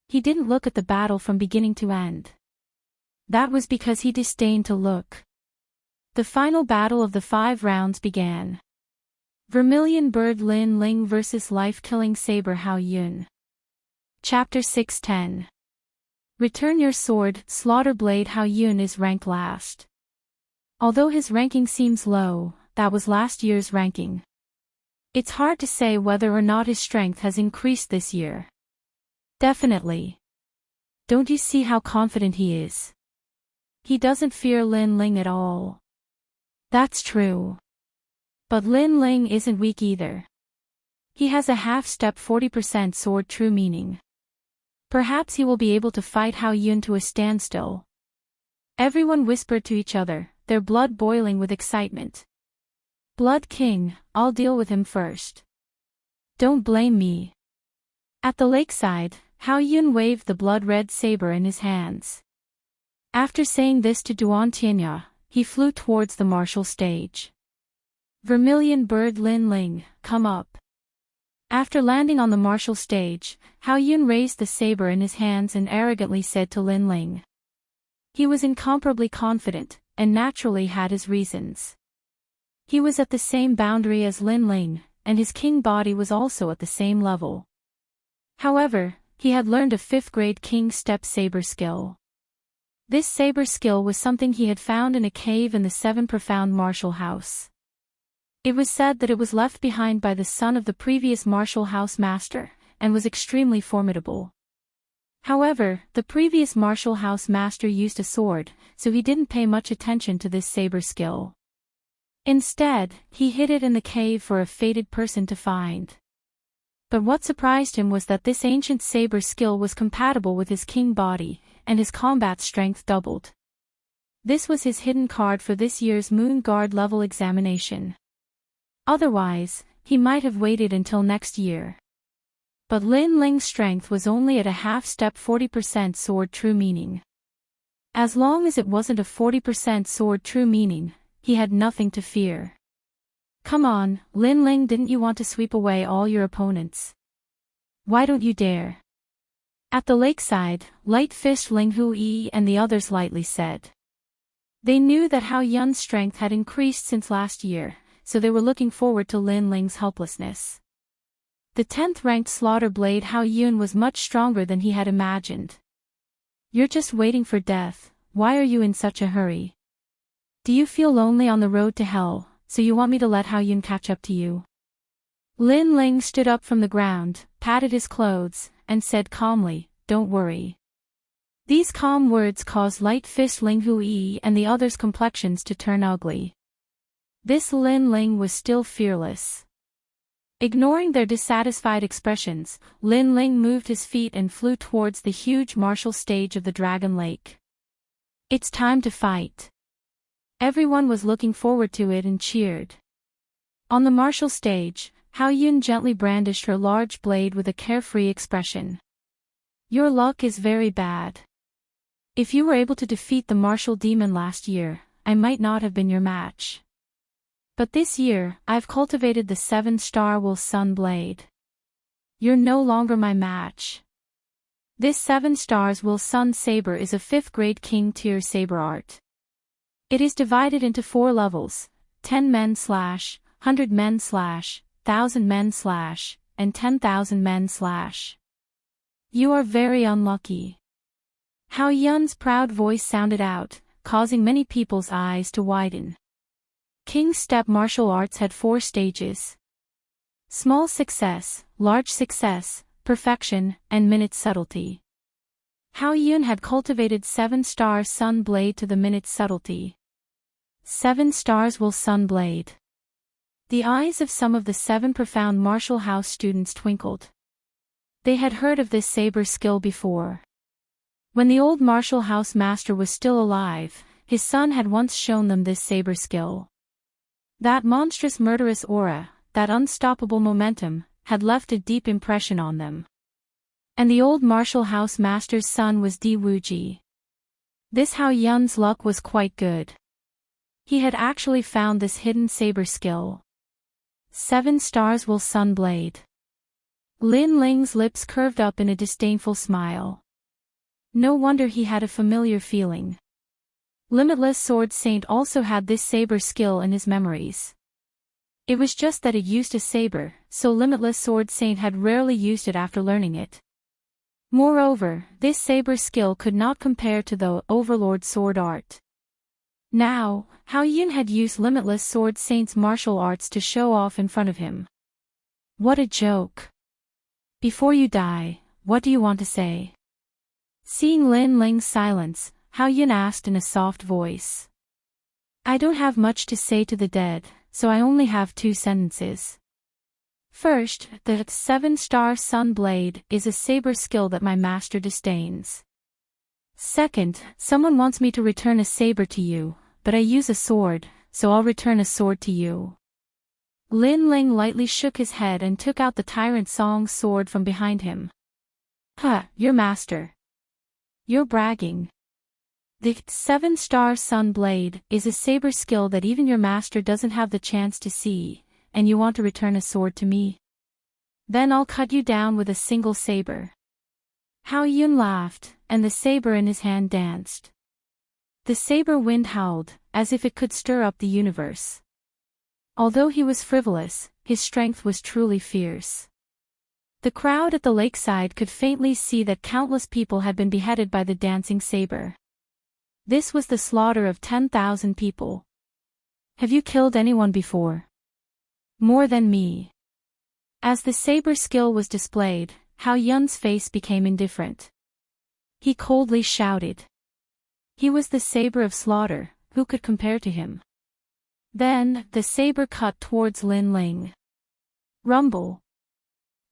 He didn't look at the battle from beginning to end. That was because he disdained to look. The final battle of the 5 rounds began. Vermilion Bird Lin Ling vs Life-Killing Saber Hao Yun. Chapter 610. Return Your Sword. Slaughter Blade Hao Yun is ranked last. Although his ranking seems low, that was last year's ranking. It's hard to say whether or not his strength has increased this year. Definitely. Don't you see how confident he is? He doesn't fear Lin Ling at all. That's true. But Lin Ling isn't weak either. He has a half-step 40% sword true meaning. Perhaps he will be able to fight Hao Yun to a standstill. Everyone whispered to each other, their blood boiling with excitement. Blood King, I'll deal with him first. Don't blame me. At the lakeside, Hao Yun waved the blood-red saber in his hands. After saying this to Duan Tianya, he flew towards the martial stage. Vermilion Bird Lin Ling, come up. After landing on the martial stage, Hao Yun raised the saber in his hands and arrogantly said to Lin Ling. He was incomparably confident, and naturally had his reasons. He was at the same boundary as Lin Ling, and his king body was also at the same level. However, he had learned a 5th-grade king step saber skill. This saber skill was something he had found in a cave in the 7 Profound Martial House. It was said that it was left behind by the son of the previous martial house master, and was extremely formidable. However, the previous martial house master used a sword, so he didn't pay much attention to this saber skill. Instead, he hid it in the cave for a fated person to find. But what surprised him was that this ancient saber skill was compatible with his king body, and his combat strength doubled. This was his hidden card for this year's Moon Guard level examination. Otherwise, he might have waited until next year. But Lin Ling's strength was only at a half-step 40% sword true meaning. As long as it wasn't a 40% sword true meaning, he had nothing to fear. Come on, Lin Ling, didn't you want to sweep away all your opponents? Why don't you dare? At the lakeside, Light Fish Linghui and the others lightly said. They knew that Hao Yun's strength had increased since last year, so they were looking forward to Lin Ling's helplessness. The 10th-ranked Slaughter Blade Hao Yun was much stronger than he had imagined. You're just waiting for death, why are you in such a hurry? Do you feel lonely on the road to hell, so you want me to let Hao Yun catch up to you? Lin Ling stood up from the ground, patted his clothes, and said calmly, don't worry. These calm words caused Light Fish Linghui and the others' complexions to turn ugly. This Lin Ling was still fearless. Ignoring their dissatisfied expressions, Lin Ling moved his feet and flew towards the huge martial stage of the Dragon Lake. It's time to fight. Everyone was looking forward to it and cheered. On the martial stage, Hao Yun gently brandished her large blade with a carefree expression. Your luck is very bad. If you were able to defeat the martial demon last year, I might not have been your match. But this year, I've cultivated the 7-star Will Sun Blade. You're no longer my match. This 7 stars will sun saber is a 5th grade king tier saber art. It is divided into 4 levels, 10 men / 100 men / 1000 men / and 10,000 men / You are very unlucky. Hao Yun's proud voice sounded out, causing many people's eyes to widen. King's step martial arts had 4 stages. Small success, large success, perfection, and minute subtlety. Hao Yun had cultivated 7-star sun blade to the minute subtlety. 7 stars will sun blade. The eyes of some of the 7 profound martial house students twinkled. They had heard of this saber skill before. When the old martial house master was still alive, his son had once shown them this saber skill. That monstrous murderous aura, that unstoppable momentum, had left a deep impression on them. And the old martial house master's son was Di Wuji. This Hao Yun's luck was quite good. He had actually found this hidden saber skill. 7 stars will sun blade. Lin Ling's lips curved up in a disdainful smile. No wonder he had a familiar feeling. Limitless Sword Saint also had this saber skill in his memories. It was just that it used a saber, so Limitless Sword Saint had rarely used it after learning it. Moreover, this saber skill could not compare to the Overlord sword art. Now, Hao Yun had used Limitless Sword Saint's martial arts to show off in front of him. What a joke. Before you die, what do you want to say? Seeing Lin Ling's silence, Hao Yun asked in a soft voice. I don't have much to say to the dead, so I only have 2 sentences. First, the 7-star sun blade is a saber skill that my master disdains. Second, someone wants me to return a saber to you, but I use a sword, so I'll return a sword to you. Lin Ling lightly shook his head and took out the Tyrant Song's sword from behind him. Huh, your master. You're bragging. The 7-star sun blade is a saber skill that even your master doesn't have the chance to see, and you want to return a sword to me? Then I'll cut you down with a single saber. Hao Yun laughed, and the saber in his hand danced. The saber wind howled, as if it could stir up the universe. Although he was frivolous, his strength was truly fierce. The crowd at the lakeside could faintly see that countless people had been beheaded by the dancing saber. This was the slaughter of 10,000 people. Have you killed anyone before? More than me. As the saber skill was displayed, Hao Yun's face became indifferent. He coldly shouted. He was the saber of slaughter, who could compare to him? Then, the saber cut towards Lin Ling. Rumble.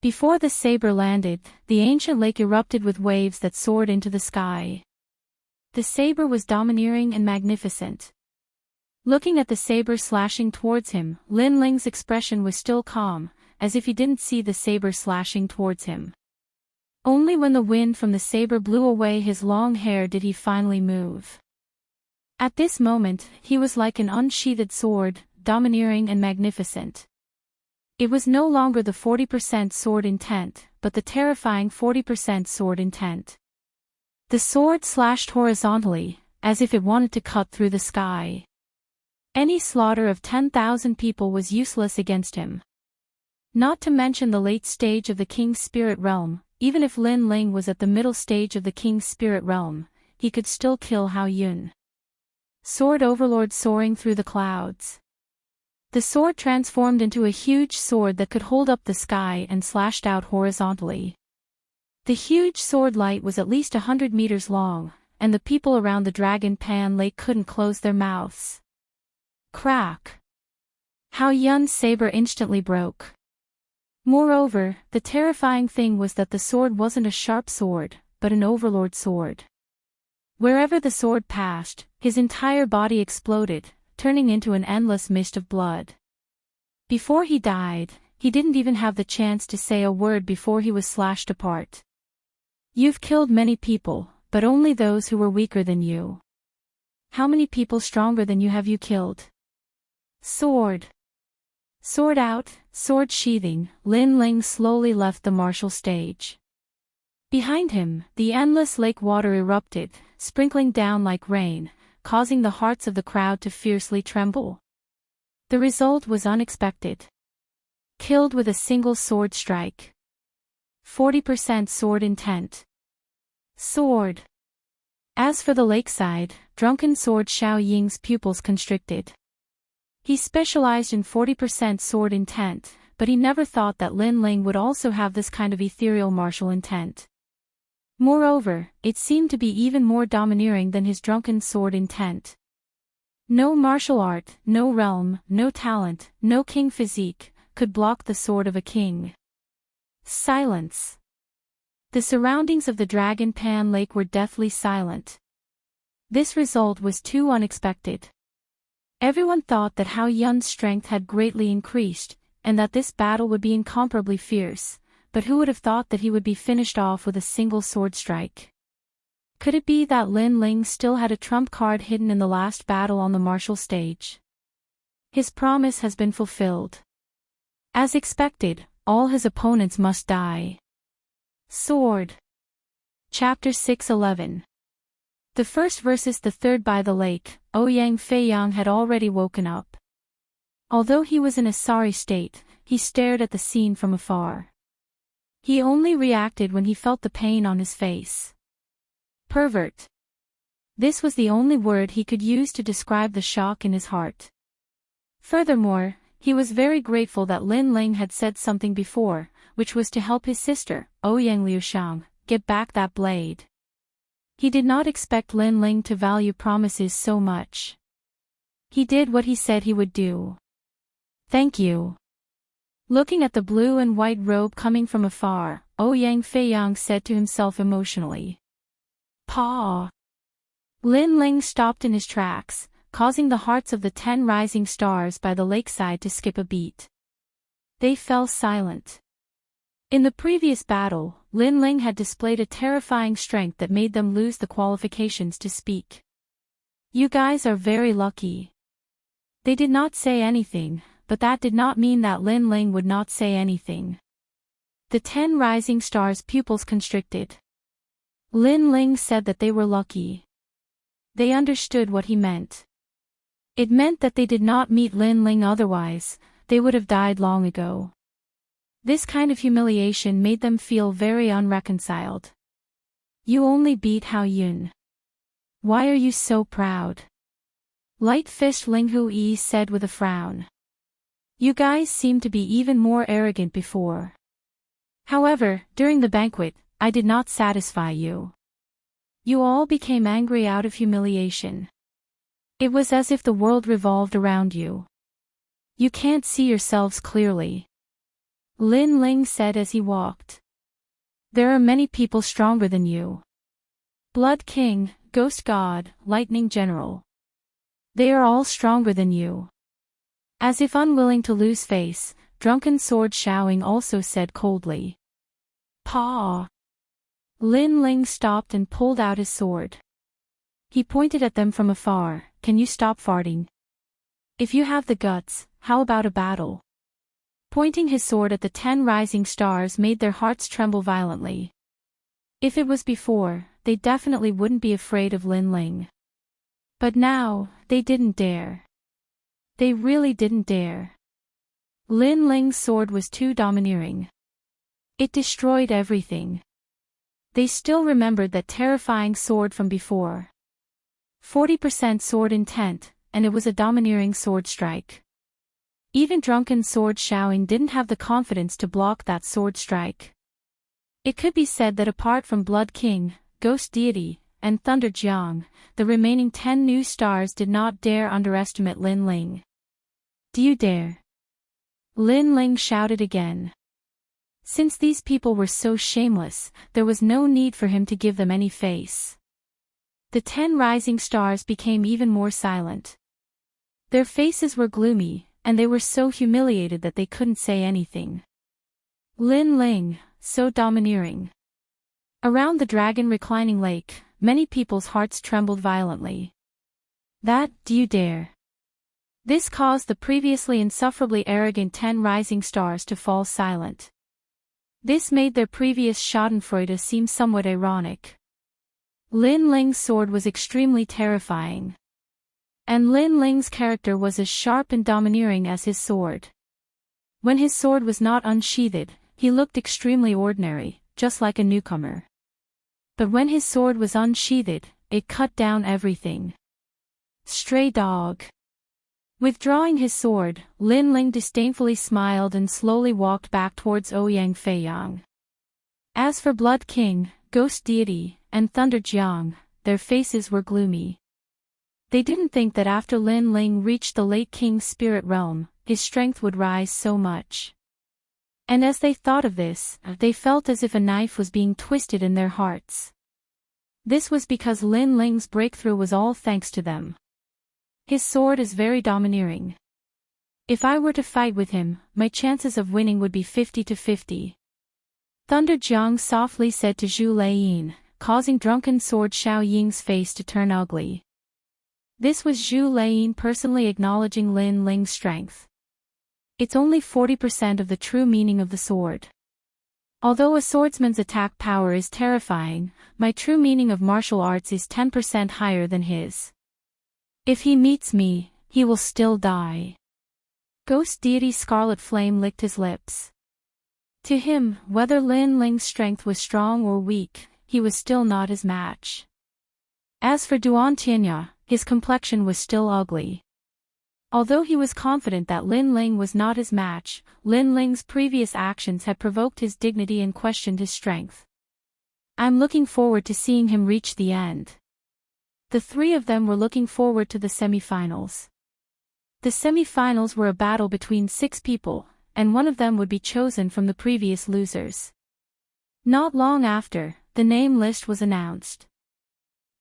Before the saber landed, the ancient lake erupted with waves that soared into the sky. The saber was domineering and magnificent. Looking at the saber slashing towards him, Lin Ling's expression was still calm, as if he didn't see the saber slashing towards him. Only when the wind from the saber blew away his long hair did he finally move. At this moment, he was like an unsheathed sword, domineering and magnificent. It was no longer the 40% sword intent, but the terrifying 40% sword intent. The sword slashed horizontally, as if it wanted to cut through the sky. Any slaughter of 10,000 people was useless against him. Not to mention the late stage of the King's Spirit Realm, even if Lin Ling was at the middle stage of the King's Spirit Realm, he could still kill Hao Yun. Sword Overlord soaring through the clouds. The sword transformed into a huge sword that could hold up the sky and slashed out horizontally. The huge sword light was at least 100 meters long, and the people around the Dragon Pan Lake couldn't close their mouths. Crack! Hao Yun's saber instantly broke. Moreover, the terrifying thing was that the sword wasn't a sharp sword, but an overlord sword. Wherever the sword passed, his entire body exploded, turning into an endless mist of blood. Before he died, he didn't even have the chance to say a word before he was slashed apart. You've killed many people, but only those who were weaker than you. How many people stronger than you have you killed? Sword. Sword out, sword sheathing, Lin Ling slowly left the martial stage. Behind him, the endless lake water erupted, sprinkling down like rain, causing the hearts of the crowd to fiercely tremble. The result was unexpected. Killed with a single sword strike. 40% sword intent. Sword. As for the lakeside, drunken sword Xiao Ying's pupils constricted. He specialized in 40% sword intent, but he never thought that Lin Ling would also have this kind of ethereal martial intent. Moreover, it seemed to be even more domineering than his drunken sword intent. No martial art, no realm, no talent, no king physique, could block the sword of a king. Silence. The surroundings of the Dragon Pan Lake were deathly silent. This result was too unexpected. Everyone thought that Hao Yun's strength had greatly increased, and that this battle would be incomparably fierce, but who would have thought that he would be finished off with a single sword strike? Could it be that Lin Ling still had a trump card hidden in the last battle on the martial stage? His promise has been fulfilled. As expected, all his opponents must die. Sword. Chapter 6:11. The first versus the third. By the lake, Ouyang Feiyang had already woken up. Although he was in a sorry state, he stared at the scene from afar. He only reacted when he felt the pain on his face. Pervert. This was the only word he could use to describe the shock in his heart. Furthermore, he was very grateful that Lin Ling had said something before, which was to help his sister, Ouyang Liushang, get back that blade. He did not expect Lin Ling to value promises so much. He did what he said he would do. Thank you. Looking at the blue and white robe coming from afar, Ouyang Feiyang said to himself emotionally. Pa. Lin Ling stopped in his tracks, causing the hearts of the 10 rising stars by the lakeside to skip a beat. They fell silent. In the previous battle, Lin Ling had displayed a terrifying strength that made them lose the qualifications to speak. You guys are very lucky. They did not say anything, but that did not mean that Lin Ling would not say anything. The 10 rising stars' pupils constricted. Lin Ling said that they were lucky. They understood what he meant. It meant that they did not meet Lin Ling, otherwise, they would have died long ago. This kind of humiliation made them feel very unreconciled. You only beat Hao Yun. Why are you so proud? Light-fisted Ling Hui said with a frown. You guys seemed to be even more arrogant before. However, during the banquet, I did not satisfy you. You all became angry out of humiliation. It was as if the world revolved around you. You can't see yourselves clearly. Lin Ling said as he walked. There are many people stronger than you. Blood King, Ghost God, Lightning General. They are all stronger than you. As if unwilling to lose face, drunken sword Xiaoying also said coldly. Pa. Lin Ling stopped and pulled out his sword. He pointed at them from afar. Can you stop farting? If you have the guts, how about a battle? Pointing his sword at the 10 rising stars made their hearts tremble violently. If it was before, they definitely wouldn't be afraid of Lin Ling. But now, they didn't dare. They really didn't dare. Lin Ling's sword was too domineering. It destroyed everything. They still remembered that terrifying sword from before. 40% sword intent, and it was a domineering sword strike. Even drunken sword Xiaoying didn't have the confidence to block that sword strike. It could be said that apart from Blood King, Ghost Deity, and Thunder Jiang, the remaining 10 new stars did not dare underestimate Lin Ling. Do you dare? Lin Ling shouted again. Since these people were so shameless, there was no need for him to give them any face. The 10 rising stars became even more silent. Their faces were gloomy, and they were so humiliated that they couldn't say anything. Lin Ling, so domineering. Around the dragon reclining lake, many people's hearts trembled violently. That, do you dare? This caused the previously insufferably arrogant 10 rising stars to fall silent. This made their previous schadenfreude seem somewhat ironic. Lin Ling's sword was extremely terrifying. And Lin Ling's character was as sharp and domineering as his sword. When his sword was not unsheathed, he looked extremely ordinary, just like a newcomer. But when his sword was unsheathed, it cut down everything. Stray dog. Withdrawing his sword, Lin Ling disdainfully smiled and slowly walked back towards Ouyang Feiyang. As for Blood King, Ghost Deity, and Thunder Jiang, their faces were gloomy. They didn't think that after Lin Ling reached the late king's spirit realm, his strength would rise so much. And as they thought of this, they felt as if a knife was being twisted in their hearts. This was because Lin Ling's breakthrough was all thanks to them. His sword is very domineering. If I were to fight with him, my chances of winning would be 50-50. Thunder Jiang softly said to Zhu Laiyin, causing drunken sword Xiao Ying's face to turn ugly. This was Zhu Laiyin personally acknowledging Lin Ling's strength. It's only 40% of the true meaning of the sword. Although a swordsman's attack power is terrifying, my true meaning of martial arts is 10% higher than his. If he meets me, he will still die. Ghost Deity Scarlet Flame licked his lips. To him, whether Lin Ling's strength was strong or weak, he was still not his match. As for Duan Tianya, his complexion was still ugly. Although he was confident that Lin Ling was not his match, Lin Ling's previous actions had provoked his dignity and questioned his strength. I'm looking forward to seeing him reach the end. The three of them were looking forward to the semifinals. The semifinals were a battle between 6 people, and one of them would be chosen from the previous losers. Not long after, the name list was announced.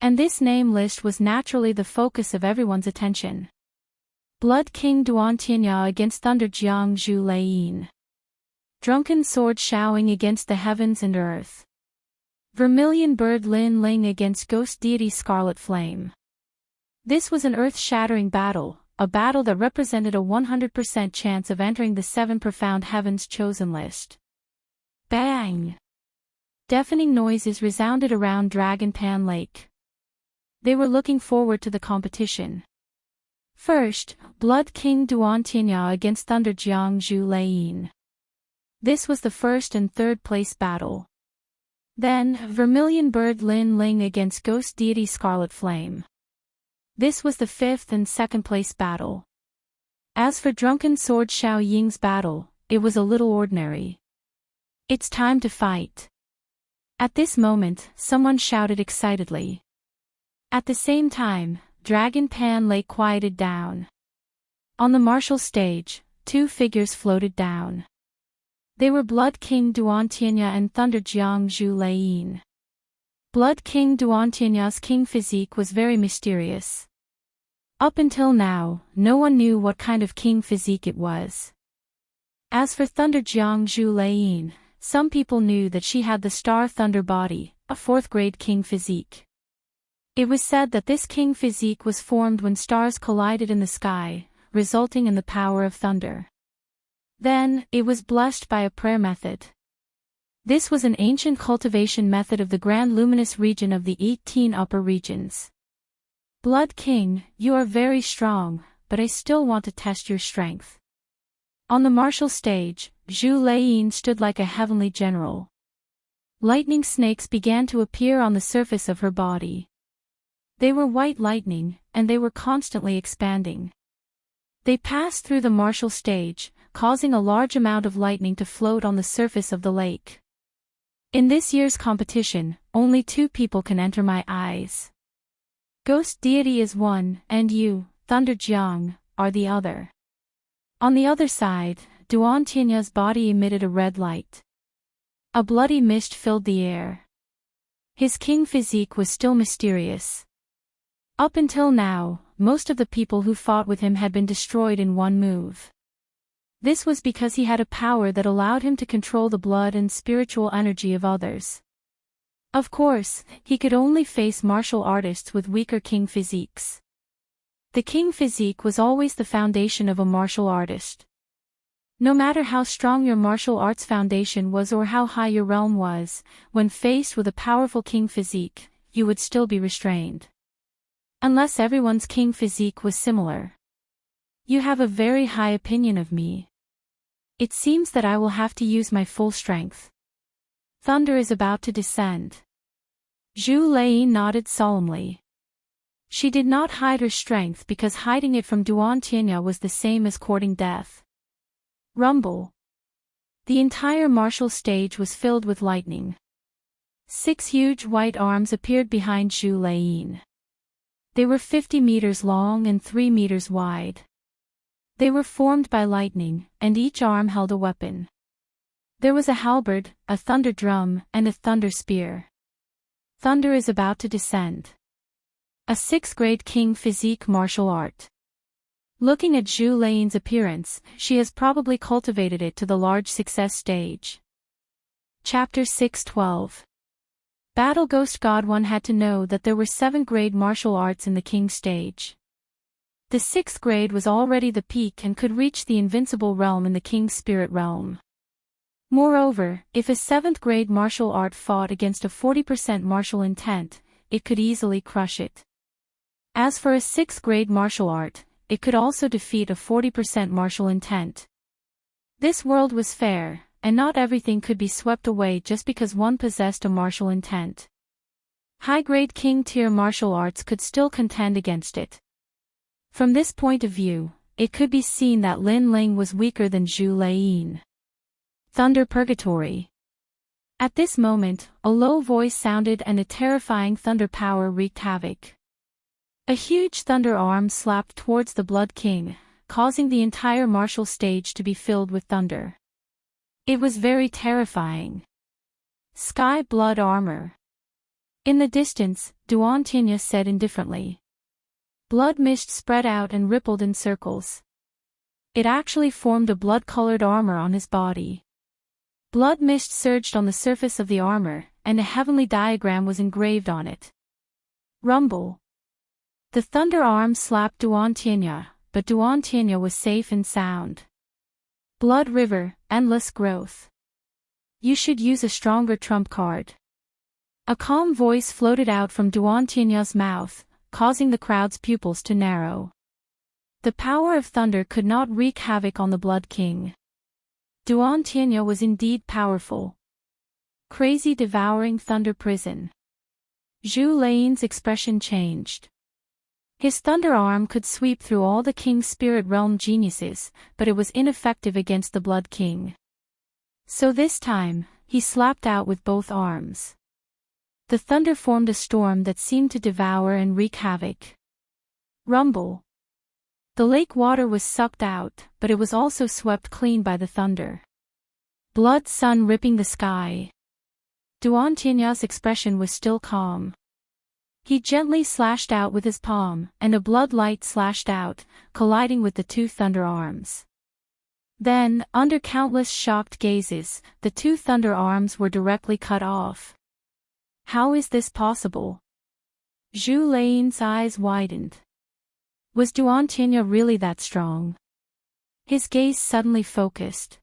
And this name list was naturally the focus of everyone's attention. Blood King Duan Tianya against Thunder Jiang Zhu Laiyin. Drunken Sword Xiaoying against the heavens and earth. Vermilion Bird Lin Ling against Ghost Deity Scarlet Flame. This was an earth-shattering battle, a battle that represented a 100% chance of entering the 7 profound heavens chosen list. Bang! Deafening noises resounded around Dragon Pan Lake. They were looking forward to the competition. First, Blood King Duan Tianya against Thunder Jiang Zhu Laiyin. This was the first and third place battle. Then, Vermilion Bird Lin Ling against Ghost Deity Scarlet Flame. This was the 5th and 2nd place battle. As for Drunken Sword Xiao Ying's battle, it was a little ordinary. It's time to fight. At this moment, someone shouted excitedly. At the same time, Dragon Pan Lake quieted down. On the martial stage, 2 figures floated down. They were Blood King Duan Tianya and Thunder Jiang Zhu Laiyin. Blood King Duan Tianya's king physique was very mysterious. Up until now, no one knew what kind of king physique it was. As for Thunder Jiang Zhu Laiyin, some people knew that she had the Star Thunder body, a 4th-grade king physique. It was said that this king physique was formed when stars collided in the sky, resulting in the power of thunder. Then, it was blessed by a prayer method. This was an ancient cultivation method of the Grand Luminous region of the 18 upper regions. Blood King, you are very strong, but I still want to test your strength. On the martial stage, Zhu Laiyin stood like a heavenly general. Lightning snakes began to appear on the surface of her body. They were white lightning, and they were constantly expanding. They passed through the martial stage, causing a large amount of lightning to float on the surface of the lake. In this year's competition, only 2 people can enter my eyes. Ghost Deity is one, and you, Thunder Jiang, are the other. On the other side, Duan Tianya's body emitted a red light. A bloody mist filled the air. His king physique was still mysterious. Up until now, most of the people who fought with him had been destroyed in one move. This was because he had a power that allowed him to control the blood and spiritual energy of others. Of course, he could only face martial artists with weaker king physiques. The king physique was always the foundation of a martial artist. No matter how strong your martial arts foundation was or how high your realm was, when faced with a powerful king physique, you would still be restrained. Unless everyone's king physique was similar. You have a very high opinion of me. It seems that I will have to use my full strength. Thunder is about to descend. Zhu Lei nodded solemnly. She did not hide her strength because hiding it from Duan Tianya was the same as courting death. Rumble. The entire martial stage was filled with lightning. 6 huge white arms appeared behind Zhu Lei. They were 50 meters long and 3 meters wide. They were formed by lightning, and each arm held a weapon. There was a halberd, a thunder drum, and a thunder spear. Thunder is about to descend. A 6th grade king physique martial art. Looking at Zhu Lei's appearance, she has probably cultivated it to the large success stage. Chapter 6:12. Battle Ghost God 1 had to know that there were 7th grade martial arts in the king stage. The 6th grade was already the peak and could reach the invincible realm in the king's spirit realm. Moreover, if a 7th grade martial art fought against a 40% martial intent, it could easily crush it. As for a 6th grade martial art, it could also defeat a 40% martial intent. This world was fair, and not everything could be swept away just because one possessed a martial intent. High-grade king-tier martial arts could still contend against it. From this point of view, it could be seen that Lin Ling was weaker than Zhu Lei. Thunder Purgatory. At this moment, a low voice sounded and a terrifying thunder power wreaked havoc. A huge thunder arm slapped towards the Blood King, causing the entire martial stage to be filled with thunder. It was very terrifying. Sky Blood Armor. In the distance, Duan Tinya said indifferently. Blood mist spread out and rippled in circles. It actually formed a blood-colored armor on his body. Blood mist surged on the surface of the armor, and a heavenly diagram was engraved on it. Rumble. The thunder arm slapped Duan Tianya, but Duan Tianya was safe and sound. Blood River, Endless Growth. You should use a stronger trump card. A calm voice floated out from Duan Tianya's mouth, causing the crowd's pupils to narrow. The power of thunder could not wreak havoc on the Blood King. Duan Tianya was indeed powerful. Crazy devouring thunder prison. Zhu Lei's expression changed. His thunder arm could sweep through all the king's spirit realm geniuses, but it was ineffective against the Blood King. So this time, he slapped out with both arms. The thunder formed a storm that seemed to devour and wreak havoc. Rumble. The lake water was sucked out, but it was also swept clean by the thunder. Blood sun ripping the sky. Duan Tinya's expression was still calm. He gently slashed out with his palm, and a blood light slashed out, colliding with the 2 thunder arms. Then, under countless shocked gazes, the 2 thunder arms were directly cut off. How is this possible? Zhu Lei's eyes widened. Was Duan Tianya really that strong? His gaze suddenly focused.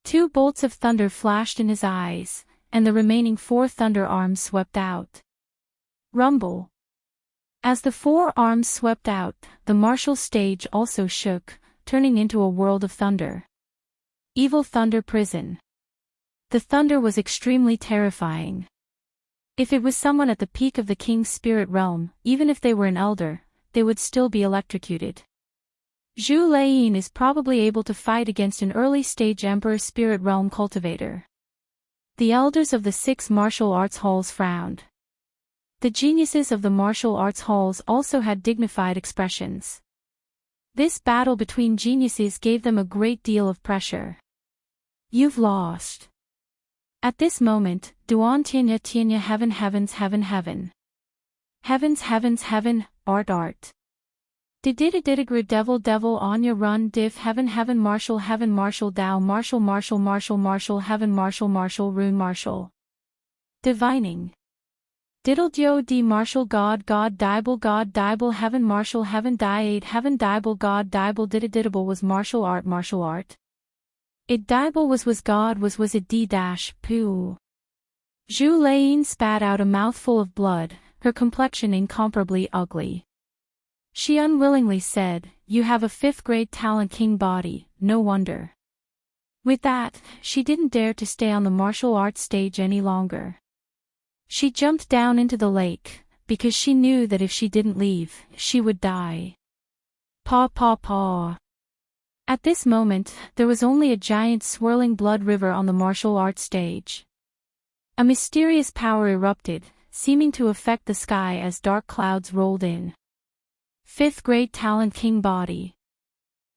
2 bolts of thunder flashed in his eyes, and the remaining 4 thunder arms swept out. Rumble. As the 4 arms swept out, the martial stage also shook, turning into a world of thunder. Evil Thunder Prison. The thunder was extremely terrifying. If it was someone at the peak of the king's spirit realm, even if they were an elder, they would still be electrocuted. Zhu Lei is probably able to fight against an early-stage Emperor Spirit Realm cultivator. The elders of the 6 martial arts halls frowned. The geniuses of the martial arts halls also had dignified expressions. This battle between geniuses gave them a great deal of pressure. You've lost. At this moment, Duan Tianya Tianya heaven heavens heaven heaven. Heavens heavens heaven, art art. Dididididagru devil devil Anya run div heaven heaven martial Dao martial martial martial martial heaven martial rune martial. Divining. Diddle D martial God Dibble heaven martial heaven die 8 heaven Dibble God Dibble didididable was martial art. It Dibble was God was it D-Poo. Zhu Lei spat out a mouthful of blood, her complexion incomparably ugly. She unwillingly said, "You have a fifth-grade talent king body, no wonder." With that, she didn't dare to stay on the martial arts stage any longer. She jumped down into the lake, because she knew that if she didn't leave, she would die. Paw paw paw. At this moment, there was only a giant swirling blood river on the martial arts stage. A mysterious power erupted, seeming to affect the sky as dark clouds rolled in. Fifth-grade talent king body.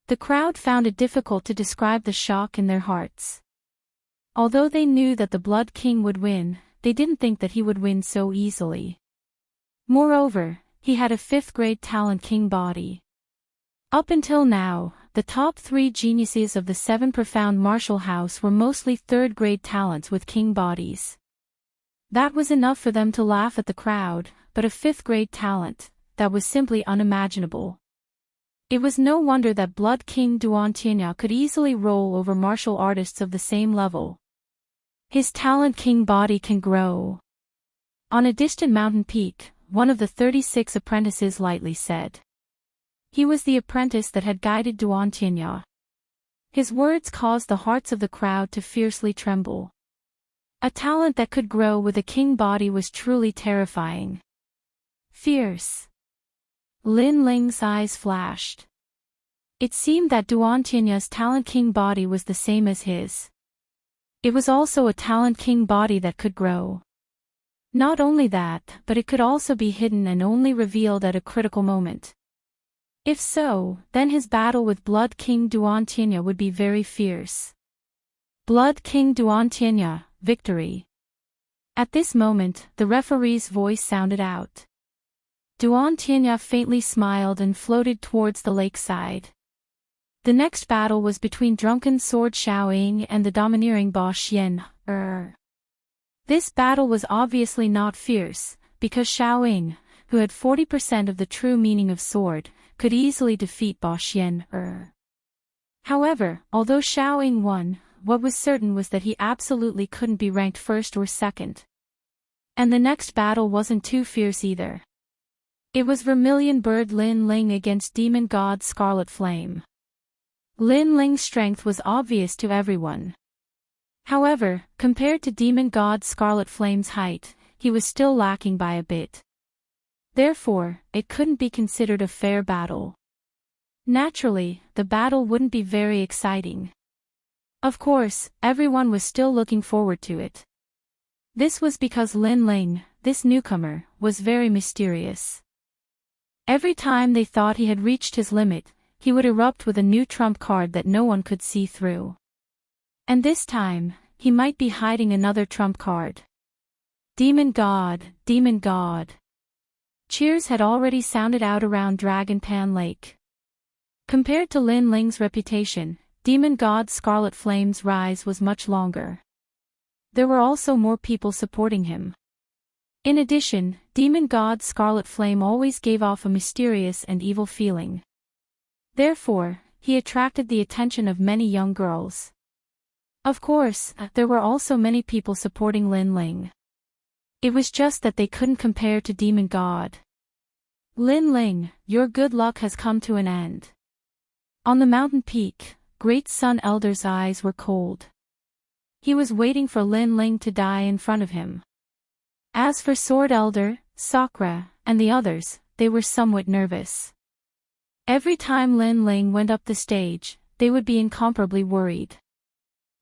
The crowd found it difficult to describe the shock in their hearts. Although they knew that the Blood King would win, they didn't think that he would win so easily. Moreover, he had a fifth-grade talent king body. Up until now, the top 3 geniuses of the 7 profound martial house were mostly third-grade talents with king bodies. That was enough for them to laugh at the crowd, but a fifth-grade talent, that was simply unimaginable. It was no wonder that Blood King Duantianya could easily roll over martial artists of the same level. His talent king body can grow. On a distant mountain peak, one of the 36 apprentices lightly said. He was the apprentice that had guided Duantianya. His words caused the hearts of the crowd to fiercely tremble. A talent that could grow with a king body was truly terrifying. Fierce. Lin Ling's eyes flashed. It seemed that Duantianya's talent king body was the same as his. It was also a talent king body that could grow. Not only that, but it could also be hidden and only revealed at a critical moment. If so, then his battle with Blood King Duantianya would be very fierce. Blood King Duantianya, victory. At this moment, the referee's voice sounded out. Duantianya faintly smiled and floated towards the lakeside. The next battle was between drunken sword Xiaoying and the domineering Ba Xian. This battle was obviously not fierce, because Xiaoying, who had 40% of the true meaning of sword, could easily defeat Ba Xian. However, although Xiaoying won, what was certain was that he absolutely couldn't be ranked first or second. And the next battle wasn't too fierce either. It was Vermilion Bird Lin Ling against Demon God Scarlet Flame. Lin Ling's strength was obvious to everyone. However, compared to Demon God Scarlet Flame's height, he was still lacking by a bit. Therefore, it couldn't be considered a fair battle. Naturally, the battle wouldn't be very exciting. Of course, everyone was still looking forward to it. This was because Lin Ling, this newcomer, was very mysterious. Every time they thought he had reached his limit, he would erupt with a new trump card that no one could see through. And this time, he might be hiding another trump card. Demon God, Demon God. Cheers had already sounded out around Dragon Pan Lake. Compared to Lin Ling's reputation, Demon God Scarlet Flame's rise was much longer. There were also more people supporting him. In addition, Demon God Scarlet Flame always gave off a mysterious and evil feeling. Therefore, he attracted the attention of many young girls. Of course, there were also many people supporting Lin Ling. It was just that they couldn't compare to Demon God. Lin Ling, your good luck has come to an end. On the mountain peak, Great Sun Elder's eyes were cold. He was waiting for Lin Ling to die in front of him. As for Sword Elder, Sakura, and the others, they were somewhat nervous. Every time Lin Ling went up the stage, they would be incomparably worried.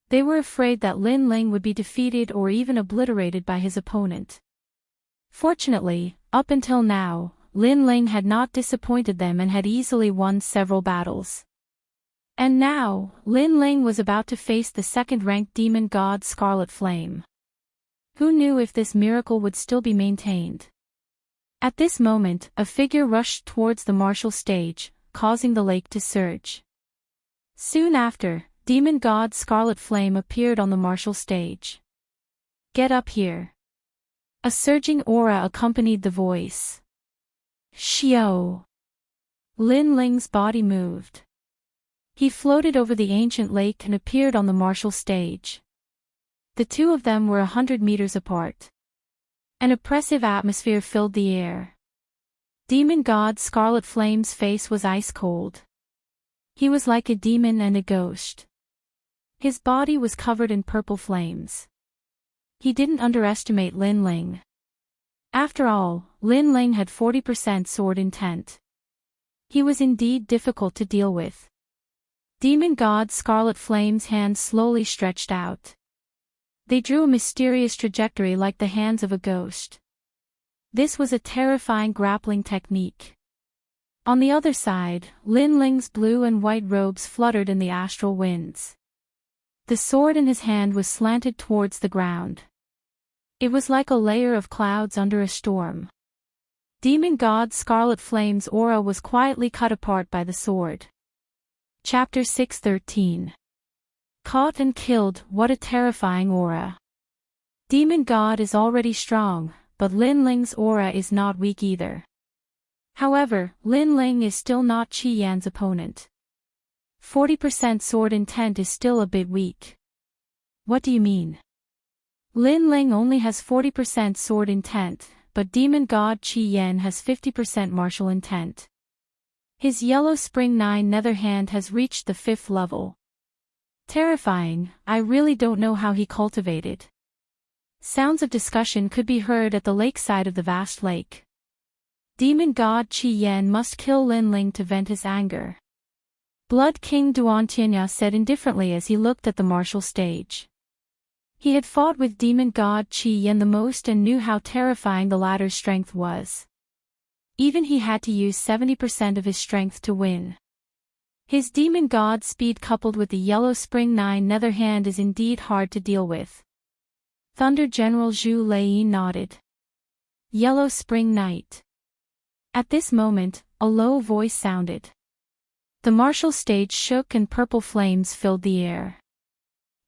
They were afraid that Lin Ling would be defeated or even obliterated by his opponent. Fortunately, up until now, Lin Ling had not disappointed them and had easily won several battles. And now, Lin Ling was about to face the second-ranked Demon God Scarlet Flame. Who knew if this miracle would still be maintained? At this moment, a figure rushed towards the martial stage, causing the lake to surge. Soon after, Demon God Scarlet Flame appeared on the martial stage. Get up here. A surging aura accompanied the voice. Xiao. Lin Ling's body moved. He floated over the ancient lake and appeared on the martial stage. The two of them were 100 meters apart. An oppressive atmosphere filled the air. Demon God Scarlet Flame's face was ice cold. He was like a demon and a ghost. His body was covered in purple flames. He didn't underestimate Lin Ling. After all, Lin Ling had 40% sword intent. He was indeed difficult to deal with. Demon God Scarlet Flame's hands slowly stretched out. They drew a mysterious trajectory like the hands of a ghost. This was a terrifying grappling technique. On the other side, Lin Ling's blue and white robes fluttered in the astral winds. The sword in his hand was slanted towards the ground. It was like a layer of clouds under a storm. Demon God Scarlet Flame's aura was quietly cut apart by the sword. Chapter 6:13. Caught and killed. What a terrifying aura. Demon God is already strong, but Lin Ling's aura is not weak either. However, Lin Ling is still not Qi Yan's opponent. 40% sword intent is still a bit weak. What do you mean? Lin Ling only has 40% sword intent, but Demon God Qi Yan has 50% martial intent. His Yellow Spring 9 Nether Hand has reached the 5th level. Terrifying. I really don't know how he cultivated. Sounds of discussion could be heard at the lakeside of the vast lake. Demon God Qi Yan must kill Lin Ling to vent his anger. Blood King Duantianya said indifferently as he looked at the martial stage. He had fought with Demon God Qi Yan the most and knew how terrifying the latter's strength was. Even he had to use 70% of his strength to win. His Demon God speed coupled with the Yellow Spring 9 Nether Hand is indeed hard to deal with. Thunder General Zhu Lei nodded. Yellow Spring Knight. At this moment, a low voice sounded. The martial stage shook and purple flames filled the air.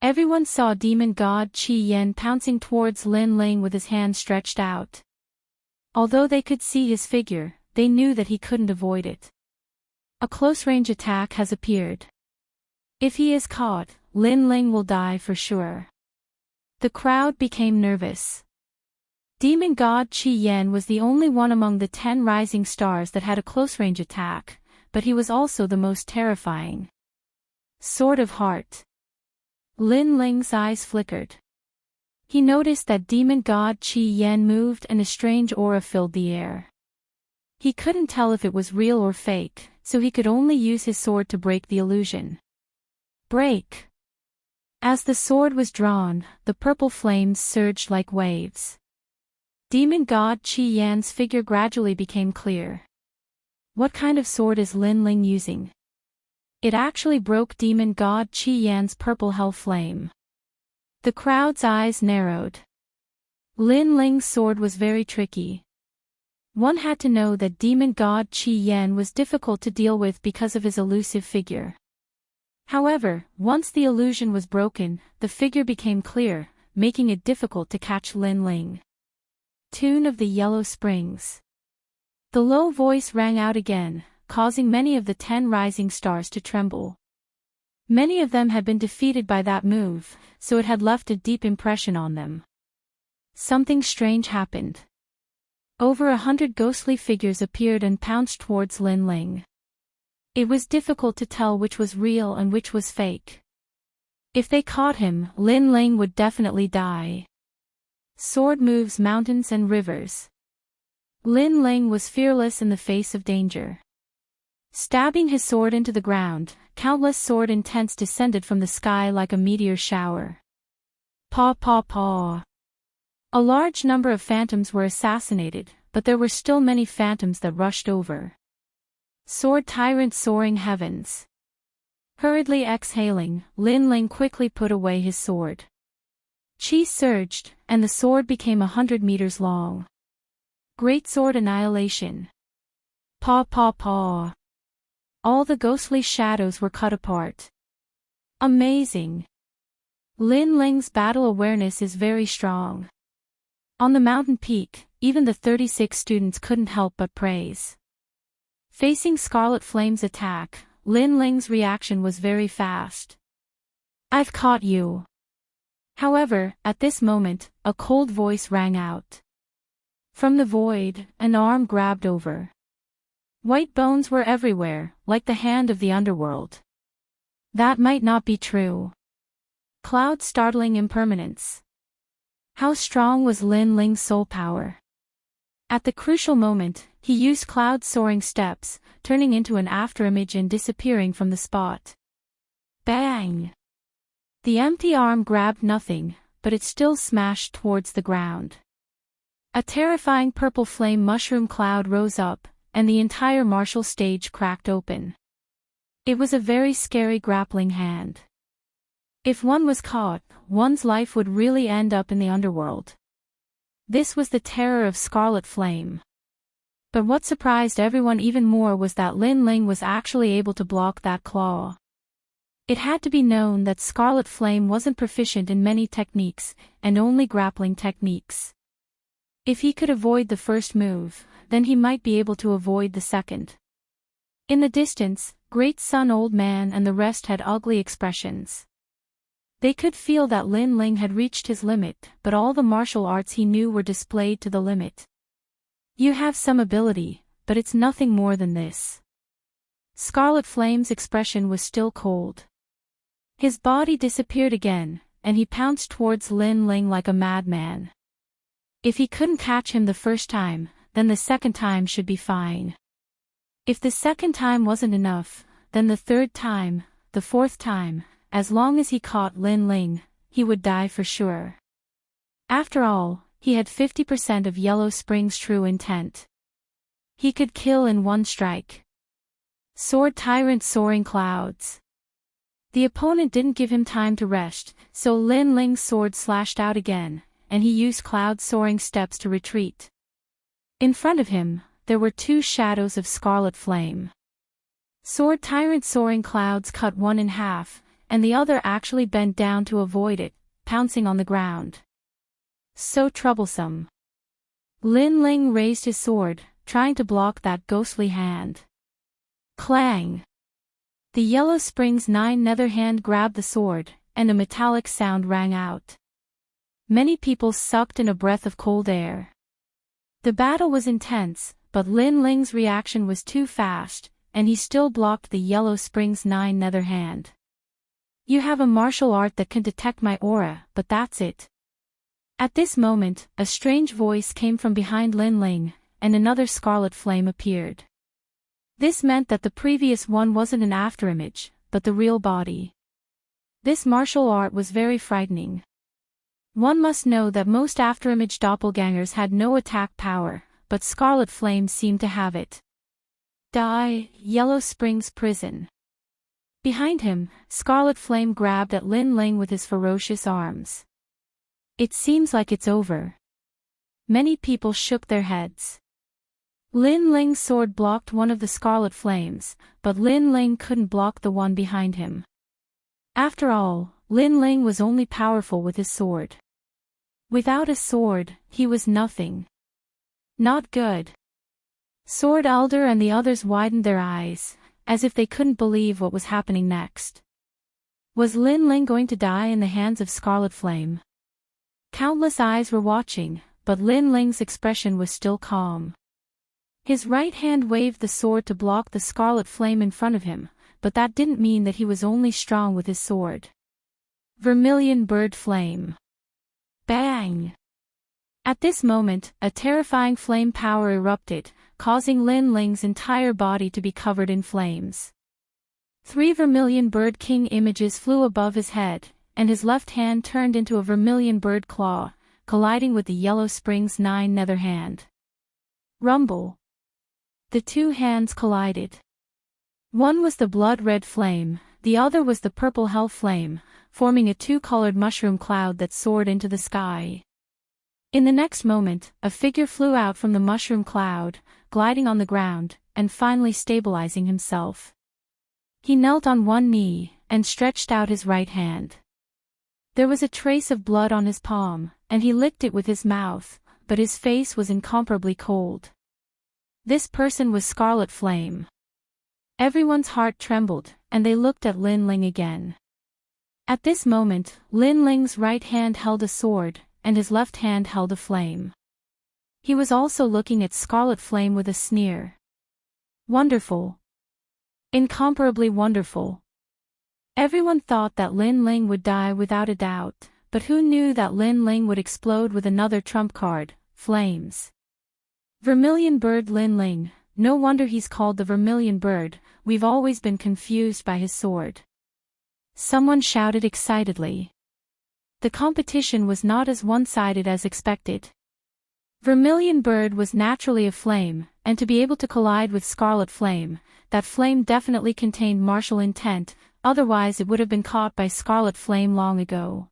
Everyone saw Demon God Qi Yan pouncing towards Lin Ling with his hand stretched out. Although they could see his figure, they knew that he couldn't avoid it. A close-range attack has appeared. If he is caught, Lin Ling will die for sure. The crowd became nervous. Demon God Qi Yan was the only one among the 10 rising stars that had a close-range attack, but he was also the most terrifying. Sword of Heart. Lin Ling's eyes flickered. He noticed that Demon God Qi Yan moved and a strange aura filled the air. He couldn't tell if it was real or fake, so he could only use his sword to break the illusion. Break! As the sword was drawn, the purple flames surged like waves. Demon God Qi Yan's figure gradually became clear. What kind of sword is Lin Ling using? It actually broke Demon God Qi Yan's purple hell flame. The crowd's eyes narrowed. Lin Ling's sword was very tricky. One had to know that Demon God Qi Yan was difficult to deal with because of his elusive figure. However, once the illusion was broken, the figure became clear, making it difficult to catch Lin Ling. Tune of the Yellow Springs. The low voice rang out again, causing many of the 10 rising stars to tremble. Many of them had been defeated by that move, so it had left a deep impression on them. Something strange happened. Over 100 ghostly figures appeared and pounced towards Lin Ling. It was difficult to tell which was real and which was fake. If they caught him, Lin Ling would definitely die. Sword moves mountains and rivers. Lin Ling was fearless in the face of danger. Stabbing his sword into the ground, countless sword intents descended from the sky like a meteor shower. Paw paw paw. A large number of phantoms were assassinated, but there were still many phantoms that rushed over. Sword Tyrant soaring heavens. Hurriedly exhaling, Lin Ling quickly put away his sword. Qi surged, and the sword became 100 meters long. Great Sword Annihilation. Paw paw paw. All the ghostly shadows were cut apart. Amazing. Lin Ling's battle awareness is very strong. On the mountain peak, even the 36 students couldn't help but praise. Facing Scarlet Flame's attack, Lin Ling's reaction was very fast. "I've caught you." However, at this moment, a cold voice rang out. From the void, an arm grabbed over. White bones were everywhere, like the hand of the underworld. That might not be true. Cloud's startling impermanence. How strong was Lin Ling's soul power? At the crucial moment, he used Cloud's soaring steps, turning into an afterimage and disappearing from the spot. Bang! The empty arm grabbed nothing, but it still smashed towards the ground. A terrifying purple flame mushroom cloud rose up, and the entire martial stage cracked open. It was a very scary grappling hand. If one was caught, one's life would really end up in the underworld. This was the terror of Scarlet Flame. But what surprised everyone even more was that Lin Ling was actually able to block that claw. It had to be known that Scarlet Flame wasn't proficient in many techniques, and only grappling techniques. If he could avoid the first move, then he might be able to avoid the second. In the distance, Great Sun Old Man and the rest had ugly expressions. They could feel that Lin Ling had reached his limit, but all the martial arts he knew were displayed to the limit. "You have some ability, but it's nothing more than this." Scarlet Flame's expression was still cold. His body disappeared again, and he pounced towards Lin Ling like a madman. If he couldn't catch him the first time, then the second time should be fine. If the second time wasn't enough, then the third time, the fourth time, as long as he caught Lin Ling, he would die for sure. After all, he had 50% of Yellow Spring's true intent. He could kill in one strike. Sword Tyrant soaring clouds. The opponent didn't give him time to rest, so Lin Ling's sword slashed out again, and he used Cloud's soaring steps to retreat. In front of him, there were two shadows of Scarlet Flame. Sword Tyrant soaring clouds cut one in half, and the other actually bent down to avoid it, pouncing on the ground. So troublesome. Lin Ling raised his sword, trying to block that ghostly hand. Clang! The Yellow Spring's 9 nether hand grabbed the sword, and a metallic sound rang out. Many people sucked in a breath of cold air. The battle was intense, but Lin Ling's reaction was too fast, and he still blocked the Yellow Spring's 9 nether hand. "You have a martial art that can detect my aura, but that's it." At this moment, a strange voice came from behind Lin Ling, and another Scarlet Flame appeared. This meant that the previous one wasn't an afterimage, but the real body. This martial art was very frightening. One must know that most afterimage doppelgangers had no attack power, but Scarlet Flame seemed to have it. Die, Yellow Spring's prison. Behind him, Scarlet Flame grabbed at Lin Ling with his ferocious arms. "It seems like it's over." Many people shook their heads. Lin Ling's sword blocked one of the Scarlet Flames, but Lin Ling couldn't block the one behind him. After all, Lin Ling was only powerful with his sword. Without a sword, he was nothing. Not good. Sword Elder and the others widened their eyes, as if they couldn't believe what was happening next. Was Lin Ling going to die in the hands of Scarlet Flame? Countless eyes were watching, but Lin Ling's expression was still calm. His right hand waved the sword to block the Scarlet Flame in front of him, but that didn't mean that he was only strong with his sword. Vermilion Bird Flame. Bang! At this moment, a terrifying flame power erupted, causing Lin Ling's entire body to be covered in flames. 3 Vermilion Bird King images flew above his head, and his left hand turned into a vermilion bird claw, colliding with the Yellow Spring's 9 nether hand. Rumble! The two hands collided. One was the blood-red flame, the other was the purple hell flame, forming a two-colored mushroom cloud that soared into the sky. In the next moment, a figure flew out from the mushroom cloud, gliding on the ground, and finally stabilizing himself. He knelt on one knee, and stretched out his right hand. There was a trace of blood on his palm, and he licked it with his mouth, but his face was incomparably cold. This person was Scarlet Flame. Everyone's heart trembled, and they looked at Lin Ling again. At this moment, Lin Ling's right hand held a sword, and his left hand held a flame. He was also looking at Scarlet Flame with a sneer. Wonderful. Incomparably wonderful. Everyone thought that Lin Ling would die without a doubt, but who knew that Lin Ling would explode with another trump card, flames. Vermilion Bird Lin Ling, no wonder he's called the Vermilion Bird, we've always been confused by his sword. Someone shouted excitedly. The competition was not as one-sided as expected. Vermilion Bird was naturally a flame, and to be able to collide with Scarlet Flame, that flame definitely contained martial intent, otherwise it would have been caught by Scarlet Flame long ago.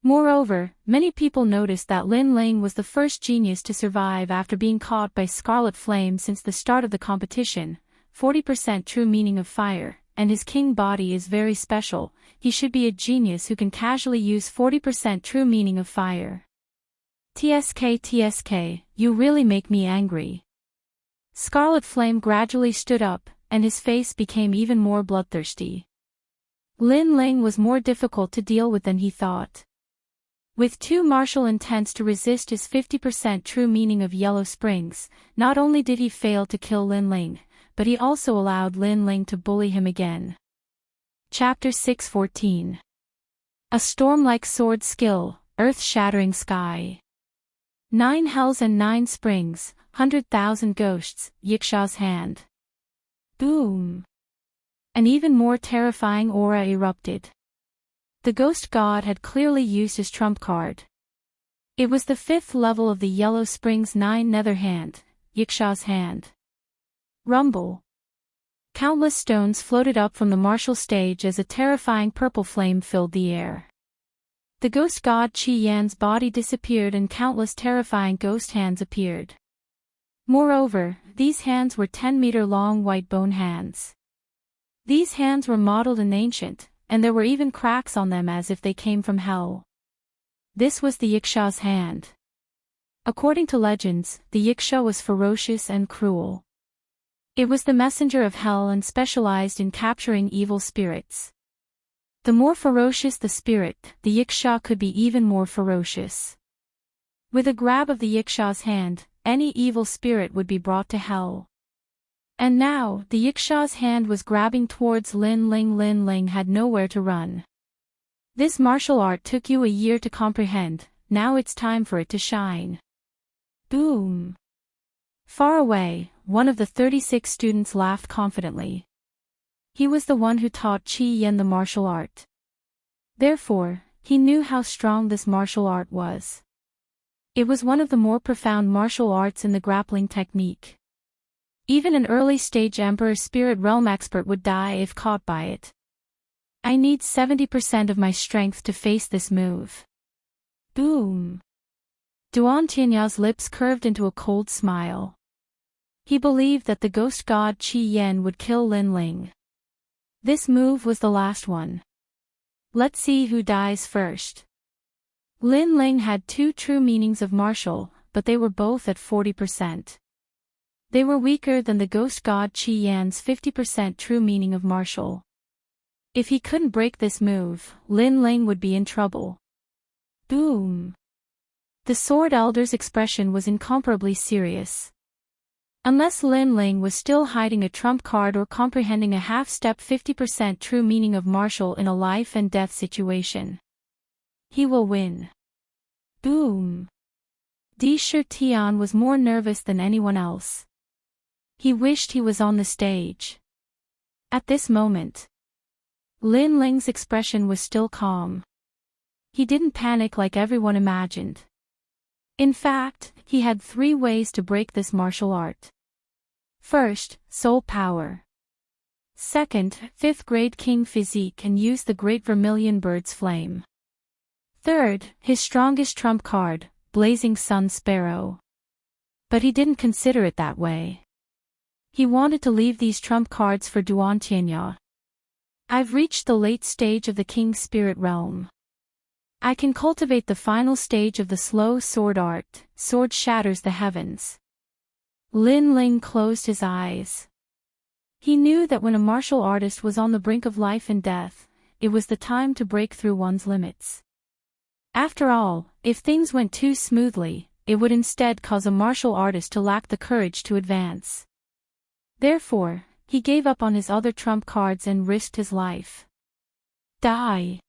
Moreover, many people noticed that Lin Ling was the first genius to survive after being caught by Scarlet Flame since the start of the competition, 40% true meaning of fire, and his king body is very special, he should be a genius who can casually use 40% true meaning of fire. TSK, you really make me angry. Scarlet Flame gradually stood up, and his face became even more bloodthirsty. Lin Ling was more difficult to deal with than he thought. With two martial intents to resist his 50% true meaning of Yellow Springs, not only did he fail to kill Lin Ling, but he also allowed Lin Ling to bully him again. Chapter 6:14. A storm-like sword skill, earth-shattering sky. 9 hells and 9 springs, 100,000 ghosts, Yiksha's hand. Boom! An even more terrifying aura erupted. The ghost god had clearly used his trump card. It was the 5th level of the Yellow Springs 9 nether hand, Yiksha's hand. Rumble. Countless stones floated up from the martial stage as a terrifying purple flame filled the air. The ghost god Qi Yan's body disappeared and countless terrifying ghost hands appeared. Moreover, these hands were 10-meter-long white bone hands. These hands were modeled and ancient, and there were even cracks on them as if they came from hell. This was the Yiksha's hand. According to legends, the Yiksha was ferocious and cruel. It was the messenger of hell and specialized in capturing evil spirits. The more ferocious the spirit, the Yiksha could be even more ferocious. With a grab of the Yiksha's hand, any evil spirit would be brought to hell. And now, the Yiksha's hand was grabbing towards Lin Ling. Lin Ling had nowhere to run. This martial art took you a year to comprehend, now it's time for it to shine. Boom! Far away, one of the 36 students laughed confidently. He was the one who taught Qi Yan the martial art. Therefore, he knew how strong this martial art was. It was one of the more profound martial arts in the grappling technique. Even an early-stage Emperor Spirit Realm expert would die if caught by it. I need 70% of my strength to face this move. Boom! Duan Tianya's lips curved into a cold smile. He believed that the ghost god Qi Yan would kill Lin Ling. This move was the last one. Let's see who dies first. Lin Ling had 2 true meanings of martial, but they were both at 40%. They were weaker than the ghost god Qi Yan's 50% true meaning of martial. If he couldn't break this move, Lin Ling would be in trouble. Boom! The Sword Elder's expression was incomparably serious. Unless Lin Ling was still hiding a trump card or comprehending a half-step 50% true meaning of martial in a life-and-death situation, he will win. Boom! Di Shi Tian was more nervous than anyone else. He wished he was on the stage. At this moment, Lin Ling's expression was still calm. He didn't panic like everyone imagined. In fact, he had 3 ways to break this martial art. First, soul power. Second, 5th grade king physique and use the great vermilion bird's flame. Third, his strongest trump card, blazing sun sparrow. But he didn't consider it that way. He wanted to leave these trump cards for Duan Tianya. I've reached the late stage of the king spirit realm. I can cultivate the final stage of the slow sword art, sword shatters the heavens. Lin Ling closed his eyes. He knew that when a martial artist was on the brink of life and death, it was the time to break through one's limits. After all, if things went too smoothly, it would instead cause a martial artist to lack the courage to advance. Therefore, he gave up on his other trump cards and risked his life. Die.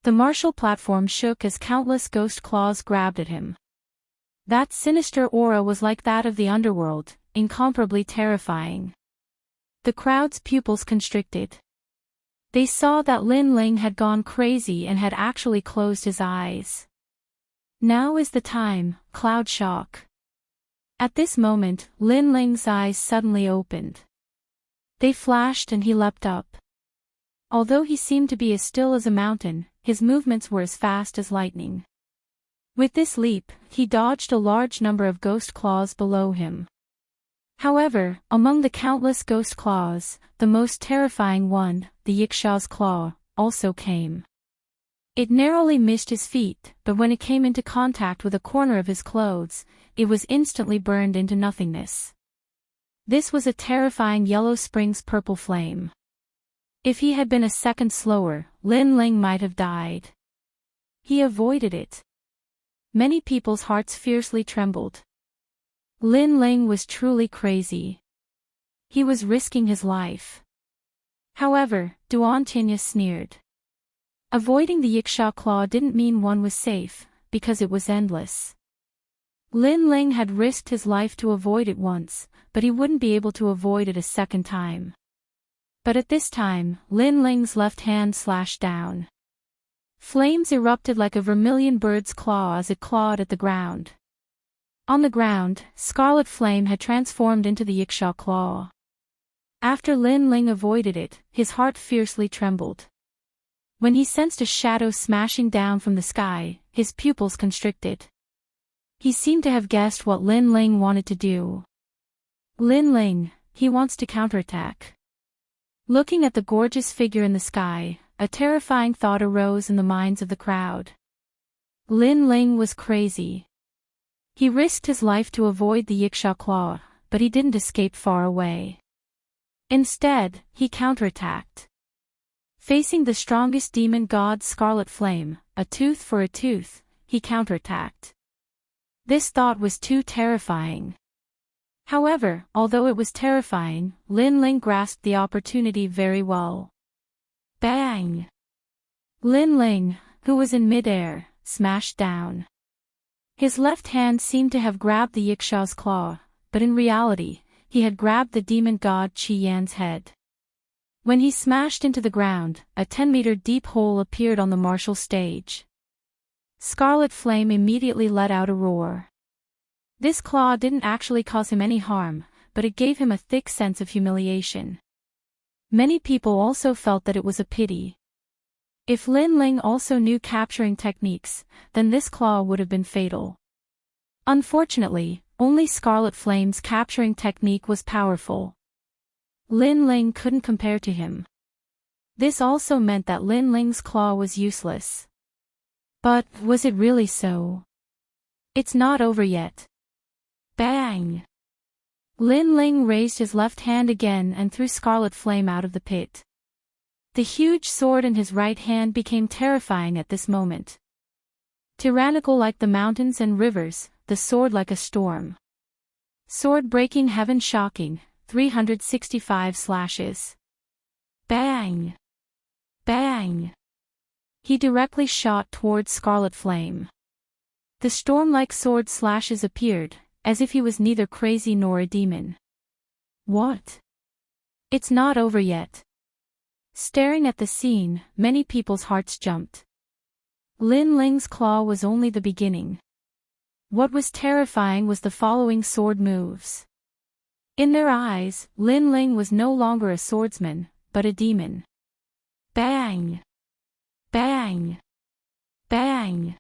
The martial platform shook as countless ghost claws grabbed at him. That sinister aura was like that of the underworld, incomparably terrifying. The crowd's pupils constricted. They saw that Lin Ling had gone crazy and had actually closed his eyes. Now is the time, Cloud Shock. At this moment, Lin Ling's eyes suddenly opened. They flashed and he leapt up. Although he seemed to be as still as a mountain, his movements were as fast as lightning. With this leap, he dodged a large number of ghost claws below him. However, among the countless ghost claws, the most terrifying one, the Yiksha's claw, also came. It narrowly missed his feet, but when it came into contact with a corner of his clothes, it was instantly burned into nothingness. This was a terrifying Yellow Spring's purple flame. If he had been a second slower, Lin Ling might have died. He avoided it. Many people's hearts fiercely trembled. Lin Ling was truly crazy. He was risking his life. However, Duan Tinya sneered. Avoiding the Yiksha claw didn't mean one was safe, because it was endless. Lin Ling had risked his life to avoid it once, but he wouldn't be able to avoid it a second time. But at this time, Lin Ling's left hand slashed down. Flames erupted like a vermilion bird's claw as it clawed at the ground. On the ground, scarlet flame had transformed into the Yiksha claw. After Lin Ling avoided it, his heart fiercely trembled. When he sensed a shadow smashing down from the sky, his pupils constricted. He seemed to have guessed what Lin Ling wanted to do. Lin Ling, he wants to counterattack. Looking at the gorgeous figure in the sky, a terrifying thought arose in the minds of the crowd. Lin Ling was crazy. He risked his life to avoid the Yiksha claw, but he didn't escape far away. Instead, he counterattacked. Facing the strongest demon god Scarlet Flame, a tooth for a tooth, he counterattacked. This thought was too terrifying. However, although it was terrifying, Lin Ling grasped the opportunity very well. Bang! Lin Ling, who was in midair, smashed down. His left hand seemed to have grabbed the Yiksha's claw, but in reality, he had grabbed the demon god Qi Yan's head. When he smashed into the ground, a 10-meter deep hole appeared on the martial stage. Scarlet Flame immediately let out a roar. This claw didn't actually cause him any harm, but it gave him a thick sense of humiliation. Many people also felt that it was a pity. If Lin Ling also knew capturing techniques, then this claw would have been fatal. Unfortunately, only Scarlet Flame's capturing technique was powerful. Lin Ling couldn't compare to him. This also meant that Lin Ling's claw was useless. But, was it really so? It's not over yet. Bang! Lin Ling raised his left hand again and threw Scarlet Flame out of the pit. The huge sword in his right hand became terrifying at this moment. Tyrannical like the mountains and rivers, the sword like a storm. Sword breaking heaven shocking, 365 slashes. Bang! Bang! He directly shot towards Scarlet Flame. The storm-like sword slashes appeared, as if he was neither crazy nor a demon. What? It's not over yet. Staring at the scene, many people's hearts jumped. Lin Ling's claw was only the beginning. What was terrifying was the following sword moves. In their eyes, Lin Ling was no longer a swordsman, but a demon. Bang! Bang! Bang!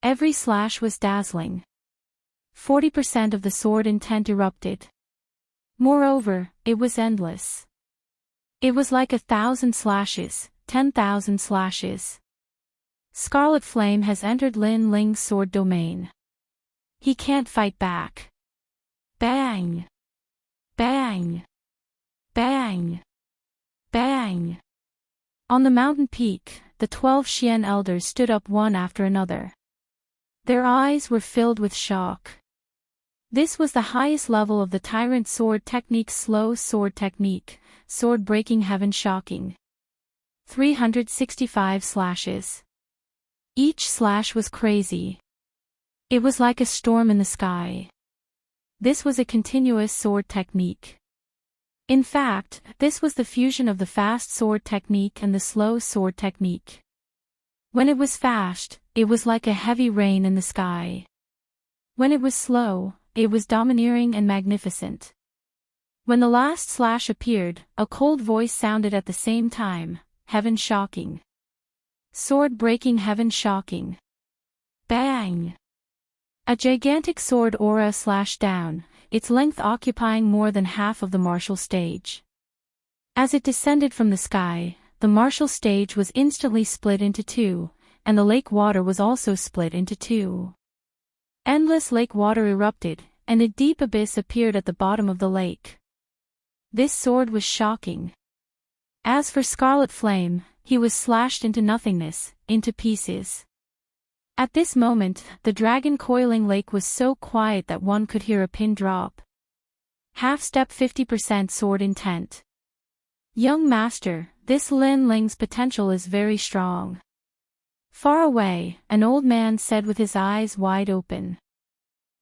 Every slash was dazzling. 40% of the sword intent erupted. Moreover, it was endless. It was like 1,000 slashes, 10,000 slashes. Scarlet Flame has entered Lin Ling's sword domain. He can't fight back. Bang! Bang! Bang! Bang! On the mountain peak, the 12 Xian elders stood up one after another. Their eyes were filled with shock. This was the highest level of the Tyrant Sword Technique, slow sword technique, sword breaking, heaven shocking. 365 slashes. Each slash was crazy. It was like a storm in the sky. This was a continuous sword technique. In fact, this was the fusion of the fast sword technique and the slow sword technique. When it was fast, it was like a heavy rain in the sky. When it was slow, it was domineering and magnificent. When the last slash appeared, a cold voice sounded at the same time, heaven shocking. Sword breaking, heaven shocking. Bang! A gigantic sword aura slashed down, its length occupying more than half of the martial stage. As it descended from the sky, the martial stage was instantly split into two, and the lake water was also split into two. Endless lake water erupted, and a deep abyss appeared at the bottom of the lake. This sword was shocking. As for Scarlet Flame, he was slashed into nothingness, into pieces. At this moment, the dragon coiling lake was so quiet that one could hear a pin drop. Half step, 50% sword intent. Young master, this Lin Ling's potential is very strong. Far away, an old man said with his eyes wide open.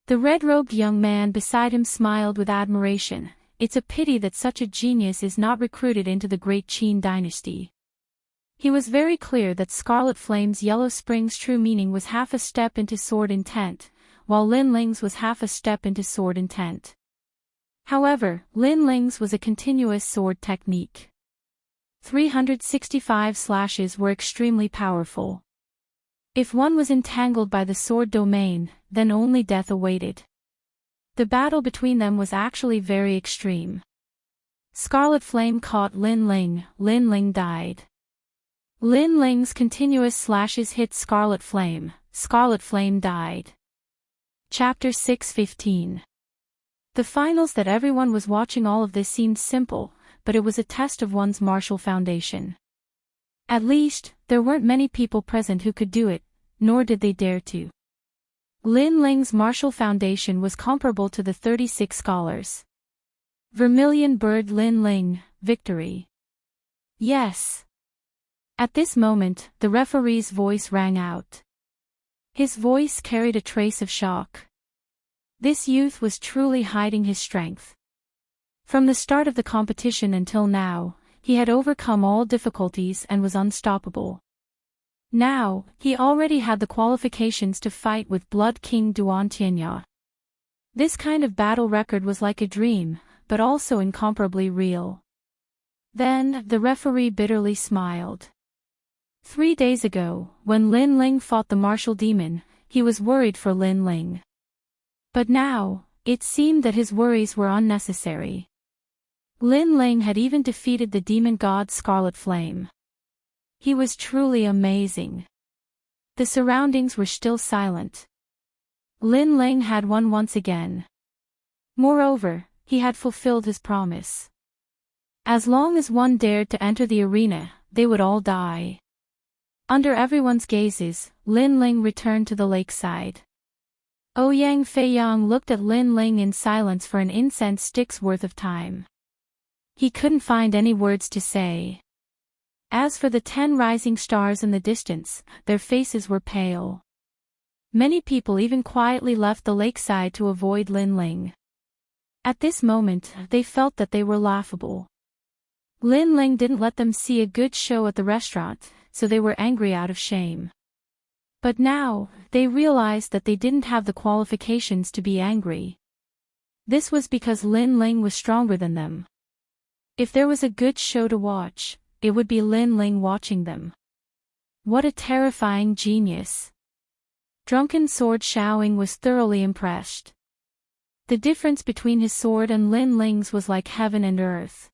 The red-robed young man beside him smiled with admiration. It's a pity that such a genius is not recruited into the great Qin dynasty. He was very clear that Scarlet Flame's Yellow Spring's true meaning was half a step into sword intent, while Lin Ling's was half a step into sword intent. However, Lin Ling's was a continuous sword technique. 365 slashes were extremely powerful. If one was entangled by the sword domain, then only death awaited. The battle between them was actually very extreme. Scarlet Flame caught Lin Ling died. Lin Ling's continuous slashes hit Scarlet Flame died. Chapter 6:15. The finals that everyone was watching. All of this seemed simple, but it was a test of one's martial foundation. At least, there weren't many people present who could do it, nor did they dare to. Lin Ling's martial foundation was comparable to the 36 scholars. Vermilion Bird Lin Ling, victory. Yes. At this moment, the referee's voice rang out. His voice carried a trace of shock. This youth was truly hiding his strength. From the start of the competition until now, he had overcome all difficulties and was unstoppable. Now, he already had the qualifications to fight with Blood King Duan Tianya. This kind of battle record was like a dream, but also incomparably real. Then, the referee bitterly smiled. 3 days ago, when Lin Ling fought the martial demon, he was worried for Lin Ling. But now, it seemed that his worries were unnecessary. Lin Ling had even defeated the demon god Scarlet Flame. He was truly amazing. The surroundings were still silent. Lin Ling had won once again. Moreover, he had fulfilled his promise. As long as one dared to enter the arena, they would all die. Under everyone's gazes, Lin Ling returned to the lakeside. Ouyang Feiyang looked at Lin Ling in silence for an incense stick's worth of time. He couldn't find any words to say. As for the 10 rising stars in the distance, their faces were pale. Many people even quietly left the lakeside to avoid Lin Ling. At this moment, they felt that they were laughable. Lin Ling didn't let them see a good show at the restaurant, so they were angry out of shame. But now, they realized that they didn't have the qualifications to be angry. This was because Lin Ling was stronger than them. If there was a good show to watch, it would be Lin Ling watching them. What a terrifying genius. Drunken Sword Xiaoying was thoroughly impressed. The difference between his sword and Lin Ling's was like heaven and earth.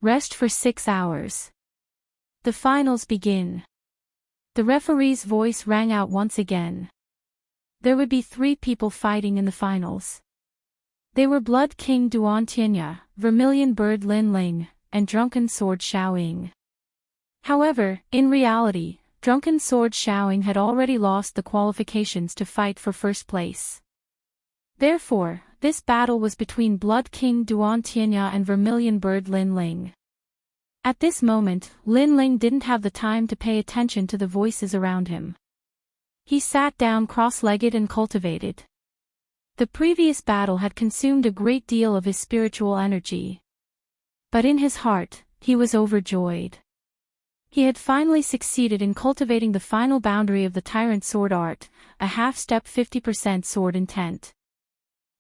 Rest for 6 hours. The finals begin. The referee's voice rang out once again. There would be 3 people fighting in the finals. They were Blood King Duan Tianya, vermilion bird Lin Ling, and drunken sword Xiao Ying. However, in reality, drunken sword Xiao Ying had already lost the qualifications to fight for first place. Therefore, this battle was between Blood King Duan Tianya and vermilion bird Lin Ling. At this moment, Lin Ling didn't have the time to pay attention to the voices around him. He sat down cross-legged and cultivated. The previous battle had consumed a great deal of his spiritual energy. But in his heart, he was overjoyed. He had finally succeeded in cultivating the final boundary of the tyrant sword art, a half-step 50% sword intent.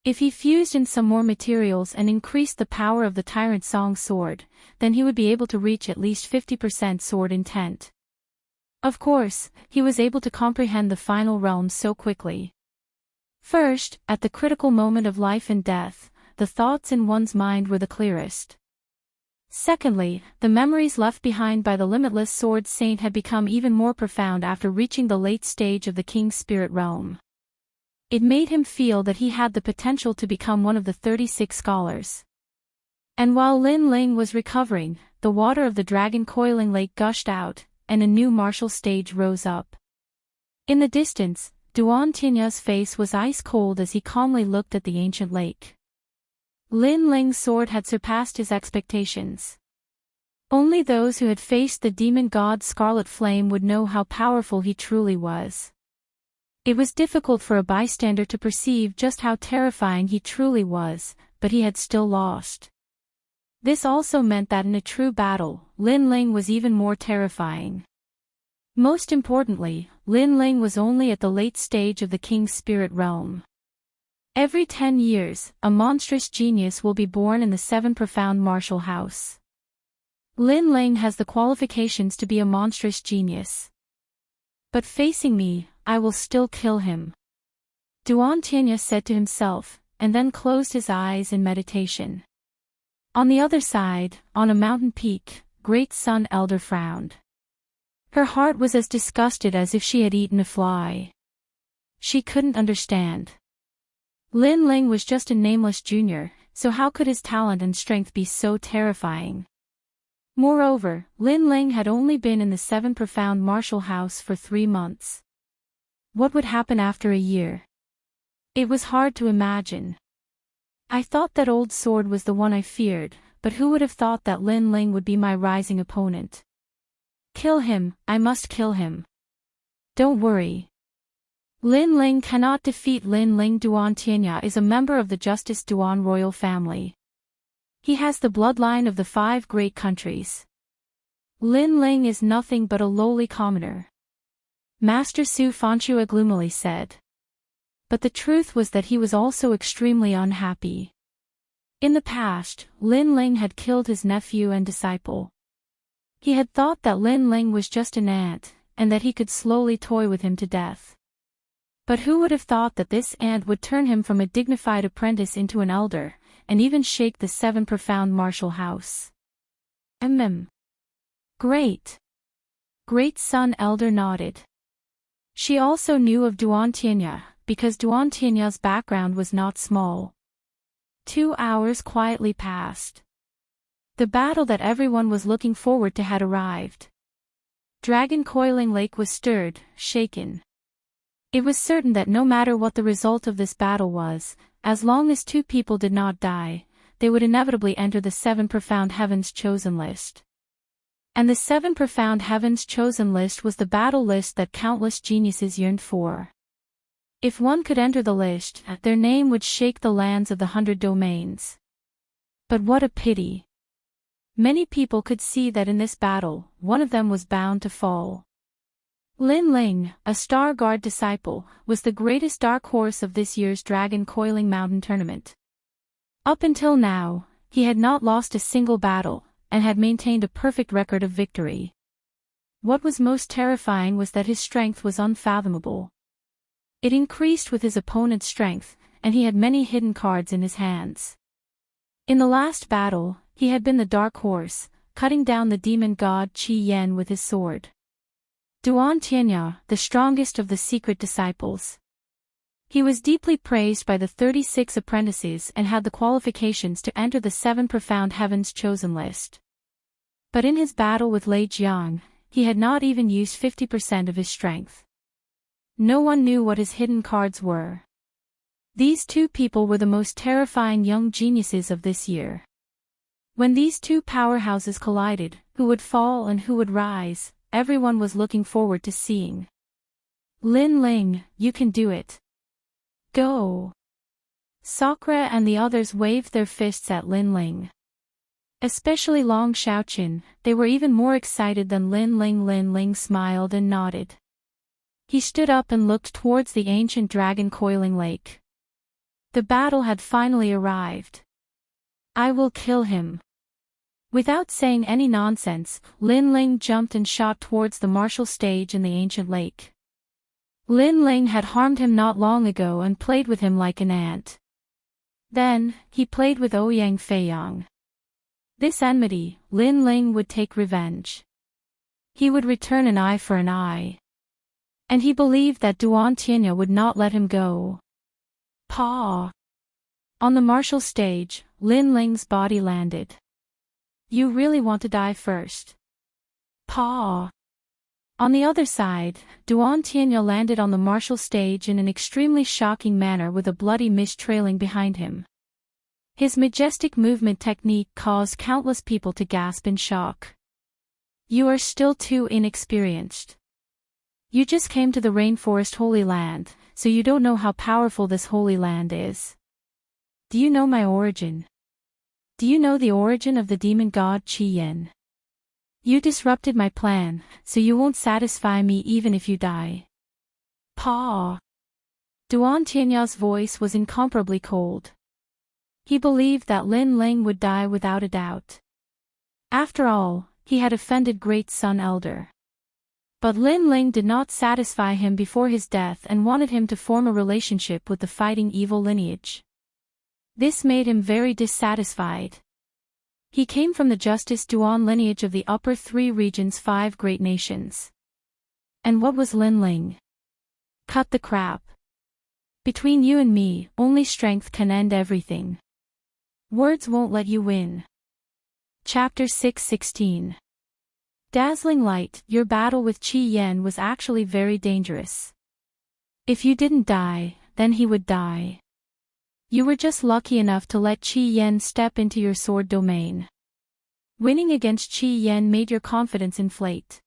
If he fused in some more materials and increased the power of the tyrant song sword, then he would be able to reach at least 50% sword intent. Of course, he was able to comprehend the final realm so quickly. First, at the critical moment of life and death, the thoughts in one's mind were the clearest. Secondly, the memories left behind by the limitless sword saint had become even more profound after reaching the late stage of the king's spirit realm. It made him feel that he had the potential to become one of the 36 scholars. And while Lin Ling was recovering, the water of the dragon coiling lake gushed out, and a new martial stage rose up. In the distance, Duan Tinya's face was ice cold as he calmly looked at the ancient lake. Lin Ling's sword had surpassed his expectations. Only those who had faced the demon god Scarlet Flame would know how powerful he truly was. It was difficult for a bystander to perceive just how terrifying he truly was, but he had still lost. This also meant that in a true battle, Lin Ling was even more terrifying. Most importantly, Lin Ling was only at the late stage of the king's spirit realm. Every 10 years, a monstrous genius will be born in the 7 profound martial house. Lin Ling has the qualifications to be a monstrous genius. But facing me, I will still kill him. Duan Tianya said to himself, and then closed his eyes in meditation. On the other side, on a mountain peak, Great Sun Elder frowned. Her heart was as disgusted as if she had eaten a fly. She couldn't understand. Lin Ling was just a nameless junior, so how could his talent and strength be so terrifying? Moreover, Lin Ling had only been in the 7 profound martial house for 3 months. What would happen after a year? It was hard to imagine. I thought that old sword was the one I feared, but who would have thought that Lin Ling would be my rising opponent? Kill him, I must kill him. Don't worry. Lin Ling cannot defeat Lin Ling. Duan Tianya is a member of the Justice Duan royal family. He has the bloodline of the 5 great countries. Lin Ling is nothing but a lowly commoner. Master Su Fanchua gloomily said. But the truth was that he was also extremely unhappy. In the past, Lin Ling had killed his nephew and disciple. He had thought that Lin Ling was just an ant, and that he could slowly toy with him to death. But who would have thought that this ant would turn him from a dignified apprentice into an elder, and even shake the 7 profound martial house? Great. Great Sun Elder nodded. She also knew of Duan Tianya, because Duan Tianya's background was not small. 2 hours quietly passed. The battle that everyone was looking forward to had arrived. Dragon Coiling Lake was stirred, shaken. It was certain that no matter what the result of this battle was, as long as 2 people did not die, they would inevitably enter the 7 profound heavens chosen list. And the 7 profound heavens chosen list was the battle list that countless geniuses yearned for. If one could enter the list, their name would shake the lands of the 100 domains. But what a pity. Many people could see that in this battle, one of them was bound to fall. Lin Ling, a Star Guard disciple, was the greatest dark horse of this year's Dragon Coiling Mountain tournament. Up until now, he had not lost a single battle, and had maintained a perfect record of victory. What was most terrifying was that his strength was unfathomable. It increased with his opponent's strength, and he had many hidden cards in his hands. In the last battle, he had been the dark horse, cutting down the demon god Qi Yen with his sword. Duan Tianya, the strongest of the secret disciples. He was deeply praised by the 36 apprentices and had the qualifications to enter the 7 profound heavens chosen list. But in his battle with Lei Jiang, he had not even used 50% of his strength. No one knew what his hidden cards were. These 2 people were the most terrifying young geniuses of this year. When these 2 powerhouses collided, who would fall and who would rise, everyone was looking forward to seeing. Lin Ling, you can do it. Go! Sakura and the others waved their fists at Lin Ling. Especially Long Xiaoqun, they were even more excited than Lin Ling. Lin Ling smiled and nodded. He stood up and looked towards the ancient dragon coiling lake. The battle had finally arrived. I will kill him. Without saying any nonsense, Lin Ling jumped and shot towards the martial stage in the ancient lake. Lin Ling had harmed him not long ago and played with him like an ant. Then, he played with Ouyang Feiyang. This enmity, Lin Ling would take revenge. He would return an eye for an eye. And he believed that Duan Tianya would not let him go. Paw! On the martial stage, Lin Ling's body landed. You really want to die first? Paw! On the other side, Duan Tianya landed on the martial stage in an extremely shocking manner with a bloody mist trailing behind him. His majestic movement technique caused countless people to gasp in shock. You are still too inexperienced. You just came to the rainforest Holy Land, so you don't know how powerful this Holy Land is. Do you know my origin? Do you know the origin of the demon god Qi Yen? You disrupted my plan, so you won't satisfy me even if you die. Paw! Duan Tianya's voice was incomparably cold. He believed that Lin Ling would die without a doubt. After all, he had offended Great Sun Elder. But Lin Ling did not satisfy him before his death and wanted him to form a relationship with the fighting evil lineage. This made him very dissatisfied. He came from the Justice Duan lineage of the upper 3 regions 5 great nations. And what was Lin Ling? Cut the crap. Between you and me, only strength can end everything. Words won't let you win. Chapter 6:16. Dazzling light, your battle with Qi Yen was actually very dangerous. If you didn't die, then he would die. You were just lucky enough to let Qi Yen step into your sword domain. Winning against Qi Yen made your confidence inflate.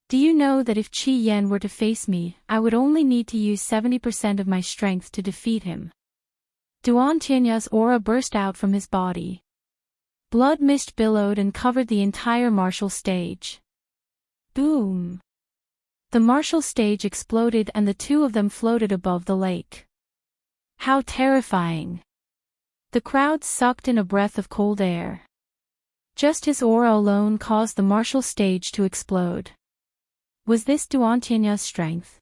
Do you know that if Qi Yen were to face me, I would only need to use 70% of my strength to defeat him? Duan Tianya's aura burst out from his body. Blood mist billowed and covered the entire martial stage. Boom! The martial stage exploded and the 2 of them floated above the lake. How terrifying! The crowd sucked in a breath of cold air. Just his aura alone caused the martial stage to explode. Was this Duan Tianya's strength?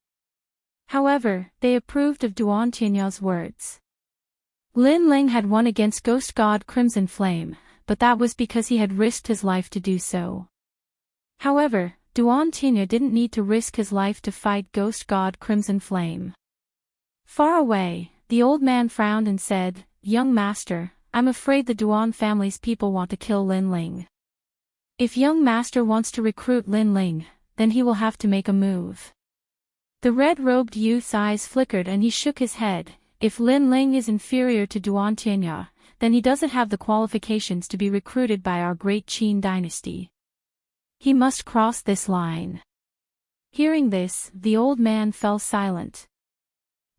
However, they approved of Duan Tianya's words. Lin Ling had won against Ghost God Crimson Flame, but that was because he had risked his life to do so. However, Duan Tianya didn't need to risk his life to fight Ghost God Crimson Flame. Far away, the old man frowned and said, Young master, I'm afraid the Duan family's people want to kill Lin Ling. If young master wants to recruit Lin Ling, then he will have to make a move. The red-robed youth's eyes flickered and he shook his head. If Lin Ling is inferior to Duan Tianya, then he doesn't have the qualifications to be recruited by our great Qin dynasty. He must cross this line. Hearing this, the old man fell silent.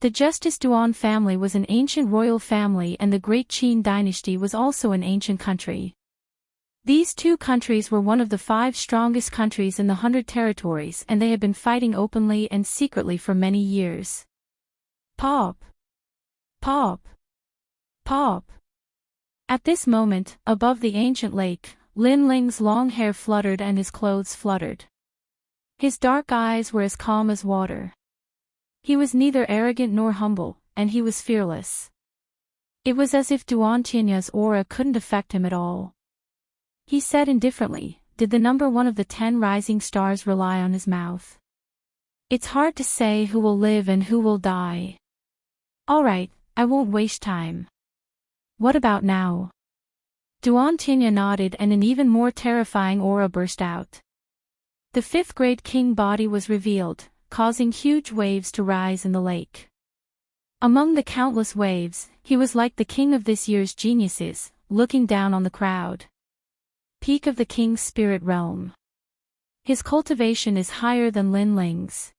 The Justice Duan family was an ancient royal family and the great Qin dynasty was also an ancient country. These 2 countries were one of the 5 strongest countries in the 100 territories and they had been fighting openly and secretly for many years. Pop! Pop! Pop! At this moment, above the ancient lake, Lin Ling's long hair fluttered and his clothes fluttered. His dark eyes were as calm as water. He was neither arrogant nor humble, and he was fearless. It was as if Duan Tianya's aura couldn't affect him at all. He said indifferently, did the number 1 of the 10 rising stars rely on his mouth? It's hard to say who will live and who will die. Alright, I won't waste time. What about now? Duan Tinya nodded and an even more terrifying aura burst out. The fifth grade king body was revealed, causing huge waves to rise in the lake. Among the countless waves, he was like the king of this year's geniuses, looking down on the crowd. Peak of the king's spirit realm. His cultivation is higher than Lin Ling's.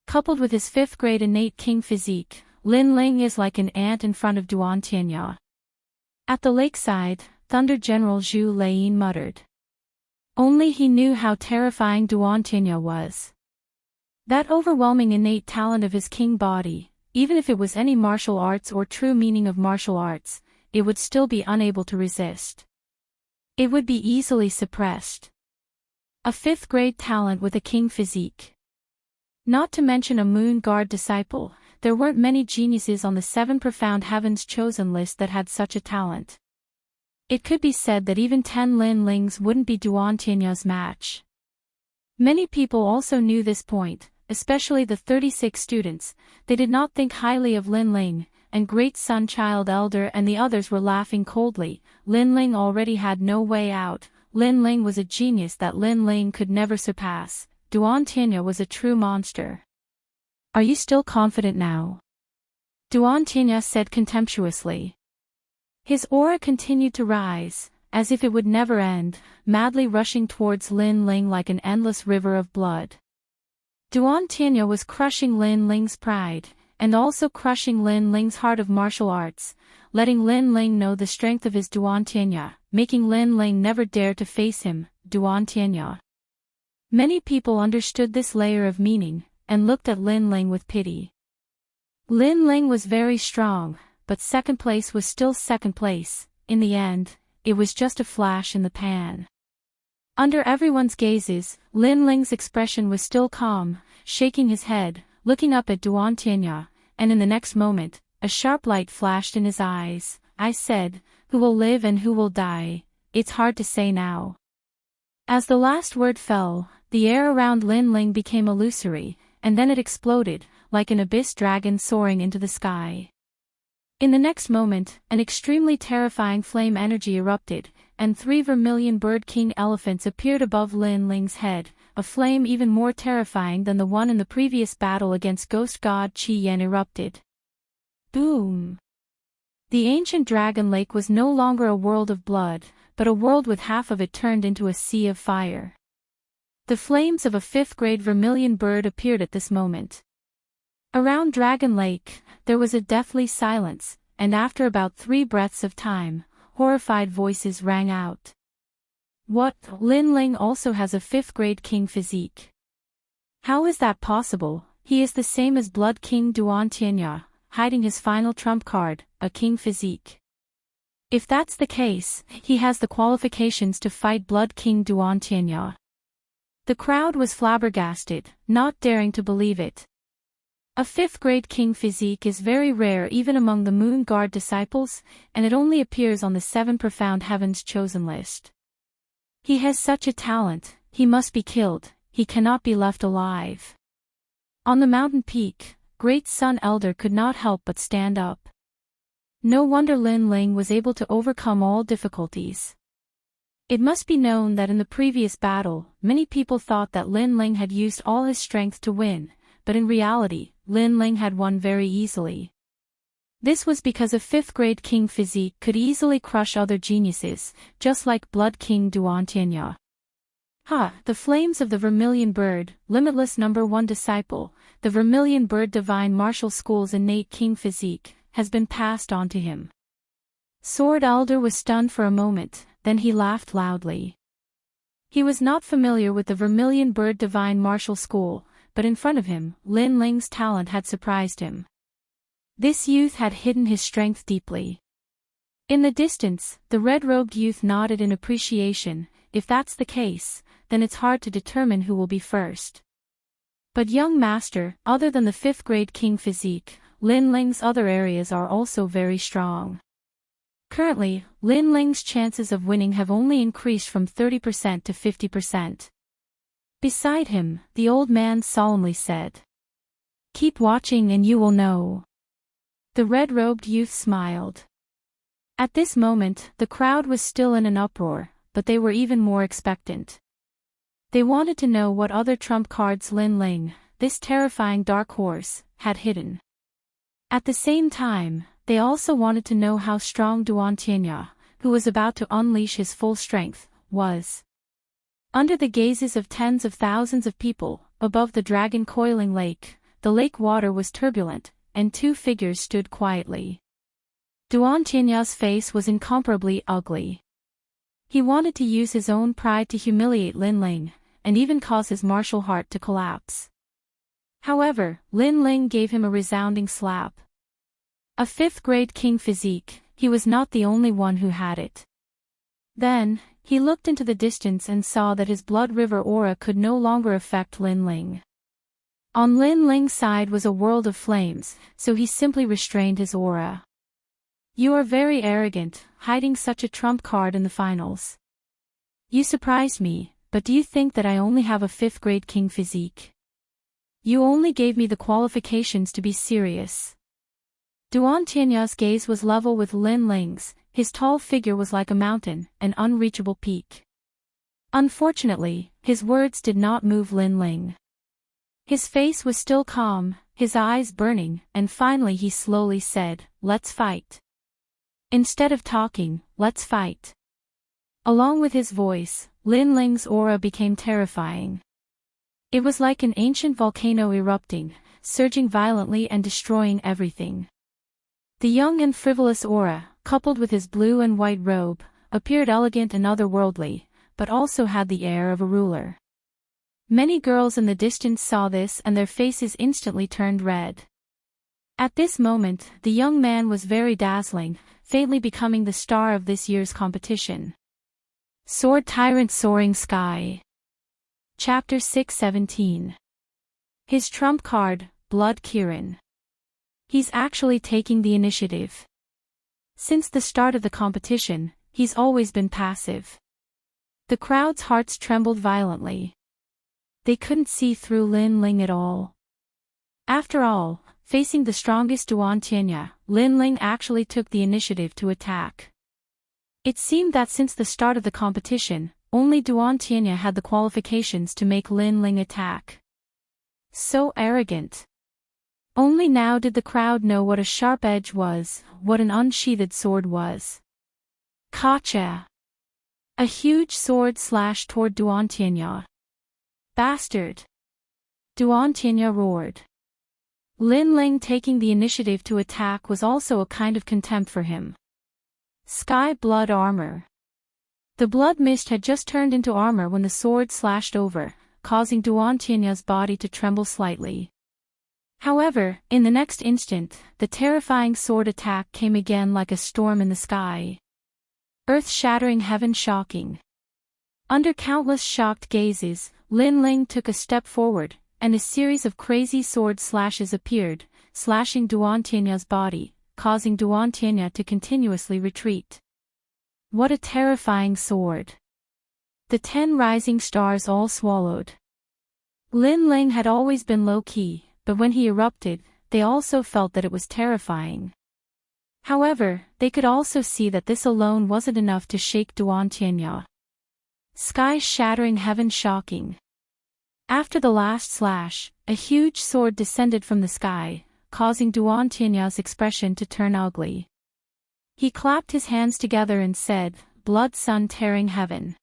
Coupled with his fifth grade innate king physique, Lin Ling is like an ant in front of Duan Tianya. At the lakeside, Thunder General Zhu Laiyin muttered. Only he knew how terrifying Duan Tianya was. That overwhelming innate talent of his king body, even if it was any martial arts or true meaning of martial arts, it would still be unable to resist. It would be easily suppressed. A fifth grade talent with a king physique. Not to mention a moon guard disciple, there weren't many geniuses on the 7 profound heavens chosen list that had such a talent. It could be said that even 10 Lin Lings wouldn't be Duan Tianya's match. Many people also knew this point, especially the 36 students. They did not think highly of Lin Ling, and Great Sun Child Elder and the others were laughing coldly. Lin Ling already had no way out. Lin Ling was a genius that Lin Ling could never surpass. Duan Tianya was a true monster. Are you still confident now? Duan Tianya said contemptuously. His aura continued to rise, as if it would never end, madly rushing towards Lin Ling like an endless river of blood. Duan Tianya was crushing Lin Ling's pride, and also crushing Lin Ling's heart of martial arts, letting Lin Ling know the strength of his Duan Tianya, making Lin Ling never dare to face him, Duan Tianya. Many people understood this layer of meaning, and looked at Lin Ling with pity. Lin Ling was very strong, but second place was still second place. In the end, it was just a flash in the pan. Under everyone's gazes, Lin Ling's expression was still calm, shaking his head, looking up at Duan Tianya, and in the next moment, a sharp light flashed in his eyes. I said, who will live and who will die? It's hard to say now. As the last word fell, the air around Lin Ling became illusory, and then it exploded, like an abyss dragon soaring into the sky. In the next moment, an extremely terrifying flame energy erupted, and 3 vermilion bird king elephants appeared above Lin Ling's head, a flame even more terrifying than the one in the previous battle against ghost god Qi Yan erupted. Boom! The ancient dragon lake was no longer a world of blood, but a world with half of it turned into a sea of fire. The flames of a 5th grade vermilion bird appeared at this moment. Around Dragon Lake, there was a deathly silence, and after about 3 breaths of time, horrified voices rang out. What? Lin Ling also has a 5th grade king physique. How is that possible? He is the same as Blood King Duan Tianya, hiding his final trump card, a king physique. If that's the case, he has the qualifications to fight Blood King Duan Tianya. The crowd was flabbergasted, not daring to believe it. A 5th grade king physique is very rare even among the Moon Guard disciples, and it only appears on the 7 profound heavens chosen list. He has such a talent, he must be killed, he cannot be left alive. On the mountain peak, Great Sun Elder could not help but stand up. No wonder Lin Ling was able to overcome all difficulties. It must be known that in the previous battle, many people thought that Lin Ling had used all his strength to win, but in reality, Lin Ling had won very easily. This was because a 5th grade king physique could easily crush other geniuses, just like Blood King Duan Tianya. The flames of the Vermilion Bird, Limitless number 1 disciple, the Vermilion Bird Divine Martial School's innate king physique, has been passed on to him. Sword Elder was stunned for a moment, then he laughed loudly. He was not familiar with the Vermilion Bird Divine Martial School, but in front of him, Lin Ling's talent had surprised him. This youth had hidden his strength deeply. In the distance, the red-robed youth nodded in appreciation. If that's the case, then it's hard to determine who will be first. But young master, other than the 5th grade king physique, Lin Ling's other areas are also very strong. Currently, Lin Ling's chances of winning have only increased from 30% to 50%. Beside him, the old man solemnly said, "Keep watching and you will know." The red-robed youth smiled. At this moment, the crowd was still in an uproar, but they were even more expectant. They wanted to know what other trump cards Lin Ling, this terrifying dark horse, had hidden. At the same time, they also wanted to know how strong Duan Tianya, who was about to unleash his full strength, was. Under the gazes of tens of thousands of people, above the dragon-coiling lake, the lake water was turbulent, and two figures stood quietly. Duan Tianya's face was incomparably ugly. He wanted to use his own pride to humiliate Lin Ling, and even cause his martial heart to collapse. However, Lin Ling gave him a resounding slap. A fifth-grade king physique, he was not the only one who had it. Then, he looked into the distance and saw that his blood river aura could no longer affect Lin Ling. On Lin Ling's side was a world of flames, so he simply restrained his aura. "You are very arrogant, hiding such a trump card in the finals. You surprised me, but do you think that I only have a fifth-grade king physique? You only gave me the qualifications to be serious." Duan Tianya's gaze was level with Lin Ling's, his tall figure was like a mountain, an unreachable peak. Unfortunately, his words did not move Lin Ling. His face was still calm, his eyes burning, and finally he slowly said, "Let's fight. Instead of talking, let's fight." Along with his voice, Lin Ling's aura became terrifying. It was like an ancient volcano erupting, surging violently and destroying everything. The young and frivolous aura, coupled with his blue and white robe, appeared elegant and otherworldly, but also had the air of a ruler. Many girls in the distance saw this and their faces instantly turned red. At this moment, the young man was very dazzling, faintly becoming the star of this year's competition. Sword Tyrant Soaring Sky. Chapter 617. His trump card, Blood Kirin. He's actually taking the initiative. Since the start of the competition, he's always been passive. The crowd's hearts trembled violently. They couldn't see through Lin Ling at all. After all, facing the strongest Duan Tianya, Lin Ling actually took the initiative to attack. It seemed that since the start of the competition, only Duan Tianya had the qualifications to make Lin Ling attack. So arrogant. Only now did the crowd know what a sharp edge was, what an unsheathed sword was. Kacha! A huge sword slashed toward Duan Tianya. "Bastard!" Duan Tianya roared. Lin Ling taking the initiative to attack was also a kind of contempt for him. Sky Blood Armor. The blood mist had just turned into armor when the sword slashed over, causing Duan Tianya's body to tremble slightly. However, in the next instant, the terrifying sword attack came again like a storm in the sky. Earth-shattering, heaven-shocking. Under countless shocked gazes, Lin Ling took a step forward, and a series of crazy sword slashes appeared, slashing Duan Tianya's body, causing Duan Tianya to continuously retreat. What a terrifying sword! The 10 rising stars all swallowed. Lin Ling had always been low-key, but when he erupted, they also felt that it was terrifying. However, they could also see that this alone wasn't enough to shake Duan Tianya. Sky-shattering, heaven-shocking. After the last slash, a huge sword descended from the sky, causing Duan Tianya's expression to turn ugly. He clapped his hands together and said, "Blood sun tearing heaven."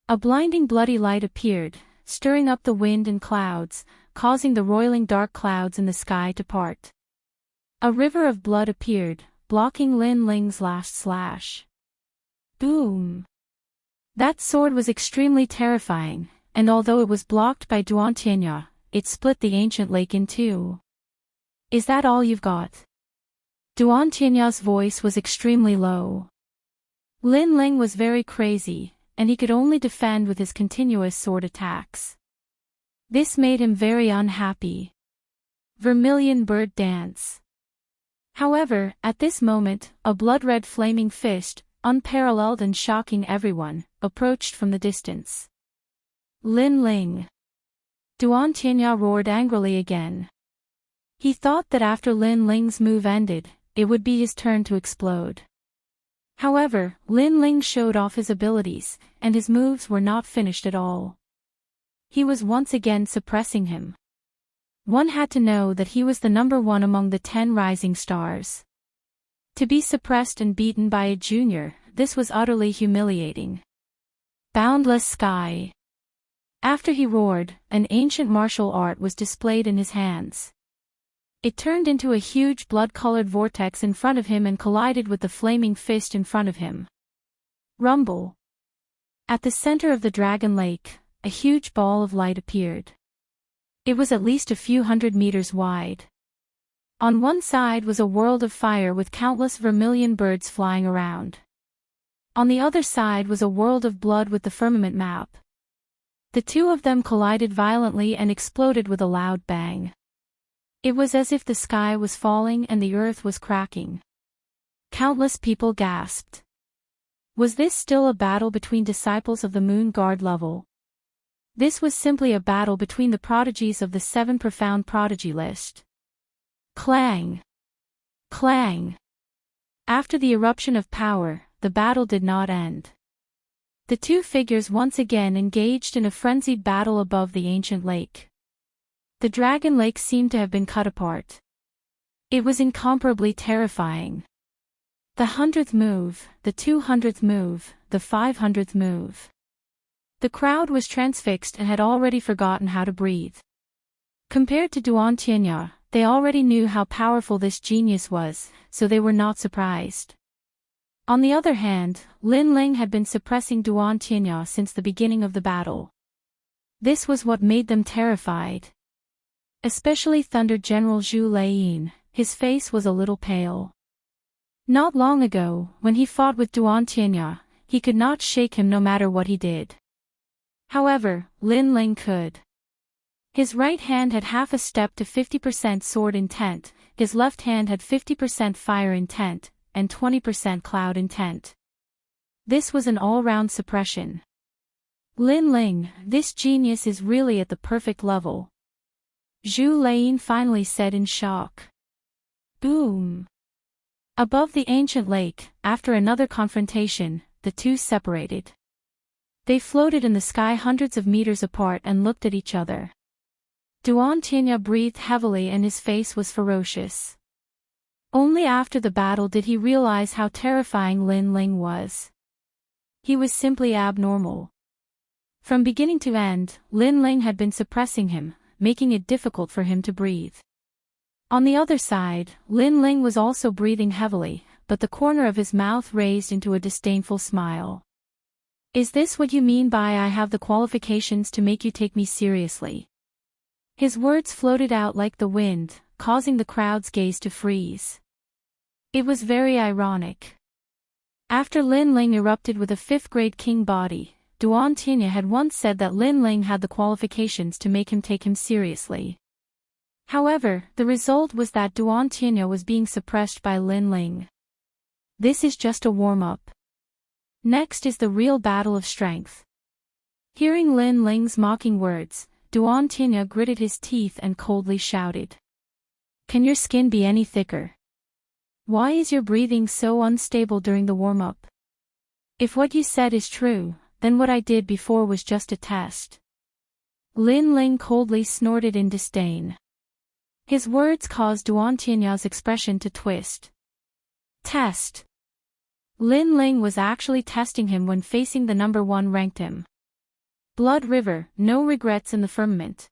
A blinding bloody light appeared, stirring up the wind and clouds, causing the roiling dark clouds in the sky to part. A river of blood appeared, blocking Lin Ling's last slash. Boom! That sword was extremely terrifying, and although it was blocked by Duan Tianya, it split the ancient lake in two. "Is that all you've got?" Duan Tianya's voice was extremely low. Lin Ling was very crazy, and he could only defend with his continuous sword attacks. This made him very unhappy. Vermilion bird dance. However, at this moment, a blood-red flaming fist, unparalleled and shocking everyone, approached from the distance. Lin Ling. Duan Tianya roared angrily again. He thought that after Lin Ling's move ended, it would be his turn to explode. However, Lin Ling showed off his abilities, and his moves were not finished at all. He was once again suppressing him. One had to know that he was the number one among the 10 rising stars. To be suppressed and beaten by a junior, this was utterly humiliating. Boundless sky. After he roared, an ancient martial art was displayed in his hands. It turned into a huge blood-colored vortex in front of him and collided with the flaming fist in front of him. Rumble. At the center of the dragon lake, a huge ball of light appeared. It was at least a few hundred meters wide. On one side was a world of fire with countless vermilion birds flying around. On the other side was a world of blood with the firmament map. The two of them collided violently and exploded with a loud bang. It was as if the sky was falling and the earth was cracking. Countless people gasped. Was this still a battle between disciples of the Moon Guard level? This was simply a battle between the prodigies of the 7 profound prodigy list. Clang! Clang! After the eruption of power, the battle did not end. The two figures once again engaged in a frenzied battle above the ancient lake. The dragon lake seemed to have been cut apart. It was incomparably terrifying. The 100th move, the 200th move, the 500th move. The crowd was transfixed and had already forgotten how to breathe. Compared to Duan Tianya, they already knew how powerful this genius was, so they were not surprised. On the other hand, Lin Ling had been suppressing Duan Tianya since the beginning of the battle. This was what made them terrified. Especially Thunder General Zhu Laiyin, his face was a little pale. Not long ago, when he fought with Duan Tianya, he could not shake him no matter what he did. However, Lin Ling could. His right hand had half a step to 50% sword intent, his left hand had 50% fire intent, and 20% cloud intent. This was an all-round suppression. Lin Ling, this genius is really at the perfect level. Zhu Laiyin finally said in shock. Boom! Above the ancient lake, after another confrontation, the two separated. They floated in the sky hundreds of meters apart and looked at each other. Duan Tianya breathed heavily and his face was ferocious. Only after the battle did he realize how terrifying Lin Ling was. He was simply abnormal. From beginning to end, Lin Ling had been suppressing him, making it difficult for him to breathe. On the other side, Lin Ling was also breathing heavily, but the corner of his mouth raised into a disdainful smile. Is this what you mean by I have the qualifications to make you take me seriously? His words floated out like the wind, causing the crowd's gaze to freeze. It was very ironic. After Lin Ling erupted with a 5th-grade king body, Duan Tianya had once said that Lin Ling had the qualifications to make him take him seriously. However, the result was that Duan Tianya was being suppressed by Lin Ling. This is just a warm-up. Next is the real battle of strength. Hearing Lin Ling's mocking words, Duan Tianya gritted his teeth and coldly shouted. Can your skin be any thicker? Why is your breathing so unstable during the warm-up? If what you said is true, then what I did before was just a test. Lin Ling coldly snorted in disdain. His words caused Duan Tianya's expression to twist. Test. Lin Ling was actually testing him when facing the number 1 ranked him. Blood River, no regrets in the firmament.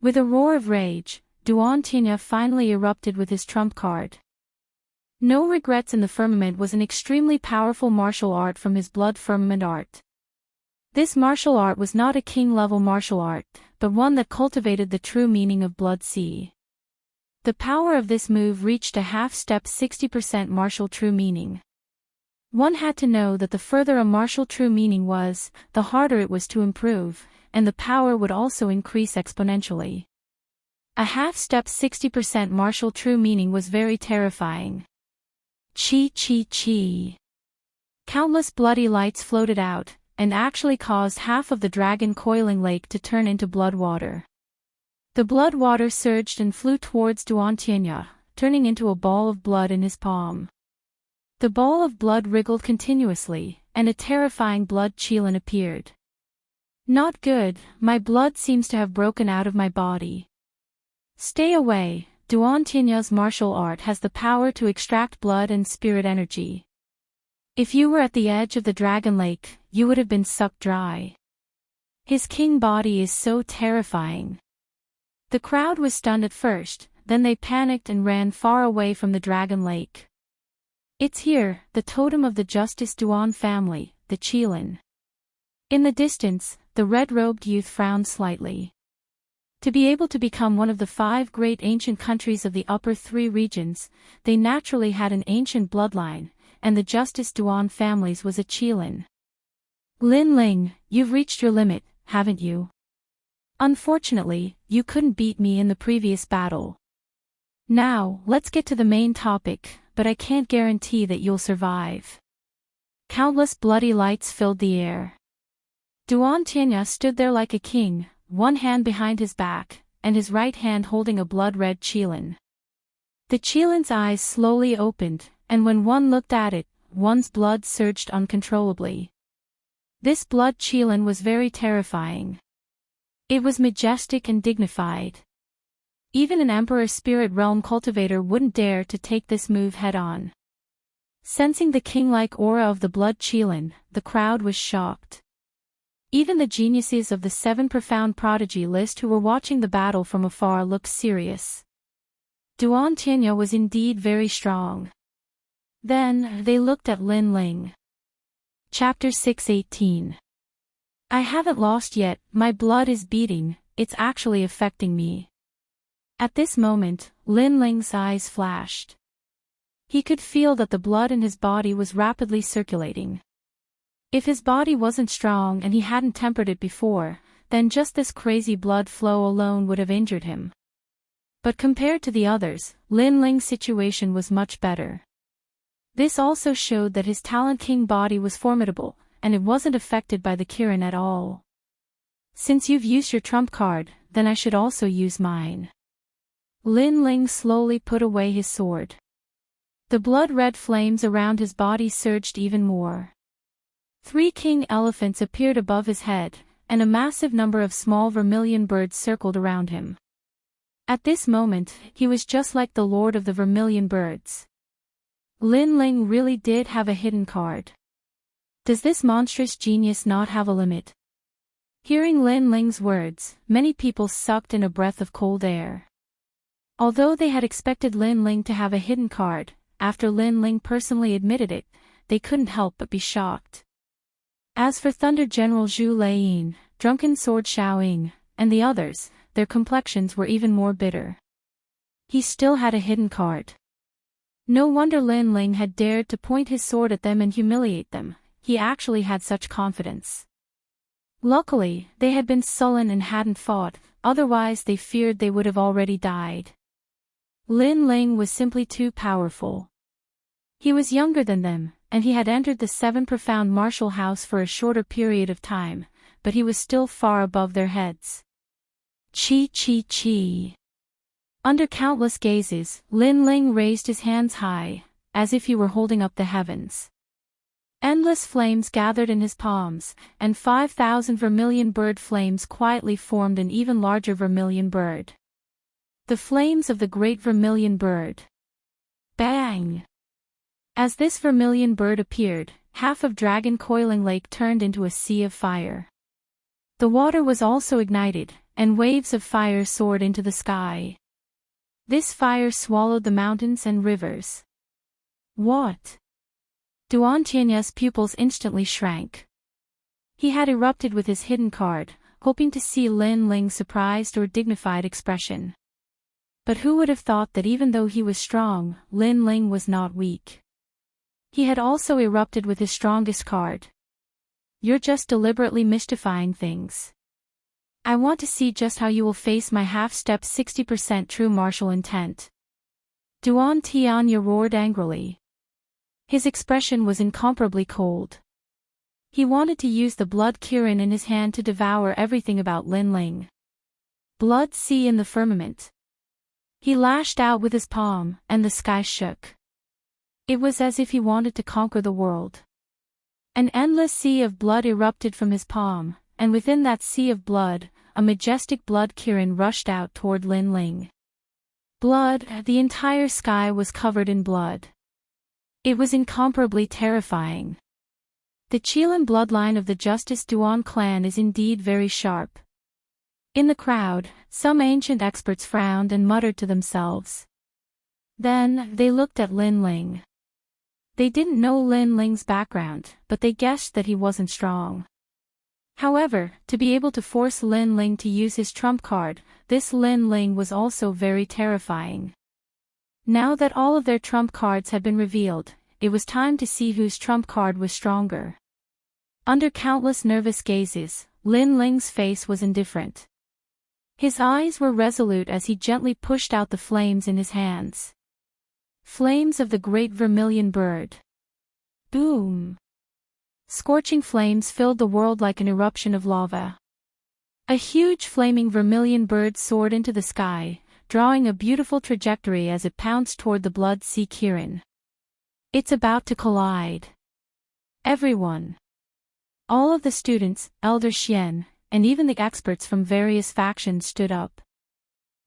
With a roar of rage, Duan Tianya finally erupted with his trump card. No regrets in the firmament was an extremely powerful martial art from his blood firmament art. This martial art was not a king-level martial art, but one that cultivated the true meaning of Blood Sea. The power of this move reached a half-step 60% martial true meaning. One had to know that the further a martial true meaning was, the harder it was to improve, and the power would also increase exponentially. A half-step 60% martial true meaning was very terrifying. Chi chi chi. Countless bloody lights floated out, and actually caused half of the dragon coiling lake to turn into blood water. The blood water surged and flew towards Duan Tianya, turning into a ball of blood in his palm. The ball of blood wriggled continuously, and a terrifying blood qilin appeared. Not good, my blood seems to have broken out of my body. Stay away, Duan Tianya's martial art has the power to extract blood and spirit energy. If you were at the edge of the dragon lake, you would have been sucked dry. His king body is so terrifying. The crowd was stunned at first, then they panicked and ran far away from the dragon lake. It's here, the totem of the Justice Duan family, the qilin. In the distance, the red-robed youth frowned slightly. To be able to become one of the 5 great ancient countries of the upper 3 regions, they naturally had an ancient bloodline, and the Justice Duan families was a qilin. Lin Ling, you've reached your limit, haven't you? Unfortunately, you couldn't beat me in the previous battle. Now, let's get to the main topic, but I can't guarantee that you'll survive. Countless bloody lights filled the air. Duan Tianya stood there like a king, one hand behind his back, and his right hand holding a blood-red qilin. The qilin's eyes slowly opened, and when one looked at it, one's blood surged uncontrollably. This blood qilin was very terrifying. It was majestic and dignified. Even an Emperor Spirit Realm cultivator wouldn't dare to take this move head-on. Sensing the king-like aura of the blood qilin, the crowd was shocked. Even the geniuses of the 7 profound prodigy list who were watching the battle from afar looked serious. Duan Tianya was indeed very strong. Then, they looked at Lin Ling. Chapter 6:18. I haven't lost yet, my blood is beating, it's actually affecting me. At this moment, Lin Ling's eyes flashed. He could feel that the blood in his body was rapidly circulating. If his body wasn't strong and he hadn't tempered it before, then just this crazy blood flow alone would have injured him. But compared to the others, Lin Ling's situation was much better. This also showed that his Talent King body was formidable, and it wasn't affected by the Kirin at all. Since you've used your trump card, then I should also use mine. Lin Ling slowly put away his sword. The blood-red flames around his body surged even more. 3 king elephants appeared above his head, and a massive number of small vermilion birds circled around him. At this moment, he was just like the Lord of the Vermilion Birds. Lin Ling really did have a hidden card. Does this monstrous genius not have a limit? Hearing Lin Ling's words, many people sucked in a breath of cold air. Although they had expected Lin Ling to have a hidden card, after Lin Ling personally admitted it, they couldn't help but be shocked. As for Thunder General Zhu Laiyin, Drunken Sword Xiaoying, and the others, their complexions were even more bitter. He still had a hidden card. No wonder Lin Ling had dared to point his sword at them and humiliate them, he actually had such confidence. Luckily, they had been sullen and hadn't fought, otherwise they feared they would have already died. Lin Ling was simply too powerful. He was younger than them, and he had entered the 7 profound martial house for a shorter period of time, but he was still far above their heads. Chi chi chi. Under countless gazes, Lin Ling raised his hands high, as if he were holding up the heavens. Endless flames gathered in his palms, and 5,000 vermilion bird flames quietly formed an even larger vermilion bird. The flames of the great vermilion bird. Bang! As this vermilion bird appeared, half of Dragon Coiling Lake turned into a sea of fire. The water was also ignited, and waves of fire soared into the sky. This fire swallowed the mountains and rivers. What? Duan Tianya's pupils instantly shrank. He had erupted with his hidden card, hoping to see Lin Ling's surprised or dignified expression. But who would have thought that even though he was strong, Lin Ling was not weak. He had also erupted with his strongest card. You're just deliberately mystifying things. I want to see just how you will face my half-step 60% true martial intent. Duan Tianya roared angrily. His expression was incomparably cold. He wanted to use the blood Kirin in his hand to devour everything about Lin Ling. Blood sea in the firmament. He lashed out with his palm, and the sky shook. It was as if he wanted to conquer the world. An endless sea of blood erupted from his palm, and within that sea of blood, a majestic blood kirin rushed out toward Lin Ling. Blood, the entire sky was covered in blood. It was incomparably terrifying. The Qilin bloodline of the Justice Duan clan is indeed very sharp. In the crowd, some ancient experts frowned and muttered to themselves. Then, they looked at Lin Ling. They didn't know Lin Ling's background, but they guessed that he wasn't strong. However, to be able to force Lin Ling to use his trump card, this Lin Ling was also very terrifying. Now that all of their trump cards had been revealed, it was time to see whose trump card was stronger. Under countless nervous gazes, Lin Ling's face was indifferent. His eyes were resolute as he gently pushed out the flames in his hands. Flames of the great vermilion bird. Boom! Scorching flames filled the world like an eruption of lava. A huge flaming vermilion bird soared into the sky, drawing a beautiful trajectory as it pounced toward the blood sea Kirin. It's about to collide. Everyone. All of the students, Elder Xian, and even the experts from various factions stood up.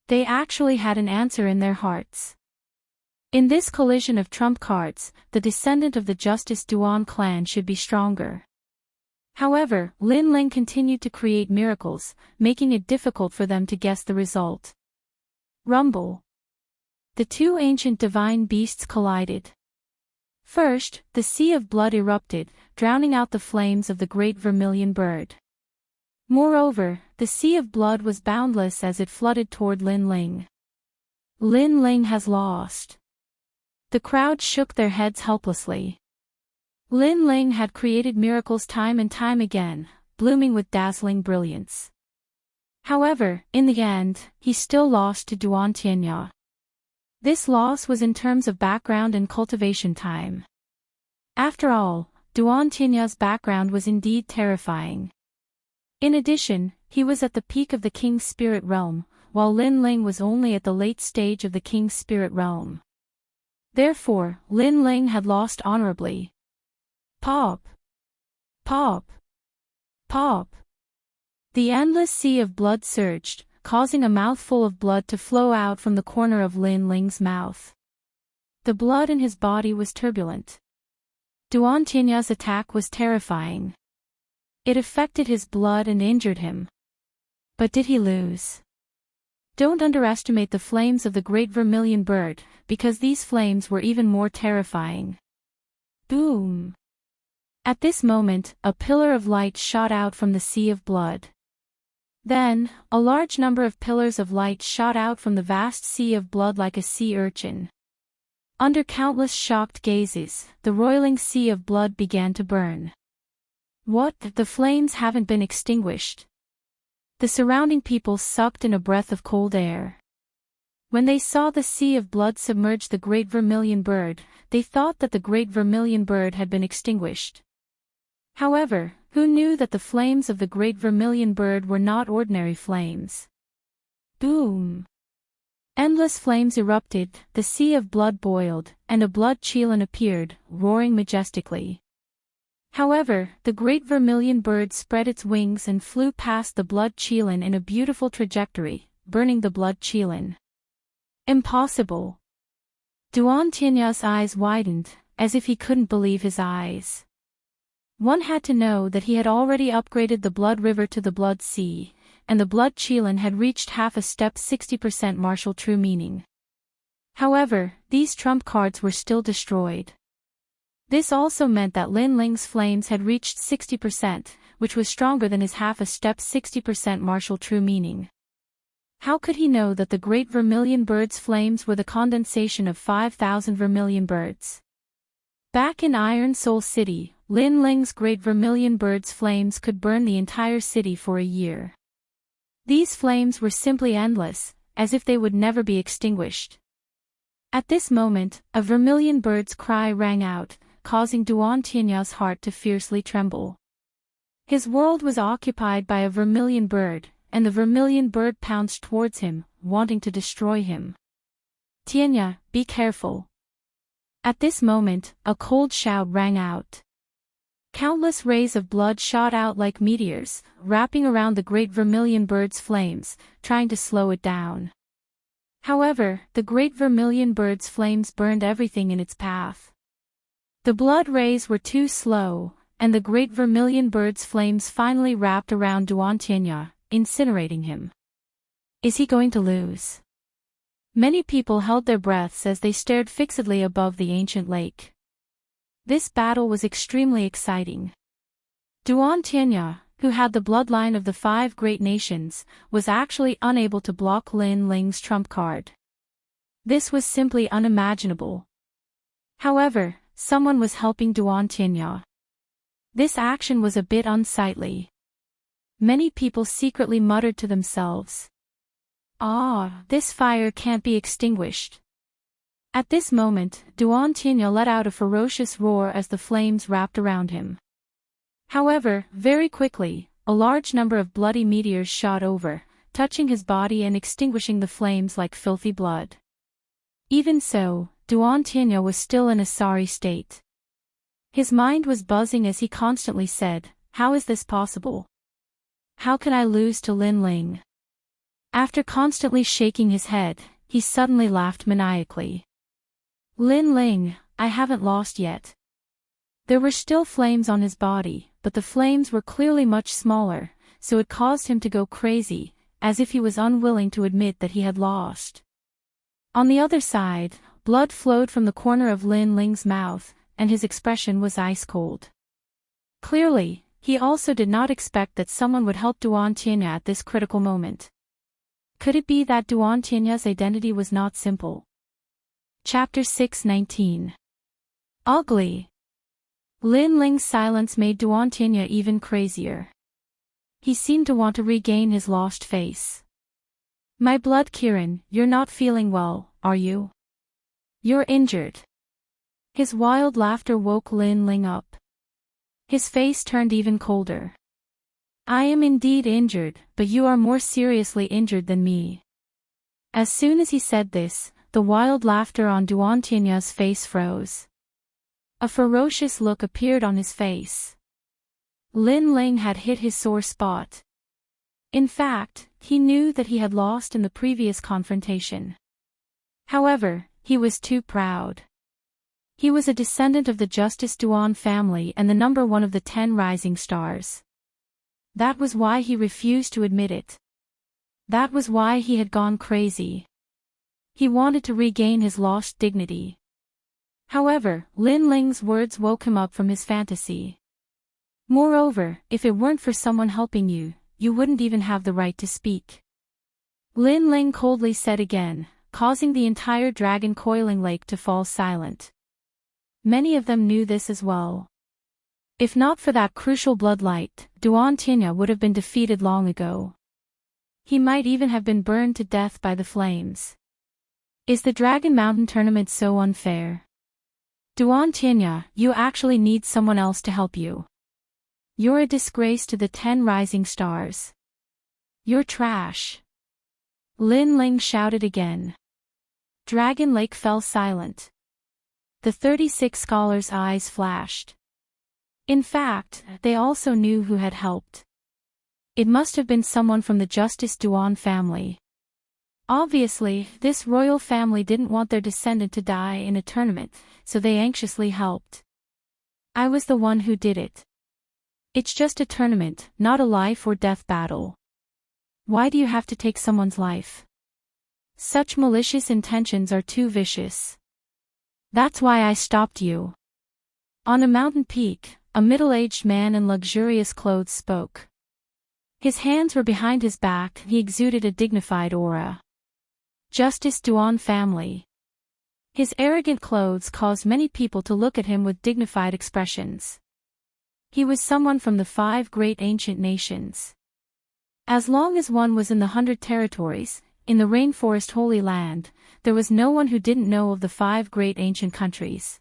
They actually had an answer in their hearts. In this collision of trump cards, the descendant of the Justice Duan clan should be stronger. However, Lin Ling continued to create miracles, making it difficult for them to guess the result. Rumble. The two ancient divine beasts collided. First, the sea of blood erupted, drowning out the flames of the great vermilion bird. Moreover, the sea of blood was boundless as it flooded toward Lin Ling. Lin Ling has lost. The crowd shook their heads helplessly. Lin Ling had created miracles time and time again, blooming with dazzling brilliance. However, in the end, he still lost to Duan Tianya. This loss was in terms of background and cultivation time. After all, Duan Tinya's background was indeed terrifying. In addition, he was at the peak of the King's Spirit Realm, while Lin Ling was only at the late stage of the King's Spirit Realm. Therefore, Lin Ling had lost honorably. Pop! Pop! Pop! The endless sea of blood surged, causing a mouthful of blood to flow out from the corner of Lin Ling's mouth. The blood in his body was turbulent. Duan Tinya's attack was terrifying. It affected his blood and injured him. But did he lose? Don't underestimate the flames of the great vermilion bird, because these flames were even more terrifying. Boom! At this moment, a pillar of light shot out from the sea of blood. Then, a large number of pillars of light shot out from the vast sea of blood like a sea urchin. Under countless shocked gazes, the roiling sea of blood began to burn. What? The flames haven't been extinguished. The surrounding people sucked in a breath of cold air. When they saw the sea of blood submerge the great vermilion bird, they thought that the great vermilion bird had been extinguished. However, who knew that the flames of the great vermilion bird were not ordinary flames? Boom! Endless flames erupted, the sea of blood boiled, and a blood Qilin appeared, roaring majestically. However, the great vermilion bird spread its wings and flew past the blood Qilin in a beautiful trajectory, burning the blood Qilin. Impossible! Duan Tinya's eyes widened, as if he couldn't believe his eyes. One had to know that he had already upgraded the blood river to the blood sea, and the blood Qilin had reached half a step 60% martial true meaning. However, these trump cards were still destroyed. This also meant that Lin Ling's flames had reached 60%, which was stronger than his half a step 60% martial true meaning. How could he know that the great vermilion bird's flames were the condensation of 5,000 vermilion birds? Back in Iron Soul City, Lin Ling's great vermilion bird's flames could burn the entire city for a year. These flames were simply endless, as if they would never be extinguished. At this moment, a vermilion bird's cry rang out, causing Duan Tinya's heart to fiercely tremble. His world was occupied by a vermilion bird, and the vermilion bird pounced towards him, wanting to destroy him. Tianya, be careful. At this moment, a cold shout rang out. Countless rays of blood shot out like meteors, wrapping around the great vermilion bird's flames, trying to slow it down. However, the great vermilion bird's flames burned everything in its path. The blood rays were too slow, and the great vermilion bird's flames finally wrapped around Duan Tianya, incinerating him. Is he going to lose? Many people held their breaths as they stared fixedly above the ancient lake. This battle was extremely exciting. Duan Tianya, who had the bloodline of the 5 great nations, was actually unable to block Lin Ling's trump card. This was simply unimaginable. However, someone was helping Duan Tianya. This action was a bit unsightly. Many people secretly muttered to themselves, "Ah, this fire can't be extinguished." At this moment, Duan Tianya let out a ferocious roar as the flames wrapped around him. However, very quickly, a large number of bloody meteors shot over, touching his body and extinguishing the flames like filthy blood. Even so, Duan Tianya was still in a sorry state. His mind was buzzing as he constantly said, "How is this possible? How can I lose to Lin Ling?" After constantly shaking his head, he suddenly laughed maniacally. "Lin Ling, I haven't lost yet." There were still flames on his body, but the flames were clearly much smaller, so it caused him to go crazy, as if he was unwilling to admit that he had lost. On the other side, blood flowed from the corner of Lin Ling's mouth, and his expression was ice-cold. Clearly, he also did not expect that someone would help Duan Tianya at this critical moment. Could it be that Duan Tianya's identity was not simple? Chapter 6:19. Ugly. Lin Ling's silence made Duan Tianya even crazier. He seemed to want to regain his lost face. "My blood Kiran, you're not feeling well, are you? You're injured." His wild laughter woke Lin Ling up. His face turned even colder. "I am indeed injured, but you are more seriously injured than me." As soon as he said this, the wild laughter on Duan Tianya's face froze. A ferocious look appeared on his face. Lin Ling had hit his sore spot. In fact, he knew that he had lost in the previous confrontation. However, he was too proud. He was a descendant of the Justice Duan family and the number 1 of the 10 rising stars. That was why he refused to admit it. That was why he had gone crazy. He wanted to regain his lost dignity. However, Lin Ling's words woke him up from his fantasy. Moreover, if it weren't for someone helping you, you wouldn't even have the right to speak. Lin Ling coldly said again, causing the entire dragon coiling lake to fall silent. Many of them knew this as well. If not for that crucial bloodlight, Duan Tianya would have been defeated long ago. He might even have been burned to death by the flames. Is the Dragon Mountain tournament so unfair? Duan Tianya, you actually need someone else to help you. You're a disgrace to the 10 rising stars. You're trash. Lin Ling shouted again. Dragon Lake fell silent. The 36 scholars' eyes flashed. In fact, they also knew who had helped. It must have been someone from the Justice Duan family. Obviously, this royal family didn't want their descendant to die in a tournament, so they anxiously helped. I was the one who did it. It's just a tournament, not a life or death battle. Why do you have to take someone's life? Such malicious intentions are too vicious. That's why I stopped you. On a mountain peak, a middle-aged man in luxurious clothes spoke. His hands were behind his back, he exuded a dignified aura. Justice Duan family. His arrogant clothes caused many people to look at him with dignified expressions. He was someone from the 5 great ancient nations. As long as one was in the 100 territories, in the rainforest Holy Land, there was no one who didn't know of the 5 great ancient countries.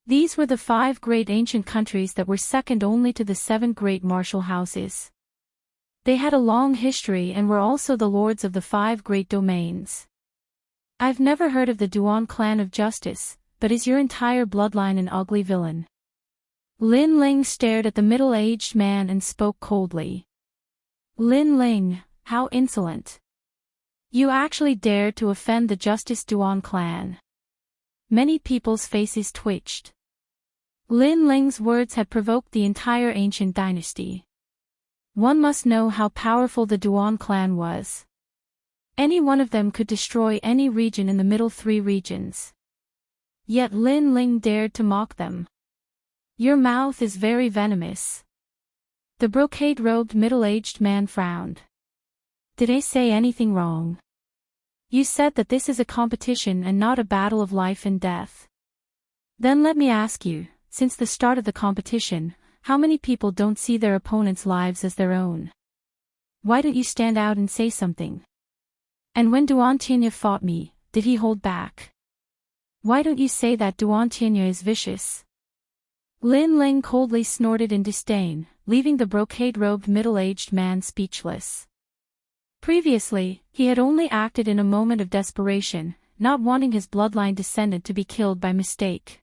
These were the 5 great ancient countries that were second only to the 7 great martial houses. They had a long history and were also the lords of the 5 great domains. I've never heard of the Duan clan of justice, but is your entire bloodline an ugly villain? Lin Ling stared at the middle-aged man and spoke coldly. Lin Ling, how insolent. You actually dared to offend the Justice Duan clan. Many people's faces twitched. Lin Ling's words had provoked the entire ancient dynasty. One must know how powerful the Duan clan was. Any one of them could destroy any region in the middle 3 regions. Yet Lin Ling dared to mock them. Your mouth is very venomous. The brocade-robed middle-aged man frowned. Did I say anything wrong? You said that this is a competition and not a battle of life and death. Then let me ask you, since the start of the competition, how many people don't see their opponents' lives as their own? Why don't you stand out and say something? And when Duan Tianya fought me, did he hold back? Why don't you say that Duan Tianya is vicious? Lin Ling coldly snorted in disdain, leaving the brocade-robed middle-aged man speechless. Previously, he had only acted in a moment of desperation, not wanting his bloodline descendant to be killed by mistake.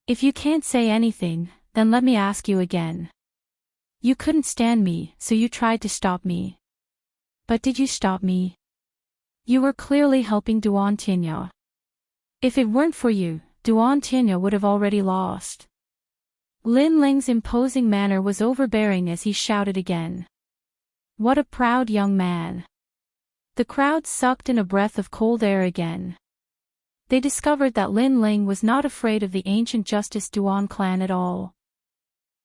If you can't say anything, then let me ask you again. You couldn't stand me, so you tried to stop me. But did you stop me? You were clearly helping Duan Tianya. If it weren't for you, Duan Tianya would have already lost. Lin Ling's imposing manner was overbearing as he shouted again. What a proud young man. The crowd sucked in a breath of cold air again. They discovered that Lin Ling was not afraid of the ancient Justice Duan clan at all.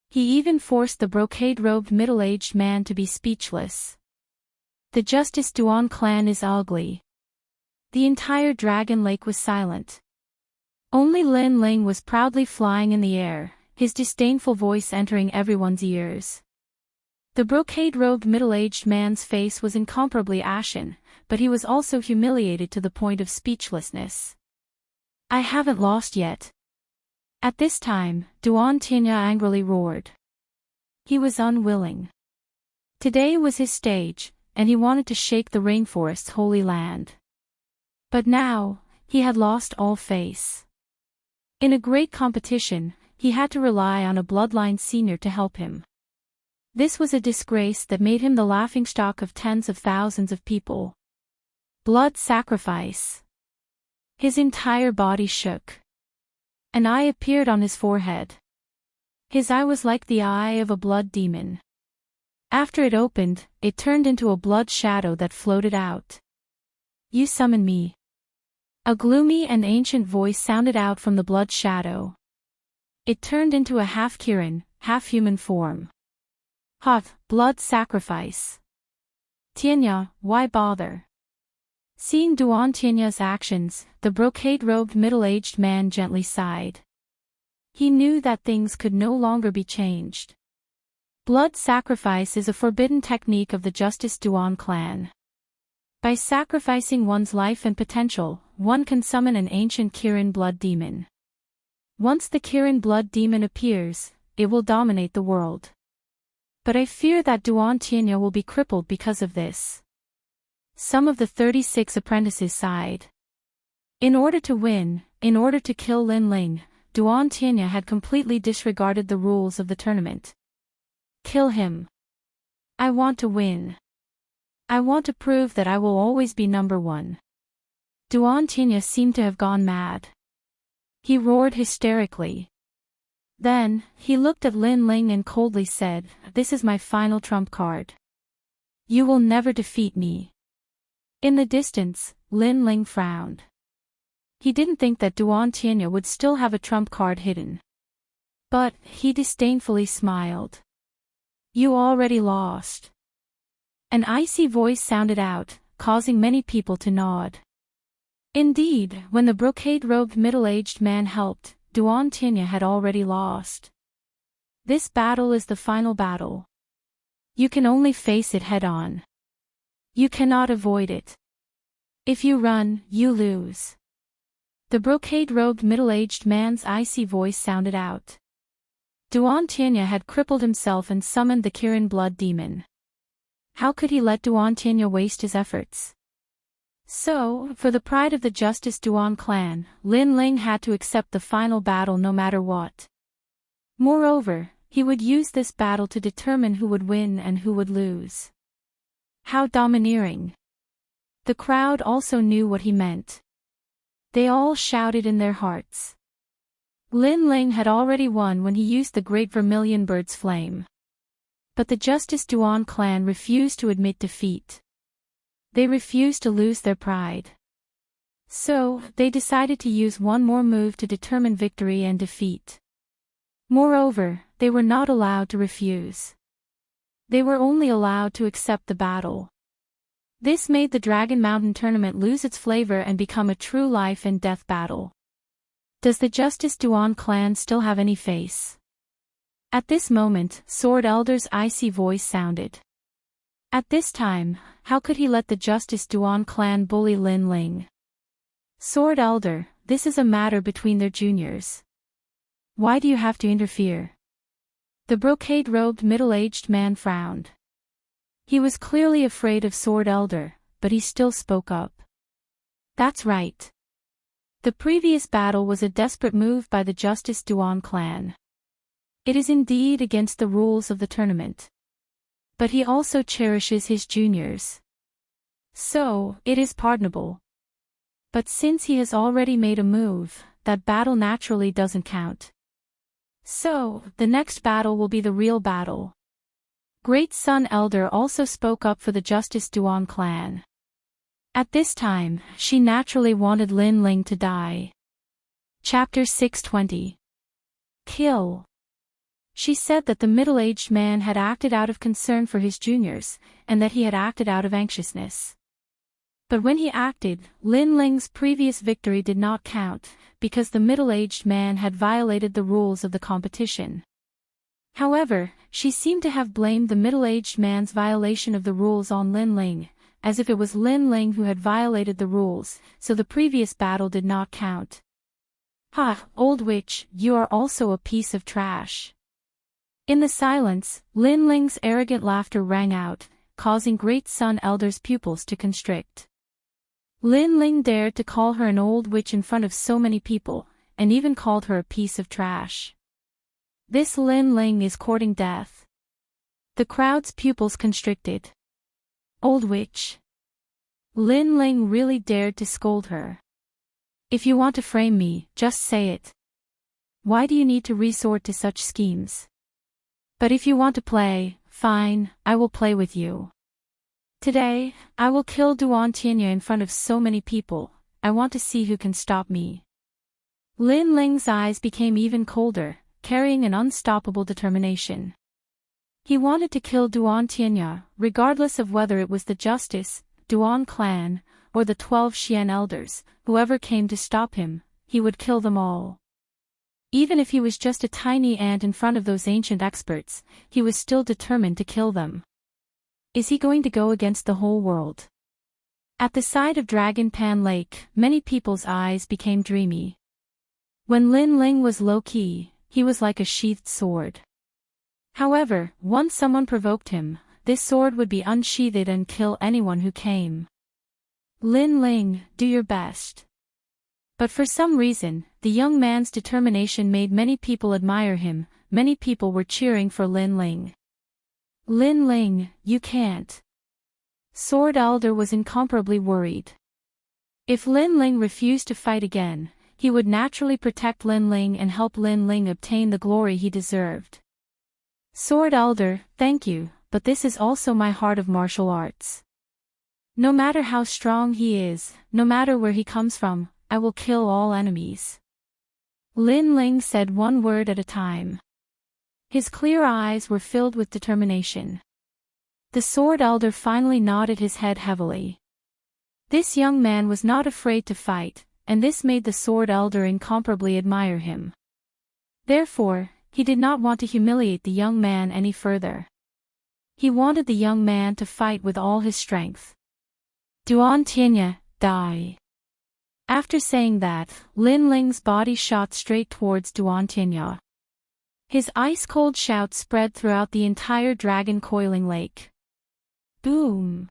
He even forced the brocade-robed middle-aged man to be speechless. The Justice Duan clan is ugly. The entire Dragon Lake was silent. Only Lin Ling was proudly flying in the air, his disdainful voice entering everyone's ears. The brocade-robed middle-aged man's face was incomparably ashen, but he was also humiliated to the point of speechlessness. I haven't lost yet. At this time, Duan Tianya angrily roared. He was unwilling. Today was his stage, and he wanted to shake the rainforest's holy land. But now, he had lost all face. In a great competition, he had to rely on a bloodline senior to help him. This was a disgrace that made him the laughingstock of tens of thousands of people. Blood sacrifice. His entire body shook. An eye appeared on his forehead. His eye was like the eye of a blood demon. After it opened, it turned into a blood shadow that floated out. You summon me. A gloomy and ancient voice sounded out from the blood shadow. It turned into a half-Kirin, half-human form. Hot, blood sacrifice. Tianya, why bother? Seeing Duan Tianya's actions, the brocade-robed middle-aged man gently sighed. He knew that things could no longer be changed. Blood sacrifice is a forbidden technique of the Justice Duan clan. By sacrificing one's life and potential, one can summon an ancient Kirin blood demon. Once the Kirin blood demon appears, it will dominate the world. But I fear that Duan Tianya will be crippled because of this. Some of the 36 apprentices sighed. In order to win, in order to kill Lin Ling, Duan Tianya had completely disregarded the rules of the tournament. Kill him. I want to win. I want to prove that I will always be number 1. Duan Tianya seemed to have gone mad. He roared hysterically. Then, he looked at Lin Ling and coldly said, "This is my final trump card. You will never defeat me." In the distance, Lin Ling frowned. He didn't think that Duan Tianya would still have a trump card hidden. But, he disdainfully smiled. You already lost. An icy voice sounded out, causing many people to nod. Indeed, when the brocade-robed middle-aged man helped, Duan Tianya had already lost. This battle is the final battle. You can only face it head-on. You cannot avoid it. If you run, you lose. The brocade-robed middle-aged man's icy voice sounded out. Duan Tianya had crippled himself and summoned the Kirin blood demon. How could he let Duan Tianya waste his efforts? So, for the pride of the Justice Duan clan, Lin Ling had to accept the final battle no matter what. Moreover, he would use this battle to determine who would win and who would lose. How domineering! The crowd also knew what he meant. They all shouted in their hearts. Lin Ling had already won when he used the Great Vermilion Bird's flame. But the Justice Duan clan refused to admit defeat. They refused to lose their pride. So, they decided to use one more move to determine victory and defeat. Moreover, they were not allowed to refuse. They were only allowed to accept the battle. This made the Dragon Mountain tournament lose its flavor and become a true life and death battle. Does the Justice Duan clan still have any face? At this moment, Sword Elder's icy voice sounded. At this time, how could he let the Justice Duan clan bully Lin Ling? Sword Elder, this is a matter between their juniors. Why do you have to interfere? The brocade-robed middle-aged man frowned. He was clearly afraid of Sword Elder, but he still spoke up. That's right. The previous battle was a desperate move by the Justice Duan clan. It is indeed against the rules of the tournament. But he also cherishes his juniors. So, it is pardonable. But since he has already made a move, that battle naturally doesn't count. So, the next battle will be the real battle. Great Sun Elder also spoke up for the Justice Duan clan. At this time, she naturally wanted Lin Ling to die. Chapter 620. Kill. She said that the middle-aged man had acted out of concern for his juniors, and that he had acted out of anxiousness. But when he acted, Lin Ling's previous victory did not count, because the middle-aged man had violated the rules of the competition. However, she seemed to have blamed the middle-aged man's violation of the rules on Lin Ling, as if it was Lin Ling who had violated the rules, so the previous battle did not count. Ha, old witch, you are also a piece of trash. In the silence, Lin Ling's arrogant laughter rang out, causing Great Sun Elder's pupils to constrict. Lin Ling dared to call her an old witch in front of so many people, and even called her a piece of trash. This Lin Ling is courting death. The crowd's pupils constricted. Old witch. Lin Ling really dared to scold her. If you want to frame me, just say it. Why do you need to resort to such schemes? But if you want to play, fine, I will play with you. Today, I will kill Duan Tianya in front of so many people, I want to see who can stop me. Lin Ling's eyes became even colder, carrying an unstoppable determination. He wanted to kill Duan Tianya, regardless of whether it was the Justice Duan clan, or the 12 Xian elders, whoever came to stop him, he would kill them all. Even if he was just a tiny ant in front of those ancient experts, he was still determined to kill them. Is he going to go against the whole world? At the side of Dragon Pan Lake, many people's eyes became dreamy. When Lin Ling was low-key, he was like a sheathed sword. However, once someone provoked him, this sword would be unsheathed and kill anyone who came. Lin Ling, do your best. But for some reason, the young man's determination made many people admire him, many people were cheering for Lin Ling. Lin Ling, you can't. Sword Elder was incomparably worried. If Lin Ling refused to fight again, he would naturally protect Lin Ling and help Lin Ling obtain the glory he deserved. Sword Elder, thank you, but this is also my heart of martial arts. No matter how strong he is, no matter where he comes from, I will kill all enemies. Lin Ling said one word at a time. His clear eyes were filled with determination. The Sword Elder finally nodded his head heavily. This young man was not afraid to fight, and this made the Sword Elder incomparably admire him. Therefore, he did not want to humiliate the young man any further. He wanted the young man to fight with all his strength. Duan Tianya, die. After saying that, Lin Ling's body shot straight towards Duan Tianya. His ice-cold shout spread throughout the entire dragon coiling lake. Boom!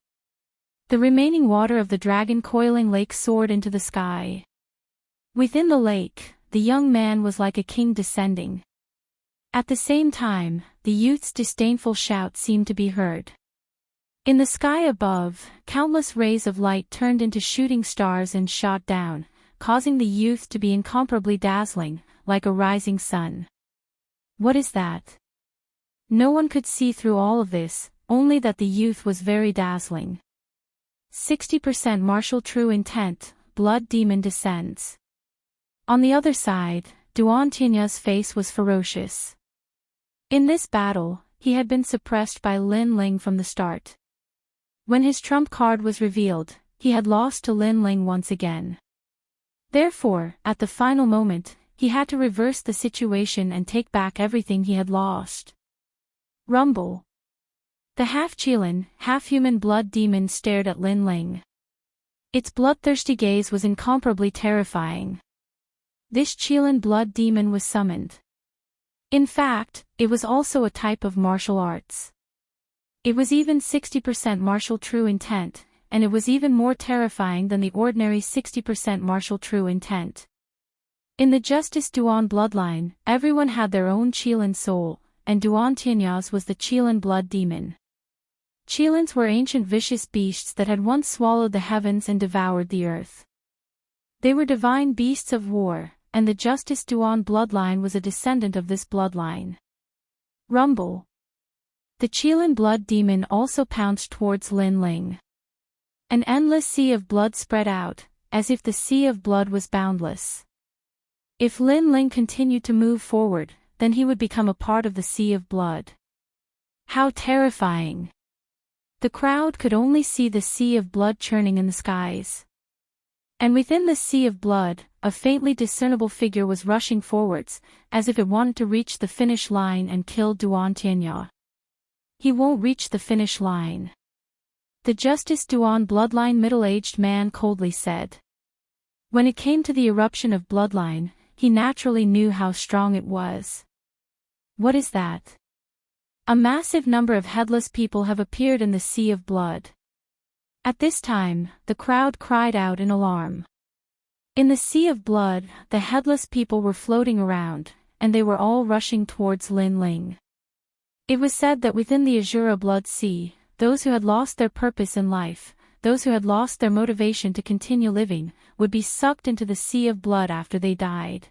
The remaining water of the dragon-coiling lake soared into the sky. Within the lake, the young man was like a king descending. At the same time, the youth's disdainful shout seemed to be heard. In the sky above, countless rays of light turned into shooting stars and shot down, causing the youth to be incomparably dazzling, like a rising sun. What is that? No one could see through all of this, only that the youth was very dazzling. 60% martial true intent, blood demon descends. On the other side, Duantinya's face was ferocious. In this battle, he had been suppressed by Lin Ling from the start. When his trump card was revealed, he had lost to Lin Ling once again. Therefore, at the final moment, he had to reverse the situation and take back everything he had lost. Rumble. The half-Qilin, half-human blood demon stared at Lin Ling. Its bloodthirsty gaze was incomparably terrifying. This Qilin blood demon was summoned. In fact, it was also a type of martial arts. It was even 60% martial true intent, and it was even more terrifying than the ordinary 60% martial true intent. In the Justice Duan bloodline, everyone had their own Qilin soul, and Duantinya's was the Qilin blood demon. Qilins were ancient vicious beasts that had once swallowed the heavens and devoured the earth. They were divine beasts of war, and the Justice Duan bloodline was a descendant of this bloodline. Rumble. The Qilin blood demon also pounced towards Lin Ling. An endless sea of blood spread out, as if the sea of blood was boundless. If Lin Ling continued to move forward, then he would become a part of the sea of blood. How terrifying! The crowd could only see the sea of blood churning in the skies. And within the sea of blood, a faintly discernible figure was rushing forwards, as if it wanted to reach the finish line and kill Duantinya. He won't reach the finish line. The Justice Duan bloodline middle-aged man coldly said. When it came to the eruption of bloodline, he naturally knew how strong it was. What is that? A massive number of headless people have appeared in the sea of blood. At this time, the crowd cried out in alarm. In the sea of blood, the headless people were floating around, and they were all rushing towards Lin Ling. It was said that within the Azura blood sea, those who had lost their purpose in life, those who had lost their motivation to continue living, would be sucked into the sea of blood after they died.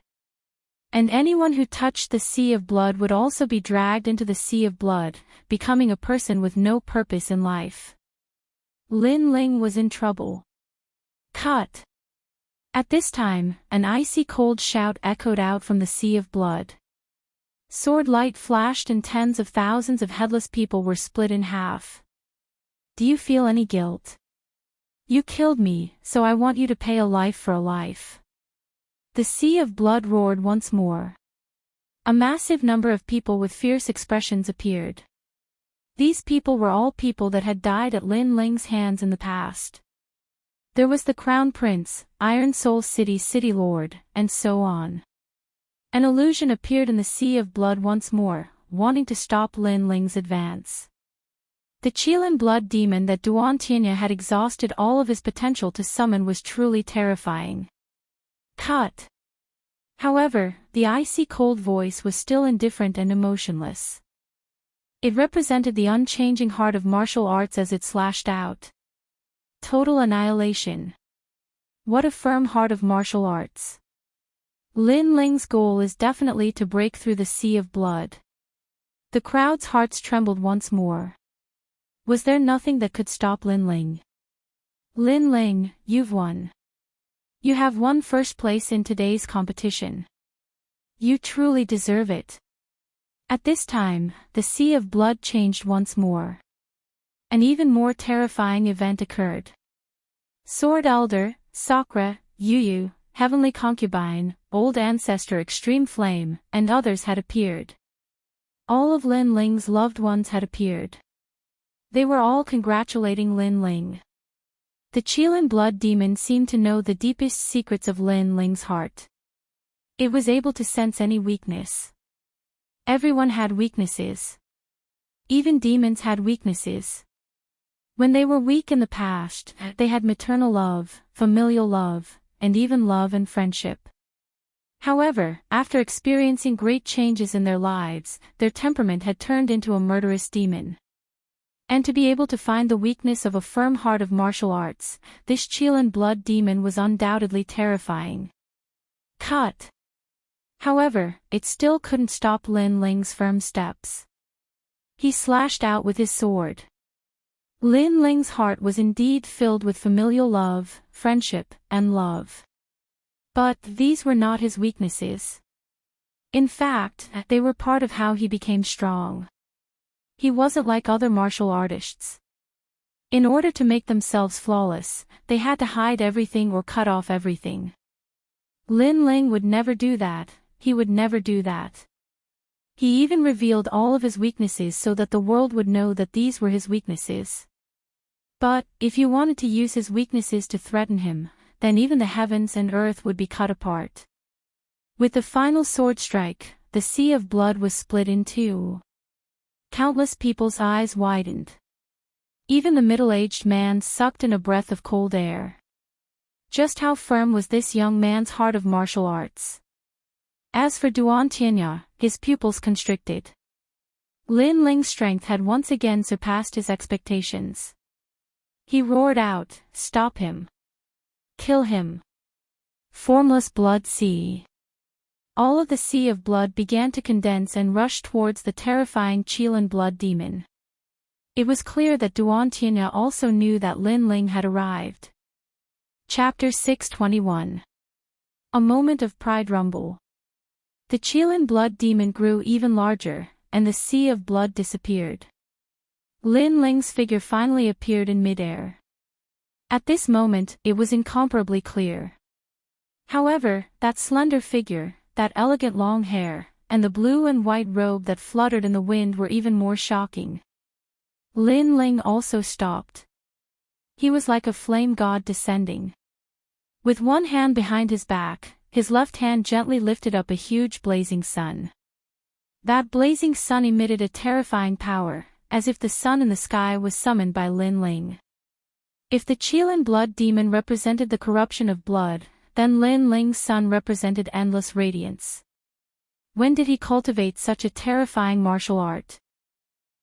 And anyone who touched the sea of blood would also be dragged into the sea of blood, becoming a person with no purpose in life. Lin Ling was in trouble. Cut! At this time, an icy cold shout echoed out from the sea of blood. Sword light flashed and tens of thousands of headless people were split in half. Do you feel any guilt? You killed me, so I want you to pay a life for a life. The sea of blood roared once more. A massive number of people with fierce expressions appeared. These people were all people that had died at Lin Ling's hands in the past. There was the Crown Prince, Iron Soul City Lord, and so on. An illusion appeared in the sea of blood once more, wanting to stop Lin Ling's advance. The Qilin blood demon that Duantinya had exhausted all of his potential to summon was truly terrifying. Cut! However, the icy cold voice was still indifferent and emotionless. It represented the unchanging heart of martial arts as it slashed out. Total annihilation. What a firm heart of martial arts. Lin Ling's goal is definitely to break through the sea of blood. The crowd's hearts trembled once more. Was there nothing that could stop Lin Ling? Lin Ling, you've won. You have won first place in today's competition. You truly deserve it. At this time, the sea of blood changed once more. An even more terrifying event occurred. Sword Elder, Sakura, Yu, Heavenly Concubine, Old Ancestor Extreme Flame, and others had appeared. All of Lin Ling's loved ones had appeared. They were all congratulating Lin Ling. The Qilin blood demon seemed to know the deepest secrets of Lin Ling's heart. It was able to sense any weakness. Everyone had weaknesses. Even demons had weaknesses. When they were weak in the past, they had maternal love, familial love, and even love and friendship. However, after experiencing great changes in their lives, their temperament had turned into a murderous demon. And to be able to find the weakness of a firm heart of martial arts, this Qilin blood demon was undoubtedly terrifying. Cut. However, it still couldn't stop Lin Ling's firm steps. He slashed out with his sword. Lin Ling's heart was indeed filled with familial love, friendship, and love. But these were not his weaknesses. In fact, they were part of how he became strong. He wasn't like other martial artists. In order to make themselves flawless, they had to hide everything or cut off everything. Lin Ling would never do that, he would never do that. He even revealed all of his weaknesses so that the world would know that these were his weaknesses. But, if you wanted to use his weaknesses to threaten him, then even the heavens and earth would be cut apart. With the final sword strike, the sea of blood was split in two. Countless people's eyes widened. Even the middle-aged man sucked in a breath of cold air. Just how firm was this young man's heart of martial arts? As for Duan Tianya, his pupils constricted. Lin Ling's strength had once again surpassed his expectations. He roared out, "Stop him! Kill him! Formless blood sea!" All of the sea of blood began to condense and rush towards the terrifying Qilin blood demon. It was clear that Duan Tianya also knew that Lin Ling had arrived. Chapter 621. A moment of pride rumble. The Qilin blood demon grew even larger, and the sea of blood disappeared. Lin Ling's figure finally appeared in midair. At this moment, it was incomparably clear. However, that slender figure, that elegant long hair, and the blue and white robe that fluttered in the wind were even more shocking. Lin Ling also stopped. He was like a flame god descending. With one hand behind his back, his left hand gently lifted up a huge blazing sun. That blazing sun emitted a terrifying power, as if the sun in the sky was summoned by Lin Ling. If the Qilin blood demon represented the corruption of blood, then Lin Ling's sun represented endless radiance. When did he cultivate such a terrifying martial art?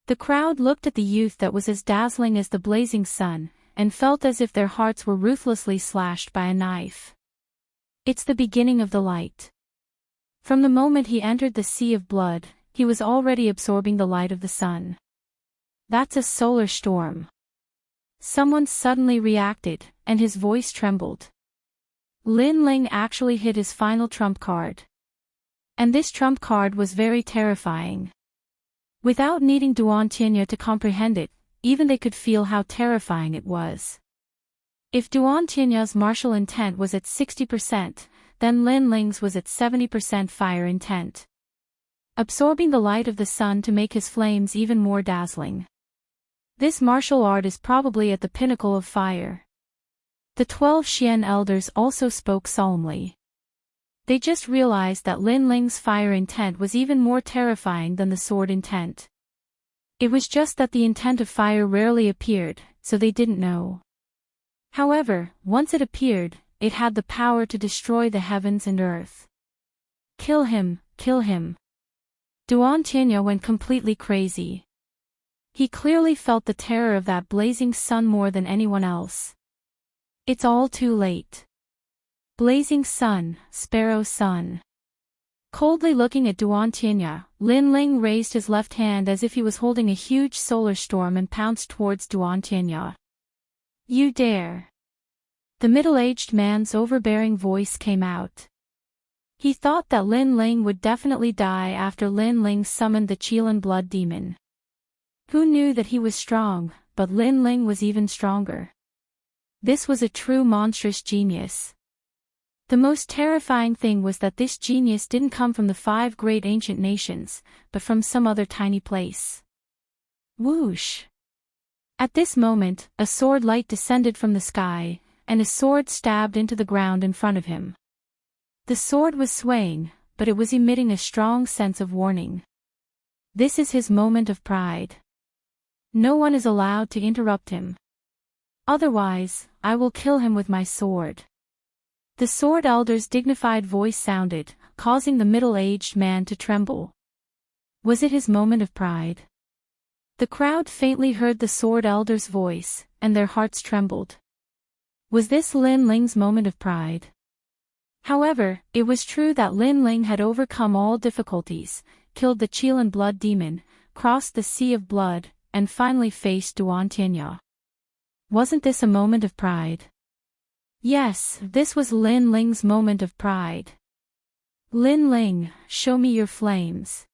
The crowd looked at the youth that was as dazzling as the blazing sun, and felt as if their hearts were ruthlessly slashed by a knife. It's the beginning of the light. From the moment he entered the sea of blood, he was already absorbing the light of the sun. That's a solar storm. Someone suddenly reacted, and his voice trembled. Lin Ling actually hit his final trump card. And this trump card was very terrifying. Without needing Duan Tianya to comprehend it, even they could feel how terrifying it was. If Duan Tianya's martial intent was at 60%, then Lin Ling's was at 70% fire intent. Absorbing the light of the sun to make his flames even more dazzling. This martial art is probably at the pinnacle of fire. The 12 Xian elders also spoke solemnly. They just realized that Lin Ling's fire intent was even more terrifying than the sword intent. It was just that the intent of fire rarely appeared, so they didn't know. However, once it appeared, it had the power to destroy the heavens and earth. Kill him, kill him. Duan Tianya went completely crazy. He clearly felt the terror of that blazing sun more than anyone else. It's all too late. Blazing sun, sparrow sun. Coldly looking at Duan Tianya, Lin Ling raised his left hand as if he was holding a huge solar storm and pounced towards Duan Tianya. You dare! The middle-aged man's overbearing voice came out. He thought that Lin Ling would definitely die after Lin Ling summoned the Qilin blood demon. Who knew that he was strong, but Lin Ling was even stronger. This was a true monstrous genius. The most terrifying thing was that this genius didn't come from the 5 great ancient nations, but from some other tiny place. Whoosh! At this moment, a sword light descended from the sky, and a sword stabbed into the ground in front of him. The sword was swaying, but it was emitting a strong sense of warning. This is his moment of pride. No one is allowed to interrupt him. Otherwise, I will kill him with my sword. The sword elder's dignified voice sounded, causing the middle-aged man to tremble. Was it his moment of pride? The crowd faintly heard the sword elder's voice, and their hearts trembled. Was this Lin Ling's moment of pride? However, it was true that Lin Ling had overcome all difficulties, killed the Qilin blood demon, crossed the sea of blood, and finally faced Duan Tianya. Wasn't this a moment of pride? Yes, this was Lin Ling's moment of pride. Lin Ling, show me your flames.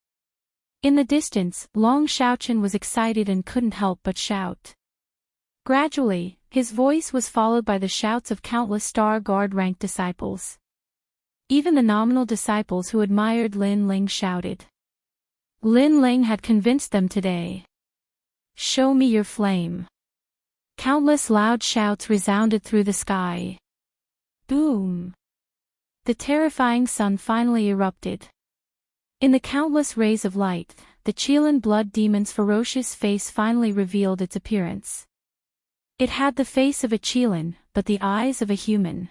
In the distance, Long Xiaochen was excited and couldn't help but shout. Gradually, his voice was followed by the shouts of countless Star Guard ranked disciples. Even the nominal disciples who admired Lin Ling shouted. Lin Ling had convinced them today. Show me your flame. Countless loud shouts resounded through the sky. Boom! The terrifying sun finally erupted. In the countless rays of light, the Qilin blood demon's ferocious face finally revealed its appearance. It had the face of a Qilin, but the eyes of a human.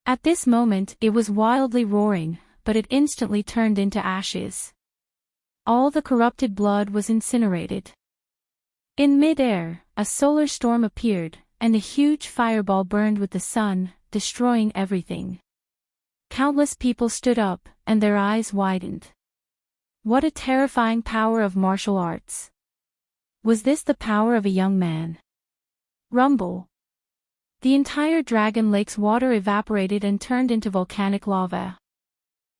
At this moment it was wildly roaring, but it instantly turned into ashes. All the corrupted blood was incinerated. In mid-air, a solar storm appeared, and a huge fireball burned with the sun, destroying everything. Countless people stood up, and their eyes widened. What a terrifying power of martial arts! Was this the power of a young man? Rumble. The entire Dragon Lake's water evaporated and turned into volcanic lava.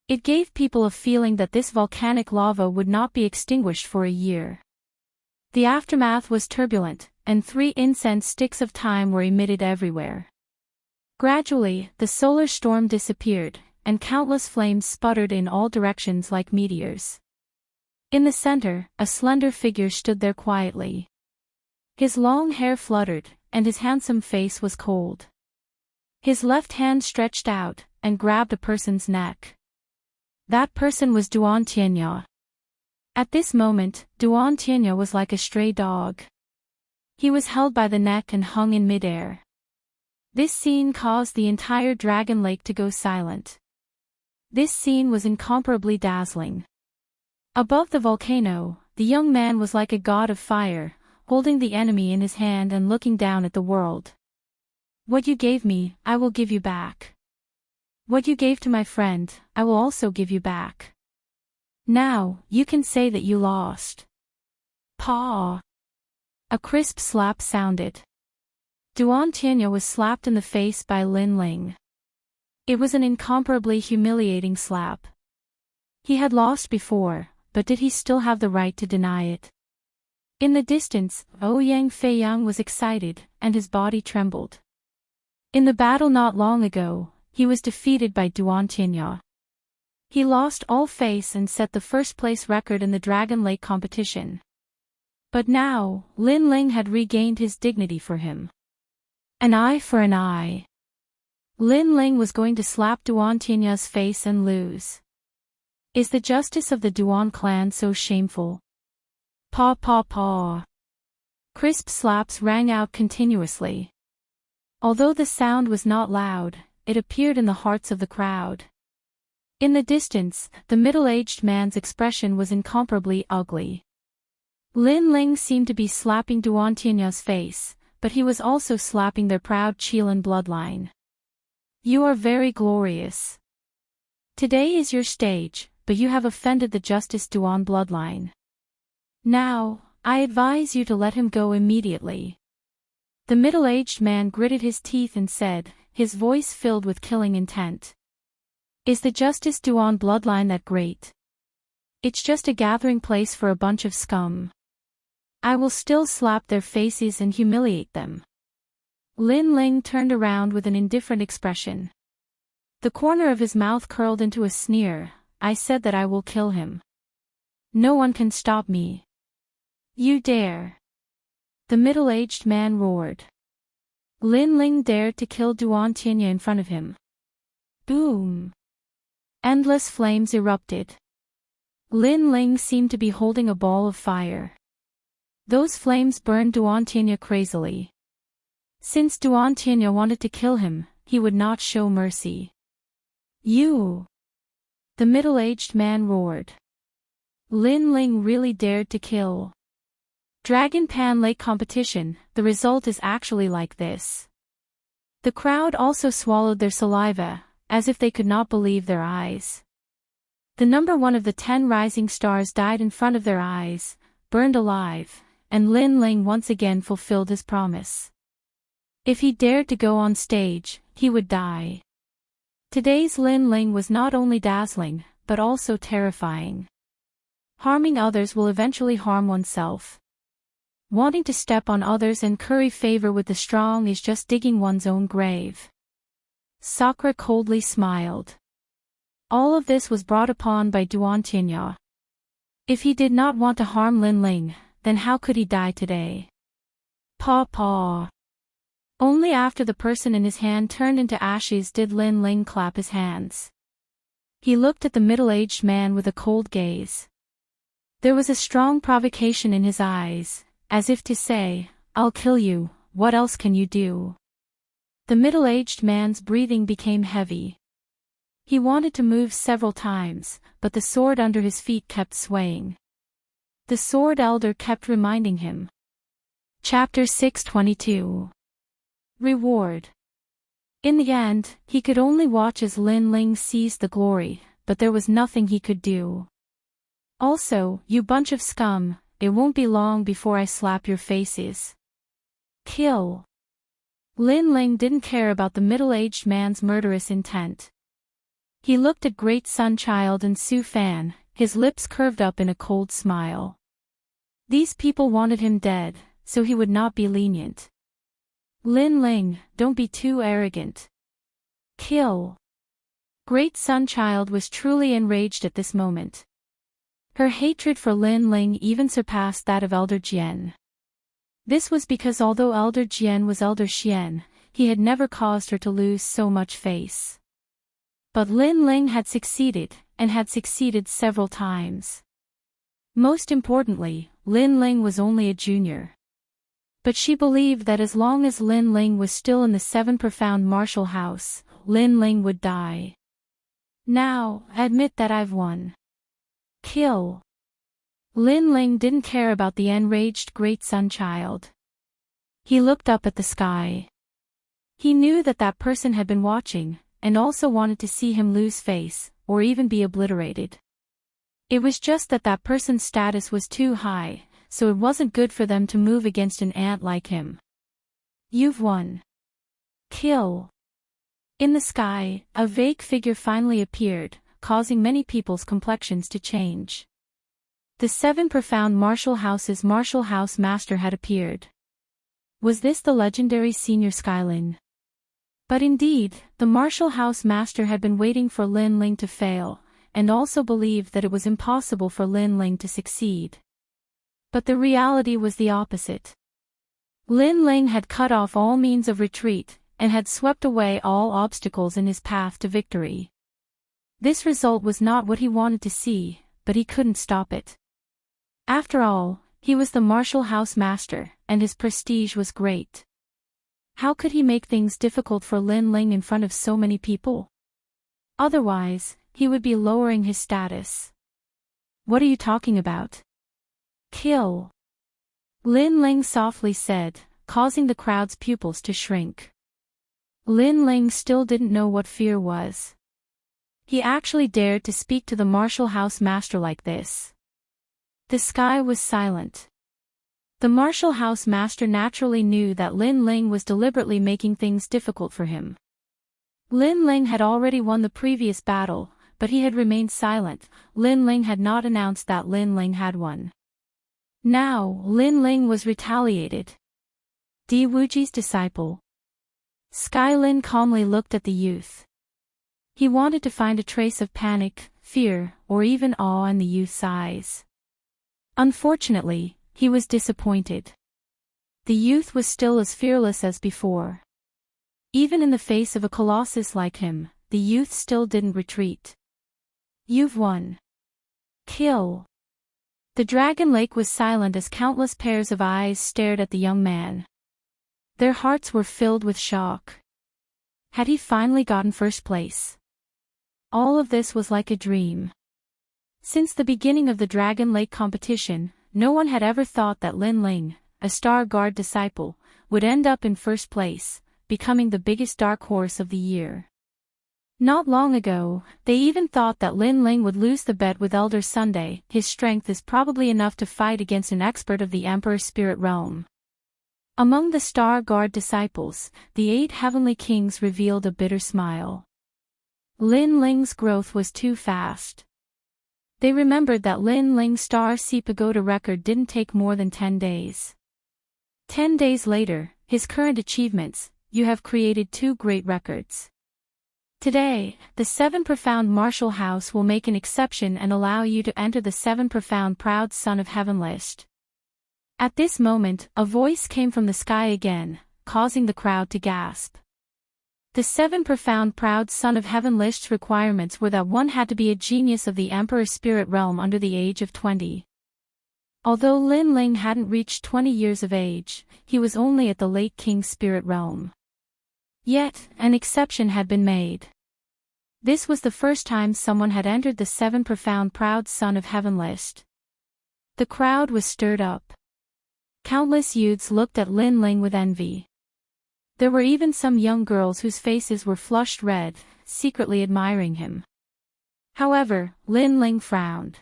It gave people a feeling that this volcanic lava would not be extinguished for a year. The aftermath was turbulent, and 3 incense sticks of time were emitted everywhere. Gradually, the solar storm disappeared, and countless flames sputtered in all directions like meteors. In the center, a slender figure stood there quietly. His long hair fluttered, and his handsome face was cold. His left hand stretched out, and grabbed a person's neck. That person was Duan Tianya. At this moment, Duan Tianya was like a stray dog. He was held by the neck and hung in midair. This scene caused the entire Dragon Lake to go silent. This scene was incomparably dazzling. Above the volcano, the young man was like a god of fire, holding the enemy in his hand and looking down at the world. What you gave me, I will give you back. What you gave to my friend, I will also give you back. Now, you can say that you lost. Paw! A crisp slap sounded. Duan Tianya was slapped in the face by Lin Ling. It was an incomparably humiliating slap. He had lost before, but did he still have the right to deny it? In the distance, Ouyang Feiyang was excited, and his body trembled. In the battle not long ago, he was defeated by Duan Tianya. He lost all face and set the first-place record in the Dragon Lake competition. But now, Lin Ling had regained his dignity for him. An eye for an eye. Lin Ling was going to slap Duan Tianya's face and lose. Is the justice of the Duan clan so shameful? Paw paw paw. Crisp slaps rang out continuously. Although the sound was not loud, it appeared in the hearts of the crowd. In the distance, the middle-aged man's expression was incomparably ugly. Lin Ling seemed to be slapping Duan Tianya's face, but he was also slapping their proud Qilin bloodline. You are very glorious. Today is your stage, but you have offended the Justice Duan bloodline. Now, I advise you to let him go immediately. The middle-aged man gritted his teeth and said, his voice filled with killing intent. Is the Justice Duan bloodline that great? It's just a gathering place for a bunch of scum. I will still slap their faces and humiliate them. Lin Ling turned around with an indifferent expression. The corner of his mouth curled into a sneer. I said that I will kill him. No one can stop me. You dare. The middle-aged man roared. Lin Ling dared to kill Duan Tianya in front of him. Boom! Endless flames erupted. Lin Ling seemed to be holding a ball of fire. Those flames burned Duan Tianya crazily. Since Duan Tianya wanted to kill him, he would not show mercy. You! The middle-aged man roared. Lin Ling really dared to kill. Dragon Pan Lake competition, the result is actually like this. The crowd also swallowed their saliva, as if they could not believe their eyes. The number one of the 10 rising stars died in front of their eyes, burned alive, and Lin Ling once again fulfilled his promise. If he dared to go on stage, he would die. Today's Lin Ling was not only dazzling, but also terrifying. Harming others will eventually harm oneself. Wanting to step on others and curry favor with the strong is just digging one's own grave. Sakura coldly smiled. All of this was brought upon by Duan Tianya. If he did not want to harm Lin Ling, then how could he die today? Paw paw. Only after the person in his hand turned into ashes did Lin Ling clap his hands. He looked at the middle-aged man with a cold gaze. There was a strong provocation in his eyes, as if to say, "I'll kill you, what else can you do?" The middle-aged man's breathing became heavy. He wanted to move several times, but the sword under his feet kept swaying. The sword elder kept reminding him. Chapter 622. Reward. In the end, he could only watch as Lin Ling seized the glory, but there was nothing he could do. Also, you bunch of scum, it won't be long before I slap your faces. Kill. Lin Ling didn't care about the middle-aged man's murderous intent. He looked at Great Sun Child and Su Fan, his lips curved up in a cold smile. These people wanted him dead, so he would not be lenient. Lin Ling, don't be too arrogant. Kill. Great Sun Child was truly enraged at this moment. Her hatred for Lin Ling even surpassed that of Elder Jian. This was because although Elder Jian was Elder Xian, he had never caused her to lose so much face. But Lin Ling had succeeded, and had succeeded several times. Most importantly, Lin Ling was only a junior. But she believed that as long as Lin Ling was still in the 7 profound martial house, Lin Ling would die. Now, admit that I've won. Kill. Lin Ling didn't care about the enraged Great Sun Child. He looked up at the sky. He knew that that person had been watching, and also wanted to see him lose face, or even be obliterated. It was just that that person's status was too high, so it wasn't good for them to move against an ant like him. You've won. Kill. In the sky, a vague figure finally appeared, causing many people's complexions to change. The 7 profound martial houses' martial house master had appeared. Was this the legendary senior Skylin? But indeed, the martial house master had been waiting for Lin Ling to fail, and also believed that it was impossible for Lin Ling to succeed. But the reality was the opposite. Lin Ling had cut off all means of retreat, and had swept away all obstacles in his path to victory. This result was not what he wanted to see, but he couldn't stop it. After all, he was the martial house master, and his prestige was great. How could he make things difficult for Lin Ling in front of so many people? Otherwise, he would be lowering his status. What are you talking about? Kill. Lin Ling softly said, causing the crowd's pupils to shrink. Lin Ling still didn't know what fear was. He actually dared to speak to the martial house master like this. The sky was silent. The martial house master naturally knew that Lin Ling was deliberately making things difficult for him. Lin Ling had already won the previous battle, but he had remained silent. Lin Ling had not announced that Lin Ling had won. Now, Lin Ling was retaliated. Di Wuji's disciple. Skylin calmly looked at the youth. He wanted to find a trace of panic, fear, or even awe in the youth's eyes. Unfortunately, he was disappointed. The youth was still as fearless as before. Even in the face of a colossus like him, the youth still didn't retreat. You've won. Kill. The Dragon Lake was silent as countless pairs of eyes stared at the young man. Their hearts were filled with shock. Had he finally gotten first place? All of this was like a dream. Since the beginning of the Dragon Lake competition, no one had ever thought that Lin Ling, a Star Guard disciple, would end up in first place, becoming the biggest dark horse of the year. Not long ago, they even thought that Lin Ling would lose the bet with Elder Sunday. His strength is probably enough to fight against an expert of the Emperor's spirit realm. Among the Star Guard disciples, the 8 heavenly kings revealed a bitter smile. Lin Ling's growth was too fast. They remembered that Lin Ling's Star Sea Pagoda record didn't take more than 10 days. 10 days later, his current achievements, you have created 2 great records. Today, the 7 Profound Martial House will make an exception and allow you to enter the 7 Profound Proud Son of Heaven list. At this moment, a voice came from the sky again, causing the crowd to gasp. The 7 Profound Proud Son of Heaven list's requirements were that one had to be a genius of the Emperor's spirit realm under the age of 20. Although Lin Ling hadn't reached 20 years of age, he was only at the late King's spirit realm. Yet, an exception had been made. This was the first time someone had entered the 7 Profound Proud Son of Heaven list. The crowd was stirred up. Countless youths looked at Lin Ling with envy. There were even some young girls whose faces were flushed red, secretly admiring him. However, Lin Ling frowned.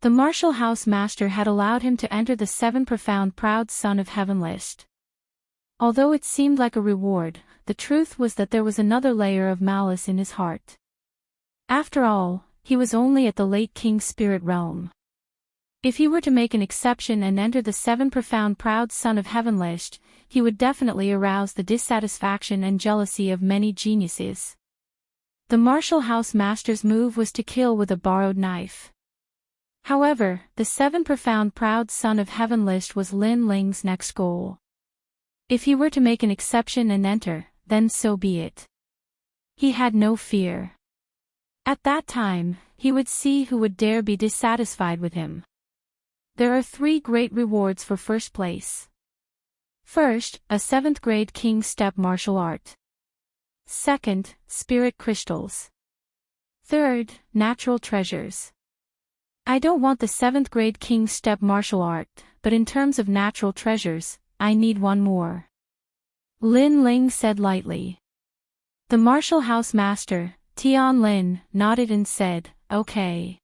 The Martial House Master had allowed him to enter the 7 Profound Proud Son of Heaven list. Although it seemed like a reward, the truth was that there was another layer of malice in his heart. After all, he was only at the late King's spirit realm. If he were to make an exception and enter the 7 Profound Proud Son of Heaven list, he would definitely arouse the dissatisfaction and jealousy of many geniuses. The Martial House Master's move was to kill with a borrowed knife. However, the 7 Profound Proud Son of Heaven list was Lin Ling's next goal. If he were to make an exception and enter, then so be it. He had no fear. At that time, he would see who would dare be dissatisfied with him. There are 3 great rewards for first place. First, a 7th grade King's Step martial art. Second, spirit crystals. Third, natural treasures. I don't want the 7th grade King's Step martial art, but in terms of natural treasures, I need one more. Lin Ling said lightly. The Martial House Master, Tian Lin, nodded and said, okay.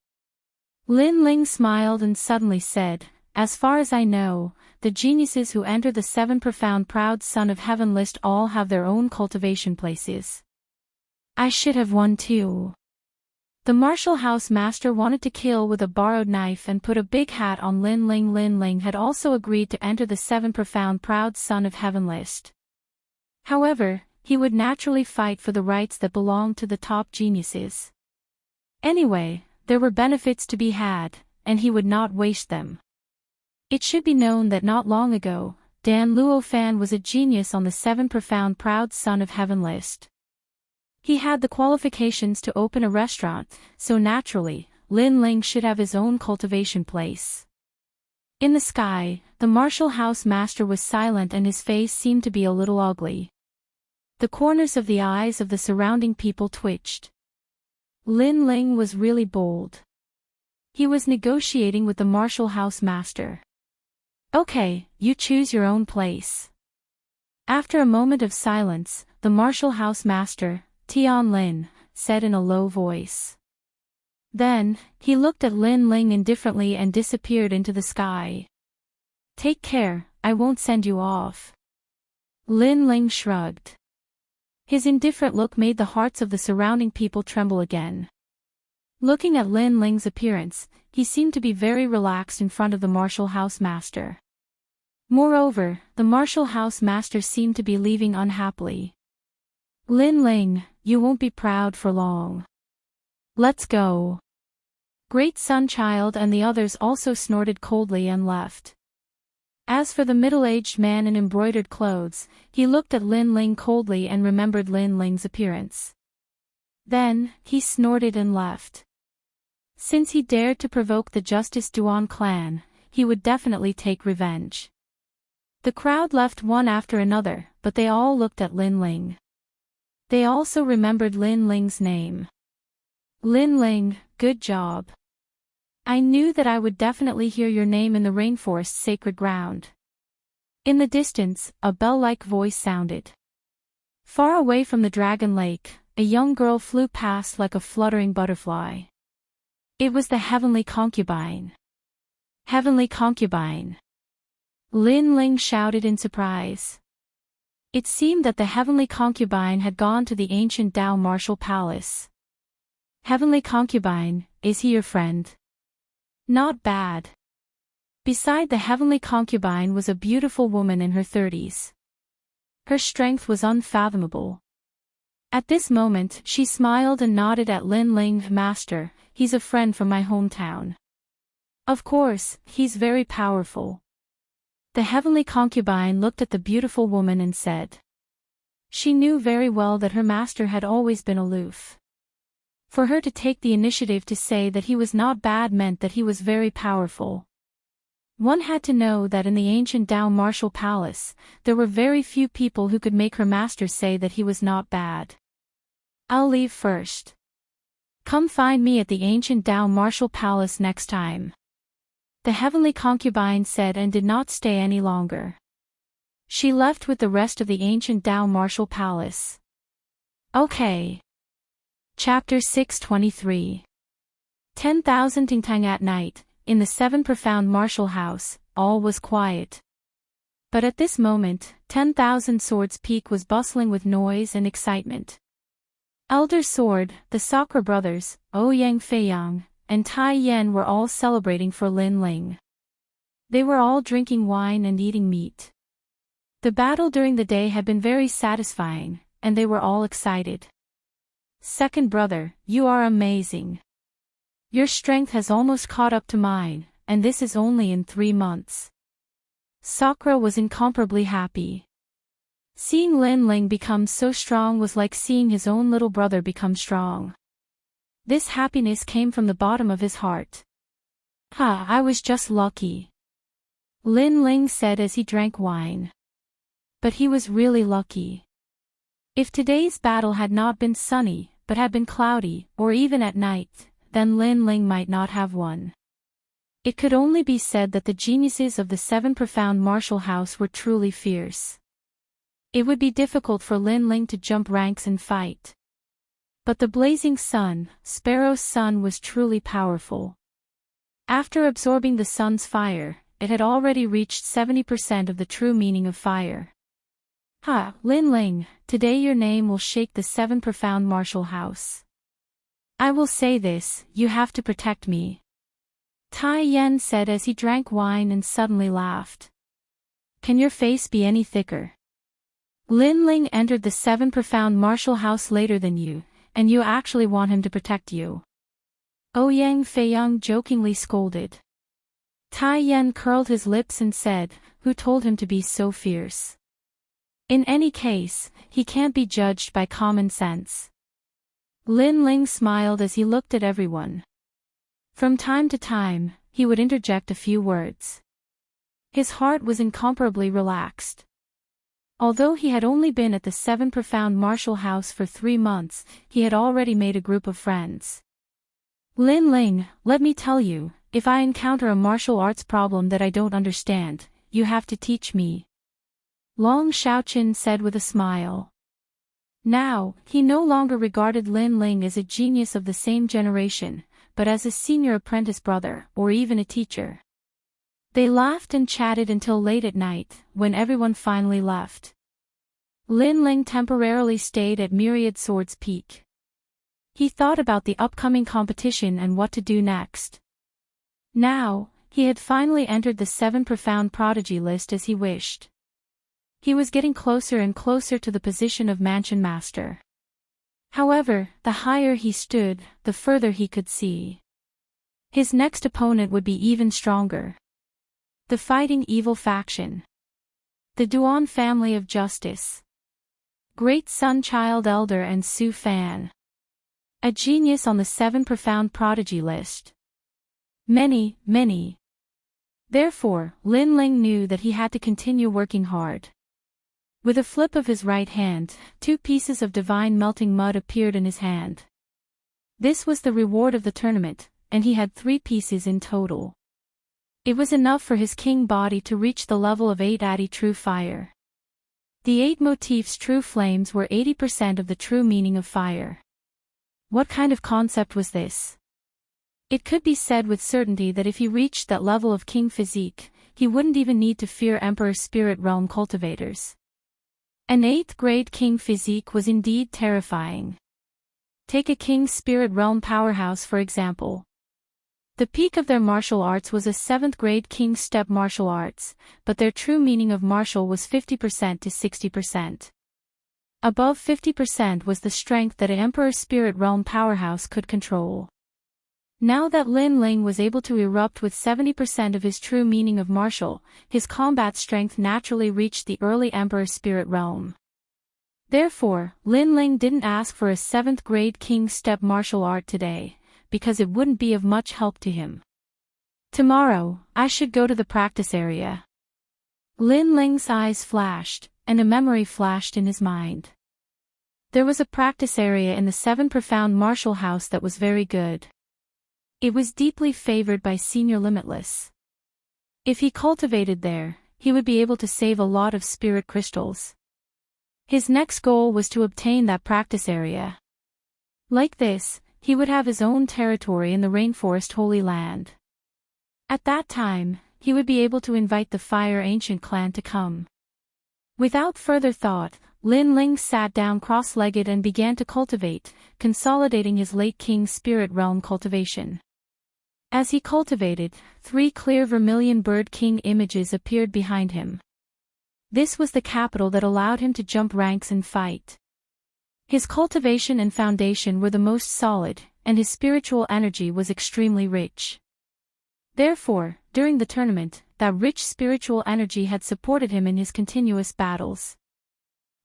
Lin Ling smiled and suddenly said, as far as I know, the geniuses who enter the 7 Profound Proud Son of Heaven list all have their own cultivation places. I should have one too. The Martial House Master wanted to kill with a borrowed knife and put a big hat on Lin Ling. Lin Ling had also agreed to enter the 7 Profound Proud Son of Heaven list. However, he would naturally fight for the rights that belonged to the top geniuses. Anyway, there were benefits to be had, and he would not waste them. It should be known that not long ago, Dan Luofan was a genius on the 7 Profound Proud Son of Heaven list. He had the qualifications to open a restaurant, so naturally, Lin Ling should have his own cultivation place. In the sky, the Martial House Master was silent and his face seemed to be a little ugly. The corners of the eyes of the surrounding people twitched. Lin Ling was really bold. He was negotiating with the Martial House Master. Okay, you choose your own place. After a moment of silence, the Martial House Master, Tian Lin, said in a low voice. Then, he looked at Lin Ling indifferently and disappeared into the sky. Take care, I won't send you off. Lin Ling shrugged. His indifferent look made the hearts of the surrounding people tremble again. Looking at Lin Ling's appearance, he seemed to be very relaxed in front of the Martial House Master. Moreover, the Martial House Master seemed to be leaving unhappily. Lin Ling, you won't be proud for long. Let's go. Great Sun Child and the others also snorted coldly and left. As for the middle-aged man in embroidered clothes, he looked at Lin Ling coldly and remembered Lin Ling's appearance. Then, he snorted and left. Since he dared to provoke the Justice Duan clan, he would definitely take revenge. The crowd left one after another, but they all looked at Lin Ling. They also remembered Lin Ling's name. Lin Ling, good job. I knew that I would definitely hear your name in the rainforest's sacred ground. In the distance, a bell-like voice sounded. Far away from the Dragon Lake, a young girl flew past like a fluttering butterfly. It was the Heavenly Concubine. Heavenly Concubine. Lin Ling shouted in surprise. It seemed that the Heavenly Concubine had gone to the ancient Dao Martial Palace. Heavenly Concubine, is he your friend? Not bad. Beside the Heavenly Concubine was a beautiful woman in her 30s. Her strength was unfathomable. At this moment, she smiled and nodded at Lin Ling. Master, he's a friend from my hometown. Of course, he's very powerful. The Heavenly Concubine looked at the beautiful woman and said. She knew very well that her master had always been aloof. For her to take the initiative to say that he was not bad meant that he was very powerful. One had to know that in the ancient Dao Martial Palace, there were very few people who could make her master say that he was not bad. I'll leave first. Come find me at the ancient Dao Martial Palace next time. The Heavenly Concubine said and did not stay any longer. She left with the rest of the ancient Dao Martial Palace. Okay. Chapter 623. 10,000 Tingtang at night, in the 7 profound martial house, all was quiet. But at this moment, 10,000 Swords Peak was bustling with noise and excitement. Elder Sword, the Sakura brothers, Ouyang Feiyang, and Tai Yan were all celebrating for Lin Ling. They were all drinking wine and eating meat. The battle during the day had been very satisfying, and they were all excited. Second brother, you are amazing. Your strength has almost caught up to mine, and this is only in 3 months. Sakura was incomparably happy. Seeing Lin Ling become so strong was like seeing his own little brother become strong. This happiness came from the bottom of his heart. I was just lucky. Lin Ling said as he drank wine. But he was really lucky. If today's battle had not been sunny, but had been cloudy, or even at night, then Lin Ling might not have won. It could only be said that the geniuses of the 7 profound martial house were truly fierce. It would be difficult for Lin Ling to jump ranks and fight. But the blazing sun, Sparrow's sun, was truly powerful. After absorbing the sun's fire, it had already reached 70% of the true meaning of fire. Lin Ling, today your name will shake the 7 profound martial house. I will say this, you have to protect me. Tai Yan said as he drank wine and suddenly laughed. Can your face be any thicker? Lin Ling entered the 7 profound martial house later than you, and you actually want him to protect you. Ouyang Feiyang jokingly scolded. Tai Yan curled his lips and said, who told him to be so fierce? In any case, he can't be judged by common sense. Lin Ling smiled as he looked at everyone. From time to time, he would interject a few words. His heart was incomparably relaxed. Although he had only been at the 7 profound martial house for 3 months, he had already made a group of friends. Lin Ling, let me tell you, if I encounter a martial arts problem that I don't understand, you have to teach me. Long Xiaoqin said with a smile. Now, he no longer regarded Lin Ling as a genius of the same generation, but as a senior apprentice brother, or even a teacher. They laughed and chatted until late at night, when everyone finally left. Lin Ling temporarily stayed at Myriad Swords Peak. He thought about the upcoming competition and what to do next. Now, he had finally entered the 7 profound prodigy list as he wished. He was getting closer and closer to the position of Mansion Master. However, the higher he stood, the further he could see. His next opponent would be even stronger. The Fighting Evil Faction. The Duan Family of Justice. Great Sun Child Elder and Su Fan. A genius on the 7 profound prodigy list. Many, many. Therefore, Lin Ling knew that he had to continue working hard. With a flip of his right hand, 2 pieces of divine melting mud appeared in his hand. This was the reward of the tournament, and he had 3 pieces in total. It was enough for his king body to reach the level of 8 Adi true fire. The 8 motifs true flames were 80% of the true meaning of fire. What kind of concept was this? It could be said with certainty that if he reached that level of king physique, he wouldn't even need to fear Emperor Spirit Realm cultivators. An 8th grade king physique was indeed terrifying. Take a king spirit realm powerhouse for example. The peak of their martial arts was a 7th grade king step martial arts, but their true meaning of martial was 50% to 60%. Above 50% was the strength that an Emperor Spirit Realm powerhouse could control. Now that Lin Ling was able to erupt with 70% of his true meaning of martial, his combat strength naturally reached the early Emperor Spirit Realm. Therefore, Lin Ling didn't ask for a 7th grade king step martial art today, because it wouldn't be of much help to him. Tomorrow, I should go to the practice area. Lin Ling's eyes flashed, and a memory flashed in his mind. There was a practice area in the 7 Profound Martial House that was very good. It was deeply favored by Senior Limitless. If he cultivated there, he would be able to save a lot of spirit crystals. His next goal was to obtain that practice area. Like this, he would have his own territory in the Rainforest Holy Land. At that time, he would be able to invite the Fire Ancient clan to come. Without further thought, Lin Ling sat down cross-legged and began to cultivate, consolidating his late king's spirit realm cultivation. As he cultivated, 3 clear vermilion bird king images appeared behind him. This was the capital that allowed him to jump ranks and fight. His cultivation and foundation were the most solid, and his spiritual energy was extremely rich. Therefore, during the tournament, that rich spiritual energy had supported him in his continuous battles.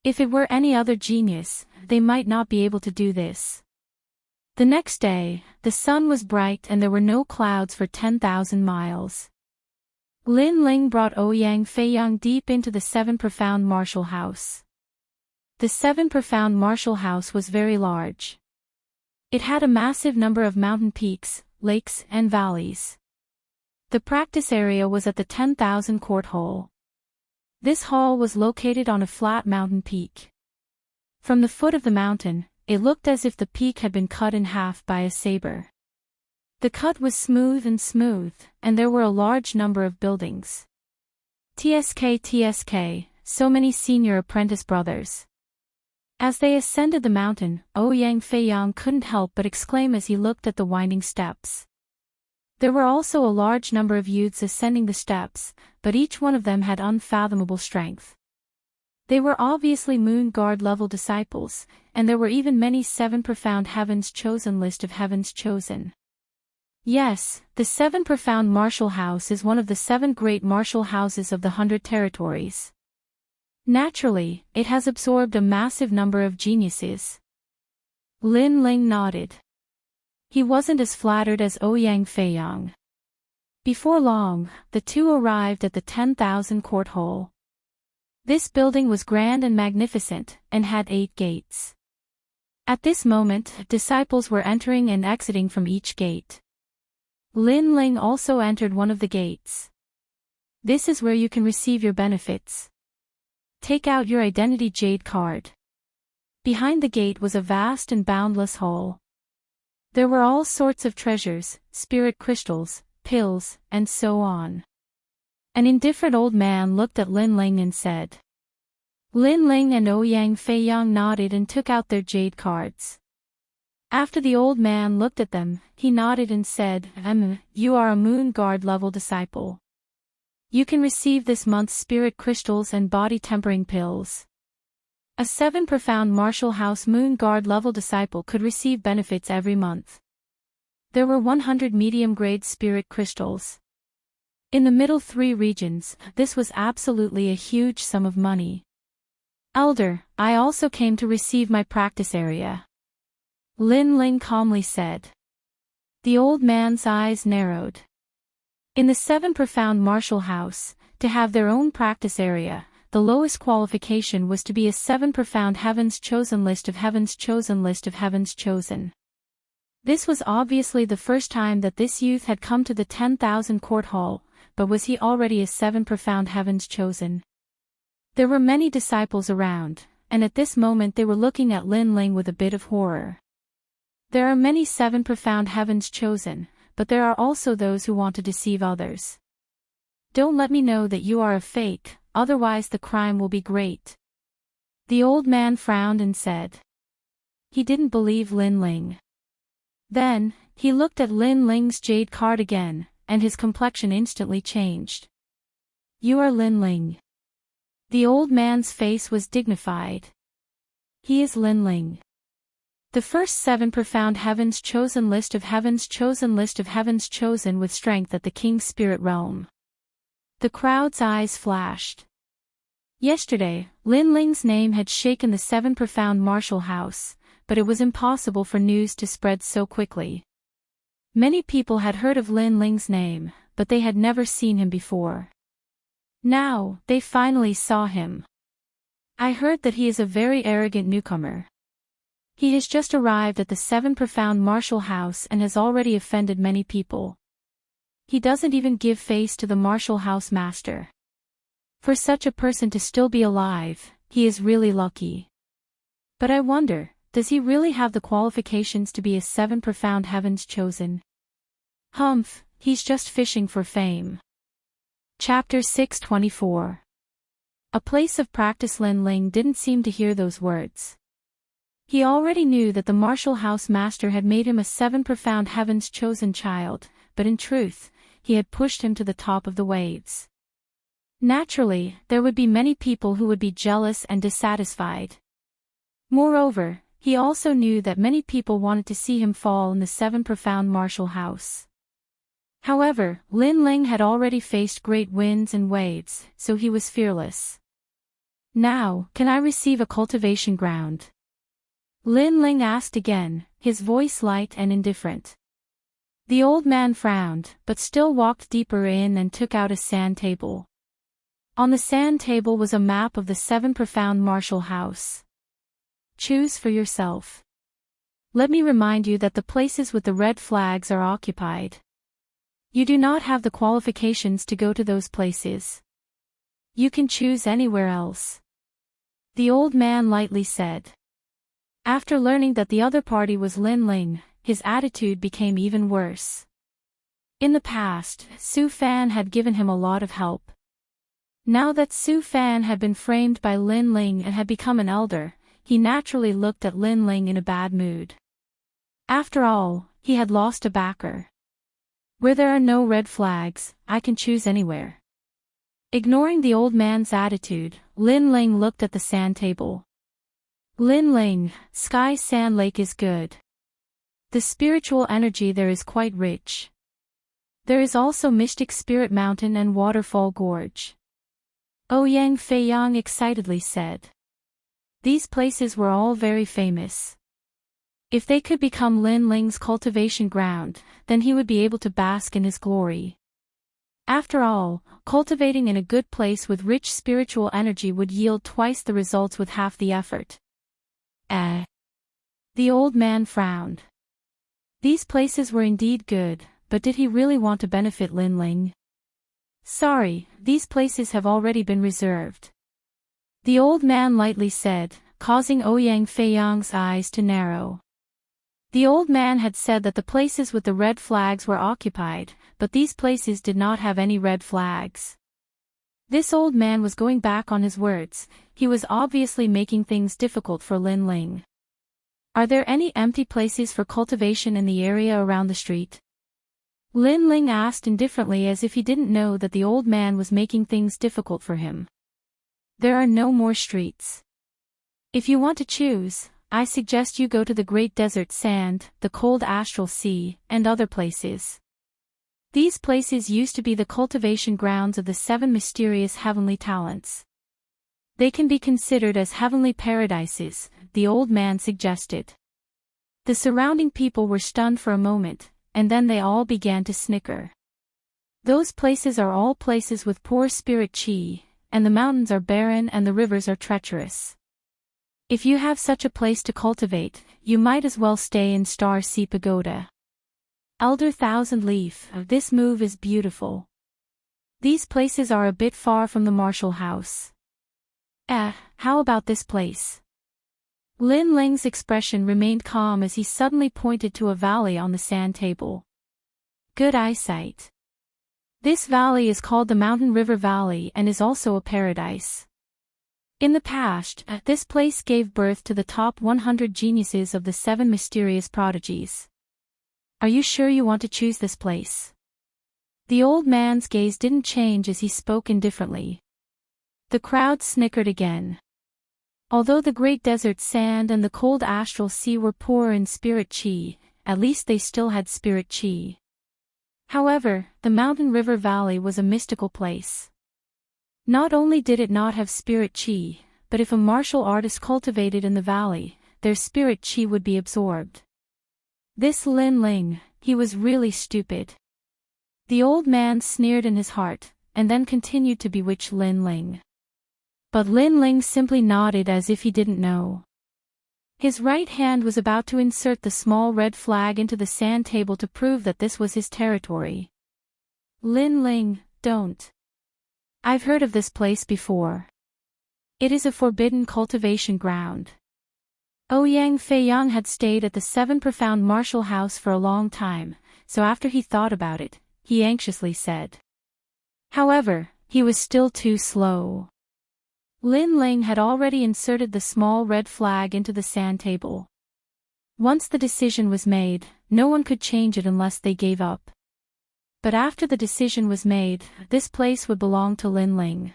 If it were any other genius, they might not be able to do this. The next day, the sun was bright and there were no clouds for 10,000 miles. Lin Ling brought Ouyang Feiyang deep into the 7 Profound Martial House. The 7 Profound Martial House was very large. It had a massive number of mountain peaks, lakes, and valleys. The practice area was at the 10,000 court hall. This hall was located on a flat mountain peak. From the foot of the mountain, it looked as if the peak had been cut in half by a saber. The cut was smooth, and there were a large number of buildings. TSK, so many senior apprentice brothers. As they ascended the mountain, Ouyang Feiyang couldn't help but exclaim as he looked at the winding steps. There were also a large number of youths ascending the steps, but each one of them had unfathomable strength. They were obviously Moon Guard level disciples, and there were even many 7 Profound Heavens Chosen list of Heavens Chosen. Yes, the 7 Profound Martial House is one of the 7 great martial houses of the 100 territories. Naturally, it has absorbed a massive number of geniuses. Lin Ling nodded. He wasn't as flattered as Ouyang Feiyang. Before long, the two arrived at the 10,000 court hall. This building was grand and magnificent, and had 8 gates. At this moment, disciples were entering and exiting from each gate. Lin Ling also entered one of the gates. This is where you can receive your benefits. Take out your identity jade card. Behind the gate was a vast and boundless hall. There were all sorts of treasures, spirit crystals, pills, and so on. An indifferent old man looked at Lin Ling and said. Lin Ling and Ouyang Feiyang nodded and took out their jade cards. After the old man looked at them, he nodded and said, You are a Moon Guard level disciple. You can receive this month's spirit crystals and body tempering pills. A 7 Profound Martial House Moon Guard level disciple could receive benefits every month. There were 100 medium-grade spirit crystals. In the middle 3 regions, this was absolutely a huge sum of money. Elder, I also came to receive my practice area. Lin Ling calmly said. The old man's eyes narrowed. In the 7 profound martial house, to have their own practice area, the lowest qualification was to be a 7 profound heavens chosen list of heavens chosen list of heavens chosen. This was obviously the first time that this youth had come to the 10,000 court hall, but was he already a 7 profound heavens chosen? There were many disciples around, and at this moment they were looking at Lin Ling with a bit of horror. There are many 7 profound heavens chosen, but there are also those who want to deceive others. Don't let me know that you are a fake, otherwise the crime will be great. The old man frowned and said. He didn't believe Lin Ling. Then, he looked at Lin Ling's jade card again, and his complexion instantly changed. You are Lin Ling. The old man's face was dignified. He is Lin Ling. The first 7 profound heavens chosen list of heavens chosen list of heavens chosen with strength at the king's spirit realm. The crowd's eyes flashed. Yesterday, Lin Ling's name had shaken the 7 profound martial house, but it was impossible for news to spread so quickly. Many people had heard of Lin Ling's name, but they had never seen him before. Now, they finally saw him. I heard that he is a very arrogant newcomer. He has just arrived at the 7 profound martial house and has already offended many people. He doesn't even give face to the martial house master. For such a person to still be alive, he is really lucky. But I wonder, does he really have the qualifications to be a 7 profound heavens chosen? Humph, he's just fishing for fame. Chapter 624. A place of practice. Lin Ling didn't seem to hear those words. He already knew that the martial house master had made him a 7 profound heavens chosen child, but in truth, he had pushed him to the top of the waves. Naturally, there would be many people who would be jealous and dissatisfied. Moreover, he also knew that many people wanted to see him fall in the 7 profound martial house. However, Lin Ling had already faced great winds and waves, so he was fearless. Now, can I receive a cultivation ground? Lin Ling asked again, his voice light and indifferent. The old man frowned, but still walked deeper in and took out a sand table. On the sand table was a map of the 7 profound martial house. Choose for yourself. Let me remind you that the places with the red flags are occupied. You do not have the qualifications to go to those places. You can choose anywhere else. The old man lightly said. After learning that the other party was Lin Ling, his attitude became even worse. In the past, Su Fan had given him a lot of help. Now that Su Fan had been framed by Lin Ling and had become an elder, he naturally looked at Lin Ling in a bad mood. After all, he had lost a backer. Where there are no red flags, I can choose anywhere. Ignoring the old man's attitude, Lin Ling looked at the sand table. Lin Ling, Sky Sand Lake is good. The spiritual energy there is quite rich. There is also Mystic Spirit Mountain and Waterfall Gorge. Ouyang Feiyang excitedly said. These places were all very famous. If they could become Lin Ling's cultivation ground, then he would be able to bask in his glory. After all, cultivating in a good place with rich spiritual energy would yield twice the results with half the effort. The old man frowned. These places were indeed good, but did he really want to benefit Lin Ling? Sorry, these places have already been reserved. The old man lightly said, causing Ouyang Feiyang's eyes to narrow. The old man had said that the places with the red flags were occupied, but these places did not have any red flags. This old man was going back on his words. He was obviously making things difficult for Lin Ling. Are there any empty places for cultivation in the area around the street? Lin Ling asked indifferently as if he didn't know that the old man was making things difficult for him. There are no more streets. If you want to choose, I suggest you go to the Great Desert Sand, the Cold Astral Sea, and other places. These places used to be the cultivation grounds of the 7 mysterious heavenly talents. They can be considered as heavenly paradises, the old man suggested. The surrounding people were stunned for a moment, and then they all began to snicker. Those places are all places with poor spirit chi, and the mountains are barren and the rivers are treacherous. If you have such a place to cultivate, you might as well stay in Star Sea Pagoda. Elder Thousand Leaf, this move is beautiful. These places are a bit far from the Marshall House. How about this place? Lin Ling's expression remained calm as he suddenly pointed to a valley on the sand table. Good eyesight. This valley is called the Mountain River Valley and is also a paradise. In the past, this place gave birth to the top 100 geniuses of the 7 mysterious prodigies. Are you sure you want to choose this place? The old man's gaze didn't change as he spoke indifferently. The crowd snickered again. Although the great desert sand and the cold astral sea were poor in spirit chi, at least they still had spirit chi. However, the Mountain River Valley was a mystical place. Not only did it not have spirit chi, but if a martial artist cultivated in the valley, their spirit chi would be absorbed. This Lin Ling, he was really stupid. The old man sneered in his heart, and then continued to bewitch Lin Ling. But Lin Ling simply nodded as if he didn't know. His right hand was about to insert the small red flag into the sand table to prove that this was his territory. Lin Ling, don't. I've heard of this place before. It is a forbidden cultivation ground. Ouyang Feiyang had stayed at the 7 Profound Martial House for a long time, so after he thought about it, he anxiously said. However, he was still too slow. Lin Ling had already inserted the small red flag into the sand table. Once the decision was made, no one could change it unless they gave up. But after the decision was made, this place would belong to Lin Ling.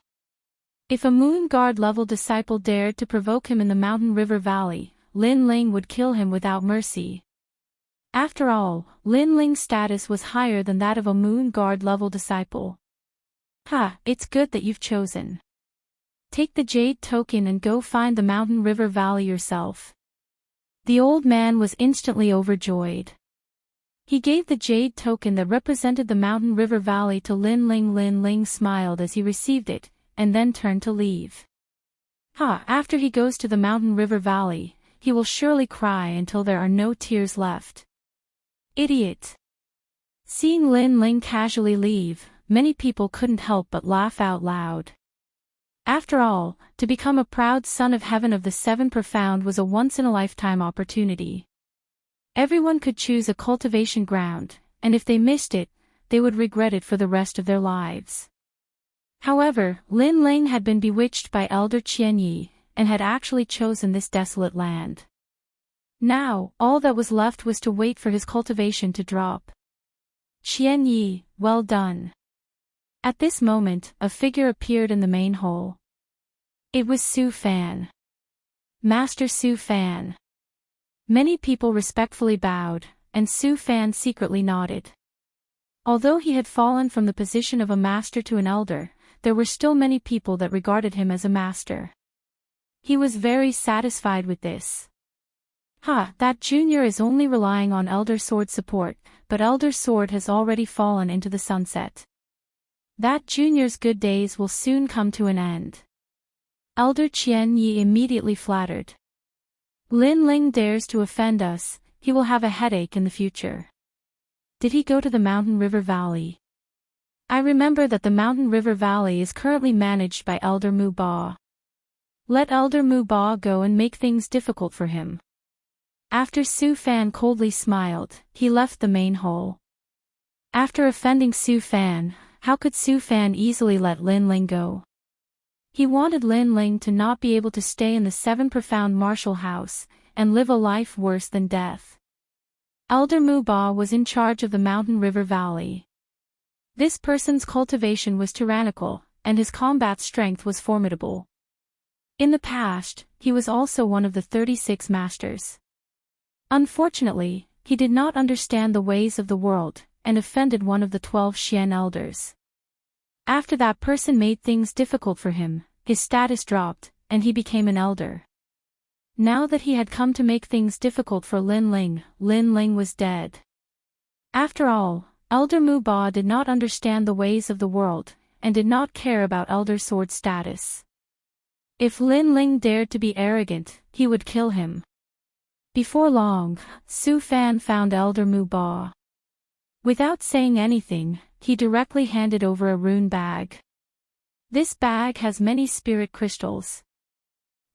If a Moon Guard level disciple dared to provoke him in the Mountain River Valley, Lin Ling would kill him without mercy. After all, Lin Ling's status was higher than that of a Moon Guard level disciple. It's good that you've chosen. Take the jade token and go find the Mountain River Valley yourself. The old man was instantly overjoyed. He gave the jade token that represented the Mountain River Valley to Lin Ling. Lin Ling smiled as he received it, and then turned to leave. After he goes to the Mountain River Valley, he will surely cry until there are no tears left. Idiot. Seeing Lin Ling casually leave, many people couldn't help but laugh out loud. After all, to become a proud son of heaven of the 7 Profound was a once-in-a-lifetime opportunity. Everyone could choose a cultivation ground, and if they missed it, they would regret it for the rest of their lives. However, Lin Ling had been bewitched by Elder Qian Yi, and had actually chosen this desolate land. Now, all that was left was to wait for his cultivation to drop. Qian Yi, well done. At this moment, a figure appeared in the main hall. It was Su Fan. Master Su Fan. Many people respectfully bowed, and Su Fan secretly nodded. Although he had fallen from the position of a master to an elder, there were still many people that regarded him as a master. He was very satisfied with this. That junior is only relying on Elder Sword support, but Elder Sword has already fallen into the sunset. That junior's good days will soon come to an end. Elder Qian Yi immediately flattered. Lin Ling dares to offend us, he will have a headache in the future. Did he go to the Mountain River Valley? I remember that the Mountain River Valley is currently managed by Elder Mu Ba. Let Elder Mu Ba go and make things difficult for him. After Su Fan coldly smiled, he left the main hall. After offending Su Fan, how could Su Fan easily let Lin Ling go? He wanted Lin Ling to not be able to stay in the 7 Profound Martial House, and live a life worse than death. Elder Mu Ba was in charge of the Mountain River Valley. This person's cultivation was tyrannical, and his combat strength was formidable. In the past, he was also one of the 36 masters. Unfortunately, he did not understand the ways of the world, and offended one of the 12 Xian elders. After that person made things difficult for him, his status dropped, and he became an elder. Now that he had come to make things difficult for Lin Ling was dead. After all, Elder Muba did not understand the ways of the world, and did not care about Elder Sword's status. If Lin Ling dared to be arrogant, he would kill him. Before long, Su Fan found Elder Muba. Without saying anything, he directly handed over a rune bag. This bag has many spirit crystals.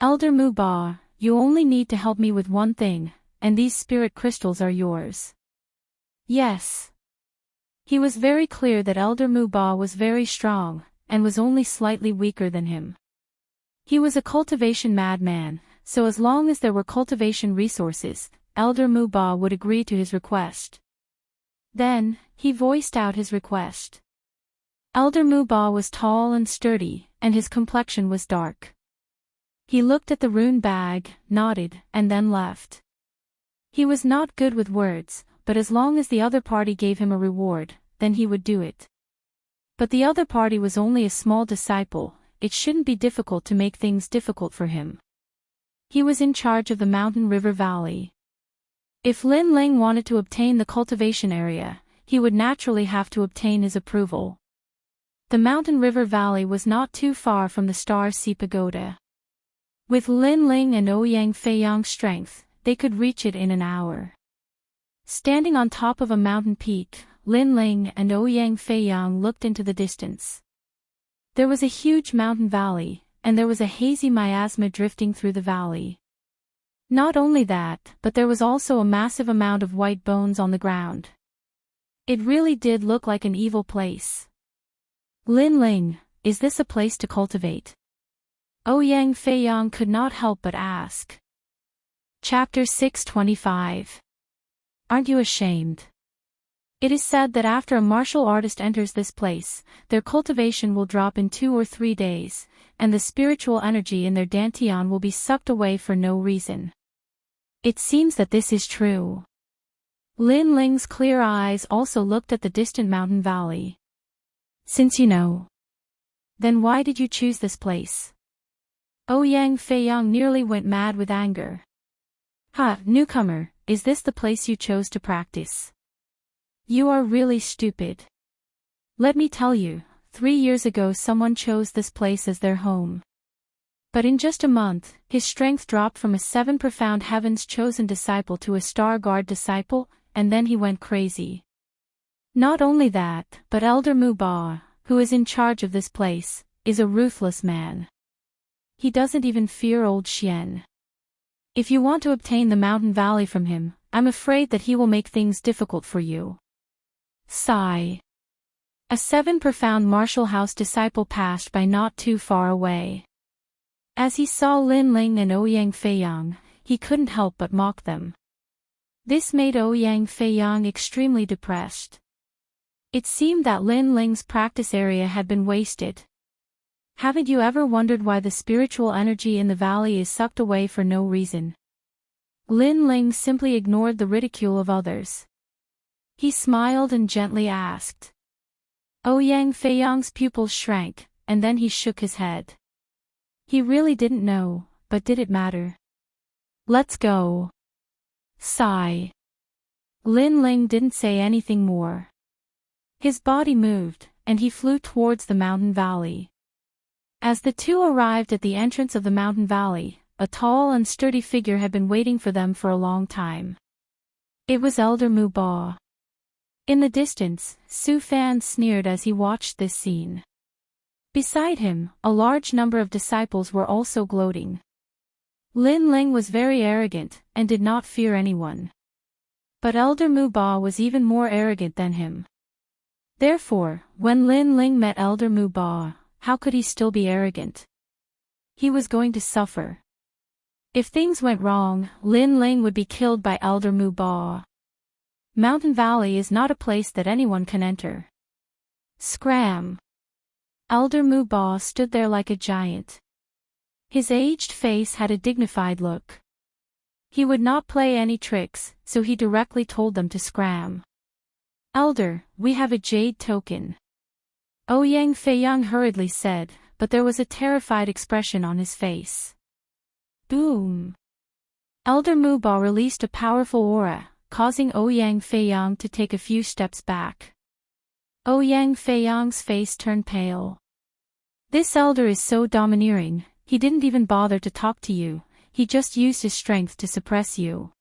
Elder Muba, you only need to help me with one thing, and these spirit crystals are yours. Yes. He was very clear that Elder Muba was very strong, and was only slightly weaker than him. He was a cultivation madman, so as long as there were cultivation resources, Elder Muba would agree to his request. Then, he voiced out his request. Elder Muba was tall and sturdy, and his complexion was dark. He looked at the rune bag, nodded, and then left. He was not good with words, but as long as the other party gave him a reward, then he would do it. But the other party was only a small disciple, it shouldn't be difficult to make things difficult for him. He was in charge of the Mountain River Valley. If Lin Ling wanted to obtain the cultivation area, he would naturally have to obtain his approval. The Mountain River Valley was not too far from the Star Sea Pagoda. With Lin Ling and Ouyang Feiyang's strength, they could reach it in an hour. Standing on top of a mountain peak, Lin Ling and Ouyang Feiyang looked into the distance. There was a huge mountain valley, and there was a hazy miasma drifting through the valley. Not only that, but there was also a massive amount of white bones on the ground. It really did look like an evil place. Lin Ling, is this a place to cultivate? Ouyang Feiyang could not help but ask. Chapter 625. Aren't you ashamed? It is said that after a martial artist enters this place, their cultivation will drop in 2 or 3 days, and the spiritual energy in their dantian will be sucked away for no reason. It seems that this is true. Lin Ling's clear eyes also looked at the distant mountain valley. Since you know, then why did you choose this place? Ouyang Feiyang nearly went mad with anger. Ha, newcomer, is this the place you chose to practice? You are really stupid. Let me tell you, 3 years ago someone chose this place as their home. But in just a month, his strength dropped from a 7 profound heavens chosen disciple to a star guard disciple, and then he went crazy. Not only that, but Elder Muba, who is in charge of this place, is a ruthless man. He doesn't even fear old Xian. If you want to obtain the mountain valley from him, I'm afraid that he will make things difficult for you. Sigh. A 7 profound martial house disciple passed by not too far away. As he saw Lin Ling and Ouyang Feiyang, he couldn't help but mock them. This made Ouyang Feiyang extremely depressed. It seemed that Lin Ling's practice area had been wasted. Haven't you ever wondered why the spiritual energy in the valley is sucked away for no reason? Lin Ling simply ignored the ridicule of others. He smiled and gently asked. Ouyang Feiyang's pupils shrank, and then he shook his head. He really didn't know, but did it matter? Let's go. Sigh. Lin Ling didn't say anything more. His body moved, and he flew towards the mountain valley. As the two arrived at the entrance of the mountain valley, a tall and sturdy figure had been waiting for them for a long time. It was Elder Muba. In the distance, Su Fan sneered as he watched this scene. Beside him, a large number of disciples were also gloating. Lin Ling was very arrogant, and did not fear anyone. But Elder Muba was even more arrogant than him. Therefore, when Lin Ling met Elder Muba, how could he still be arrogant? He was going to suffer. If things went wrong, Lin Ling would be killed by Elder Muba. Mountain Valley is not a place that anyone can enter. Scram! Elder Muba stood there like a giant. His aged face had a dignified look. He would not play any tricks, so he directly told them to scram. Elder, we have a jade token. Ouyang Feiyang hurriedly said, but there was a terrified expression on his face. Boom! Elder Muba released a powerful aura, causing Ouyang Feiyang to take a few steps back. Ouyang Feiyang's face turned pale. This elder is so domineering, he didn't even bother to talk to you, he just used his strength to suppress you.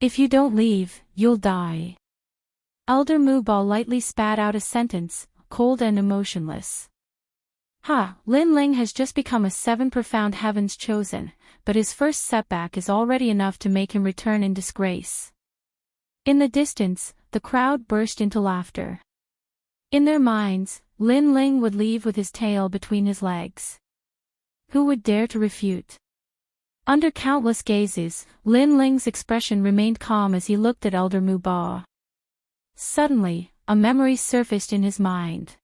If you don't leave, you'll die. Elder Muba lightly spat out a sentence, cold and emotionless. Lin Ling has just become a 7 profound heavens chosen, but his first setback is already enough to make him return in disgrace. In the distance, the crowd burst into laughter. In their minds, Lin Ling would leave with his tail between his legs. Who would dare to refute? Under countless gazes, Lin Ling's expression remained calm as he looked at Elder Muba. Suddenly, a memory surfaced in his mind.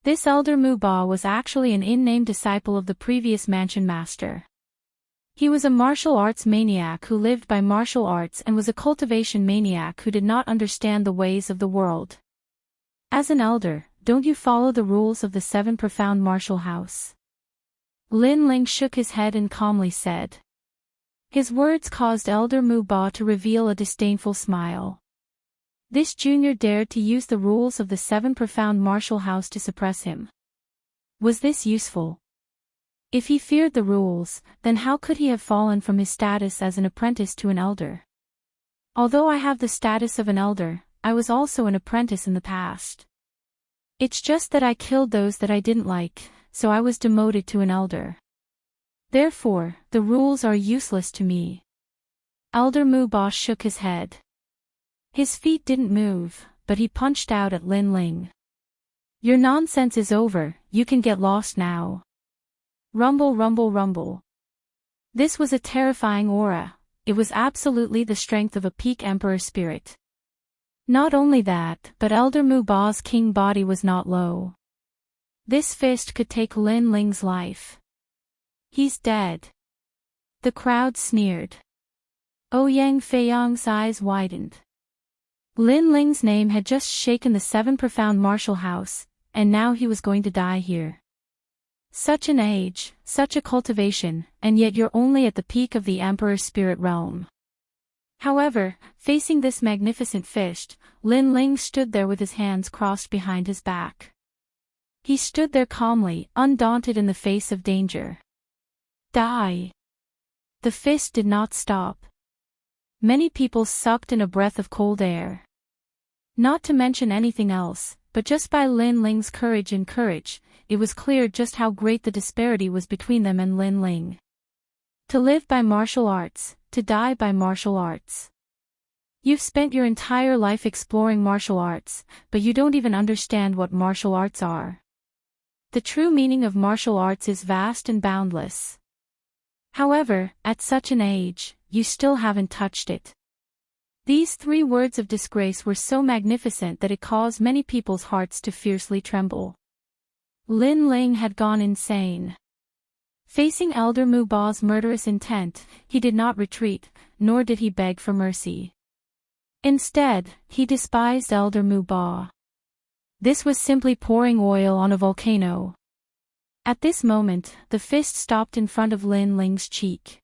This Elder Muba was actually an in-name disciple of the previous mansion master. He was a martial arts maniac who lived by martial arts and was a cultivation maniac who did not understand the ways of the world. As an elder, don't you follow the rules of the 7 profound martial house? Lin Ling shook his head and calmly said. His words caused Elder Muba to reveal a disdainful smile. This junior dared to use the rules of the 7 profound martial house to suppress him. Was this useful? If he feared the rules, then how could he have fallen from his status as an apprentice to an elder? Although I have the status of an elder, I was also an apprentice in the past. It's just that I killed those that I didn't like, so I was demoted to an elder. Therefore, the rules are useless to me. Elder Muba shook his head. His feet didn't move, but he punched out at Lin Ling. Your nonsense is over, you can get lost now. Rumble, rumble, rumble. This was a terrifying aura, it was absolutely the strength of a peak emperor spirit. Not only that, but Elder Muba's king body was not low. This fist could take Lin Ling's life. He's dead. The crowd sneered. Ouyang Feiyang's eyes widened. Lin Ling's name had just shaken the 7 profound martial house, and now he was going to die here. Such an age, such a cultivation, and yet you're only at the peak of the Emperor's spirit realm. However, facing this magnificent fist, Lin Ling stood there with his hands crossed behind his back. He stood there calmly, undaunted in the face of danger. Die! The fist did not stop. Many people sucked in a breath of cold air. Not to mention anything else, but just by Lin Ling's courage, it was clear just how great the disparity was between them and Lin Ling. To live by martial arts, to die by martial arts. You've spent your entire life exploring martial arts, but you don't even understand what martial arts are. The true meaning of martial arts is vast and boundless. However, at such an age, you still haven't touched it. These 3 words of disgrace were so magnificent that it caused many people's hearts to fiercely tremble. Lin Ling had gone insane. Facing Elder Muba's murderous intent, he did not retreat, nor did he beg for mercy. Instead, he despised Elder Muba. This was simply pouring oil on a volcano. At this moment, the fist stopped in front of Lin Ling's cheek.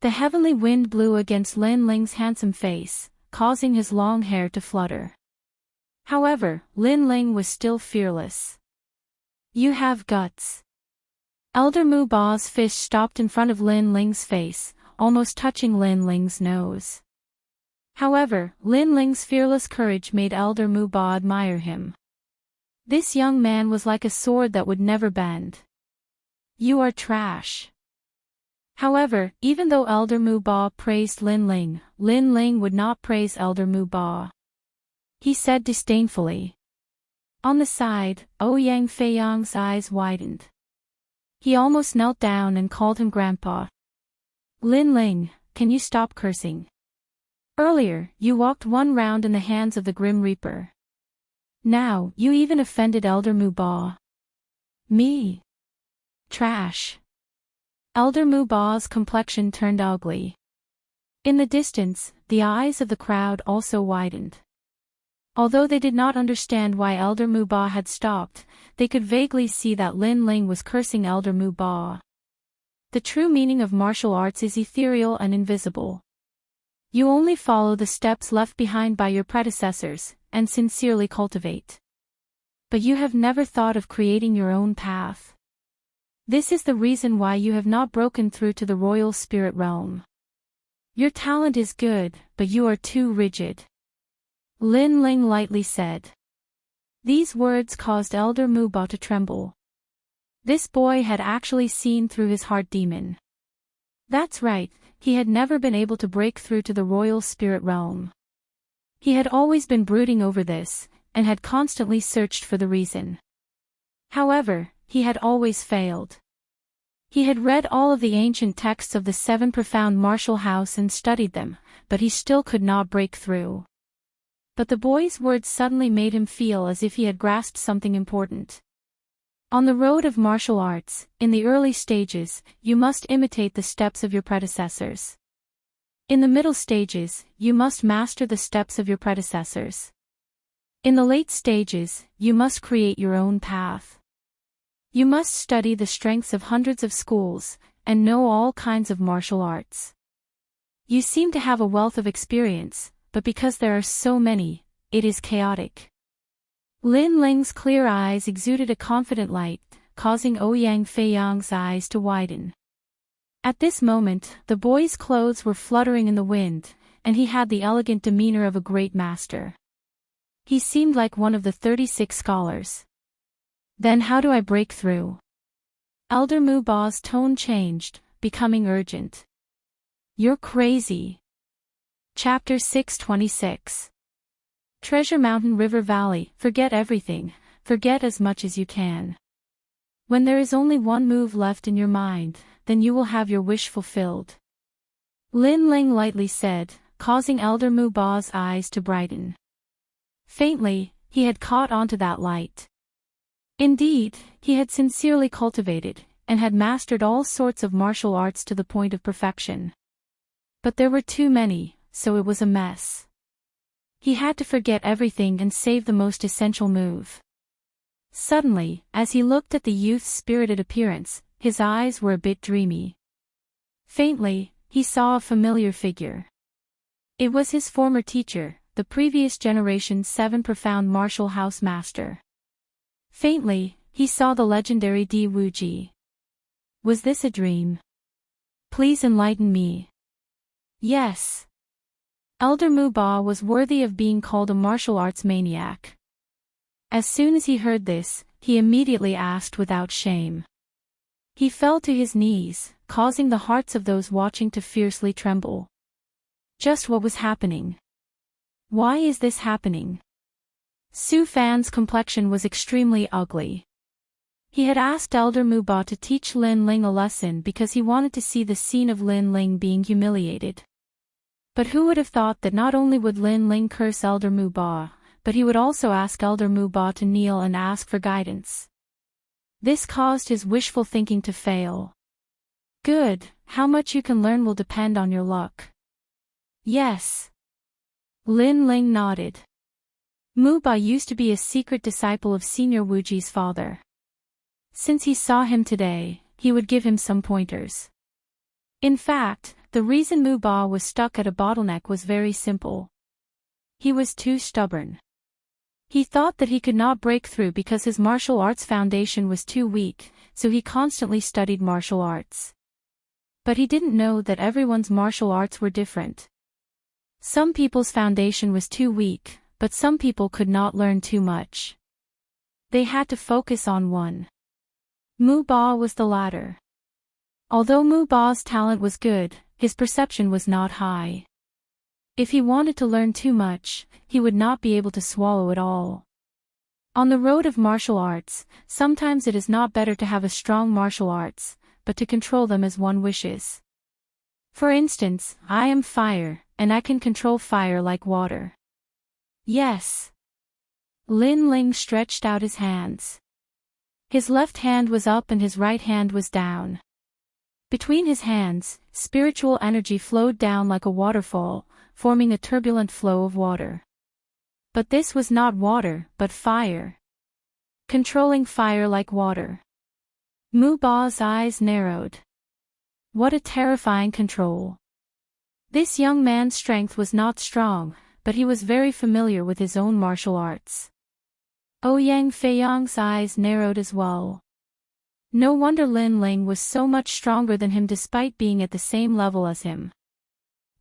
The heavenly wind blew against Lin Ling's handsome face, causing his long hair to flutter. However, Lin Ling was still fearless. You have guts. Elder Muba's fist stopped in front of Lin Ling's face, almost touching Lin Ling's nose. However, Lin Ling's fearless courage made Elder Muba admire him. This young man was like a sword that would never bend. You are trash. However, even though Elder Muba praised Lin Ling would not praise Elder Muba. He said disdainfully. On the side, Ouyang Feiyang's eyes widened. He almost knelt down and called him Grandpa. Lin Ling, can you stop cursing? Earlier, you walked 1 round in the hands of the Grim Reaper. Now, you even offended Elder Muba. Me? Trash. Elder Muba's complexion turned ugly. In the distance, the eyes of the crowd also widened. Although they did not understand why Elder Muba had stopped, they could vaguely see that Lin Ling was cursing Elder Muba. The true meaning of martial arts is ethereal and invisible. You only follow the steps left behind by your predecessors, and sincerely cultivate. But you have never thought of creating your own path. This is the reason why you have not broken through to the royal spirit realm. Your talent is good, but you are too rigid. Lin Ling lightly said. These words caused Elder Muba to tremble. This boy had actually seen through his heart demon. That's right, he had never been able to break through to the royal spirit realm. He had always been brooding over this, and had constantly searched for the reason. However, he had always failed. He had read all of the ancient texts of the 7 profound martial house and studied them, but he still could not break through. But the boy's words suddenly made him feel as if he had grasped something important. On the road of martial arts, in the early stages, you must imitate the steps of your predecessors. In the middle stages, you must master the steps of your predecessors. In the late stages, you must create your own path. You must study the strengths of hundreds of schools, and know all kinds of martial arts. You seem to have a wealth of experience, but because there are so many, it is chaotic. Lin Ling's clear eyes exuded a confident light, causing Ouyang Feiyang's eyes to widen. At this moment, the boy's clothes were fluttering in the wind, and he had the elegant demeanor of a great master. He seemed like one of the 36 scholars. Then how do I break through? Elder Muba's tone changed, becoming urgent. You're crazy. Chapter 626. Treasure Mountain River Valley, forget everything, forget as much as you can. When there is only one move left in your mind, then you will have your wish fulfilled. Lin Ling lightly said, causing Elder Muba's eyes to brighten. Faintly, he had caught onto that light. Indeed, he had sincerely cultivated, and had mastered all sorts of martial arts to the point of perfection. But there were too many, so it was a mess. He had to forget everything and save the most essential move. Suddenly, as he looked at the youth's spirited appearance, his eyes were a bit dreamy. Faintly, he saw a familiar figure. It was his former teacher, the previous generation's 7 profound martial house master. Faintly, he saw the legendary Di Wuji. Was this a dream? Please enlighten me. Yes. Elder Muba was worthy of being called a martial arts maniac. As soon as he heard this, he immediately asked without shame. He fell to his knees, causing the hearts of those watching to fiercely tremble. Just what was happening? Why is this happening? Su Fan's complexion was extremely ugly. He had asked Elder Muba to teach Lin Ling a lesson because he wanted to see the scene of Lin Ling being humiliated. But who would have thought that not only would Lin Ling curse Elder Muba, but he would also ask Elder Muba to kneel and ask for guidance. This caused his wishful thinking to fail. Good, how much you can learn will depend on your luck. Yes. Lin Ling nodded. Muba used to be a secret disciple of Senior Wuji's father. Since he saw him today, he would give him some pointers. In fact, the reason Muba was stuck at a bottleneck was very simple. He was too stubborn. He thought that he could not break through because his martial arts foundation was too weak, so he constantly studied martial arts. But he didn't know that everyone's martial arts were different. Some people's foundation was too weak, but some people could not learn too much. They had to focus on one. Muba was the latter. Although Muba's talent was good, his perception was not high. If he wanted to learn too much, he would not be able to swallow it all. On the road of martial arts, sometimes it is not better to have a strong martial arts, but to control them as one wishes. For instance, I am fire, and I can control fire like water. Yes. Lin Ling stretched out his hands. His left hand was up and his right hand was down. Between his hands, spiritual energy flowed down like a waterfall, forming a turbulent flow of water. But this was not water, but fire. Controlling fire like water. Muba's eyes narrowed. What a terrifying control. This young man's strength was not strong, but he was very familiar with his own martial arts. Ouyang Feiyang's eyes narrowed as well. No wonder Lin Ling was so much stronger than him despite being at the same level as him.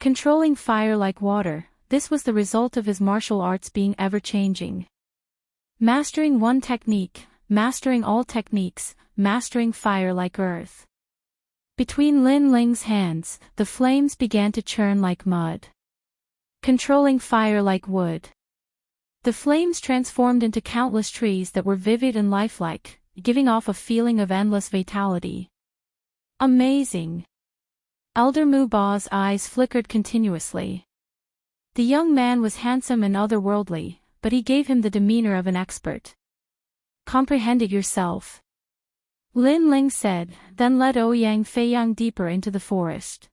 Controlling fire like water, this was the result of his martial arts being ever-changing. Mastering one technique, mastering all techniques, mastering fire like earth. Between Lin Ling's hands, the flames began to churn like mud. Controlling fire like wood. The flames transformed into countless trees that were vivid and lifelike, giving off a feeling of endless vitality. Amazing! Elder Mu Ba's eyes flickered continuously. The young man was handsome and otherworldly, but he gave him the demeanor of an expert. Comprehend it yourself. Lin Ling said, then led Ouyang Feiyang deeper into the forest.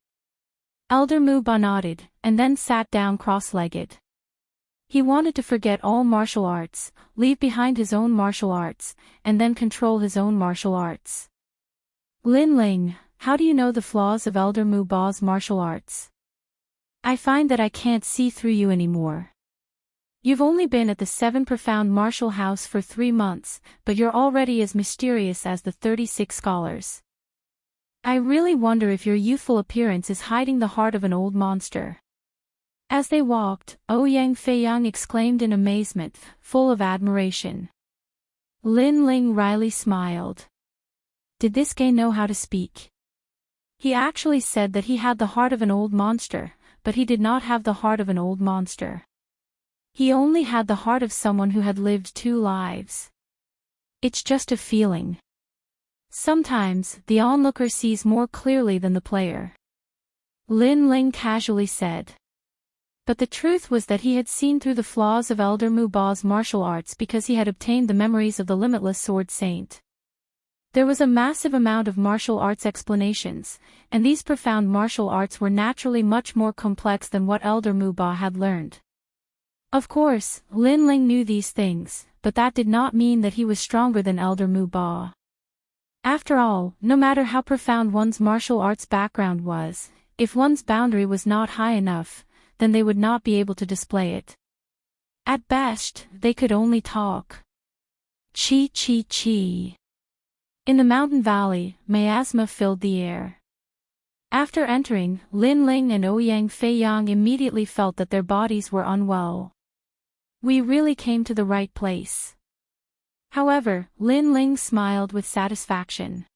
Elder Mu Ba nodded, and then sat down cross-legged. He wanted to forget all martial arts, leave behind his own martial arts, and then control his own martial arts. Lin Ling, how do you know the flaws of Elder Mu Ba's martial arts? I find that I can't see through you anymore. You've only been at the 7 Profound Martial House for 3 months, but you're already as mysterious as the 36 scholars. I really wonder if your youthful appearance is hiding the heart of an old monster. As they walked, Ouyang Feiyang exclaimed in amazement, full of admiration. Lin Ling wryly smiled. Did this guy know how to speak? He actually said that he had the heart of an old monster, but he did not have the heart of an old monster. He only had the heart of someone who had lived 2 lives. It's just a feeling. Sometimes, the onlooker sees more clearly than the player. Lin Ling casually said. But the truth was that he had seen through the flaws of Elder Mu Ba's martial arts because he had obtained the memories of the limitless Sword Saint. There was a massive amount of martial arts explanations, and these profound martial arts were naturally much more complex than what Elder Mu Ba had learned. Of course, Lin Ling knew these things, but that did not mean that he was stronger than Elder Mu Ba. After all, no matter how profound one's martial arts background was, if one's boundary was not high enough, then they would not be able to display it. At best, they could only talk. Chi chi chi. In the mountain valley, miasma filled the air. After entering, Lin Ling and Ouyang Feiyang immediately felt that their bodies were unwell. We really came to the right place. However, Lin Ling smiled with satisfaction.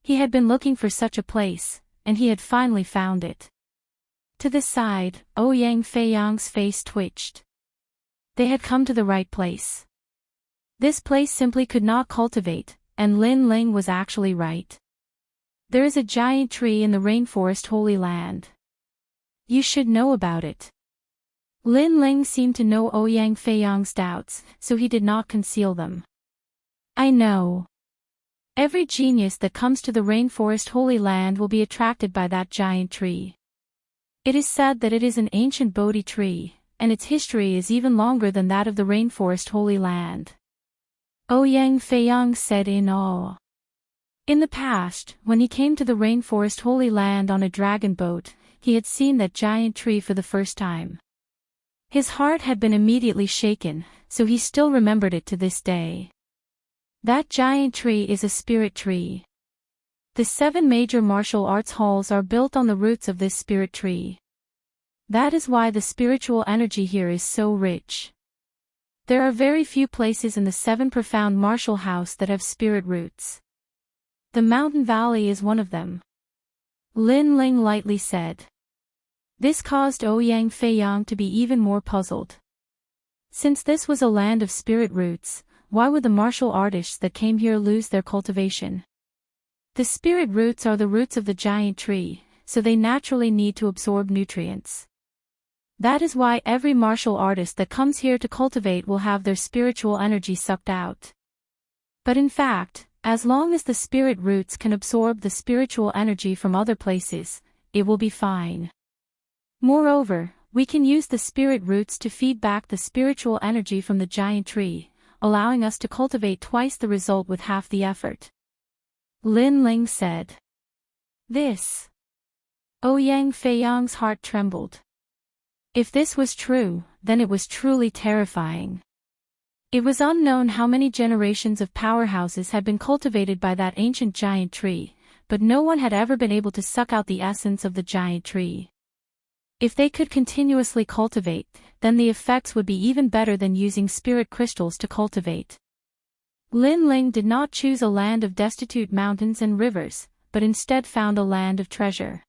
He had been looking for such a place, and he had finally found it. To the side, Ouyang Feiyang's face twitched. They had come to the right place. This place simply could not cultivate, and Lin Ling was actually right. There is a giant tree in the rainforest Holy Land. You should know about it. Lin Ling seemed to know Ouyang Feiyang's doubts, so he did not conceal them. I know. Every genius that comes to the rainforest Holy Land will be attracted by that giant tree. It is said that it is an ancient Bodhi tree, and its history is even longer than that of the rainforest Holy Land. Ouyang Feiyang said in awe. In the past, when he came to the rainforest Holy Land on a dragon boat, he had seen that giant tree for the first time. His heart had been immediately shaken, so he still remembered it to this day. That giant tree is a spirit tree. The 7 major martial arts halls are built on the roots of this spirit tree. That is why the spiritual energy here is so rich. There are very few places in the 7 Profound Martial House that have spirit roots. The mountain valley is one of them. Lin Ling lightly said. This caused Ouyang Feiyang to be even more puzzled. Since this was a land of spirit roots, why would the martial artists that came here lose their cultivation? The spirit roots are the roots of the giant tree, so they naturally need to absorb nutrients. That is why every martial artist that comes here to cultivate will have their spiritual energy sucked out. But in fact, as long as the spirit roots can absorb the spiritual energy from other places, it will be fine. Moreover, we can use the spirit roots to feed back the spiritual energy from the giant tree, allowing us to cultivate twice the result with half the effort. Lin Ling said. This. Ouyang Feiyang's heart trembled. If this was true, then it was truly terrifying. It was unknown how many generations of powerhouses had been cultivated by that ancient giant tree, but no one had ever been able to suck out the essence of the giant tree. If they could continuously cultivate, then the effects would be even better than using spirit crystals to cultivate. Lin Ling did not choose a land of destitute mountains and rivers, but instead found a land of treasure.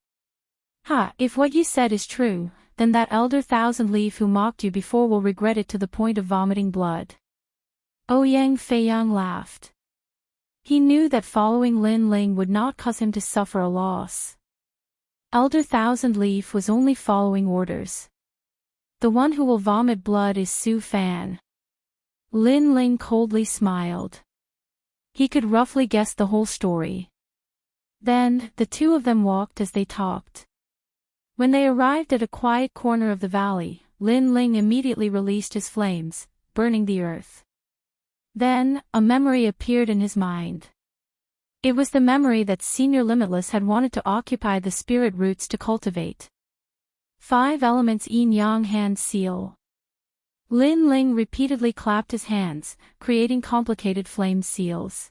If what you said is true, then that elder Thousand Leaf who mocked you before will regret it to the point of vomiting blood. Ouyang Feiyang laughed. He knew that following Lin Ling would not cause him to suffer a loss. Elder Thousand Leaf was only following orders. The one who will vomit blood is Su Fan. Lin Ling coldly smiled. He could roughly guess the whole story. Then, the two of them walked as they talked. When they arrived at a quiet corner of the valley, Lin Ling immediately released his flames, burning the earth. Then, a memory appeared in his mind. It was the memory that Senior Limitless had wanted to occupy the spirit roots to cultivate. 5 elements yin-yang hand seal. Lin Ling repeatedly clapped his hands, creating complicated flame seals.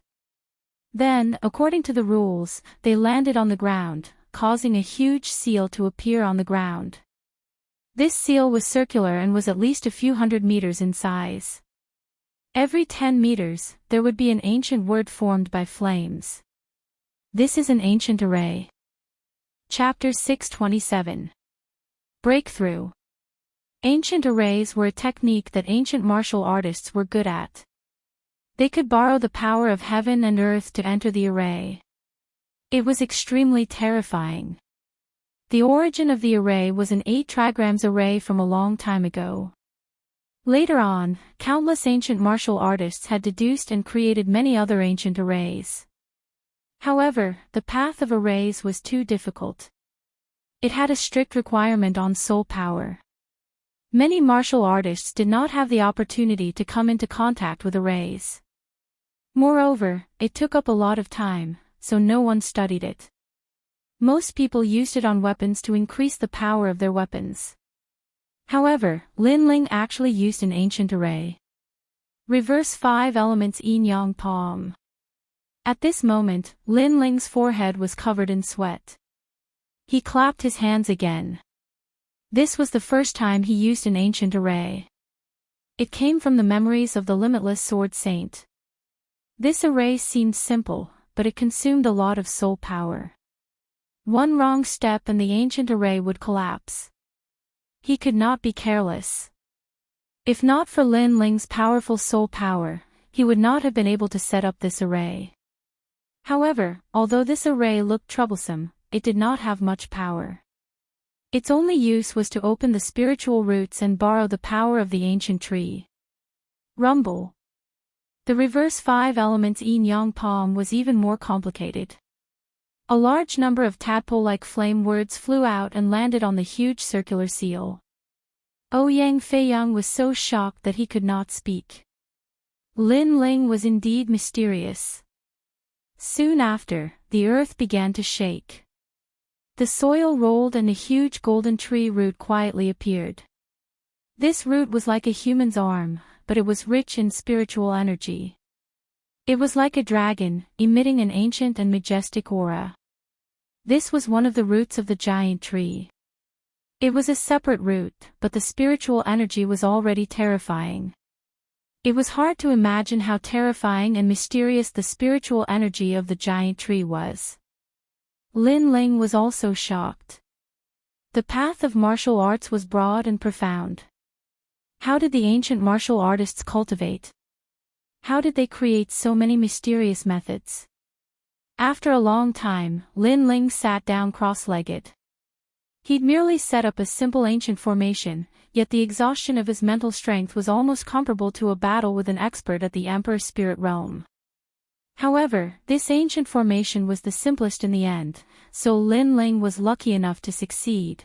Then, according to the rules, they landed on the ground, causing a huge seal to appear on the ground. This seal was circular and was at least a few hundred meters in size. Every 10 meters, there would be an ancient word formed by flames. This is an ancient array. Chapter 627. Breakthrough. Ancient arrays were a technique that ancient martial artists were good at. They could borrow the power of heaven and earth to enter the array. It was extremely terrifying. The origin of the array was an 8 trigrams array from a long time ago. Later on, countless ancient martial artists had deduced and created many other ancient arrays. However, the path of arrays was too difficult. It had a strict requirement on soul power. Many martial artists did not have the opportunity to come into contact with arrays. Moreover, it took up a lot of time, so no one studied it. Most people used it on weapons to increase the power of their weapons. However, Lin Ling actually used an ancient array. Reverse 5 elements yin-yang palm. At this moment, Lin Ling's forehead was covered in sweat. He clapped his hands again. This was the first time he used an ancient array. It came from the memories of the limitless sword saint. This array seemed simple, but it consumed a lot of soul power. One wrong step and the ancient array would collapse. He could not be careless. If not for Lin Ling's powerful soul power, he would not have been able to set up this array. However, although this array looked troublesome, it did not have much power. Its only use was to open the spiritual roots and borrow the power of the ancient tree. Rumble. The reverse 5 elements yin-yang palm was even more complicated. A large number of tadpole-like flame words flew out and landed on the huge circular seal. Ouyang Feiyang was so shocked that he could not speak. Lin Ling was indeed mysterious. Soon after, the earth began to shake. The soil rolled and a huge golden tree root quietly appeared. This root was like a human's arm, but it was rich in spiritual energy. It was like a dragon, emitting an ancient and majestic aura. This was one of the roots of the giant tree. It was a separate root, but the spiritual energy was already terrifying. It was hard to imagine how terrifying and mysterious the spiritual energy of the giant tree was. Lin Ling was also shocked. The path of martial arts was broad and profound. How did the ancient martial artists cultivate? How did they create so many mysterious methods? After a long time, Lin Ling sat down cross-legged. He'd merely set up a simple ancient formation, yet the exhaustion of his mental strength was almost comparable to a battle with an expert at the Emperor's spirit realm. However, this ancient formation was the simplest in the end, so Lin Ling was lucky enough to succeed.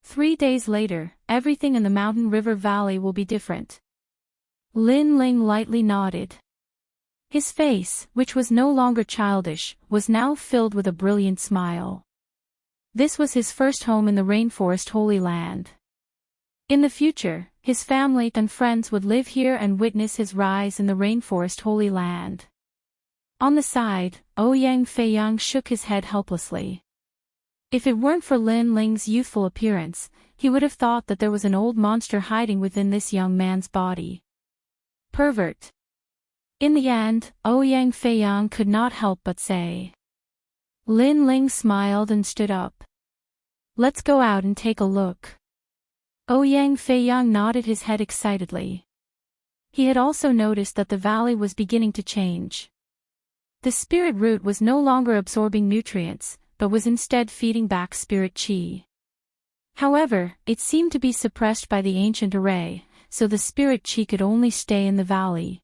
3 days later, everything in the mountain river valley will be different. Lin Ling lightly nodded. His face, which was no longer childish, was now filled with a brilliant smile. This was his first home in the rainforest Holy Land. In the future, his family and friends would live here and witness his rise in the rainforest Holy Land. On the side, Ouyang Feiyang shook his head helplessly. If it weren't for Lin Ling's youthful appearance, he would have thought that there was an old monster hiding within this young man's body. Pervert. In the end, Ouyang Feiyang could not help but say. Lin Ling smiled and stood up. Let's go out and take a look. Ouyang Feiyang nodded his head excitedly. He had also noticed that the valley was beginning to change. The spirit root was no longer absorbing nutrients, but was instead feeding back spirit chi. However, it seemed to be suppressed by the ancient array, so the spirit chi could only stay in the valley.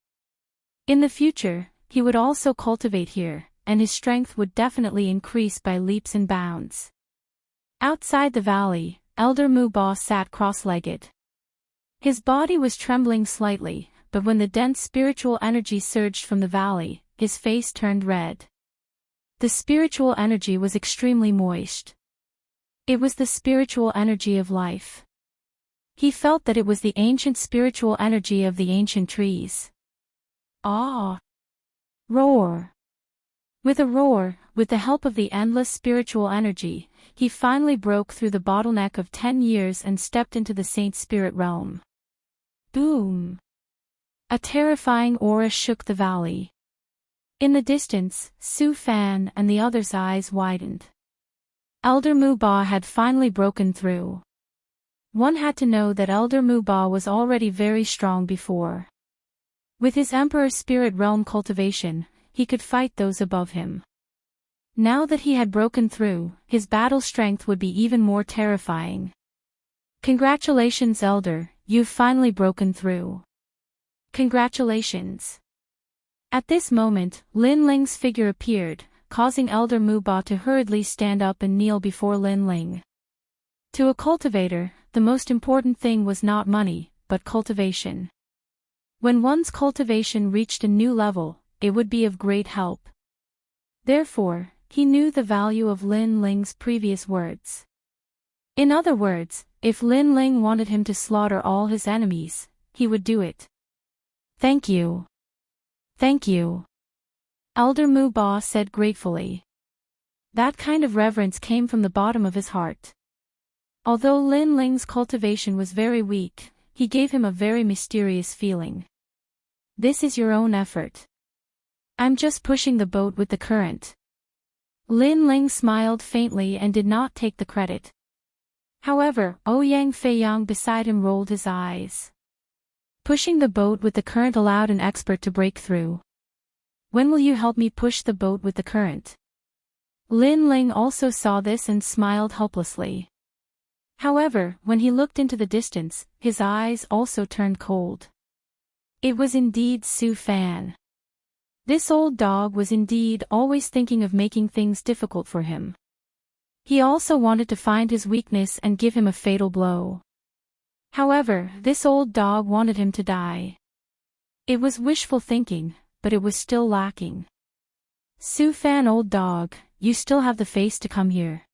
In the future, he would also cultivate here, and his strength would definitely increase by leaps and bounds. Outside the valley, Elder Mu Ba sat cross-legged. His body was trembling slightly, but when the dense spiritual energy surged from the valley, his face turned red. The spiritual energy was extremely moist. It was the spiritual energy of life. He felt that it was the ancient spiritual energy of the ancient trees. Ah! Roar! With a roar, with the help of the endless spiritual energy, he finally broke through the bottleneck of 10 years and stepped into the Saint Spirit realm. Boom! A terrifying aura shook the valley. In the distance, Su Fan and the others' eyes widened. Elder Mu Ba had finally broken through. One had to know that Elder Mu Ba was already very strong before. With his Emperor Spirit Realm cultivation, he could fight those above him. Now that he had broken through, his battle strength would be even more terrifying. Congratulations, Elder, you've finally broken through. Congratulations. At this moment, Lin Ling's figure appeared, causing Elder Mu Ba to hurriedly stand up and kneel before Lin Ling. To a cultivator, the most important thing was not money, but cultivation. When one's cultivation reached a new level, it would be of great help. Therefore, he knew the value of Lin Ling's previous words. In other words, if Lin Ling wanted him to slaughter all his enemies, he would do it. Thank you. Thank you. Elder Mu Ba said gratefully. That kind of reverence came from the bottom of his heart. Although Lin Ling's cultivation was very weak, he gave him a very mysterious feeling. This is your own effort. I'm just pushing the boat with the current. Lin Ling smiled faintly and did not take the credit. However, Ouyang Feiyang beside him rolled his eyes. Pushing the boat with the current allowed an expert to break through. When will you help me push the boat with the current? Lin Ling also saw this and smiled helplessly. However, when he looked into the distance, his eyes also turned cold. It was indeed Su Fan. This old dog was indeed always thinking of making things difficult for him. He also wanted to find his weakness and give him a fatal blow. However, this old dog wanted him to die. It was wishful thinking, but it was still lacking. Su Fan, old dog, you still have the face to come here.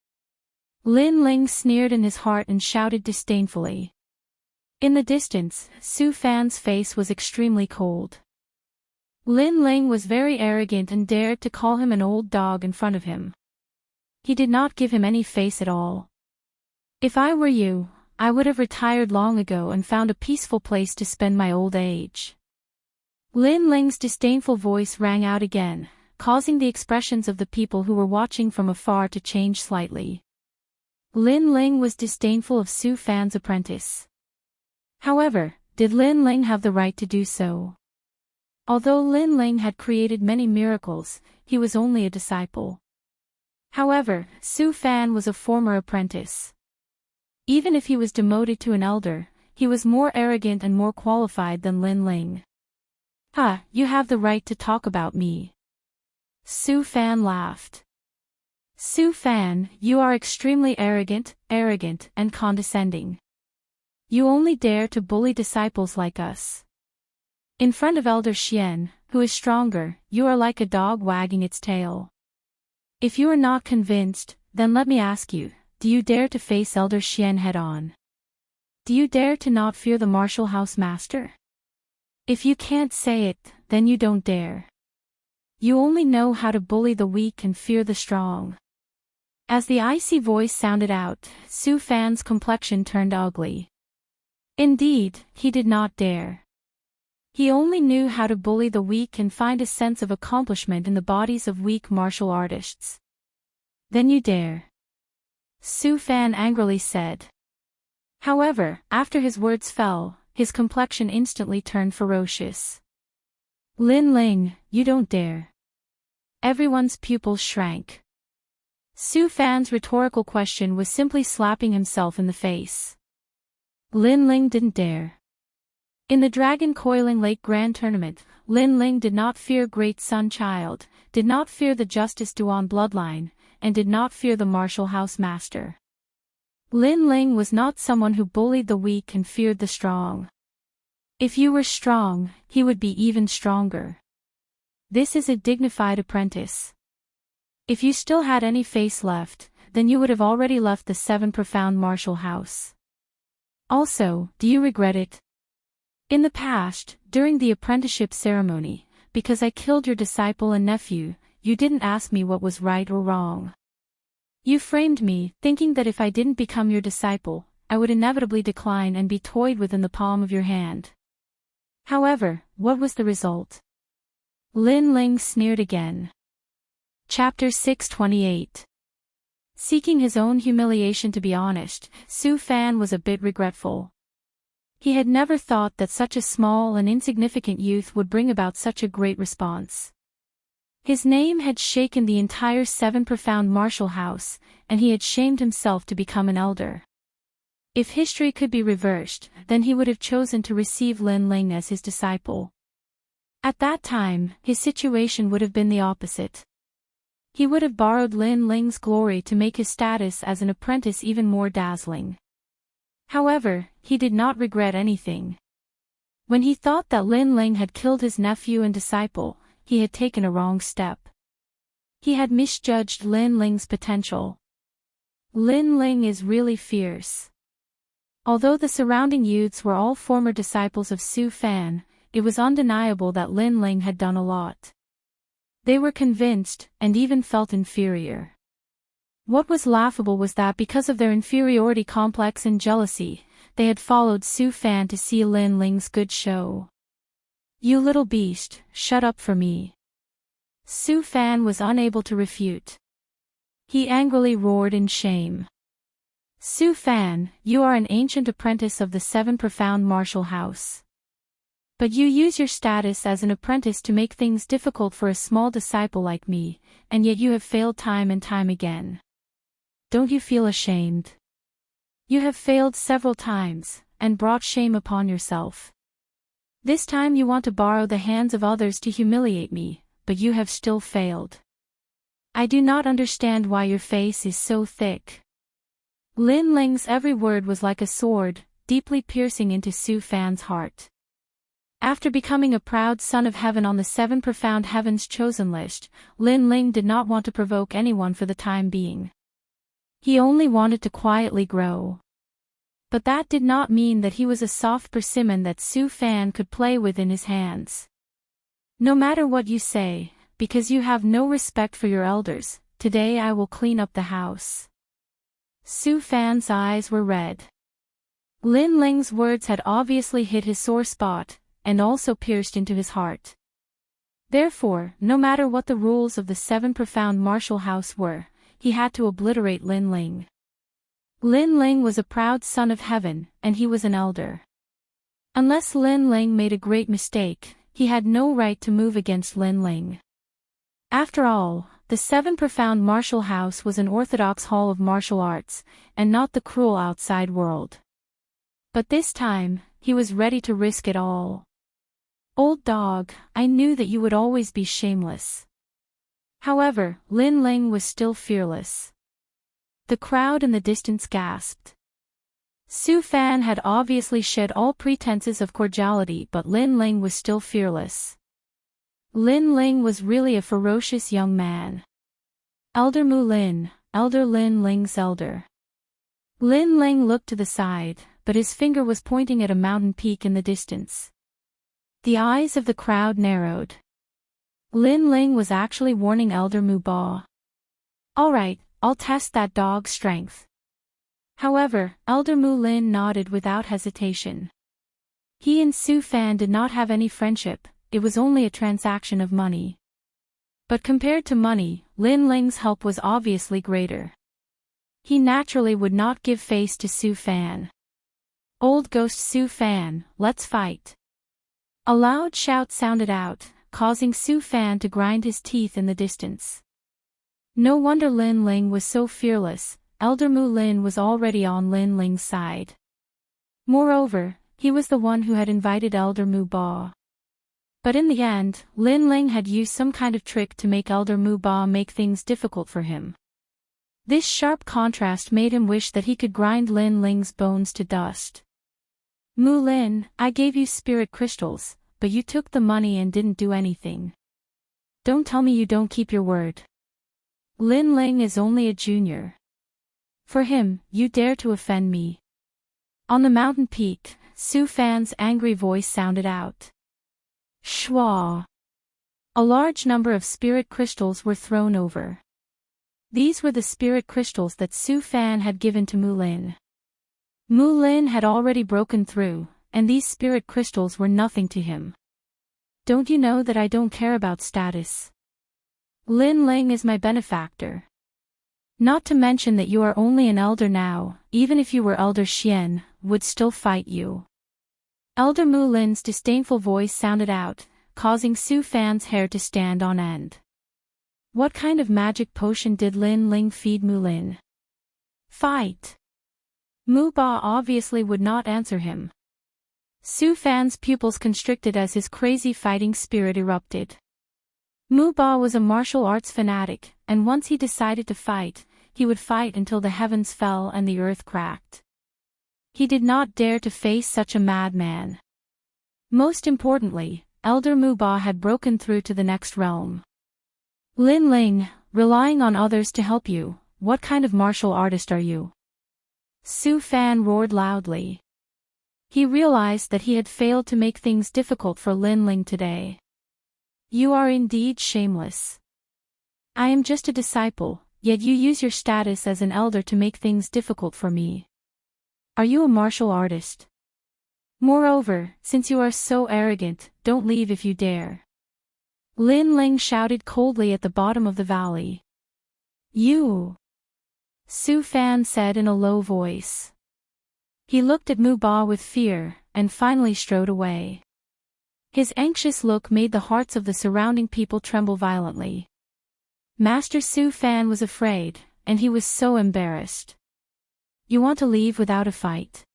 Lin Ling sneered in his heart and shouted disdainfully. In the distance, Su Fan's face was extremely cold. Lin Ling was very arrogant and dared to call him an old dog in front of him. He did not give him any face at all. If I were you, I would have retired long ago and found a peaceful place to spend my old age. Lin Ling's disdainful voice rang out again, causing the expressions of the people who were watching from afar to change slightly. Lin Ling was disdainful of Su Fan's apprentice. However, did Lin Ling have the right to do so? Although Lin Ling had created many miracles, he was only a disciple. However, Su Fan was a former apprentice. Even if he was demoted to an elder, he was more arrogant and more qualified than Lin Ling. "Ha, you have the right to talk about me." Su Fan laughed. "Su Fan, you are extremely arrogant, and condescending. You only dare to bully disciples like us. In front of Elder Xian, who is stronger, you are like a dog wagging its tail. If you are not convinced, then let me ask you, do you dare to face Elder Xian head-on?" Do you dare to not fear the martial house master? If you can't say it, then you don't dare. You only know how to bully the weak and fear the strong. As the icy voice sounded out, Su Fan's complexion turned ugly. Indeed, he did not dare. He only knew how to bully the weak and find a sense of accomplishment in the bodies of weak martial artists. Then you dare. Su Fan angrily said. However, after his words fell, his complexion instantly turned ferocious. Lin Ling, you don't dare. Everyone's pupils shrank. Su Fan's rhetorical question was simply slapping himself in the face. Lin Ling didn't dare. In the Dragon Coiling Lake Grand Tournament, Lin Ling did not fear Great Sun Child, did not fear the Justice Duan bloodline, and did not fear the martial house master. Lin Ling was not someone who bullied the weak and feared the strong. If you were strong, he would be even stronger. This is a dignified apprentice. If you still had any face left, then you would have already left the Seven Profound Martial House. Also, do you regret it? In the past, during the apprenticeship ceremony, because I killed your disciple and nephew, you didn't ask me what was right or wrong. You framed me, thinking that if I didn't become your disciple, I would inevitably decline and be toyed with in the palm of your hand. However, what was the result? Lin Ling sneered again. Chapter 628. Seeking his own humiliation. To be honest, Su Fan was a bit regretful. He had never thought that such a small and insignificant youth would bring about such a great response. His name had shaken the entire Seven Profound Martial House, and he had shamed himself to become an elder. If history could be reversed, then he would have chosen to receive Lin Ling as his disciple. At that time, his situation would have been the opposite. He would have borrowed Lin Ling's glory to make his status as an apprentice even more dazzling. However, he did not regret anything. When he thought that Lin Ling had killed his nephew and disciple, he had taken a wrong step. He had misjudged Lin Ling's potential. Lin Ling is really fierce. Although the surrounding youths were all former disciples of Su Fan, it was undeniable that Lin Ling had done a lot. They were convinced, and even felt inferior. What was laughable was that because of their inferiority complex and jealousy, they had followed Su Fan to see Lin Ling's good show. You little beast, shut up for me. Su Fan was unable to refute. He angrily roared in shame. Su Fan, you are an ancient apprentice of the Seven Profound Martial House. But you use your status as an apprentice to make things difficult for a small disciple like me, and yet you have failed time and time again. Don't you feel ashamed? You have failed several times, and brought shame upon yourself. This time you want to borrow the hands of others to humiliate me, but you have still failed. I do not understand why your face is so thick. Lin Ling's every word was like a sword, deeply piercing into Su Fan's heart. After becoming a proud son of heaven on the Seven Profound Heavens chosen list, Lin Ling did not want to provoke anyone for the time being. He only wanted to quietly grow. But that did not mean that he was a soft persimmon that Su Fan could play with in his hands. No matter what you say, because you have no respect for your elders, today I will clean up the house. Su Fan's eyes were red. Lin Ling's words had obviously hit his sore spot, and also pierced into his heart. Therefore, no matter what the rules of the Seven Profound Martial House were, he had to obliterate Lin Ling. Lin Ling was a proud son of heaven, and he was an elder. Unless Lin Ling made a great mistake, he had no right to move against Lin Ling. After all, the Seven Profound Martial House was an orthodox hall of martial arts, and not the cruel outside world. But this time, he was ready to risk it all. Old dog, I knew that you would always be shameless. However, Lin Ling was still fearless. The crowd in the distance gasped. Su Fan had obviously shed all pretenses of cordiality, but Lin Ling was still fearless. Lin Ling was really a ferocious young man. Elder Mu Lin, Elder Lin Ling's elder. Lin Ling looked to the side, but his finger was pointing at a mountain peak in the distance. The eyes of the crowd narrowed. Lin Ling was actually warning Elder Mu Ba. Alright, I'll test that dog's strength. However, Elder Mu Lin nodded without hesitation. He and Su Fan did not have any friendship, it was only a transaction of money. But compared to money, Lin Ling's help was obviously greater. He naturally would not give face to Su Fan. Old ghost Su Fan, let's fight. A loud shout sounded out, causing Su Fan to grind his teeth in the distance. No wonder Lin Ling was so fearless, Elder Mu Lin was already on Lin Ling's side. Moreover, he was the one who had invited Elder Mu Ba. But in the end, Lin Ling had used some kind of trick to make Elder Mu Ba make things difficult for him. This sharp contrast made him wish that he could grind Lin Ling's bones to dust. Mu Lin, I gave you spirit crystals, but you took the money and didn't do anything. Don't tell me you don't keep your word. Lin Ling is only a junior. For him, you dare to offend me. On the mountain peak, Su Fan's angry voice sounded out. Shwa. A large number of spirit crystals were thrown over. These were the spirit crystals that Su Fan had given to Mu Lin. Mu Lin had already broken through, and these spirit crystals were nothing to him. Don't you know that I don't care about status? Lin Ling is my benefactor. Not to mention that you are only an elder now, even if you were Elder Xian, would still fight you. Elder Mu Lin's disdainful voice sounded out, causing Su Fan's hair to stand on end. What kind of magic potion did Lin Ling feed Mu Lin? Fight! Mu Ba obviously would not answer him. Su Fan's pupils constricted as his crazy fighting spirit erupted. Mu Ba was a martial arts fanatic, and once he decided to fight, he would fight until the heavens fell and the earth cracked. He did not dare to face such a madman. Most importantly, Elder Mu Ba had broken through to the next realm. Lin Ling, relying on others to help you, what kind of martial artist are you? Su Fan roared loudly. He realized that he had failed to make things difficult for Lin Ling today. You are indeed shameless. I am just a disciple, yet you use your status as an elder to make things difficult for me. Are you a martial artist? Moreover, since you are so arrogant, don't leave if you dare. Lin Ling shouted coldly at the bottom of the valley. You! Su Fan said in a low voice. He looked at Mu Ba with fear, and finally strode away. His anxious look made the hearts of the surrounding people tremble violently. Master Su Fan was afraid, and he was so embarrassed. You want to leave without a fight?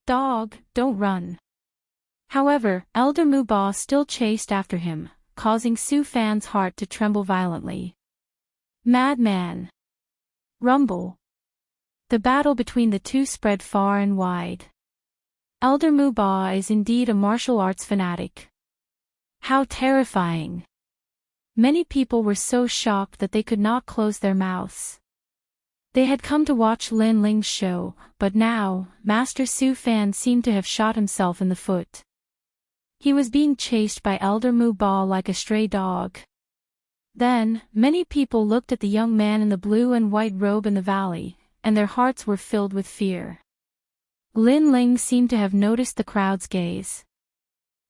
Dog, don't run. However, Elder Mu Ba still chased after him, causing Su Fan's heart to tremble violently. Madman! Rumble! The battle between the two spread far and wide. Elder Mu Ba is indeed a martial arts fanatic. How terrifying! Many people were so shocked that they could not close their mouths. They had come to watch Lin Ling's show, but now, Master Su Fan seemed to have shot himself in the foot. He was being chased by Elder Mu Ba like a stray dog. Then, many people looked at the young man in the blue and white robe in the valley, and their hearts were filled with fear. Lin Ling seemed to have noticed the crowd's gaze.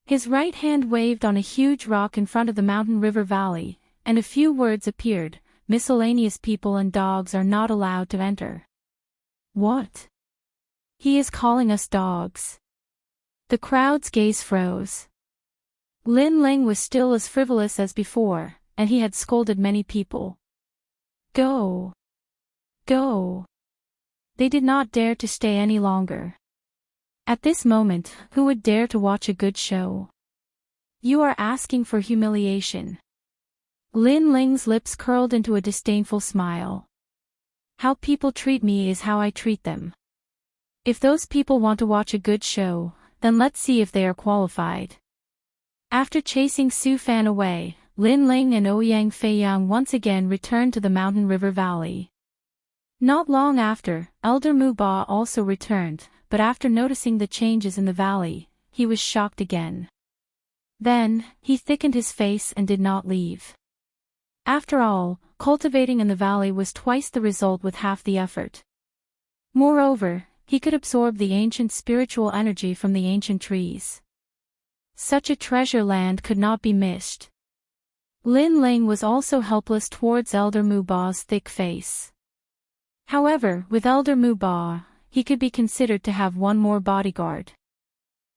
His right hand waved on a huge rock in front of the mountain river valley, and a few words appeared. Miscellaneous people and dogs are not allowed to enter. What? He is calling us dogs. The crowd's gaze froze. Lin Ling was still as frivolous as before, and he had scolded many people. Go! Go! They did not dare to stay any longer. At this moment, who would dare to watch a good show? You are asking for humiliation. Lin Ling's lips curled into a disdainful smile. How people treat me is how I treat them. If those people want to watch a good show, then let's see if they are qualified. After chasing Su Fan away, Lin Ling and Ouyang Feiyang once again returned to the mountain river valley. Not long after, Elder Mu Ba also returned, but after noticing the changes in the valley, he was shocked again. Then, he thickened his face and did not leave. After all, cultivating in the valley was twice the result with half the effort. Moreover, he could absorb the ancient spiritual energy from the ancient trees. Such a treasure land could not be missed. Lin Ling was also helpless towards Elder Mu Ba's thick face. However, with Elder Mu Ba, he could be considered to have one more bodyguard.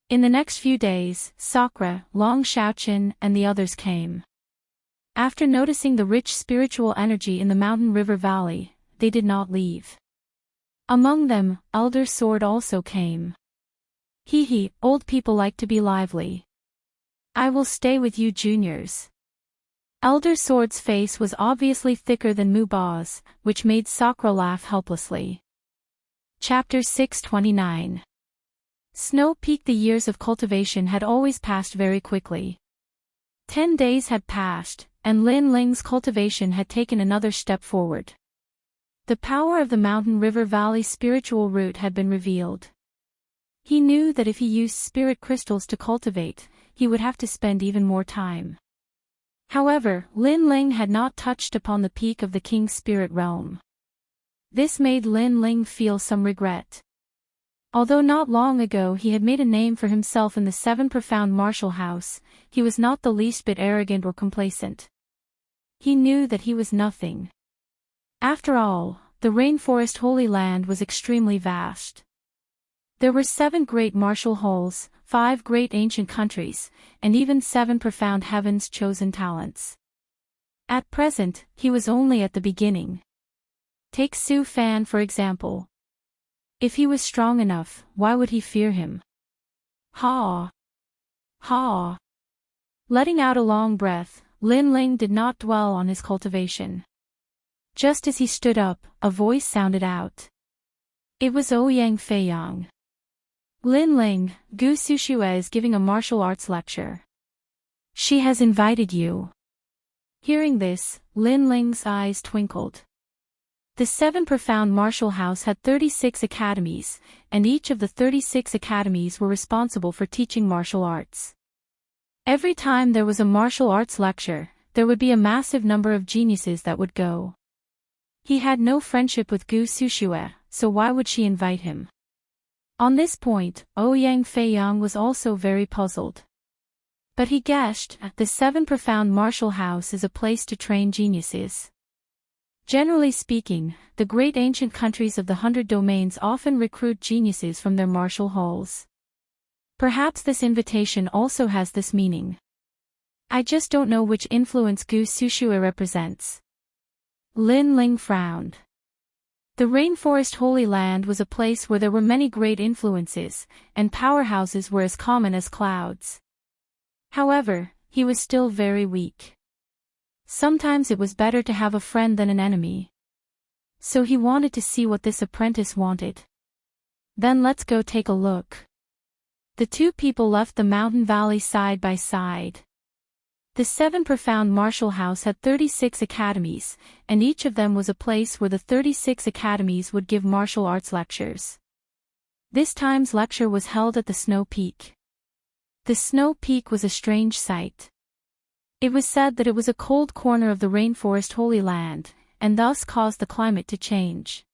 In the next few days, Sakura, Long Xiaoqin and the others came. After noticing the rich spiritual energy in the mountain river valley, they did not leave. Among them, Elder Sword also came. Hee, old people like to be lively. I will stay with you juniors. Elder Sword's face was obviously thicker than Mu Ba's, which made Sakura laugh helplessly. Chapter 629. Snow Peak. The years of cultivation had always passed very quickly. 10 days had passed, and Lin Ling's cultivation had taken another step forward. The power of the mountain river valley spiritual root had been revealed. He knew that if he used spirit crystals to cultivate, he would have to spend even more time. However, Lin Ling had not touched upon the peak of the king's spirit realm. This made Lin Ling feel some regret. Although not long ago he had made a name for himself in the 7 profound martial house, he was not the least bit arrogant or complacent. He knew that he was nothing. After all, the rainforest Holy Land was extremely vast. There were 7 great martial halls, 5 great ancient countries, and even 7 profound heavens chosen talents. At present, he was only at the beginning. Take Su Fan for example. If he was strong enough, why would he fear him? Ha! Ha! Letting out a long breath, Lin Ling did not dwell on his cultivation. Just as he stood up, a voice sounded out. It was Ouyang Feiyang. Lin Ling, Gu Sushue is giving a martial arts lecture. She has invited you. Hearing this, Lin Ling's eyes twinkled. The 7 profound martial house had 36 academies, and each of the 36 academies were responsible for teaching martial arts. Every time there was a martial arts lecture, there would be a massive number of geniuses that would go. He had no friendship with Gu Sushue, so why would she invite him? On this point, Ouyang Feiyang was also very puzzled. But he guessed, the 7 profound martial house is a place to train geniuses. Generally speaking, the great ancient countries of the 100 domains often recruit geniuses from their martial halls. Perhaps this invitation also has this meaning. I just don't know which influence Gu Sushue represents. Lin Ling frowned. The rainforest Holy Land was a place where there were many great influences, and powerhouses were as common as clouds. However, he was still very weak. Sometimes it was better to have a friend than an enemy. So he wanted to see what this apprentice wanted. Then let's go take a look. The 2 people left the mountain valley side by side. The 7 profound martial house had 36 academies, and each of them was a place where the 36 academies would give martial arts lectures. This time's lecture was held at the Snow Peak. The Snow Peak was a strange sight. It was said that it was a cold corner of the rainforest Holy Land, and thus caused the climate to change.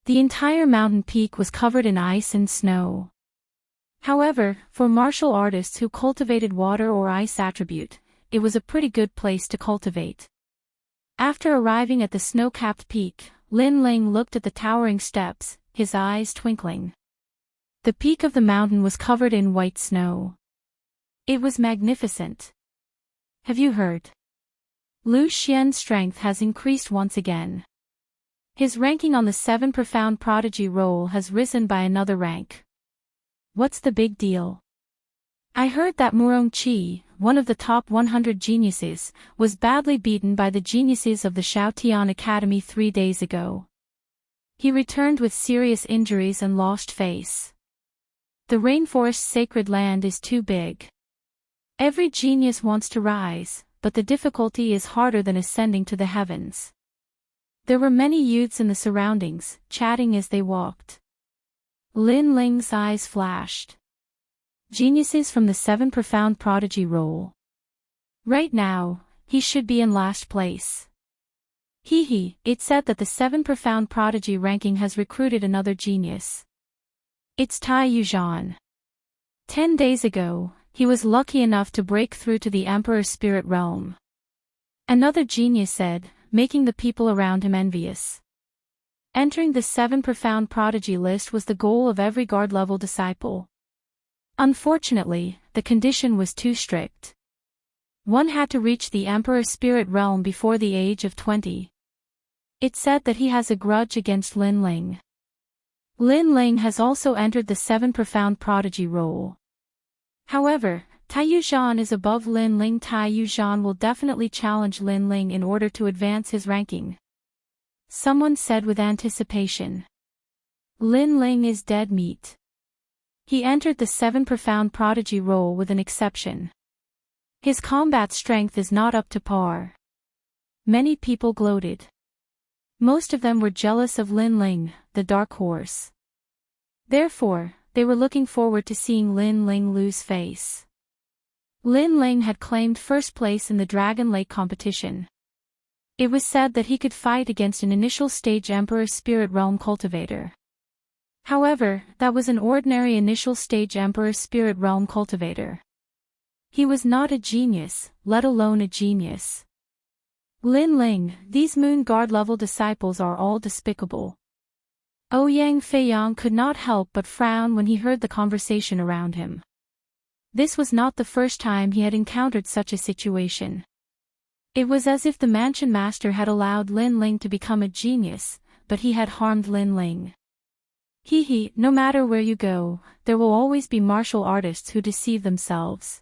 The entire mountain peak was covered in ice and snow. However, for martial artists who cultivated water or ice attribute, it was a pretty good place to cultivate. After arriving at the snow-capped peak, Lin Ling looked at the towering steps, his eyes twinkling. The peak of the mountain was covered in white snow. It was magnificent. Have you heard? Lu Xian's strength has increased once again. His ranking on the 7 profound prodigy roll has risen by another rank. What's the big deal? I heard that Murong Qi, one of the top 100 geniuses, was badly beaten by the geniuses of the Shaotian Academy 3 days ago. He returned with serious injuries and lost face. The rainforest's sacred land is too big. Every genius wants to rise, but the difficulty is harder than ascending to the heavens. There were many youths in the surroundings, chatting as they walked. Lin Ling's eyes flashed. Geniuses from the 7 profound prodigy role. Right now, he should be in last place. It said that the 7 profound prodigy ranking has recruited another genius. It's Tai Yuzhan. 10 days ago, he was lucky enough to break through to the Emperor's spirit realm. Another genius said, making the people around him envious. Entering the 7 profound prodigy list was the goal of every guard-level disciple. Unfortunately, the condition was too strict. One had to reach the Emperor's spirit realm before the age of 20. It said that he has a grudge against Lin Ling. Lin Ling has also entered the 7 profound prodigy role. However, Tai Yuzhan is above Lin Ling. Tai Yuzhan will definitely challenge Lin Ling in order to advance his ranking. Someone said with anticipation. Lin Ling is dead meat. He entered the 7 profound prodigy role with an exception. His combat strength is not up to par. Many people gloated. Most of them were jealous of Lin Ling, the dark horse. Therefore, they were looking forward to seeing Lin Ling lose face. Lin Ling had claimed first place in the Dragon Lake competition. It was said that he could fight against an initial stage Emperor's Spirit Realm cultivator. However, that was an ordinary initial stage Emperor's Spirit Realm cultivator. He was not a genius, let alone a genius. Lin Ling, these Moon Guard level disciples are all despicable. Ouyang Feiyang could not help but frown when he heard the conversation around him. This was not the first time he had encountered such a situation. It was as if the mansion master had allowed Lin Ling to become a genius, but he had harmed Lin Ling. No matter where you go, there will always be martial artists who deceive themselves.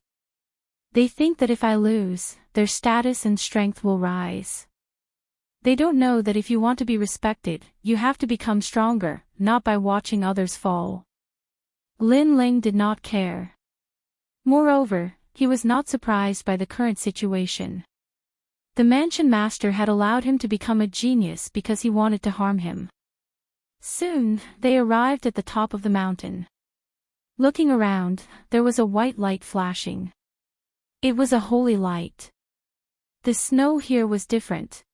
They think that if I lose, their status and strength will rise. They don't know that if you want to be respected, you have to become stronger, not by watching others fall. Lin Ling did not care. Moreover, he was not surprised by the current situation. The mansion master had allowed him to become a genius because he wanted to harm him. Soon, they arrived at the top of the mountain. Looking around, there was a white light flashing. It was a holy light. The snow here was different.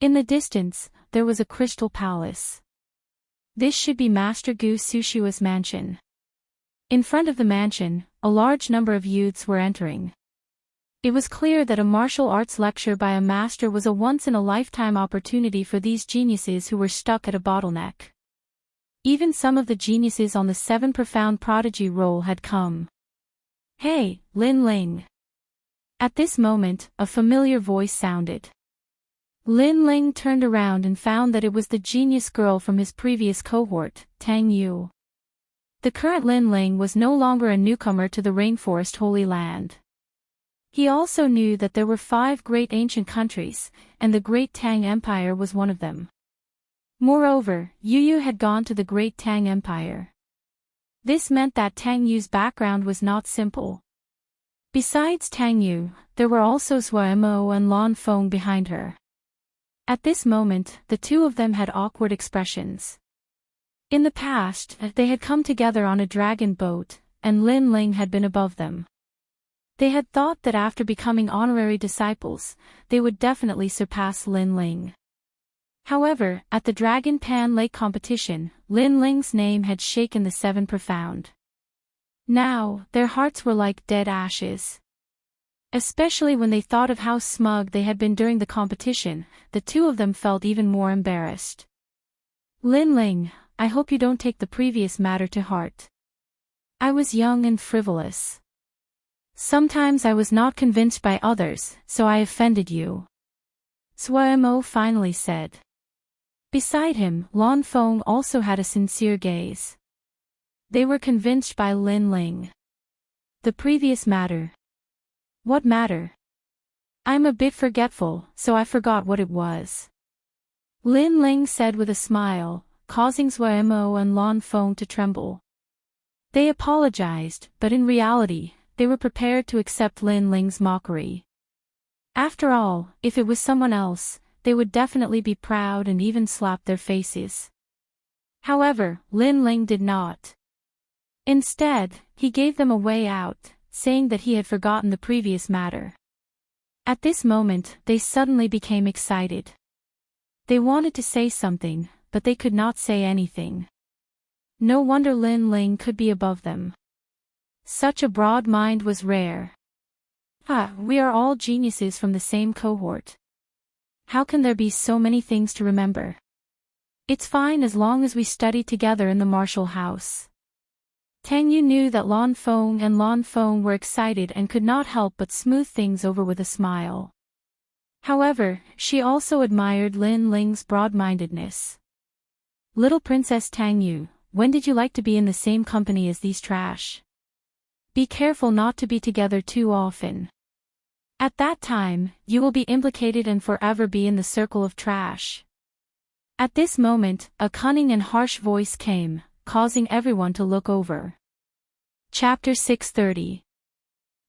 In the distance, there was a crystal palace. This should be Master Gu Sushua's mansion. In front of the mansion, a large number of youths were entering. It was clear that a martial arts lecture by a master was a once-in-a-lifetime opportunity for these geniuses who were stuck at a bottleneck. Even some of the geniuses on the 7 profound prodigy role had come. Hey, Lin Ling. At this moment, a familiar voice sounded. Lin Ling turned around and found that it was the genius girl from his previous cohort, Tang Yu. The current Lin Ling was no longer a newcomer to the Rainforest Holy Land. He also knew that there were 5 great ancient countries, and the Great Tang Empire was one of them. Moreover, Yu had gone to the Great Tang Empire. This meant that Tang Yu's background was not simple. Besides Tang Yu, there were also Zhuo Mo and Lan Feng behind her. At this moment, the two of them had awkward expressions. In the past, they had come together on a dragon boat, and Lin Ling had been above them. They had thought that after becoming honorary disciples, they would definitely surpass Lin Ling. However, at the Dragon Pan Lake competition, Lin Ling's name had shaken the 7 profound. Now, their hearts were like dead ashes. Especially when they thought of how smug they had been during the competition, the two of them felt even more embarrassed. Lin Ling, I hope you don't take the previous matter to heart. I was young and frivolous. Sometimes I was not convinced by others, so I offended you. Zhuo Mo finally said. Beside him, Lan Feng also had a sincere gaze. They were convinced by Lin Ling. The previous matter. What matter? I'm a bit forgetful, so I forgot what it was. Lin Ling said with a smile, causing Zhuo Mo and Lan Feng to tremble. They apologized, but in reality, they were prepared to accept Lin Ling's mockery. After all, if it was someone else, they would definitely be proud and even slap their faces. However, Lin Ling did not. Instead, he gave them a way out, saying that he had forgotten the previous matter. At this moment, they suddenly became excited. They wanted to say something, but they could not say anything. No wonder Lin Ling could be above them. Such a broad mind was rare. We are all geniuses from the same cohort. How can there be so many things to remember? It's fine as long as we study together in the martial house. Tang Yu knew that Lan Feng and Lan Feng were excited and could not help but smooth things over with a smile. However, she also admired Lin Ling's broad-mindedness. Little Princess Tang Yu, when did you like to be in the same company as these trash? Be careful not to be together too often. At that time, you will be implicated and forever be in the circle of trash. At this moment, a cunning and harsh voice came, causing everyone to look over. Chapter 630.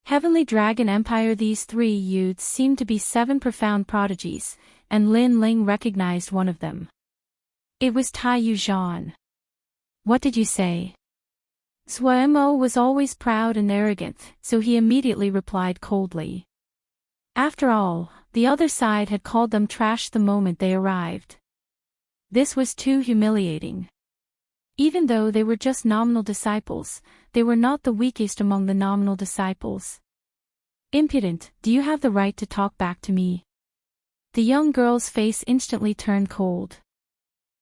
Heavenly Dragon Empire. These three youths seemed to be 7 profound prodigies, and Lin Ling recognized one of them. It was Tai Yuzhan. What did you say? Zuo was always proud and arrogant, so he immediately replied coldly. After all, the other side had called them trash the moment they arrived. This was too humiliating. Even though they were just nominal disciples, they were not the weakest among the nominal disciples. Impudent, do you have the right to talk back to me? The young girl's face instantly turned cold.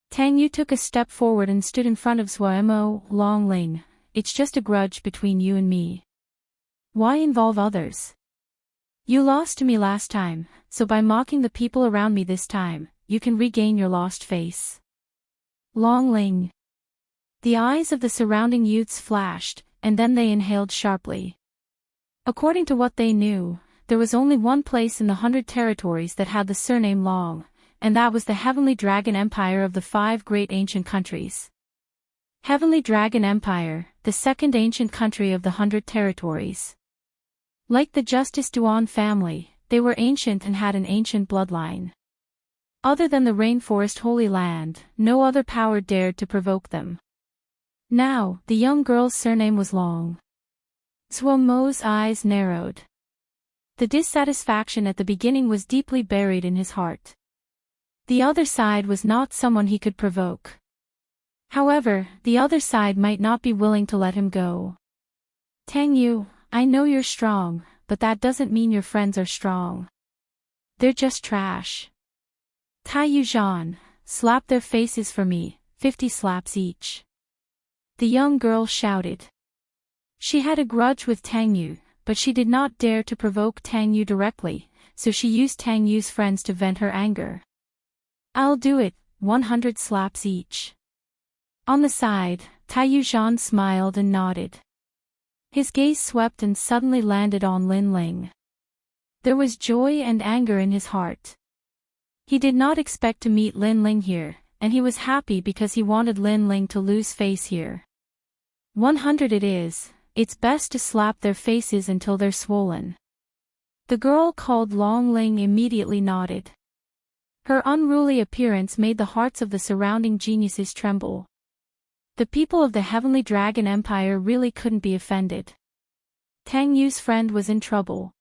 Tang Yu took a step forward and stood in front of Zuo. Long Ling, it's just a grudge between you and me. Why involve others? You lost to me last time, so by mocking the people around me this time, you can regain your lost face. Long Ling. The eyes of the surrounding youths flashed, and then they inhaled sharply. According to what they knew, there was only one place in the 100 territories that had the surname Long, and that was the Heavenly Dragon Empire of the 5 great ancient countries. Heavenly Dragon Empire, the second ancient country of the 100 territories. Like the Justice Duan family, they were ancient and had an ancient bloodline. Other than the Rainforest Holy Land, no other power dared to provoke them. Now, the young girl's surname was Long. Zuo's eyes narrowed. The dissatisfaction at the beginning was deeply buried in his heart. The other side was not someone he could provoke. However, the other side might not be willing to let him go. Tang Yu, I know you're strong, but that doesn't mean your friends are strong. They're just trash. Tai Yuzhan, slap their faces for me, 50 slaps each. The young girl shouted. She had a grudge with Tang Yu, but she did not dare to provoke Tang Yu directly, so she used Tang Yu's friends to vent her anger. I'll do it, 100 slaps each. On the side, Tai Yuzhan smiled and nodded. His gaze swept and suddenly landed on Lin Ling. There was joy and anger in his heart. He did not expect to meet Lin Ling here, and he was happy because he wanted Lin Ling to lose face here. 100 it is, it's best to slap their faces until they're swollen. The girl called Long Ling immediately nodded. Her unruly appearance made the hearts of the surrounding geniuses tremble. The people of the Heavenly Dragon Empire really couldn't be offended. Tang Yu's friend was in trouble.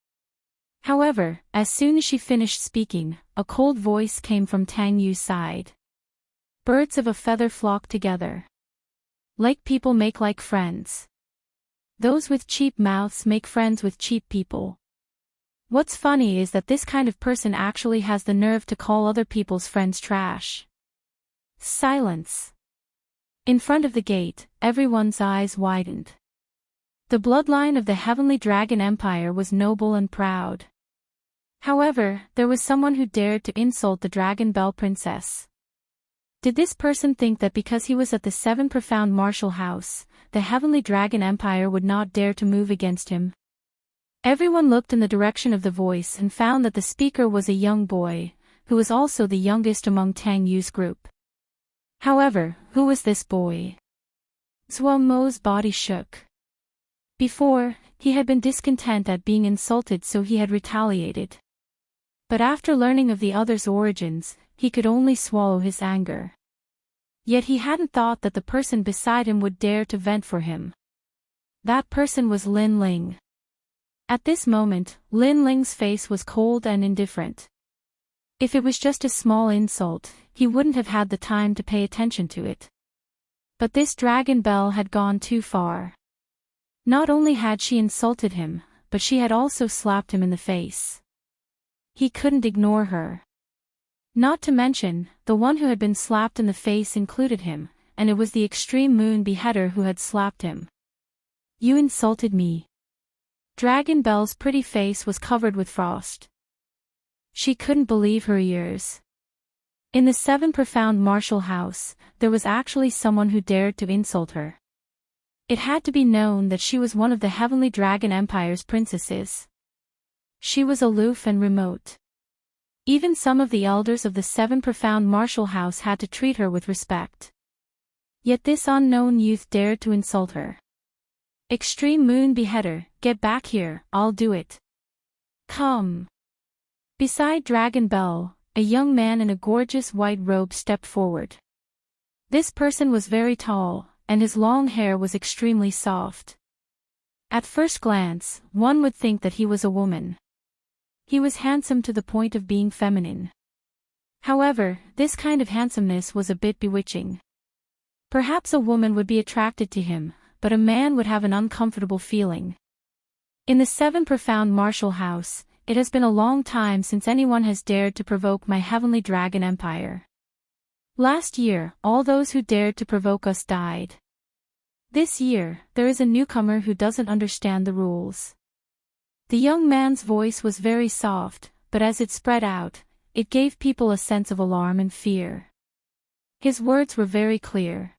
However, as soon as she finished speaking, a cold voice came from Tang Yu's side. Birds of a feather flock together. Like people make like friends. Those with cheap mouths make friends with cheap people. What's funny is that this kind of person actually has the nerve to call other people's friends trash. Silence. In front of the gate, everyone's eyes widened. The bloodline of the Heavenly Dragon Empire was noble and proud. However, there was someone who dared to insult the Dragon Bell Princess. Did this person think that because he was at the 7 profound martial house, the Heavenly Dragon Empire would not dare to move against him? Everyone looked in the direction of the voice and found that the speaker was a young boy, who was also the youngest among Tang Yu's group. However, who was this boy? Zuo's body shook. Before, he had been discontent at being insulted, so he had retaliated. But after learning of the other's origins, he could only swallow his anger. Yet he hadn't thought that the person beside him would dare to vent for him. That person was Lin Ling. At this moment, Lin Ling's face was cold and indifferent. If it was just a small insult, he wouldn't have had the time to pay attention to it. But this Dragon Belle had gone too far. Not only had she insulted him, but she had also slapped him in the face. He couldn't ignore her. Not to mention, the one who had been slapped in the face included him, and it was the extreme moon beheader who had slapped him. You insulted me. Dragon Belle's pretty face was covered with frost. She couldn't believe her ears. In the 7 profound martial house, there was actually someone who dared to insult her. It had to be known that she was one of the Heavenly Dragon Empire's princesses. She was aloof and remote. Even some of the elders of the 7 profound martial house had to treat her with respect. Yet this unknown youth dared to insult her. Extreme moon beheader, get back here, I'll do it. Come. Beside Dragon Belle, a young man in a gorgeous white robe stepped forward. This person was very tall, and his long hair was extremely soft. At first glance, one would think that he was a woman. He was handsome to the point of being feminine. However, this kind of handsomeness was a bit bewitching. Perhaps a woman would be attracted to him, but a man would have an uncomfortable feeling. In the 7 profound martial house, it has been a long time since anyone has dared to provoke my Heavenly Dragon Empire. Last year, all those who dared to provoke us died. This year, there is a newcomer who doesn't understand the rules. The young man's voice was very soft, but as it spread out, it gave people a sense of alarm and fear. His words were very clear.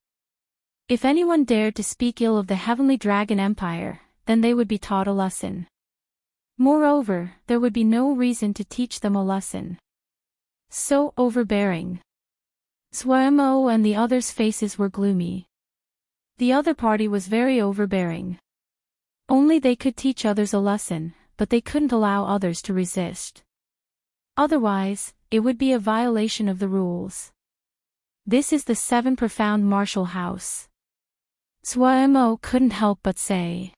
If anyone dared to speak ill of the Heavenly Dragon Empire, then they would be taught a lesson. Moreover, there would be no reason to teach them a lesson. So overbearing. Suemo and the others' faces were gloomy. The other party was very overbearing. Only they could teach others a lesson, but they couldn't allow others to resist. Otherwise, it would be a violation of the rules. This is the 7 profound martial house. Suemo couldn't help but say.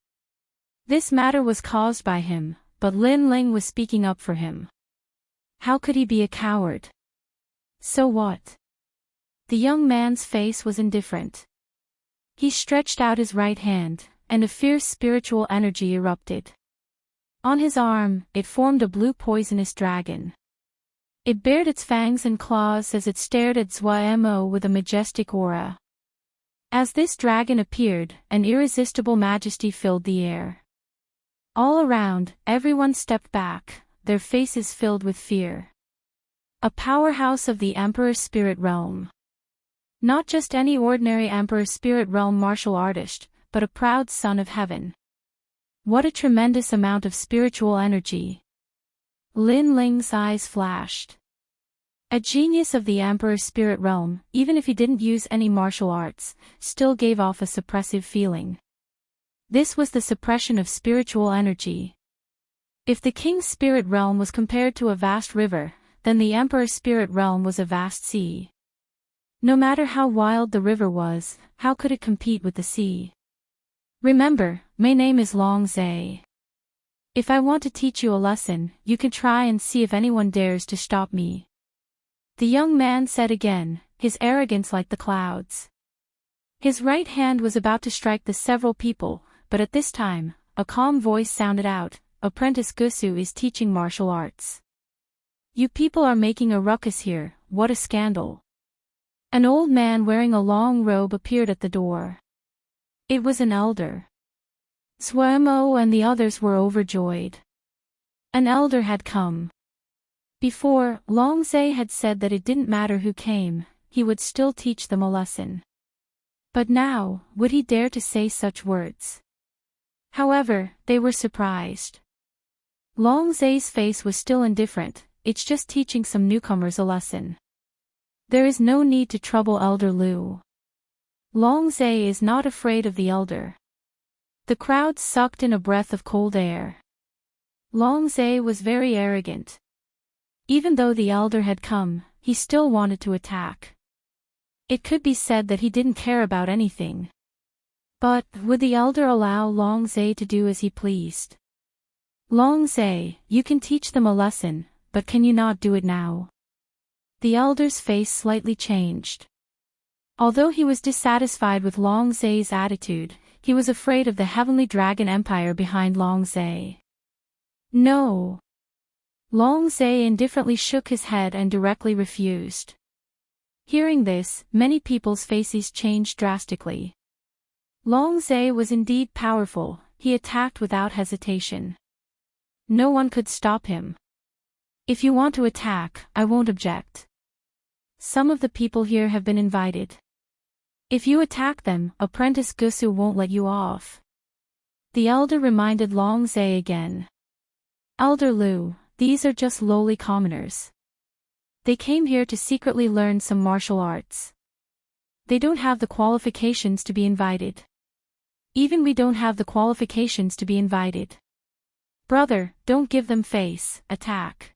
This matter was caused by him, but Lin Ling was speaking up for him. How could he be a coward? So what? The young man's face was indifferent. He stretched out his right hand, and a fierce spiritual energy erupted. On his arm, it formed a blue poisonous dragon. It bared its fangs and claws as it stared at Suemo with a majestic aura. As this dragon appeared, an irresistible majesty filled the air. All around, everyone stepped back, their faces filled with fear. A powerhouse of the Emperor's Spirit Realm. Not just any ordinary Emperor's Spirit Realm martial artist, but a proud son of heaven. What a tremendous amount of spiritual energy. Lin Ling's eyes flashed. A genius of the Emperor's Spirit Realm, even if he didn't use any martial arts, still gave off a suppressive feeling. This was the suppression of spiritual energy. If the King's Spirit Realm was compared to a vast river, then the Emperor's Spirit Realm was a vast sea. No matter how wild the river was, how could it compete with the sea? Remember, my name is Long Zhe. If I want to teach you a lesson, you can try and see if anyone dares to stop me. The young man said again, his arrogance like the clouds. His right hand was about to strike the several people, but at this time, a calm voice sounded out, Apprentice Gusu is teaching martial arts. You people are making a ruckus here, what a scandal. An old man wearing a long robe appeared at the door. It was an elder. Suemo and the others were overjoyed. An elder had come. Before, Long Zhe had said that it didn't matter who came, he would still teach them a lesson. But now, would he dare to say such words? However, they were surprised. Long Zhe's face was still indifferent, it's just teaching some newcomers a lesson. There is no need to trouble Elder Lu. Long Zhe is not afraid of the elder. The crowd sucked in a breath of cold air. Long Zhe was very arrogant. Even though the elder had come, he still wanted to attack. It could be said that he didn't care about anything. But, would the elder allow Long Zhe to do as he pleased? Long Zhe, you can teach them a lesson, but can you not do it now? The elder's face slightly changed. Although he was dissatisfied with Long Zhe's attitude, he was afraid of the heavenly dragon empire behind Long Zhe. No. Long Zhe indifferently shook his head and directly refused. Hearing this, many people's faces changed drastically. Long Zhe was indeed powerful, he attacked without hesitation. No one could stop him. If you want to attack, I won't object. Some of the people here have been invited. If you attack them, Apprentice Gusu won't let you off. The elder reminded Long Zhe again. Elder Lu, these are just lowly commoners. They came here to secretly learn some martial arts. They don't have the qualifications to be invited. Even we don't have the qualifications to be invited. Brother, don't give them face, attack.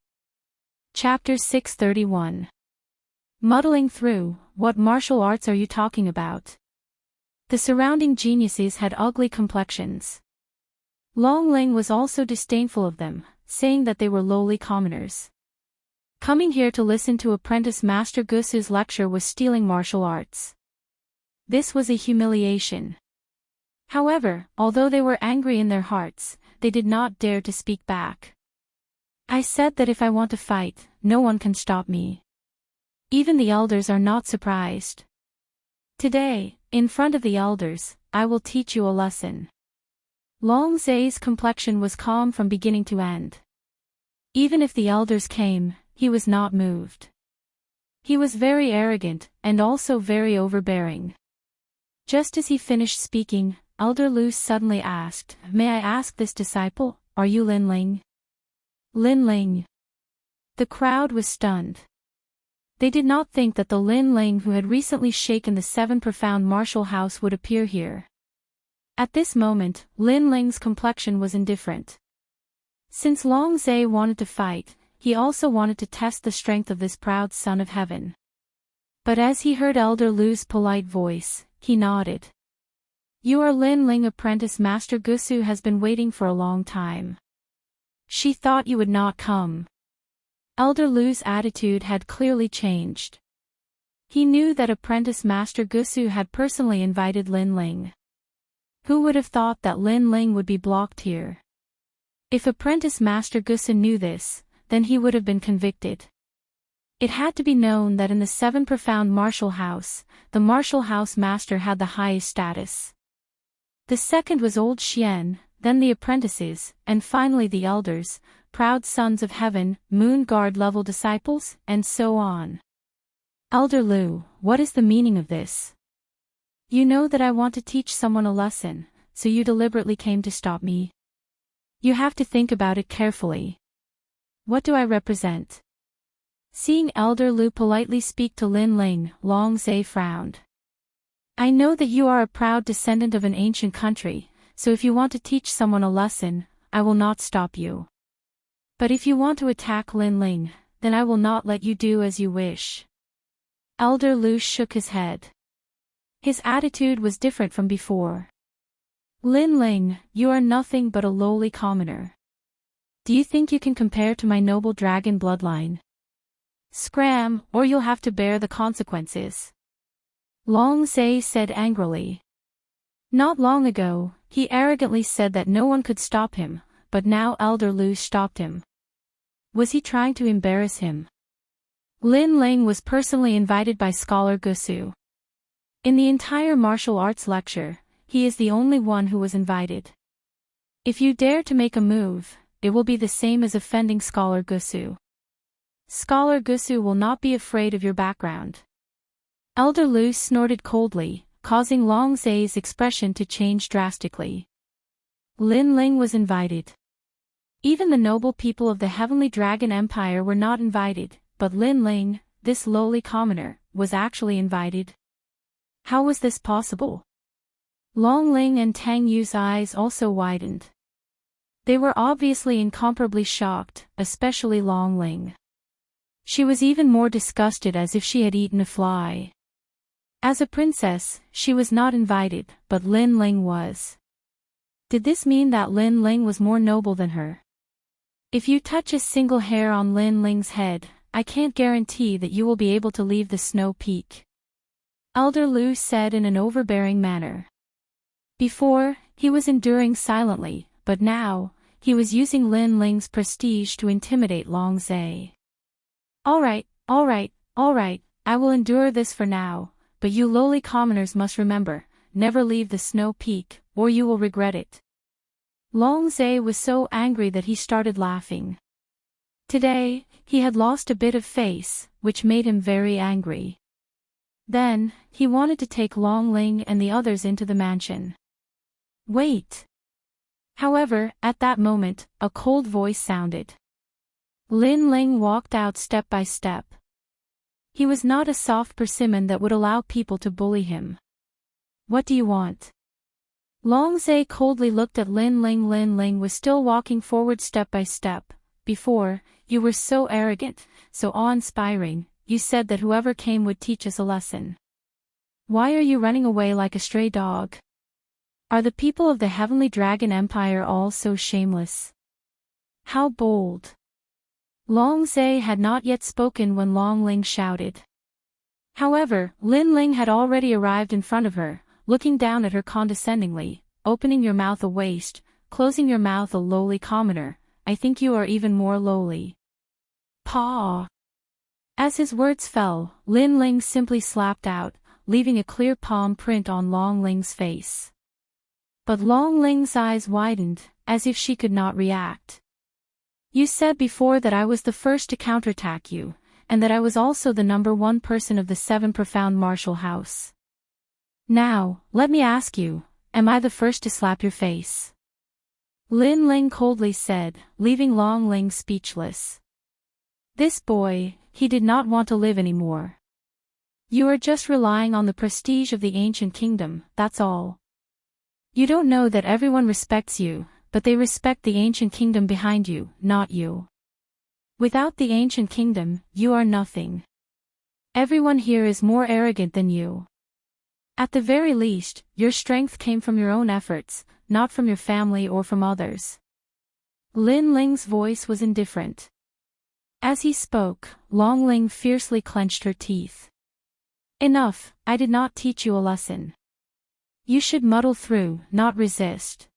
Chapter 631. Muddling through, what martial arts are you talking about? The surrounding geniuses had ugly complexions. Long Ling was also disdainful of them, saying that they were lowly commoners. Coming here to listen to Apprentice Master Gusu's lecture was stealing martial arts. This was a humiliation. However, although they were angry in their hearts, they did not dare to speak back. I said that if I want to fight, no one can stop me. Even the elders are not surprised. Today, in front of the elders, I will teach you a lesson. Long Zhe's complexion was calm from beginning to end. Even if the elders came, he was not moved. He was very arrogant, and also very overbearing. Just as he finished speaking, Elder Lu suddenly asked, "May I ask this disciple, are you Lin Ling?" Lin Ling. The crowd was stunned. They did not think that the Lin Ling who had recently shaken the 7 profound martial house would appear here. At this moment, Lin Ling's complexion was indifferent. Since Long Zhe wanted to fight, he also wanted to test the strength of this proud son of heaven. But as he heard Elder Lu's polite voice, he nodded. You are Lin Ling, Apprentice Master Gusu has been waiting for a long time. She thought you would not come. Elder Lu's attitude had clearly changed. He knew that Apprentice Master Gusu had personally invited Lin Ling. Who would have thought that Lin Ling would be blocked here? If Apprentice Master Gusu knew this, then he would have been convicted. It had to be known that in the 7 profound martial house, the martial house master had the highest status. The second was Old Xian, then the apprentices, and finally the elders, proud sons of heaven, moon guard level disciples, and so on. Elder Lu, what is the meaning of this? You know that I want to teach someone a lesson, so you deliberately came to stop me. You have to think about it carefully. What do I represent? Seeing Elder Lu politely speak to Lin Ling, Long Zhe frowned. I know that you are a proud descendant of an ancient country, so if you want to teach someone a lesson, I will not stop you. But if you want to attack Lin Ling, then I will not let you do as you wish. Elder Lu shook his head. His attitude was different from before. Lin Ling, you are nothing but a lowly commoner. Do you think you can compare to my noble dragon bloodline? Scram, or you'll have to bear the consequences. Long Zhe said angrily. Not long ago, he arrogantly said that no one could stop him, but now Elder Lu stopped him. Was he trying to embarrass him? Lin Ling was personally invited by Scholar Gusu. In the entire martial arts lecture, he is the only one who was invited. If you dare to make a move, it will be the same as offending Scholar Gusu. Scholar Gusu will not be afraid of your background. Elder Lu snorted coldly, causing Long Zhe's expression to change drastically. Lin Ling was invited. Even the noble people of the Heavenly Dragon Empire were not invited, but Lin Ling, this lowly commoner, was actually invited. How was this possible? Long Ling and Tang Yu's eyes also widened. They were obviously incomparably shocked, especially Long Ling. She was even more disgusted, as if she had eaten a fly. As a princess, she was not invited, but Lin Ling was. Did this mean that Lin Ling was more noble than her? If you touch a single hair on Lin Ling's head, I can't guarantee that you will be able to leave the snow peak. Elder Lu said in an overbearing manner. Before, he was enduring silently, but now, he was using Lin Ling's prestige to intimidate Long Zhe. Alright, I will endure this for now, but you lowly commoners must remember, never leave the snow peak, or you will regret it. Long Zhe was so angry that he started laughing. Today, he had lost a bit of face, which made him very angry. Then, he wanted to take Long Ling and the others into the mansion. Wait! However, at that moment, a cold voice sounded. Lin Ling walked out step by step. He was not a soft persimmon that would allow people to bully him. What do you want? Long Zhe coldly looked at Lin Ling. Lin Ling was still walking forward step by step. Before, you were so arrogant, so awe-inspiring, you said that whoever came would teach us a lesson. Why are you running away like a stray dog? Are the people of the Heavenly Dragon Empire all so shameless? How bold! Long Zhe had not yet spoken when Long Ling shouted. However, Lin Ling had already arrived in front of her, looking down at her condescendingly, opening your mouth a waste, closing your mouth a lowly commoner, I think you are even more lowly. Paw! As his words fell, Lin Ling simply slapped out, leaving a clear palm print on Long Ling's face. But Long Ling's eyes widened, as if she could not react. You said before that I was the first to counterattack you, and that I was also the #1 person of the 7 profound martial house. Now, let me ask you, am I the first to slap your face? Lin Ling coldly said, leaving Long Ling speechless. This boy, he did not want to live anymore. You are just relying on the prestige of the ancient kingdom, that's all. You don't know that everyone respects you, but they respect the ancient kingdom behind you, not you. Without the ancient kingdom, you are nothing. Everyone here is more arrogant than you. At the very least, your strength came from your own efforts, not from your family or from others. Lin Ling's voice was indifferent. As he spoke, Long Ling fiercely clenched her teeth. Enough, I did not teach you a lesson. You should muddle through, not resist.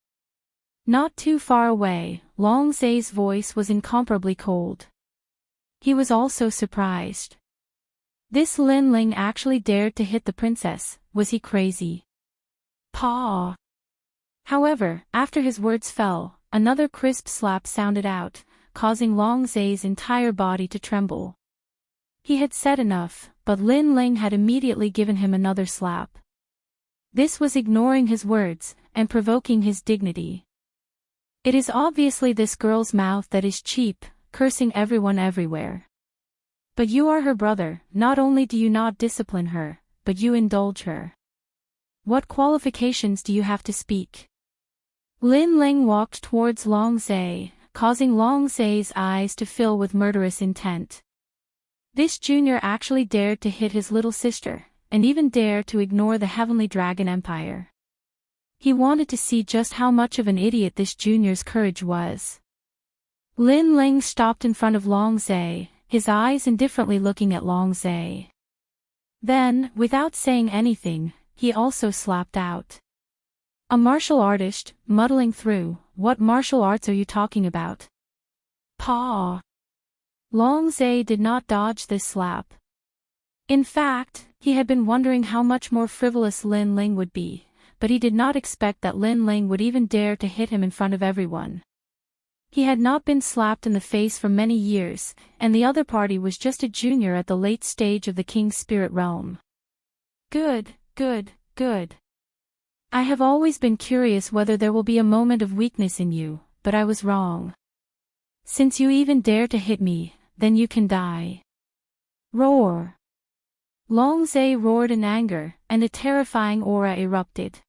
Not too far away, Long Zhe's voice was incomparably cold. He was also surprised. This Lin Ling actually dared to hit the princess, was he crazy? Paw! However, after his words fell, another crisp slap sounded out, causing Long Zhe's entire body to tremble. He had said enough, but Lin Ling had immediately given him another slap. This was ignoring his words, and provoking his dignity. It is obviously this girl's mouth that is cheap, cursing everyone everywhere. But you are her brother, not only do you not discipline her, but you indulge her. What qualifications do you have to speak? Lin Ling walked towards Long Zhe, causing Long Zhe's eyes to fill with murderous intent. This junior actually dared to hit his little sister, and even dared to ignore the Heavenly Dragon Empire. He wanted to see just how much of an idiot this junior's courage was. Lin Ling stopped in front of Long Zhe, his eyes indifferently looking at Long Zhe. Then, without saying anything, he also slapped out. A martial artist, muddling through, what martial arts are you talking about? Paw! Long Zhe did not dodge this slap. In fact, he had been wondering how much more frivolous Lin Ling would be, but he did not expect that Lin Ling would even dare to hit him in front of everyone. He had not been slapped in the face for many years, and the other party was just a junior at the late stage of the King's spirit realm. Good. I have always been curious whether there will be a moment of weakness in you, but I was wrong. Since you even dare to hit me, then you can die. Roar! Long Zhe roared in anger, and a terrifying aura erupted.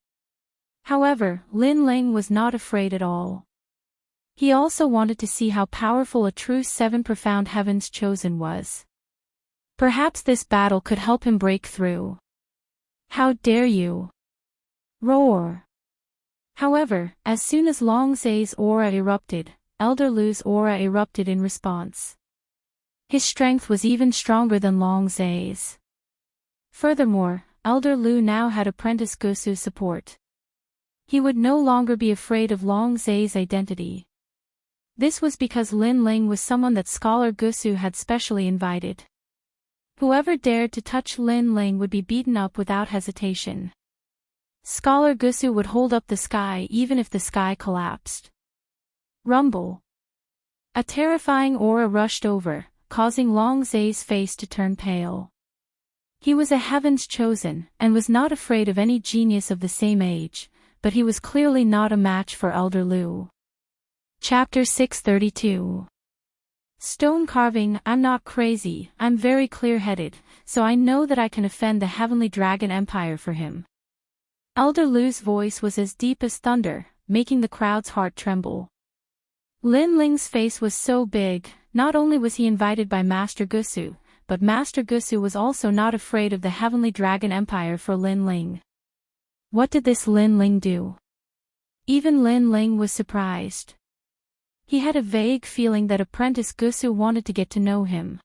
However, Lin Ling was not afraid at all. He also wanted to see how powerful a true 7 profound heavens chosen was. Perhaps this battle could help him break through. How dare you? Roar. However, as soon as Long Zay's aura erupted, Elder Lu's aura erupted in response. His strength was even stronger than Long Zay's. Furthermore, Elder Lu now had Apprentice Gusu's support. He would no longer be afraid of Long Zay's identity. This was because Lin Ling was someone that Scholar Gusu had specially invited. Whoever dared to touch Lin Ling would be beaten up without hesitation. Scholar Gusu would hold up the sky even if the sky collapsed. Rumble. A terrifying aura rushed over, causing Long Zay's face to turn pale. He was a heaven's chosen, and was not afraid of any genius of the same age, but he was clearly not a match for Elder Lu. Chapter 632. Stone carving. I'm not crazy, I'm very clear-headed, so I know that I can offend the Heavenly Dragon Empire for him. Elder Lu's voice was as deep as thunder, making the crowd's heart tremble. Lin Ling's face was so big, not only was he invited by Master Gusu, but Master Gusu was also not afraid of the Heavenly Dragon Empire for Lin Ling. What did this Lin Ling do? Even Lin Ling was surprised. He had a vague feeling that Apprentice Gusu wanted to get to know him.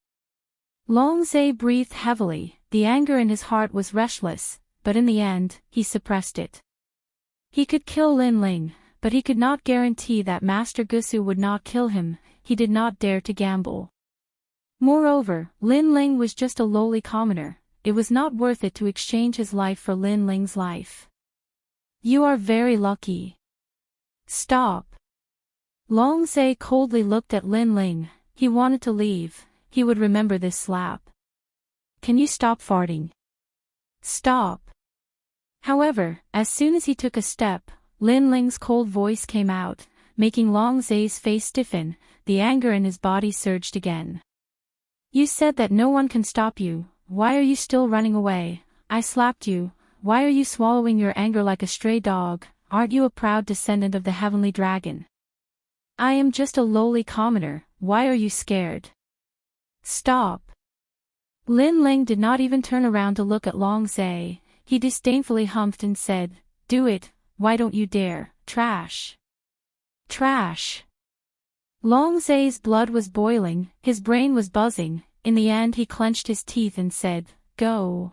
Long Zay breathed heavily, the anger in his heart was restless, but in the end, he suppressed it. He could kill Lin Ling, but he could not guarantee that Master Gusu would not kill him. He did not dare to gamble. Moreover, Lin Ling was just a lowly commoner. It was not worth it to exchange his life for Lin Ling's life. You are very lucky. Stop. Long Zay coldly looked at Lin Ling. He wanted to leave. He would remember this slap. Can you stop farting? Stop. However, as soon as he took a step, Lin Ling's cold voice came out, making Long Zay's face stiffen. The anger in his body surged again. You said that no one can stop you. Why are you still running away? I slapped you. Why are you swallowing your anger like a stray dog? Aren't you a proud descendant of the Heavenly Dragon? I am just a lowly commoner. Why are you scared? Stop. Lin Ling did not even turn around to look at Long Zay. He disdainfully humphed and said, Do it, why don't you dare, trash. Trash. Long Zay's blood was boiling, his brain was buzzing. In the end he clenched his teeth and said, Go.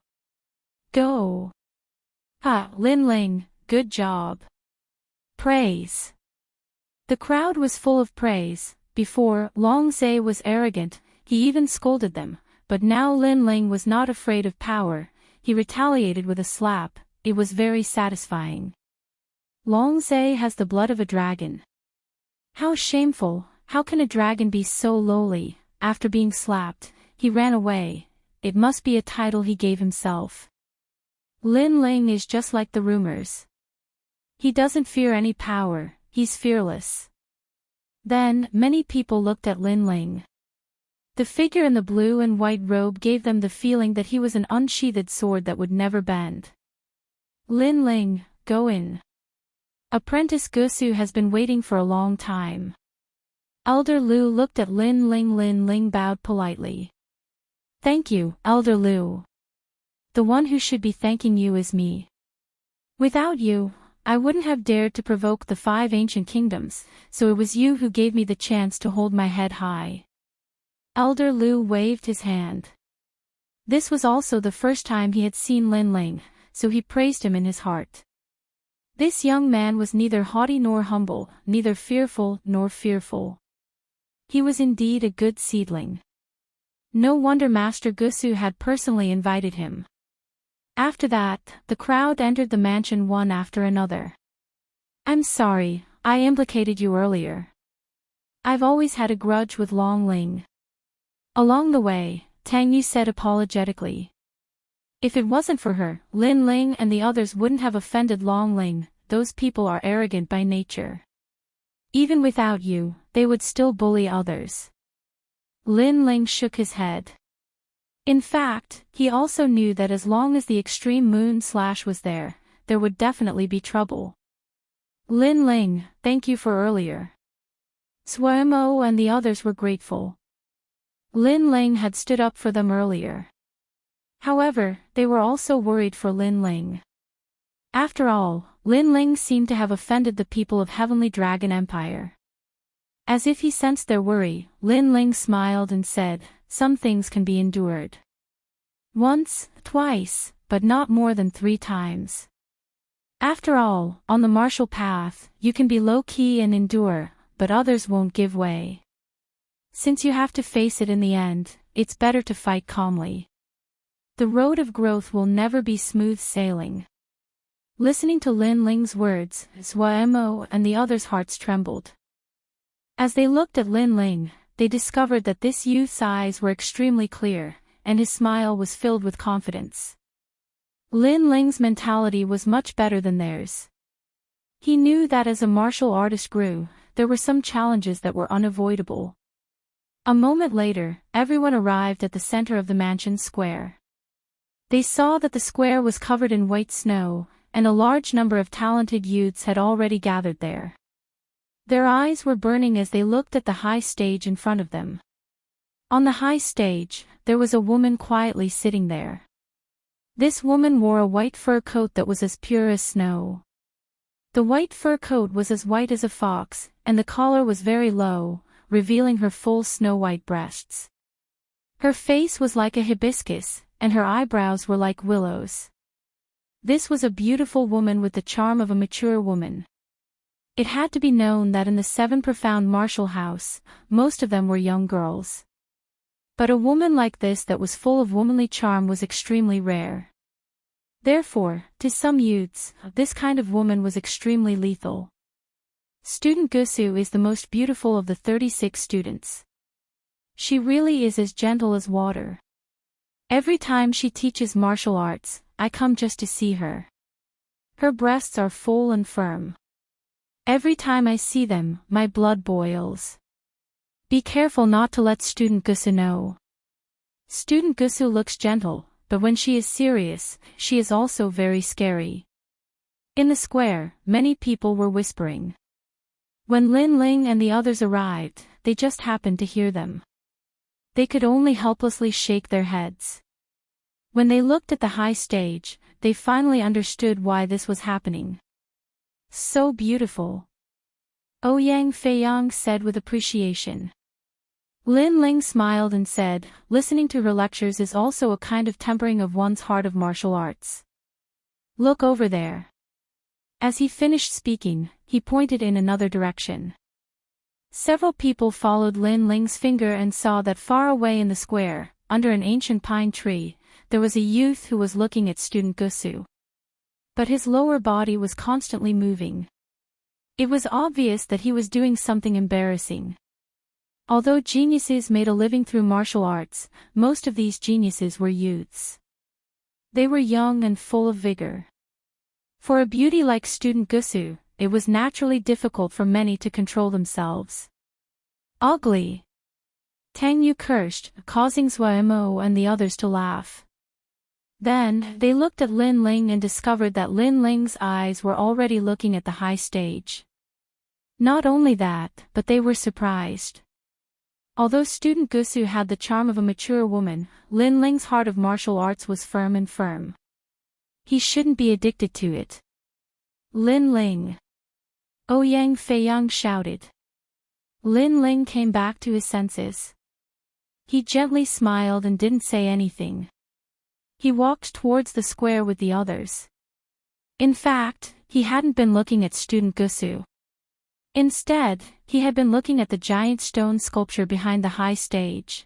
Go. Ha, Lin Ling, good job. Praise. The crowd was full of praise. Before, Long Zay was arrogant, he even scolded them, but now Lin Ling was not afraid of power. He retaliated with a slap. It was very satisfying. Long Zay has the blood of a dragon. How shameful, how can a dragon be so lowly? After being slapped, he ran away. It must be a title he gave himself. Lin Ling is just like the rumors. He doesn't fear any power, he's fearless. Then, many people looked at Lin Ling. The figure in the blue and white robe gave them the feeling that he was an unsheathed sword that would never bend. Lin Ling, go in. Apprentice Gusu has been waiting for a long time. Elder Lu looked at Lin Ling. Lin Ling bowed politely. Thank you, Elder Lu. The one who should be thanking you is me. Without you, I wouldn't have dared to provoke the 5 ancient kingdoms, so it was you who gave me the chance to hold my head high. Elder Lu waved his hand. This was also the first time he had seen Lin Ling, so he praised him in his heart. This young man was neither haughty nor humble, neither fearful nor fearful. He was indeed a good seedling. No wonder Master Gusu had personally invited him. After that, the crowd entered the mansion one after another. I'm sorry, I implicated you earlier. I've always had a grudge with Long Ling. Along the way, Tang Yu said apologetically. If it wasn't for her, Lin Ling and the others wouldn't have offended Long Ling. Those people are arrogant by nature. Even without you, they would still bully others. Lin Ling shook his head. In fact, he also knew that as long as the extreme moon slash was there would definitely be trouble. Lin Ling, thank you for earlier. Suemo and the others were grateful. Lin Ling had stood up for them earlier. However, they were also worried for Lin Ling. After all, Lin Ling seemed to have offended the people of Heavenly Dragon Empire. As if he sensed their worry, Lin Ling smiled and said, "Some things can be endured. Once, twice, but not more than 3 times. After all, on the martial path, you can be low-key and endure, but others won't give way. Since you have to face it in the end, it's better to fight calmly. The road of growth will never be smooth sailing." Listening to Lin Ling's words, Zhuemo and the others' hearts trembled. As they looked at Lin Ling, they discovered that this youth's eyes were extremely clear, and his smile was filled with confidence. Lin Ling's mentality was much better than theirs. He knew that as a martial artist grew, there were some challenges that were unavoidable. A moment later, everyone arrived at the center of the mansion square. They saw that the square was covered in white snow, and a large number of talented youths had already gathered there. Their eyes were burning as they looked at the high stage in front of them. On the high stage, there was a woman quietly sitting there. This woman wore a white fur coat that was as pure as snow. The white fur coat was as white as a fox, and the collar was very low, revealing her full snow-white breasts. Her face was like a hibiscus, and her eyebrows were like willows. This was a beautiful woman with the charm of a mature woman. It had to be known that in the 7 profound martial house, most of them were young girls. But a woman like this that was full of womanly charm was extremely rare. Therefore, to some youths, this kind of woman was extremely lethal. Student Gusu is the most beautiful of the 36 students. She really is as gentle as water. Every time she teaches martial arts, I come just to see her. Her breasts are full and firm. Every time I see them, my blood boils. Be careful not to let Student Gusu know. Student Gusu looks gentle, but when she is serious, she is also very scary. In the square, many people were whispering. When Lin Ling and the others arrived, they just happened to hear them. They could only helplessly shake their heads. When they looked at the high stage, they finally understood why this was happening. So beautiful. Ouyang Feiyang said with appreciation. Lin Ling smiled and said, listening to her lectures is also a kind of tempering of one's heart of martial arts. Look over there. As he finished speaking, he pointed in another direction. Several people followed Lin Ling's finger and saw that far away in the square, under an ancient pine tree, there was a youth who was looking at Student Gusu. But his lower body was constantly moving. It was obvious that he was doing something embarrassing. Although geniuses made a living through martial arts, most of these geniuses were youths. They were young and full of vigor. For a beauty like Student Gusu, it was naturally difficult for many to control themselves. Ugly! Tang Yu cursed, causing Zhuemo and the others to laugh. Then, they looked at Lin Ling and discovered that Lin Ling's eyes were already looking at the high stage. Not only that, but they were surprised. Although Student Gusu had the charm of a mature woman, Lin Ling's heart of martial arts was firm and firm. He shouldn't be addicted to it. Lin Ling! Ouyang Feiyang shouted. Lin Ling came back to his senses. He gently smiled and didn't say anything. He walked towards the square with the others. In fact, he hadn't been looking at Student Gusu. Instead, he had been looking at the giant stone sculpture behind the high stage.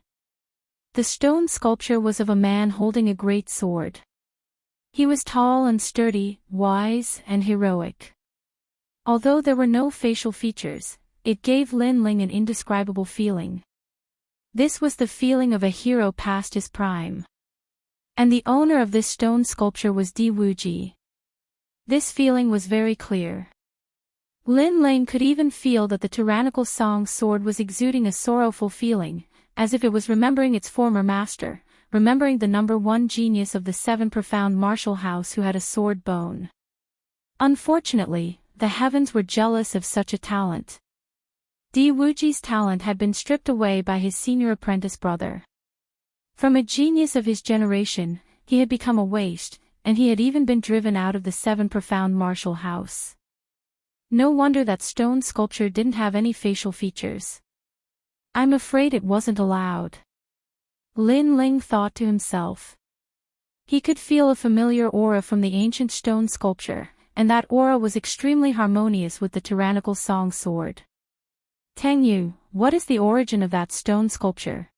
The stone sculpture was of a man holding a great sword. He was tall and sturdy, wise and heroic. Although there were no facial features, it gave Lin Ling an indescribable feeling. This was the feeling of a hero past his prime. And the owner of this stone sculpture was Di Wuji. This feeling was very clear. Lin Ling could even feel that the tyrannical Song sword was exuding a sorrowful feeling, as if it was remembering its former master, remembering the number 1 genius of the 7 profound martial house who had a sword bone. Unfortunately, the heavens were jealous of such a talent. Di Wuji's talent had been stripped away by his senior apprentice brother. From a genius of his generation, He had become a waste, and he had even been driven out of the 7 profound martial house. No wonder that stone sculpture didn't have any facial features. I'm afraid it wasn't allowed. Lin Ling thought to himself. He could feel a familiar aura from the ancient stone sculpture, and that aura was extremely harmonious with the tyrannical song sword. Tang Yu, what is the origin of that stone sculpture?